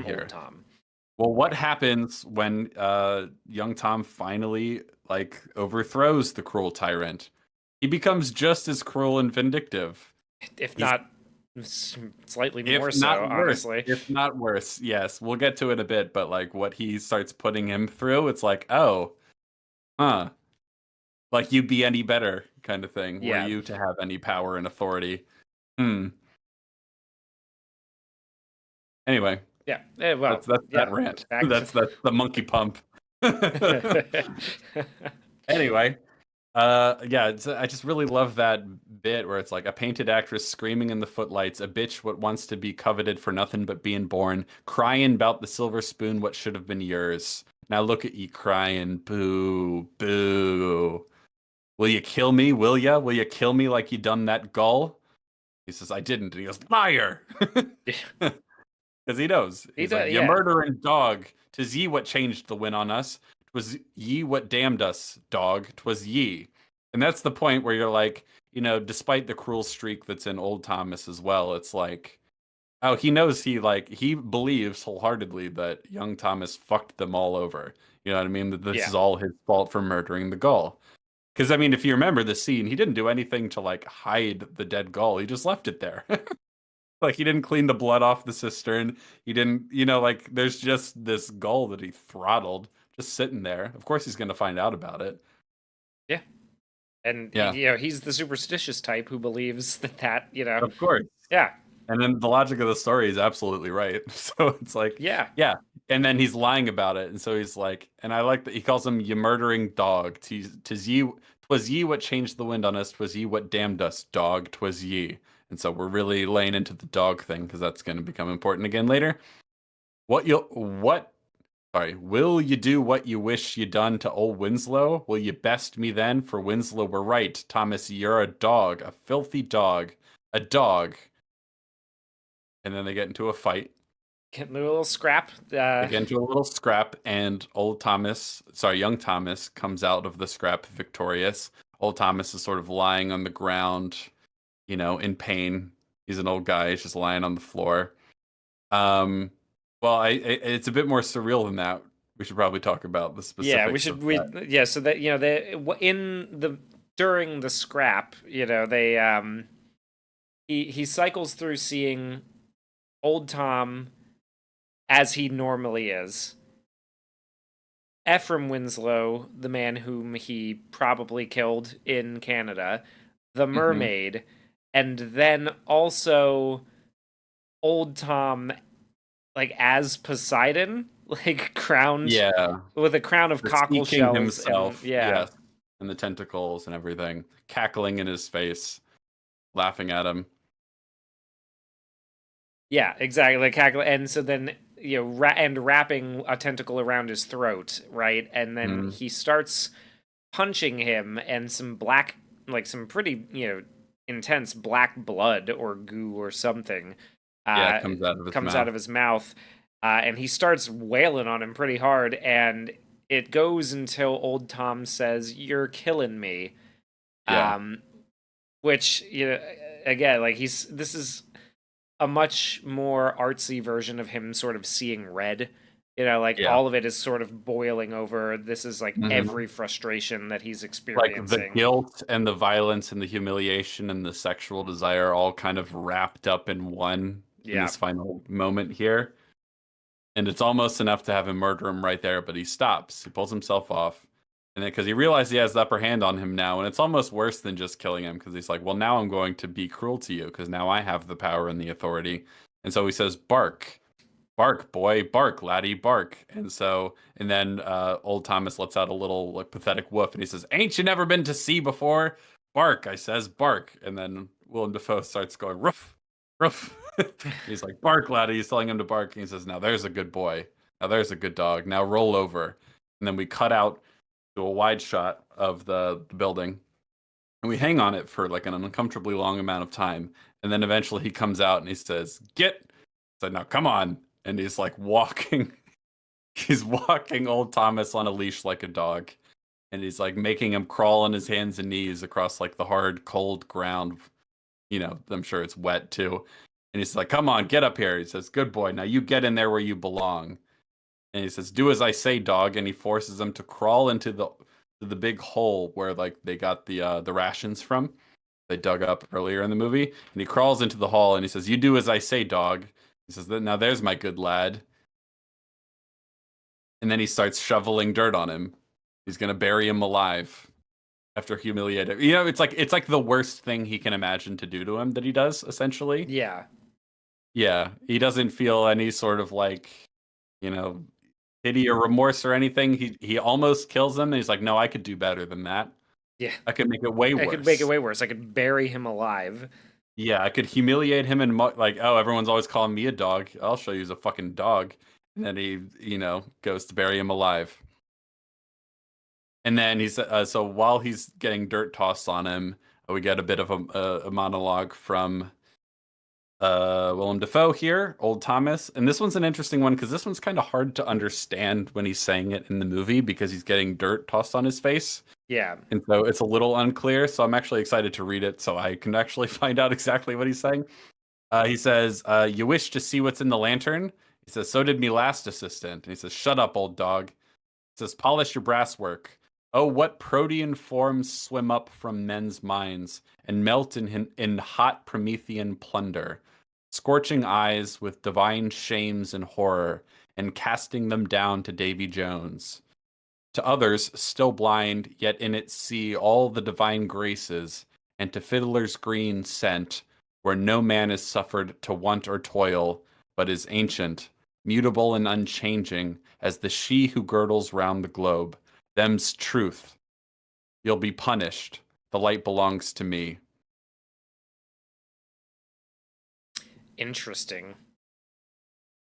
here. Old Tom. Well, what happens when young Tom finally like overthrows the cruel tyrant? He becomes just as cruel and vindictive. If not slightly more so, not worse, honestly. if not worse, yes. We'll get to it a bit, but like what he starts putting him through, it's like, oh, huh. Like you'd be any better kind of thing. Yeah. Were you to have any power and authority. Anyway. Yeah. Well, that's yeah. that rant. That's the monkey pump. Anyway. Yeah, I just really love that bit where it's like a painted actress screaming in the footlights, a bitch what wants to be coveted for nothing but being born, crying about the silver spoon what should have been yours. Now look at ye crying, boo, boo. Will you kill me, will ya? Will you kill me like you done that gull? He says, I didn't. And he goes, liar! Because he knows. He's like, you murdering dog. 'Tis ye what changed the win on us. 'Twas ye what damned us, dog. 'Twas ye. And that's the point where you're like, despite the cruel streak that's in old Thomas as well, it's like, oh, he knows he believes wholeheartedly that young Thomas fucked them all over. You know what I mean? That this is all his fault for murdering the gull. Because, I mean, if you remember the scene, he didn't do anything to, like, hide the dead gull. He just left it there. Like, he didn't clean the blood off the cistern. He didn't, like, there's just this gull that he throttled just sitting there. Of course he's going to find out about it. Yeah. And, he's the superstitious type who believes that. Of course. Yeah. And then the logic of the story is absolutely right. So it's like, yeah. And then he's lying about it. And so he's like, and I like that he calls him, you murdering dog. 'Twas ye what changed the wind on us. 'Twas ye what damned us, dog. 'Twas ye. And so we're really laying into the dog thing because that's going to become important again later. What Sorry. Will you do what you wish you done to old Winslow? Will you best me then? For Winslow were right. Thomas, you're a dog, a filthy dog, a dog. And then they get into a fight. Getting a little scrap. They get into a little scrap, and young Thomas comes out of the scrap victorious. Old Thomas is sort of lying on the ground, in pain. He's an old guy. He's just lying on the floor. Well, it's a bit more surreal than that. We should probably talk about the Yeah, we specifics should of that. yeah, so that during the scrap, they he cycles through seeing old Tom as he normally is. Ephraim Winslow, the man whom he probably killed in Canada, the Hmm. mermaid, and then also old Tom, like as Poseidon, like crowned Yeah, with a crown of the cockle Sea King shells, and himself, yeah, yes, and the tentacles and everything, cackling in his face, laughing at him. yeah, exactly, like cackle, and so then and wrapping a tentacle around his throat, right, and then Mhm. he starts punching him, and some black, like some pretty intense black blood or goo or something, Yeah, it uh, comes out of his comes out mouth. of his mouth, and he starts wailing on him pretty hard, and it goes until old Tom says, "You're killing me," Yeah, um, which again, like this is a much more artsy version of him sort of seeing red. Like yeah. all of it is sort of boiling over. This is like Hmm. every frustration that he's Like the experiencing. guilt and the violence and the humiliation and the sexual desire all kind of wrapped up in one in Yeah. this final moment here. And it's almost enough to have him murder him right there, but he stops. He pulls himself off. And then because he realizes he has the upper hand on him now, and it's almost worse than just killing him because he's like, well, now I'm going to be cruel to you because now I have the power and the authority. And so he says, bark, bark, boy, bark, laddie, bark. And then old Thomas lets out a little like pathetic woof and he says, ain't you never been to sea before? Bark, I says, bark. And then Willem Dafoe starts going, roof, roof. He's like, bark, laddie. He's telling him to bark. And he says, now there's a good boy. Now there's a good dog. Now roll over. And then we cut out to a wide shot of the building. And we hang on it for like an uncomfortably long amount of time. And then eventually he comes out and he says, get. I said, now come on. And he's like walking. He's walking old Thomas on a leash like a dog. And he's like making him crawl on his hands and knees across like the hard, cold ground. I'm sure it's wet too. And he's like, come on, get up here. He says, good boy. Now you get in there where you belong. And he says, do as I say, dog. And he forces him to crawl into the big hole where like they got the rations from. They dug up earlier in the movie. And he crawls into the hall and he says, you do as I say, dog. He says, now there's my good lad. And then he starts shoveling dirt on him. He's gonna bury him alive after humiliating. It's like the worst thing he can imagine to do to him that he does essentially. Yeah. Yeah, he doesn't feel any sort of like you know pity or remorse or anything. He almost kills him, and he's like, no, I could do better than that. Yeah. I could make it way I could make it worse. way worse. I could bury him alive. Yeah, I could humiliate him and like, oh, everyone's always calling me a dog. I'll show you as a fucking dog. And then he, goes to bury him alive. And then so while he's getting dirt tossed on him, we get a bit of a monologue from Willem Dafoe here, old Thomas. And this one's an interesting one because this one's kind of hard to understand when he's saying it in the movie because he's getting dirt tossed on his face. Yeah. And so it's a little unclear. So I'm actually excited to read it so I can actually find out exactly what he's saying. He says, you wish to see what's in the lantern? He says, so did me last assistant. And he says, shut up, old dog. He says, polish your brass work. Oh, what protean forms swim up from men's minds and melt in hot Promethean plunder, scorching eyes with divine shames and horror, and casting them down to Davy Jones. To others, still blind, yet in it see all the divine graces, and to fiddler's green scent, where no man is suffered to want or toil, but is ancient, mutable and unchanging, as the she who girdles round the globe. Them's truth. You'll be punished. The light belongs to me. Interesting.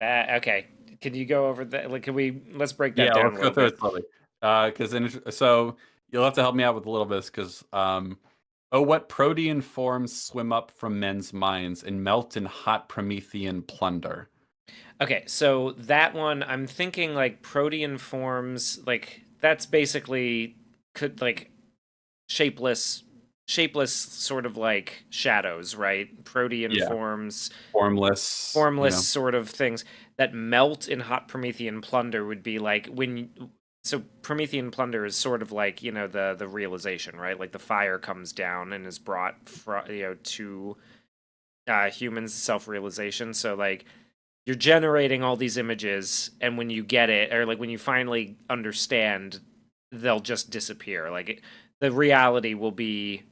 Okay. Can you go over that? Like, let's break that Yeah, down let's a go little through bit. it slowly. So you'll have to help me out with a little bit because oh, what protean forms swim up from men's minds and melt in hot Promethean plunder? Okay, so that one, I'm thinking like protean forms, like that's basically could like shapeless, shapeless sort of like shadows, right? Protean Yeah, forms, formless. formless Yeah. sort of things that melt in hot Promethean plunder would be like so Promethean plunder is sort of like, the realization, right? Like the fire comes down and is brought to humans self-realization. So like you're generating all these images, and when you get it, or like when you finally understand, they'll just disappear. The reality will be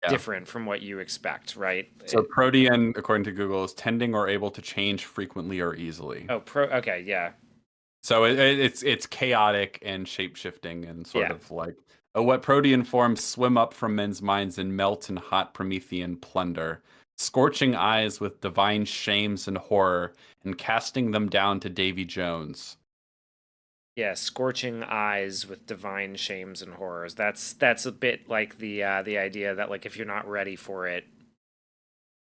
Yeah. different from what you expect, right? So protean, according to Google, is tending or able to change frequently or easily. Okay, yeah. So it's chaotic and shape shifting and sort Yeah. of like what protean forms swim up from men's minds and melt in hot Promethean plunder, scorching eyes with divine shames and horror, and casting them down to Davy Jones. Yeah, scorching eyes with divine shames and horrors. That's a bit like the idea that like if you're not ready for it,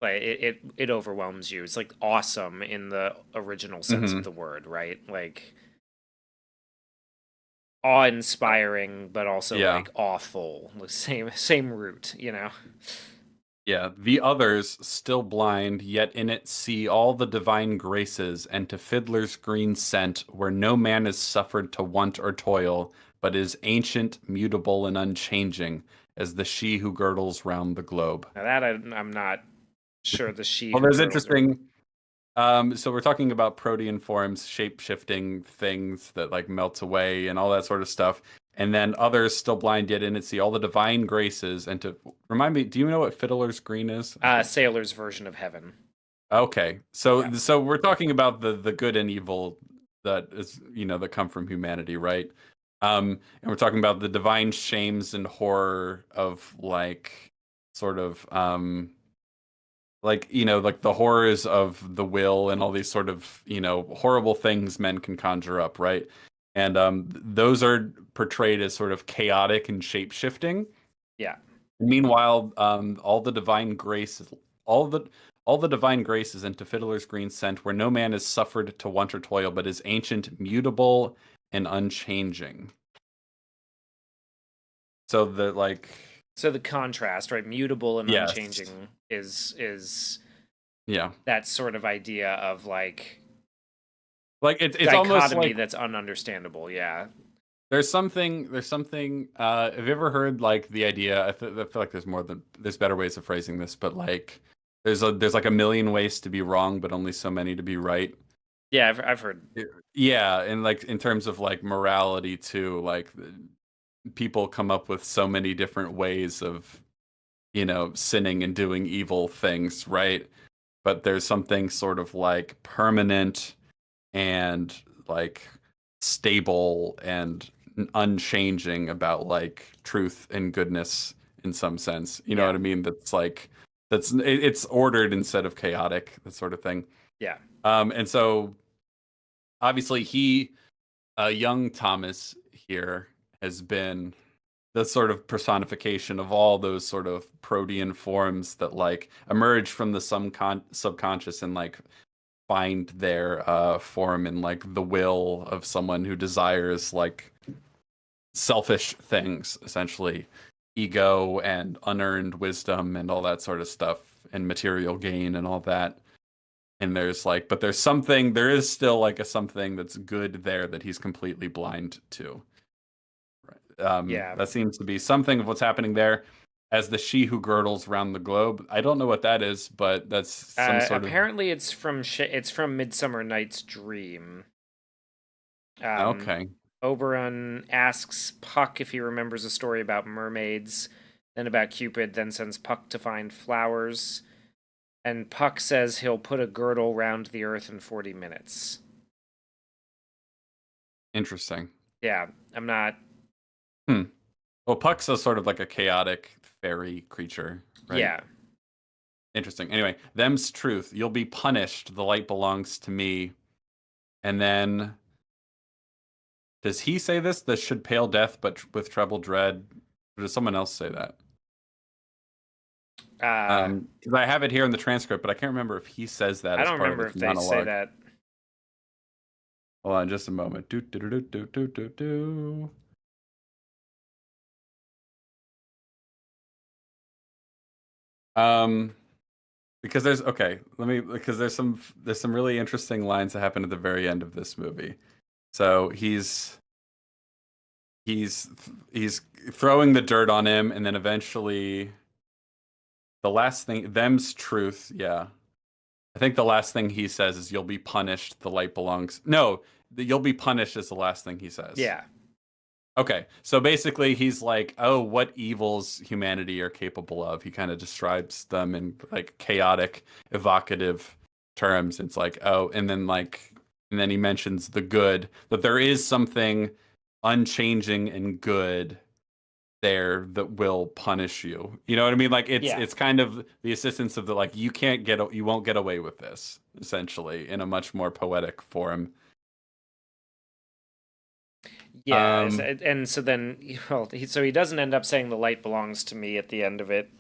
like it overwhelms you. It's like awesome in the original sense of Hmm. the word, right? Like awe-inspiring, but also Yeah. like awful. The same root. Yeah, the others, still blind, yet in it see all the divine graces, and to fiddler's green scent, where no man is suffered to want or toil, but is ancient, mutable, and unchanging, as the she who girdles round the globe. Now that I'm not sure the she Well, who there's girdles her. interesting. So we're talking about protean forms, shape-shifting things that like melt away and all that sort of stuff. And then others still blind yet in it see all the divine graces. And to remind me, do you know what fiddler's green is? I think. Sailor's version of heaven. Okay. Yeah. So we're talking about the good and evil that is, that come from humanity, right? And we're talking about the divine shames and horror of like sort of like, like the horrors of the will and all these sort of, horrible things men can conjure up, right? And those are portrayed as sort of chaotic and shape-shifting. Yeah. Meanwhile, all the all the divine graces into Fiddler's Green scent, where no man is suffered to want or toil, but is ancient, mutable, and unchanging. So the like, So the contrast, right? Mutable and yes, unchanging is yeah, that sort of idea of like like it's almost dichotomy like that's ununderstandable. Yeah. there's something. Have you ever heard like the idea? I feel like there's better ways of phrasing this, but like there's like a million ways to be wrong, but only so many to be right. Yeah, I've heard. Yeah, and like in terms of like morality too, like people come up with so many different ways of, sinning and doing evil things, right? But there's something sort of like permanent and like stable and unchanging about like truth and goodness in some sense. You know Yeah. what I mean? It's ordered instead of chaotic, that sort of thing. Yeah. And so obviously young Thomas here has been the sort of personification of all those sort of protean forms that like emerge from the subconscious and like find their form in like the will of someone who desires like selfish things, essentially ego and unearned wisdom and all that sort of stuff and material gain and all that. And there is still like a something that's good there that he's completely blind to. Yeah. That seems to be something of what's happening there as the she who girdles round the globe. I don't know what that is, but that's some sort of Apparently it's from Midsummer Night's Dream. Um, okay. Oberon asks Puck if he remembers a story about mermaids, then about Cupid, then sends Puck to find flowers, and Puck says he'll put a girdle round the earth in 40 minutes. Interesting. Yeah, I'm not. Hmm. Well, Puck's a sort of like a chaotic fairy creature, right? Yeah, Interesting. Anyway, them's truth. You'll be punished. The light belongs to me. And then does he say this? This should pale death, but with treble dread. Or does someone else say that? Uh, Because I have it here in the transcript, but I can't remember if he says that I as don't part of remember his if they say monologue. that. Hold on, just a moment. Do do do do do do do. Um, because there's some really interesting lines that happen at the very end of this movie. So he's he's throwing the dirt on him, and then eventually the last thing, them's truth. Yeah, I think the last thing he says is, "You'll be punished. The light belongs." No, "You'll be punished" is the last thing he says. Yeah. Okay, so basically he's like, "Oh, what evils humanity are capable of." He kind of describes them in like chaotic, evocative terms. It's like, "Oh," and then he mentions the good, that there is something unchanging and good there that will punish you. You know what I mean? Like Yeah. it's kind of the assistance of the like you won't get away with this, essentially, in a much more poetic form. Yeah, Um and so then, well, so he doesn't end up saying the light belongs to me at the end of it.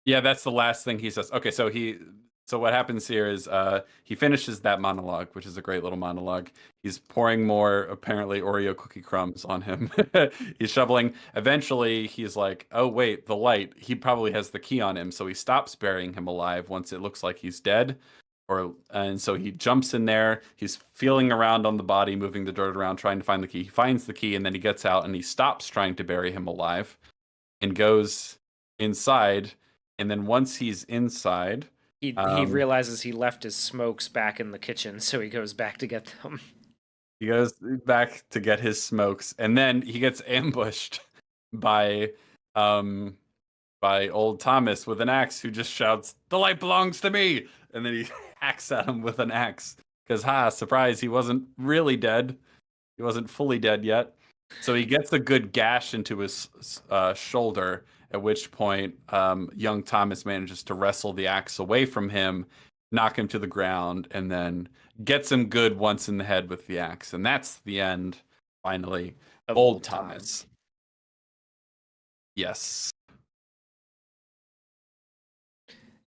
Yeah, that's the last thing he says. Okay, so what happens here is he finishes that monologue, which is a great little monologue. He's pouring more apparently Oreo cookie crumbs on him. He's shoveling. Eventually, he's like, "Oh wait, the light. He probably has the key on him." So he stops burying him alive once it looks like he's dead. And so he jumps in there. He's feeling around on the body, moving the dirt around, trying to find the key. He finds the key, and then he gets out and he stops trying to bury him alive and goes inside. And then once he's inside, He um, realizes he left his smokes back in the kitchen, so he goes back to get them. he goes back to get his smokes, and then he gets ambushed by um, old Thomas with an axe, who just shouts, "The light belongs to me!" And then he hacks at him with an axe because, surprise, he wasn't really dead. He wasn't fully dead yet. So he gets a good gash into his shoulder, at which point young Thomas manages to wrestle the axe away from him, knock him to the ground, and then gets him good once in the head with the axe. And that's the end, finally. Of Old old Tom. Thomas. Yes.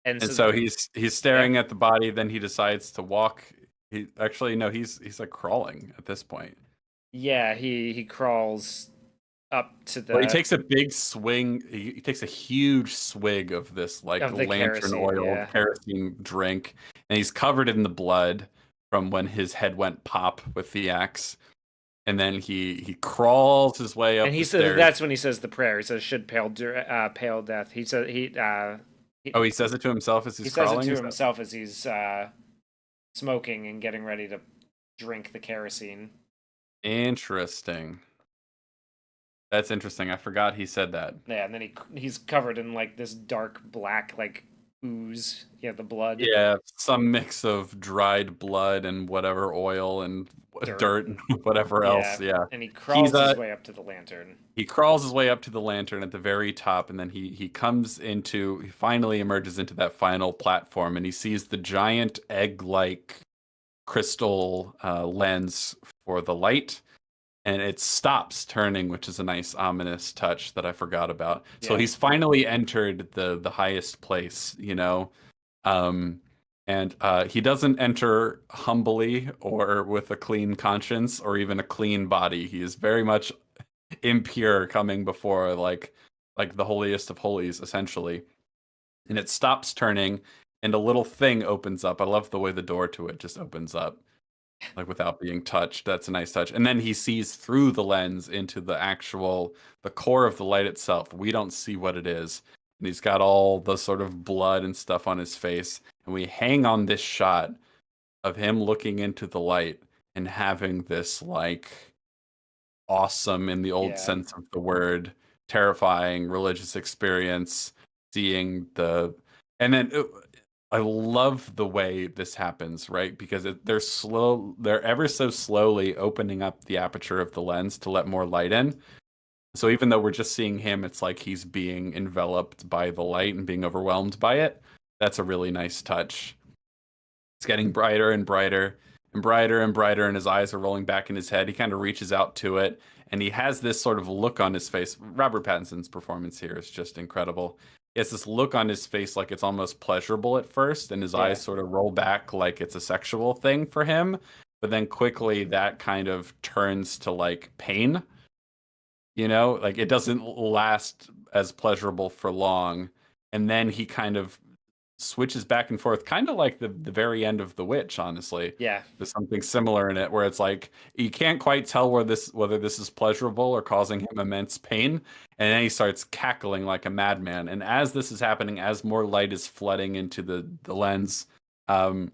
And And so, so he's yeah, staring at the body, then he decides to walk. He actually no, he's like crawling at this point. yeah, he crawls up to Well, he the takes a big swing. He takes a huge swig of this like of the lantern kerosene. oil Yeah, kerosene drink, and he's covered in the blood from when his head went pop with the axe. And then he crawls his way and up he the says stairs. that's when he says the prayer. He says, "Should pale death." He said Oh, he says it to himself as he he's says it crawling. to Is that... himself as he's smoking and getting ready to drink the kerosene. Interesting. That's interesting. I forgot he said that. Yeah, and then he's covered in like this dark black like ooze. Yeah, the blood, Yeah, some mix of dried blood and whatever oil and dirt, dirt and and whatever else. yeah, Yeah. and he He's crawls his way up to the lantern. he crawls his way up to the lantern at the very top, and then he finally emerges into that final platform, and he sees the giant egg-like crystal lens for the light, and it stops turning, which is a nice ominous touch that I forgot about. So Yeah, he's finally entered the highest place, you know. Um, and he doesn't enter humbly or with a clean conscience or even a clean body. He is very much impure, coming before like the holiest of holies, essentially. And it stops turning, and a little thing opens up. I love the way the door to it just opens up, like without being touched. That's a nice touch. And then he sees through the lens into the core of the light itself. We don't see what it is. And he's got all the sort of blood and stuff on his face. And we hang on this shot of him looking into the light and having this like awesome, in the old yeah, sense of the word, terrifying religious experience, seeing the and then I love the way this happens, right? Because they're ever so slowly opening up the aperture of the lens to let more light in. So even though we're just seeing him, it's like he's being enveloped by the light and being overwhelmed by it. That's a really nice touch. It's getting brighter and brighter, and brighter, and his eyes are rolling back in his head. He kind of reaches out to it, and he has this sort of look on his face. Robert Pattinson's performance here is just incredible. He has this look on his face like it's almost pleasurable at first, and his Yeah. eyes sort of roll back like it's a sexual thing for him. But then quickly that kind of turns to like pain, like it doesn't last as pleasurable for long. And then he kind of switches back and forth, kind of like the very end of The Witch, honestly. Yeah. There's something similar in it where it's like you can't quite tell whether this is pleasurable or causing him immense pain, and then he starts cackling like a madman. And as this is happening, as more light is flooding into the lens, um,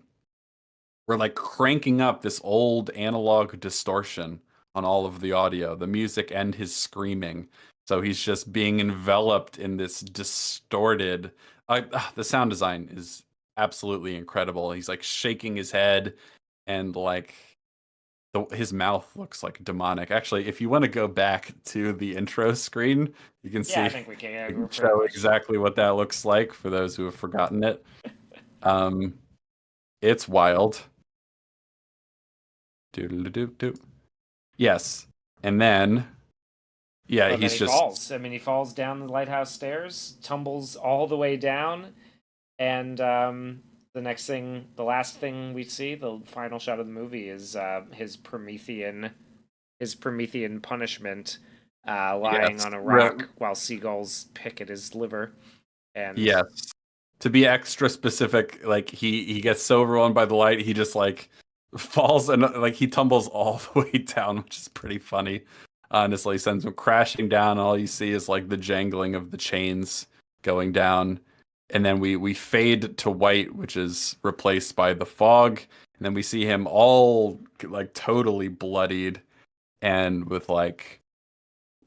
we're like cranking up this old analog distortion on all of the audio, the music, and his screaming. So he's just being enveloped in this distorted. The sound design is absolutely incredible. He's like shaking his head, and like his mouth looks like demonic. Actually, if you want to go back to the intro screen, you can see. Yeah, I think we can. Yeah, I we're can pretty show much. exactly what that looks like for those who have forgotten it. Um, it's wild. Doodle-doo-doo. Yes, and then yeah, But then he's he just falls. I mean, he falls down the lighthouse stairs, tumbles all the way down, and the next thing, the last thing we see, the final shot of the movie is his Promethean punishment, lying yes, on a rock while seagulls pick at his liver, and yes. To be extra specific, like he gets so overwhelmed by the light, he just like falls and like he tumbles all the way down, which is pretty funny. Honestly, sends him crashing down. All you see is like the jangling of the chains going down, and then we fade to white, which is replaced by the fog, and then we see him all like totally bloodied and with like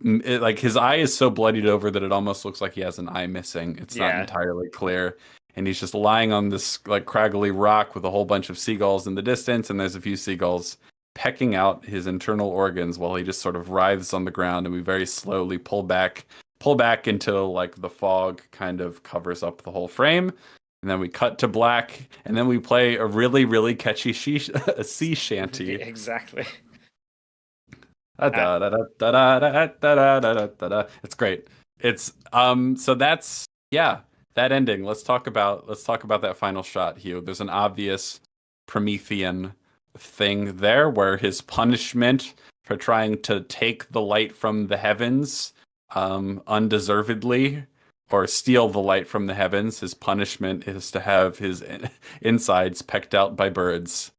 his eye is so bloodied over that it almost looks like he has an eye missing. It's not yeah, entirely clear. And he's just lying on this like craggly rock with a whole bunch of seagulls in the distance, and there's a few seagulls pecking out his internal organs while he just sort of writhes on the ground, and we very slowly pull back until like the fog kind of covers up the whole frame. And then we cut to black, and then we play a really, really catchy a sea shanty. exactly. It's great. It's so that's yeah, that ending. Let's talk about that final shot, Hugh. There's an obvious Promethean thing there where his punishment for trying to take the light from the heavens undeservedly or steal the light from the heavens, his punishment is to have his insides pecked out by birds.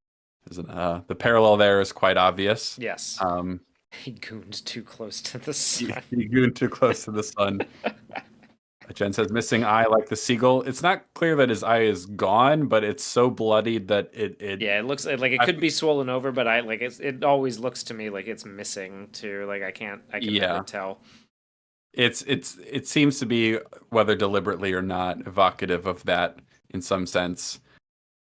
The parallel there is quite obvious. Yes. Um, He gooned too close to the he, sun. he gooned too close to the sun. Jen says, missing eye like the seagull. It's not clear that his eye is gone, but it's so bloodied that it Yeah, it looks like it could be swollen over, but it always looks to me like it's missing too. Like I can never tell. it seems to be, whether deliberately or not, evocative of that in some sense.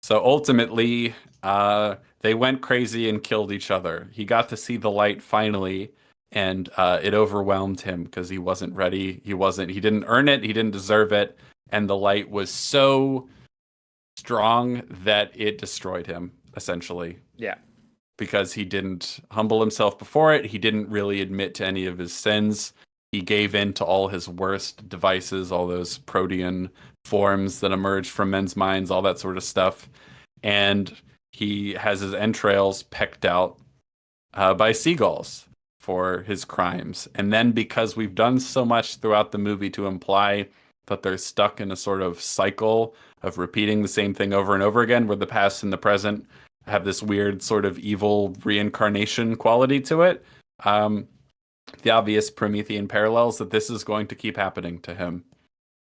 So ultimately, they went crazy and killed each other. He got to see the light finally, and it overwhelmed him because he wasn't ready. He didn't earn it. He didn't deserve it. And the light was so strong that it destroyed him, essentially. Yeah. Because he didn't humble himself before it. He didn't really admit to any of his sins. He gave in to all his worst devices, all those protean forms that emerged from men's minds, all that sort of stuff. And he has his entrails pecked out by seagulls for his crimes. And then because we've done so much throughout the movie to imply that they're stuck in a sort of cycle of repeating the same thing over and over again, where the past and the present have this weird sort of evil reincarnation quality to it. The obvious Promethean parallels that this is going to keep happening to him.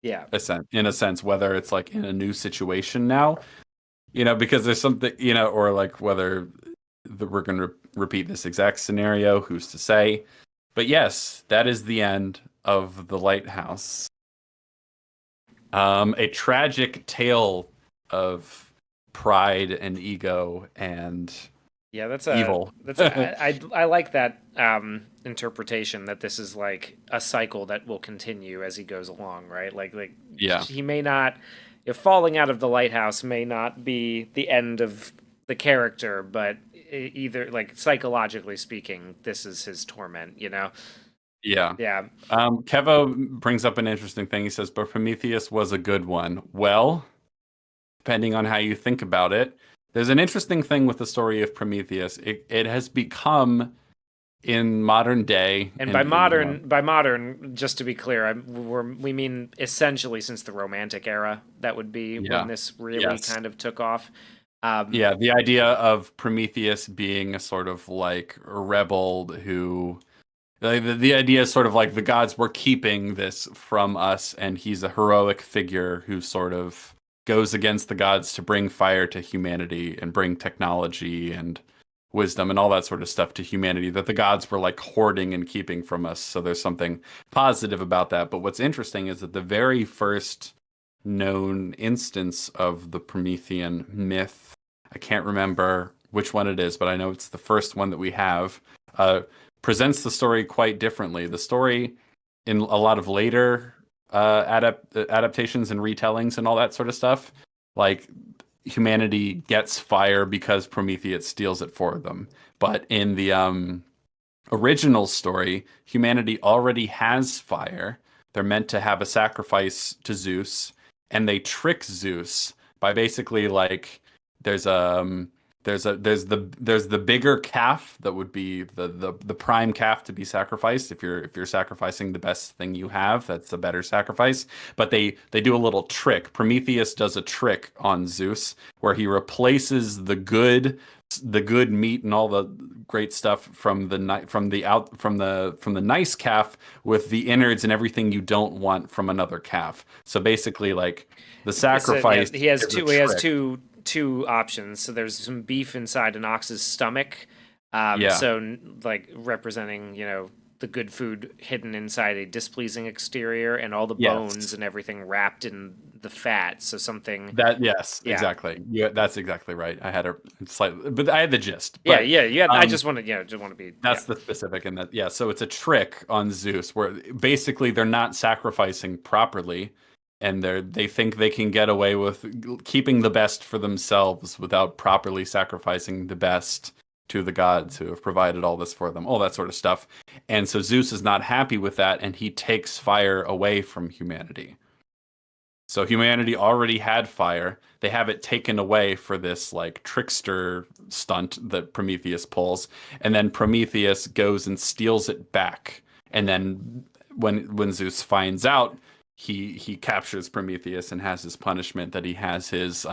Yeah. In a sense, whether it's like in a new situation now, because there's something, or like whether we're going to repeat this exact scenario, who's to say? But yes, that is the end of The Lighthouse. A tragic tale of pride and ego and Yeah, that's evil. I like that interpretation that this is like a cycle that will continue as he goes along, right? Like Yeah. he may not, if falling out of the lighthouse may not be the end of the character, but either like psychologically speaking, this is his torment, you know? Yeah. Yeah. Kevo brings up an interesting thing. He says, but Prometheus was a good one. Well, depending on how you think about it, there's an interesting thing with the story of Prometheus. It has become in modern day, And and by modern, just to be clear, we mean essentially since the Romantic era. That would be when yeah, this really yes, kind of took off. yeah, the idea of Prometheus being a sort of like rebel who the idea is sort of like the gods were keeping this from us, and he's a heroic figure who sort of goes against the gods to bring fire to humanity and bring technology and wisdom and all that sort of stuff to humanity that the gods were like hoarding and keeping from us. So there's something positive about that. But what's interesting is that the very first known instance of the Promethean myth, I can't remember which one it is, but I know it's the first one that we have. Presents the story quite differently. The story in a lot of later adaptations and retellings and all that sort of stuff, like humanity gets fire because Prometheus steals it for them. But in the original story, humanity already has fire. They're meant to have a sacrifice to Zeus, and they trick Zeus by basically like there's there's the bigger calf that would be the prime calf to be sacrificed if you're sacrificing the best thing you have, that's a better sacrifice. But they do a little trick. Prometheus does a trick on Zeus where he replaces the good meat and all the great stuff from the nice calf with the innards and everything you don't want from another calf. So basically, like the So yeah, sacrifice he has is a two. He has trick. two options. So there's some beef inside an ox's stomach. Yeah. Like representing, the good food hidden inside a displeasing exterior, and all the bones Yes. and everything wrapped in the fat. So something. Yes, Yeah. exactly. Yeah, that's exactly right. I had a slightly, but I had the gist. Yeah. But Yeah. Yeah. I um, just wanted. Yeah. Just want to be. Yeah. that's the specific in that. Yeah, so it's a trick on Zeus where basically they're not sacrificing properly, and they think they can get away with keeping the best for themselves without properly sacrificing the best to the gods who have provided all this for them, all that sort of stuff. And so Zeus is not happy with that, and he takes fire away from humanity. So humanity already had fire. They have it taken away for this like trickster stunt that Prometheus pulls, and then Prometheus goes and steals it back. And then when Zeus finds out, he captures Prometheus and has his punishment that he has his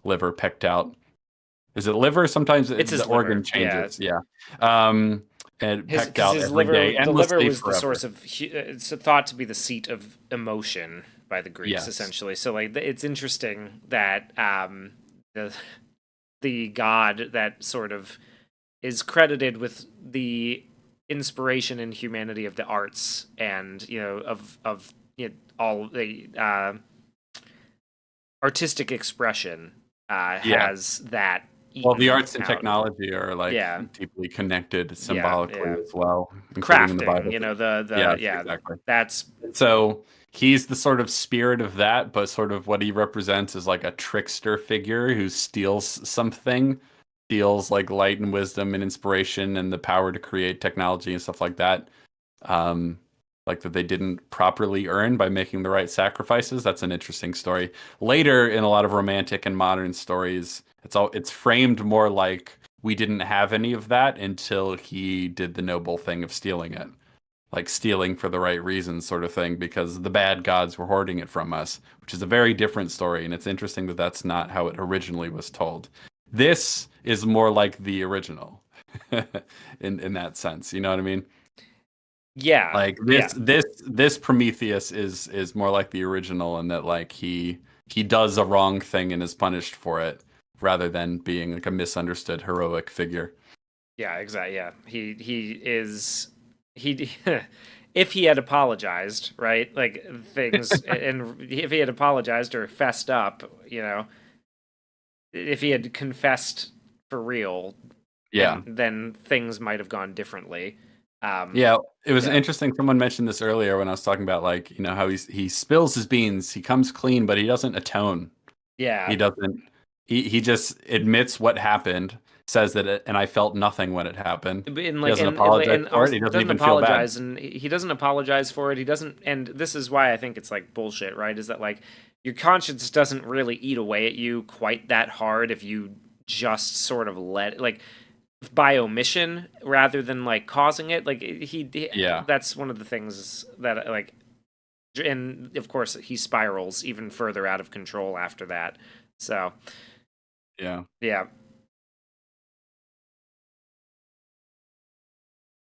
liver pecked out. Is it liver? Sometimes It's the his liver. organ Yeah. changes. Yeah. And His pecked because out his every liver, day, the liver endlessly was the forever. source of. It's thought to be the seat of emotion by the Greeks, Yes. essentially. So like, it's interesting that the the god that sort of is credited with the inspiration and humanity of the arts, and of all the artistic expression, Yeah. has that Well, the eaten arts and out. technology are like Yeah, deeply connected yeah, symbolically yeah. as well, including in the Crafting, Bible. the Yes, yeah, exactly. that's So he's the sort of spirit of that, but sort of what he represents is like a trickster figure who steals something, steals like light and wisdom and inspiration and the power to create technology and stuff like that. Um, like that they didn't properly earn by making the right sacrifices. That's an interesting story. Later in a lot of romantic and modern stories, it's framed more like we didn't have any of that until he did the noble thing of stealing it. Like stealing for the right reasons, sort of thing, because the bad gods were hoarding it from us, which is a very different story. And it's interesting that that's not how it originally was told. This is more like the original in that sense. You know what I mean? yeah, Like yeah, this Prometheus is more like the original in that like he does a wrong thing and is punished for it rather than being like a misunderstood heroic figure. yeah, exactly. Yeah, he is he. If he had apologized, right? Like things, and if he had apologized or fessed up, if he had confessed for real, Yeah. and then things might have gone differently. Um, Yeah, it was yeah, interesting. Someone mentioned this earlier when I was talking about like, how he spills his beans, he comes clean, but he doesn't atone. yeah, He doesn't. He just admits what happened, says that and I felt nothing when it happened. And He like doesn't apologize and for it. also He doesn't doesn't even feel bad. apologize, and he doesn't apologize for it. He doesn't, and this is why I think it's like bullshit, right? Is that like your conscience doesn't really eat away at you quite that hard if you just sort of let like by omission rather than like causing it. Like Yeah. that's one of the things that like, and of course he spirals even further out of control after that. So Yeah. yeah,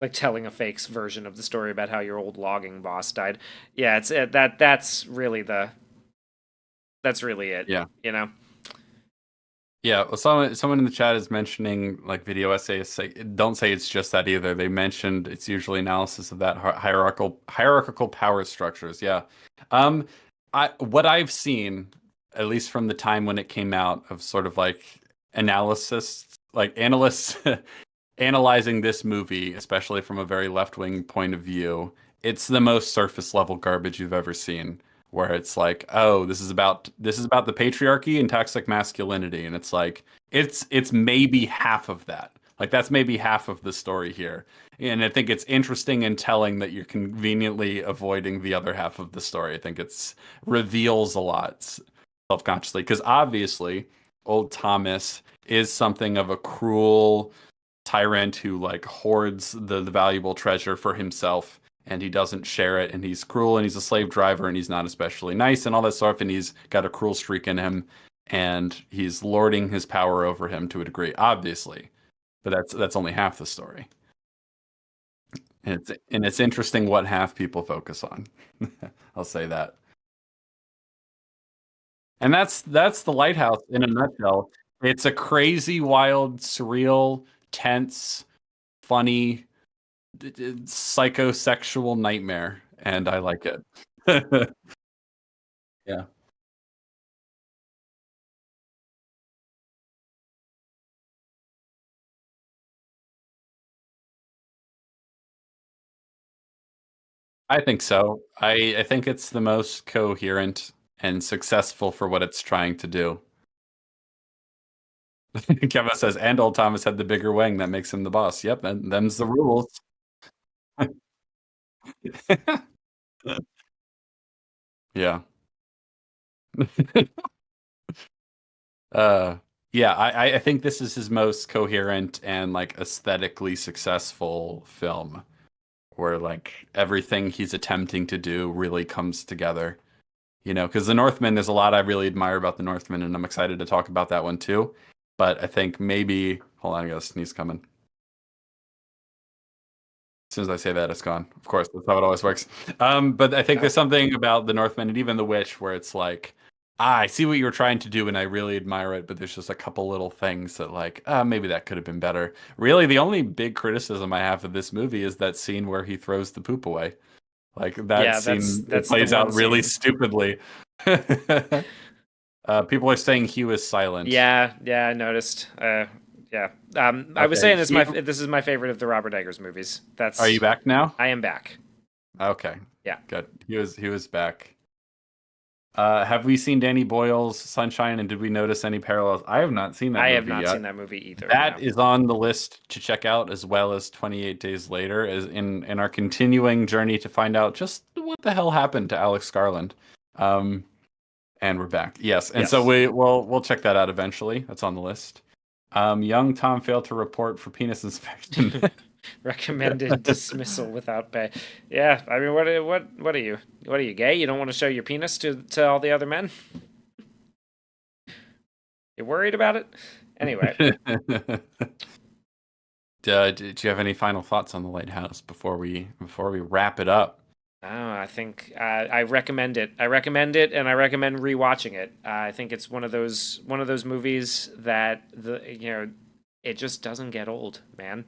like telling a fake version of the story about how your old logging boss died. Yeah, it's that's really it. Yeah. You know. Yeah, well, someone in the chat is mentioning like video essays. Don't say it's just that either. They mentioned it's usually analysis of that hierarchical power structures. Yeah, um, I what I've seen, at least from the time when it came out, of sort of like analysis, like analysts analyzing this movie, especially from a very left-wing point of view, it's the most surface level garbage you've ever seen. Where it's like, oh, this is about the patriarchy and toxic masculinity, and it's like it's maybe half of that. Like that's maybe half of the story here. And I think it's interesting and telling that you're conveniently avoiding the other half of the story. I think it's reveals a lot self-consciously because obviously old Thomas is something of a cruel tyrant who like hoards the valuable treasure for himself and he doesn't share it and he's cruel and he's a slave driver and he's not especially nice and all that stuff and he's got a cruel streak in him and he's lording his power over him to a degree obviously, but that's only half the story. And it's interesting what half people focus on. I'll say that. And that's the Lighthouse in a nutshell. It's a crazy, wild, surreal, tense, funny, psychosexual nightmare, and I like it. Yeah, I think so. I think it's the most coherent and successful for what it's trying to do. Kevin says, and old Thomas had the bigger wing that makes him the boss. Yep, and them's the rules. Yeah. Uh, yeah, I think this is his most coherent and like aesthetically successful film, where like everything he's attempting to do really comes together. You know, because The Northman, there's a lot I really admire about The Northman, and I'm excited to talk about that one too. But I think maybe, hold on, I got a sneeze coming. As soon as I say that, it's gone. Of course, that's how it always works. But I think Yeah. there's something about The Northman and even The Witch where it's like, I see what you were trying to do, and I really admire it. But there's just a couple little things that, like, maybe that could have been better. Really, the only big criticism I have of this movie is that scene where he throws the poop away. Like that Yeah, scene, it that's the plays one out really scene. stupidly. People are saying Hugh is silent. Yeah, yeah, I noticed. Yeah. I was Okay, saying Hugh, this is my favorite of the Robert Eggers movies. are you That's back now? I am back. Okay, Yeah. good. He was back. Have we seen Danny Boyle's Sunshine, and did we notice any parallels? I have not seen that I have movie not yet. seen that movie either. That No. is on the list to check out, as well as 28 Days Later, as in our continuing journey to find out just what the hell happened to Alex Garland. Um, and we're back. Yes, and so Yes. we'll check that out eventually. That's on the list. Young Tom failed to report for penis inspection. Recommended dismissal without pay. Yeah, I mean, what are you? What are you, gay? You don't want to show your penis to all the other men? You're worried about it? Anyway, Did you have any final thoughts on the Lighthouse before we wrap it up? I think I recommend it. I recommend it, and I recommend rewatching it. I think it's one of those movies that it just doesn't get old, man.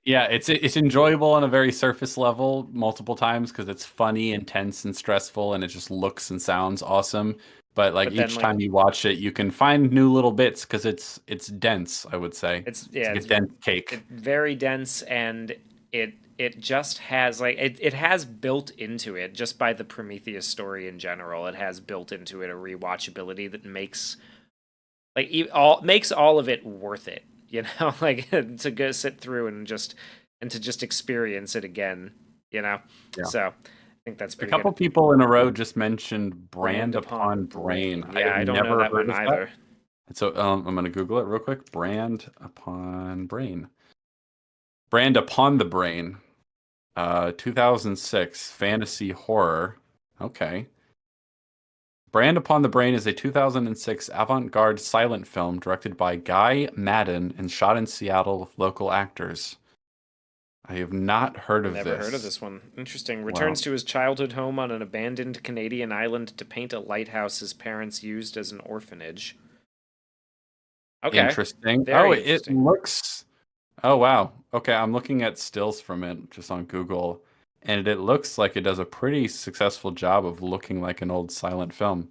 Yeah, it's enjoyable on a very surface level multiple times because it's funny, intense, and stressful, and it just looks and sounds awesome. But like But then each like time you watch it, you can find new little bits because it's dense, I would say. it's It's yeah, like a it's dense cake. very dense, and it just has like it has built into it just by the Prometheus story in general. It has built into it a rewatchability that makes like all makes all of it worth it, you know, like to go sit through and to just experience it again, you know. Yeah. So I think that's A pretty couple good. people in a row just mentioned Brand Brand upon Upon Brain. brain. I Yeah, have I don't know never that heard one of that. either. So I'm going to Google it real quick. Brand Upon Brain. Brand Upon the Brain. 2006 fantasy horror. Okay. Brand Upon the Brain is a 2006 avant-garde silent film directed by Guy Madden and shot in Seattle with local actors. I have not heard of Never heard of this. this one. Interesting. Returns Wow. to his childhood home on an abandoned Canadian island to paint a lighthouse his parents used as an orphanage. Okay. Interesting. Oh, Very it interesting. looks. Oh, wow. Okay, I'm looking at stills from it just on Google, and it looks like it does a pretty successful job of looking like an old silent film.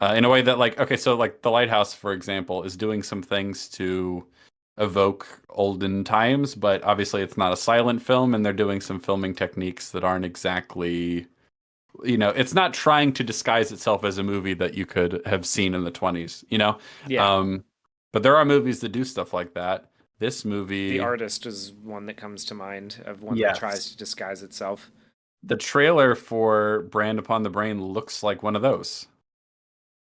In a way that, like, okay, so like The Lighthouse, for example, is doing some things to evoke olden times, but obviously it's not a silent film, and they're doing some filming techniques that aren't exactly, it's not trying to disguise itself as a movie that you could have seen in the 20s, you know? Yeah. Um, but there are movies that do stuff like that. This The movie, Artist is one that comes to mind of one that tries yes. to disguise itself. The trailer for Brand Upon the Brain looks like one of those.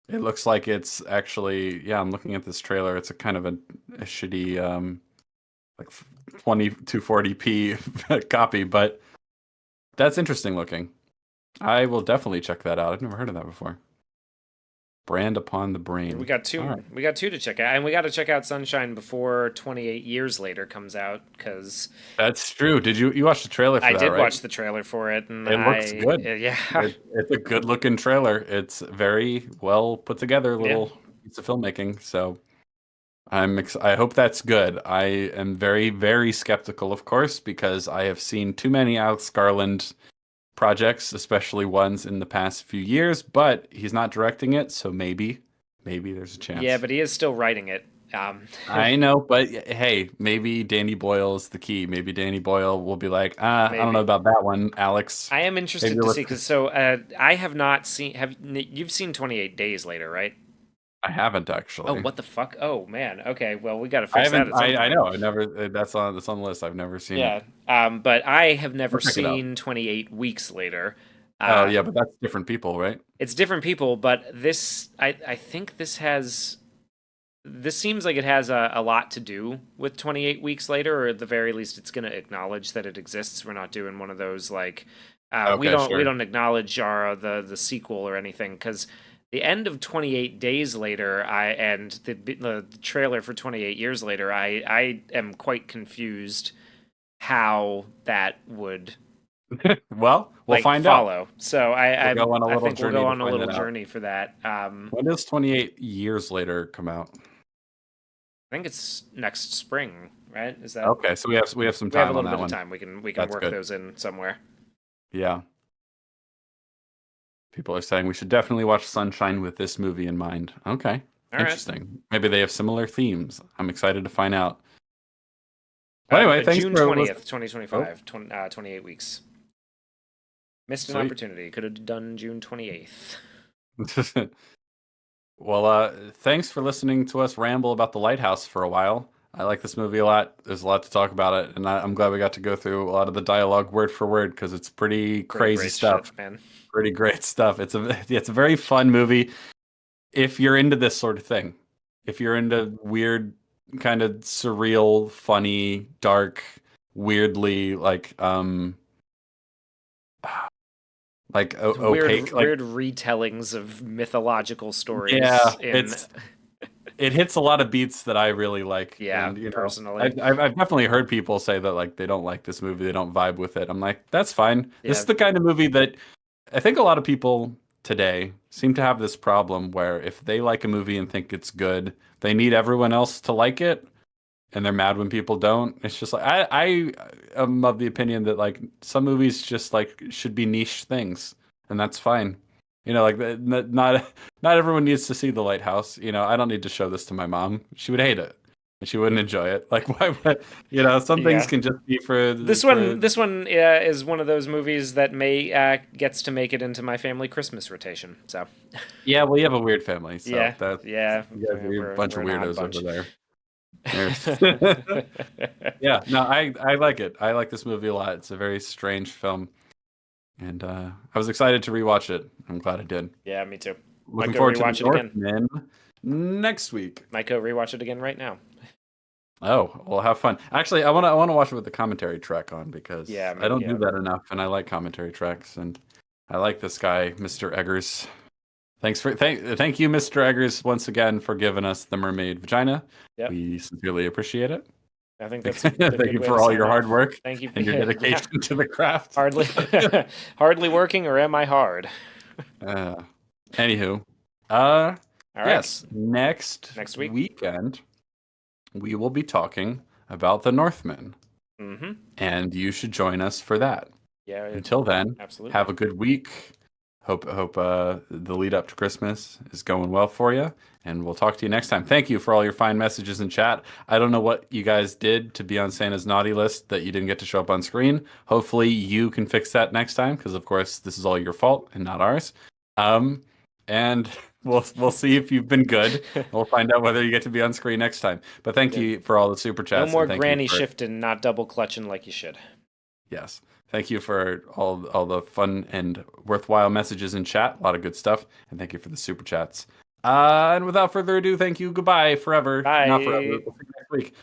It looks like it's actually, yeah, I'm looking at this trailer. It's a kind of a shitty, like 2240p copy, but that's interesting looking. I will definitely check that out. I've never heard of that before. Brand Upon the We Brain. got All two. right. We got two to check out, and we got to check out Sunshine before 28 years later comes out because That's true. Did you watch the trailer for I that, did right? watch the trailer for it, and It looks good. yeah, It's a good looking trailer. It's very well put together yeah. little piece of filmmaking. So I hope that's good. I am very, very skeptical, of course, because I have seen too many Alex Garland projects, especially ones in the past few years, but he's not directing it, so maybe there's a Yeah, chance. but he is still writing it. I know, but hey, maybe Danny Boyle is the key. Maybe Danny Boyle will be like, I don't know Maybe. about that one, Alex. I am Maybe interested to see let's. because I have not seen. You've seen 28 Days Later, right? I haven't Oh, actually. what the fuck? Oh man. Okay, well we got to I fix that haven't. at some I point. know. I never. That's on the list. I've never seen it. Yeah. But I have never I'll check it out. seen 28 Weeks Later. Oh Uh, yeah, but that's different people, right? it's different people, but I think this seems like it has a lot to do with 28 Weeks Later, or at the very least it's going to acknowledge that it exists. We're not doing one of those like Okay, we sure. don't acknowledge our the sequel or anything because the end of 28 Days Later and the trailer for 28 Years Later, I am quite confused how that would Well, we'll like find out. follow. So We'll go on a I little think we'll go journey to on a find little that out. journey for that. When does 28 Years Later come out? I think it's next spring, right? Is that Okay, so we have some we have a time on little that bit of one. time. We can That's work good. those in somewhere. Yeah. People are saying we should definitely watch Sunshine with this movie in mind. Okay. All right. Interesting. Maybe they have similar themes. I'm excited to find out. Well, anyway, thanks June for listening. 20th, 2025, Oh, 28 weeks. Missed an sweet. opportunity. Could have done June 28th. Well, thanks for listening to us ramble about The Lighthouse for a while. I like this movie a lot. There's a lot to talk about it, and I'm glad we got to go through a lot of the dialogue word for word because it's pretty Pretty crazy great shit, stuff. man. Pretty great stuff. It's a very fun movie if you're into this sort of thing. If you're into weird, kind of surreal, funny, dark, weirdly opaque, like Weird retellings of mythological yeah, stories in it hits a lot of beats that I really like, yeah, and personally. I've definitely heard people say that like they don't like this movie, they don't vibe with it. I'm like, that's fine. This Yeah. is the kind of movie that I think a lot of people today seem to have this problem where if they like a movie and think it's good, they need everyone else to like it, and they're mad when people don't. It's just like I am of the opinion that like some movies just like should be niche things, and that's fine. Like not everyone needs to see The Lighthouse. I don't need to show this to my mom. She would hate it. she wouldn't enjoy it. Like, why would, you know, some things Yeah. can just be for This one is one of those movies that may gets to make it into my family Christmas rotation. So yeah, well, you have a weird family, so yeah, that yeah, you guys are a bunch we're of an odd weirdos bunch. over there. There's yeah, no, I like it. I like this movie a lot. It's a very strange film, and I was excited to rewatch it. I'm glad I did. Yeah, me too. Might Looking go forward to the rewatch it again. Northman next week. Might go rewatch it again right now. Oh, well, have fun. Actually, I want to watch it with the commentary track on because Yeah, I don't yeah. do that enough, and I like commentary tracks, and I like this guy, Mr. Eggers. Thank you, Mr. Eggers, once again for giving us the mermaid vagina. Yep. We sincerely appreciate it. I think that's a good Thank you way for to all sign your hard off. work Thank you. and your Yeah. dedication to the craft. Hardly, hardly working, or am I hard? Uh, Anywho, All right. yes, next Week. weekend we will be talking about the Northmen, Mm-hmm. and you should join us for that. Yeah. Until then, Absolutely. have a good week. Hope the lead up to Christmas is going well for you, and we'll talk to you next time. Thank you for all your fine messages in chat. I don't know what you guys did to be on Santa's naughty list that you didn't get to show up on screen. Hopefully you can fix that next time, because of course this is all your fault and not ours. And we'll see if you've been good. We'll find out whether you get to be on screen next time. But thank you for all the super No chats. more and granny shifting, not double clutching like you should. Yes. Thank you for all the fun and worthwhile messages in chat. A lot of good stuff. And thank you for the super chats. And without further ado, thank you. Goodbye forever. Bye. Not forever. We'll see you next week.